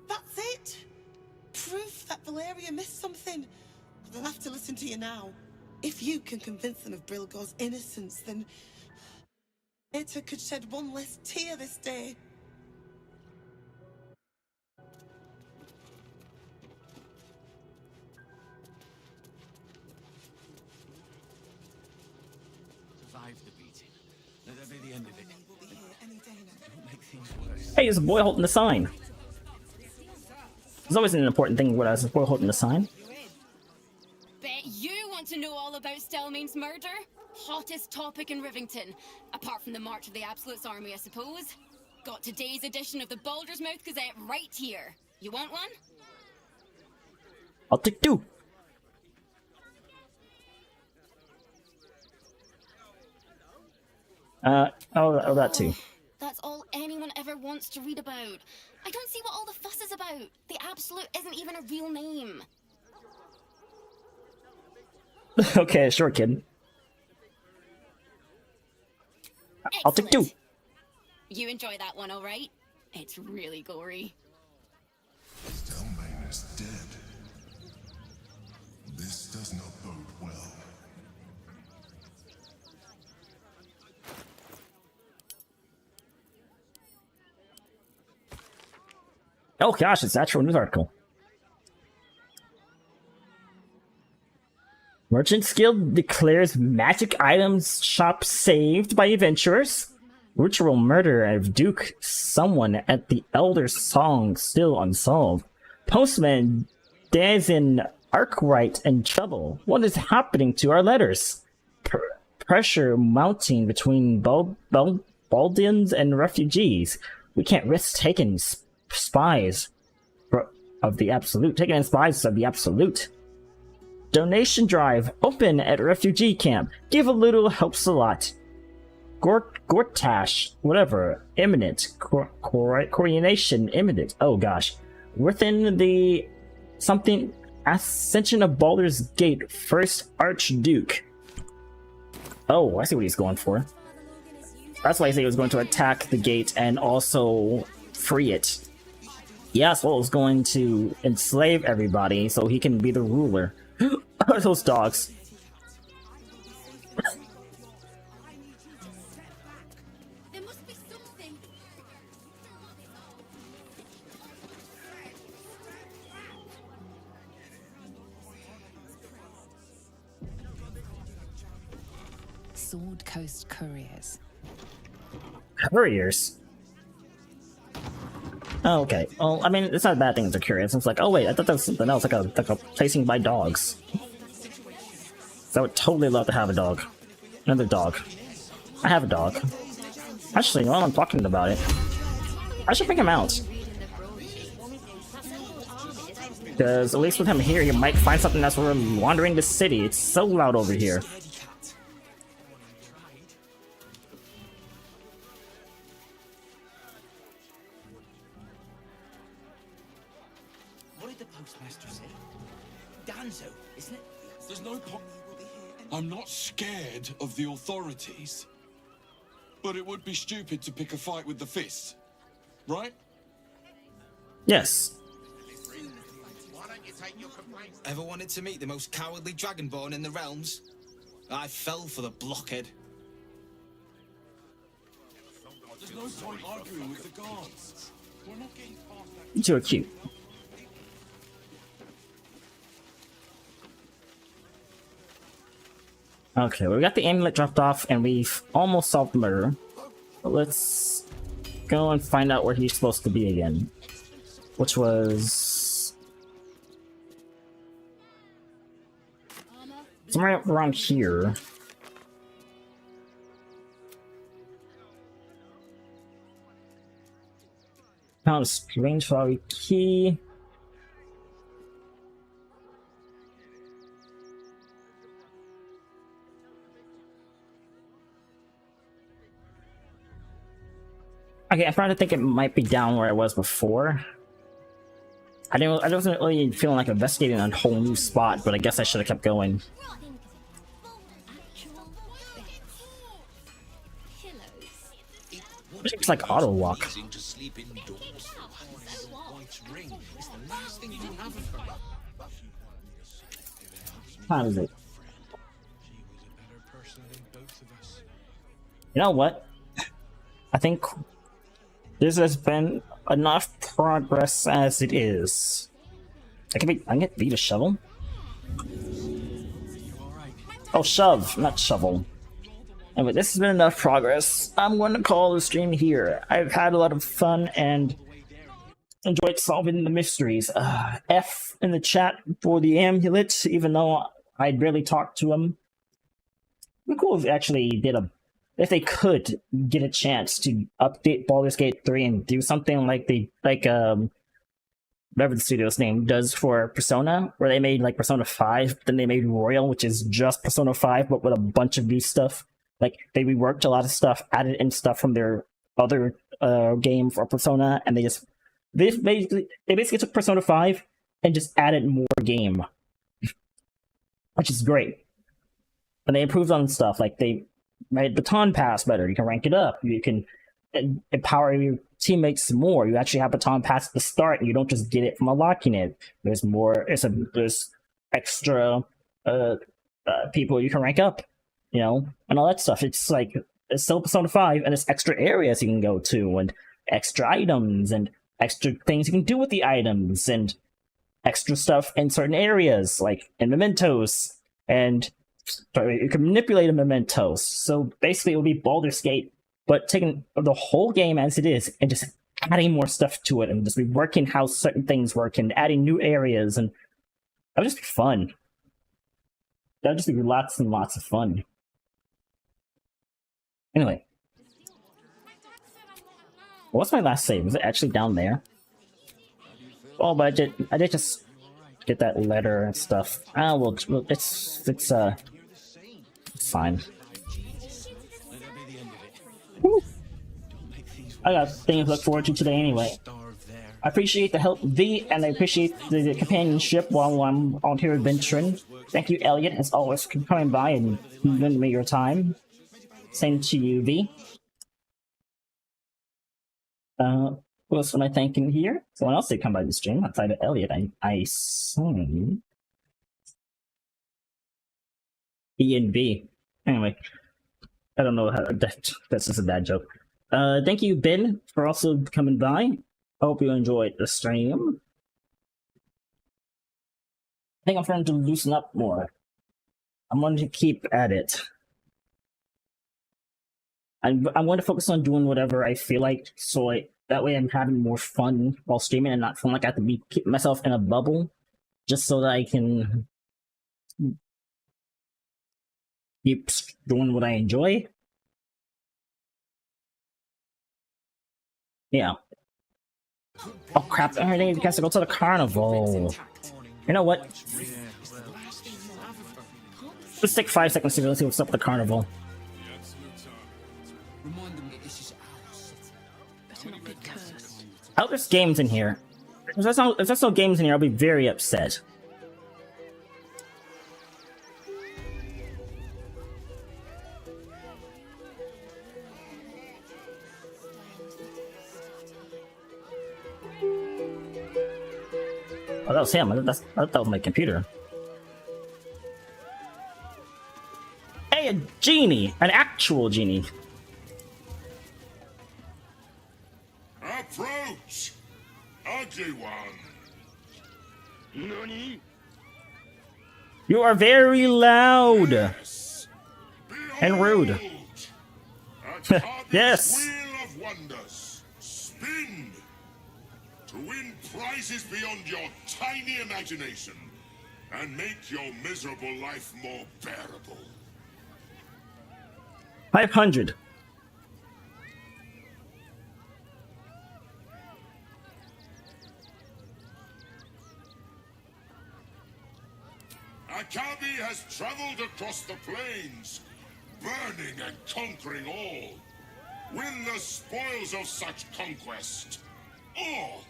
That's it! Proof that Valeria missed something. They'll have to listen to you now. If you can convince them of Brilgor's innocence, then Eta could shed one less tear this day. Survive the beating. Let that be the end of it. We'll be here any day now. Don't make things worse. Hey, there's a boy holding the sign. There's always an important thing when there's a boy holding the sign. Bet you want to know all about Stelmane's murder? Hottest topic in Rivington, apart from the March of the Absolute's army, I suppose. Got today's edition of the Baldur's Mouth Gazette right here. You want one? I'll take 2. Oh, that too. That's all anyone ever wants to read about. I don't see what all the fuss is about. The Absolute isn't even a real name. Okay, sure, kid. I'll take 2. You enjoy that one, all right? It's really gory. Stelmane is dead. This does not bode well. Oh gosh, it's an actual news article. Merchants Guild declares magic items shop saved by adventurers. Ritual murder of Duke someone at the Elder Song still unsolved. Postman dies in Arkwright and trouble. What is happening to our letters? Pressure mounting between Baldians and refugees. We can't risk taking spies of the Absolute. Taking in spies of the Absolute. Donation drive open at refugee camp. Give a little, helps a lot. Gortash, whatever, imminent. Coronation imminent. Oh gosh. Within the something Ascension of Baldur's Gate, first Archduke. Oh, I see what he's going for. That's why he said he was going to attack the gate and also free it. Yeah, Swole is going to enslave everybody so he can be the ruler. Those dogs. Sword Coast Couriers. Couriers? Oh, okay. Well, I mean, it's not a bad thing it's a couriers. It's like, oh wait, I thought that was something else, like a placing by dogs. So I would totally love to have a dog. Another dog. I have a dog. Actually, while I'm talking about it, I should bring him out. Because at least with him here, you might find something as we're wandering the city. It's so loud over here. What did the postmaster say? Danzo, isn't it? There's no point. I'm not scared of the authorities. But it would be stupid to pick a fight with the fists. Right? Yes. Ever wanted to meet the most cowardly dragonborn in the realms? I fell for the blockhead. There's no point arguing with the guards. We're not getting past that. You two are cute. Okay, well, we got the amulet dropped off, and we've almost solved the murder. But let's go and find out where he's supposed to be again. Which was... somewhere around here. Found a strange flowery key. Okay, I'm starting to think it might be down where I was before. I wasn't really feeling like investigating a whole new spot, but I guess I should have kept going. It's like auto walk. How is it? You know what? I think this has been enough progress as it is. I can get beat a shovel? Oh, shove, not shovel. Anyway, this has been enough progress. I'm going to call the stream here. I've had a lot of fun and enjoyed solving the mysteries. F in the chat for the amulet, even though I barely talked to him. be cool if they actually did if they could get a chance to update Baldur's Gate 3 and do something like whatever the studio's name does for Persona, where they made like Persona 5, then they made Royal, which is just Persona 5 but with a bunch of new stuff. Like they reworked a lot of stuff, added in stuff from their other game for Persona, and they basically took Persona 5 and just added more game, which is great. And they improved on stuff, like they made Baton Pass better. You can rank it up. You can empower your teammates more. You actually have Baton Pass at the start, and you don't just get it from unlocking it. There's more. There's extra people you can rank up, and all that stuff. It's like it's still Persona 5, and there's extra areas you can go to, and extra items, and extra things you can do with the items, and extra stuff in certain areas, like in mementos, and you can manipulate a mementos. So basically, it will be Baldur's Gate, but taking the whole game as it is and just adding more stuff to it, and just reworking how certain things work, and adding new areas, and that would just be fun. That would just be lots and lots of fun. Anyway, what's my last save? Was it actually down there? Oh, but I did just get that letter and stuff. Well, it's fine. Woo. I got things to look forward to today anyway. I appreciate the help, V, and I appreciate the companionship while I'm out here adventuring. Thank you, Elliot, as always, for coming by and lending me your time. Same to you, V. Who else am I thanking here? Someone else did come by the stream outside of Elliot. I assume. E and B. Anyway, I don't know how that's just a bad joke. Thank you, Ben, for also coming by. I hope you enjoyed the stream. I think I'm trying to loosen up more. I'm going to keep at it. I'm going to focus on doing whatever I feel like, so that way I'm having more fun while streaming and not feeling like I have to keep myself in a bubble, just so that I can keep doing what I enjoy. Yeah. Oh crap, I think you guys to go to the carnival. You know what? Let's take 5 seconds to go see what's up with the carnival. I hope there's games in here. If there's no games in here, I'll be very upset. Oh, that was him. I thought that was my computer. Hey, a genie! An actual genie. Approach! Ugly one! Nani? You are very loud! Yes. And rude. Yes! Wheel of wonders. Spin! To win prizes beyond your tiny imagination and make your miserable life more bearable. 500. Akabi has traveled across the plains, burning and conquering all. Win the spoils of such conquest. Or,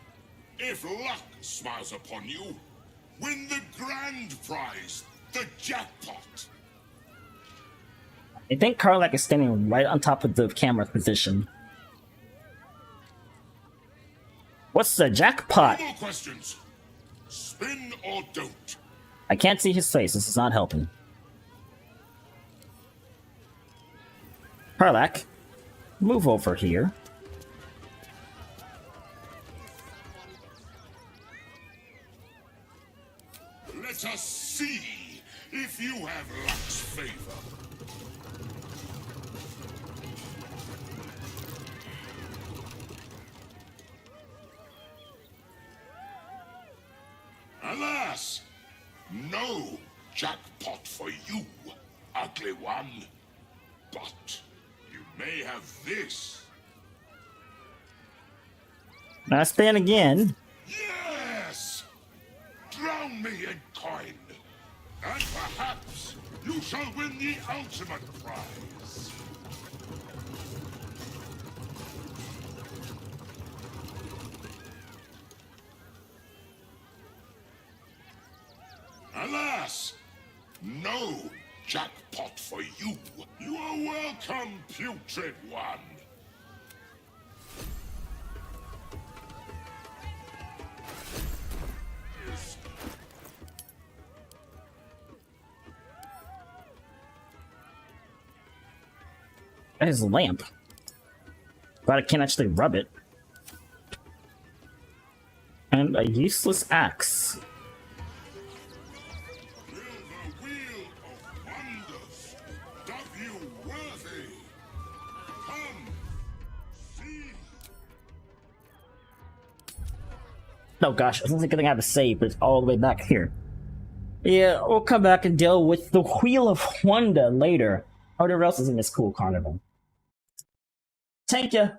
if luck smiles upon you, win the grand prize, the jackpot. I think Karlak is standing right on top of the camera position. What's the jackpot? No more questions. Spin or don't. I can't see his face. This is not helping. Karlak, move over here. Let us see if you have luck's favor. Alas, no jackpot for you, ugly one. But you may have this. That's then again. Yes! Drown me in coin, and perhaps you shall win the ultimate prize. Alas, no jackpot for you. You are welcome, putrid one. That is a lamp. But I can't actually rub it. And a useless axe. Oh gosh, I was thinking I have to save, but it's all the way back here. Yeah, we'll come back and deal with the Wheel of Wonder later. Or whatever else is in this cool carnival. Thank you.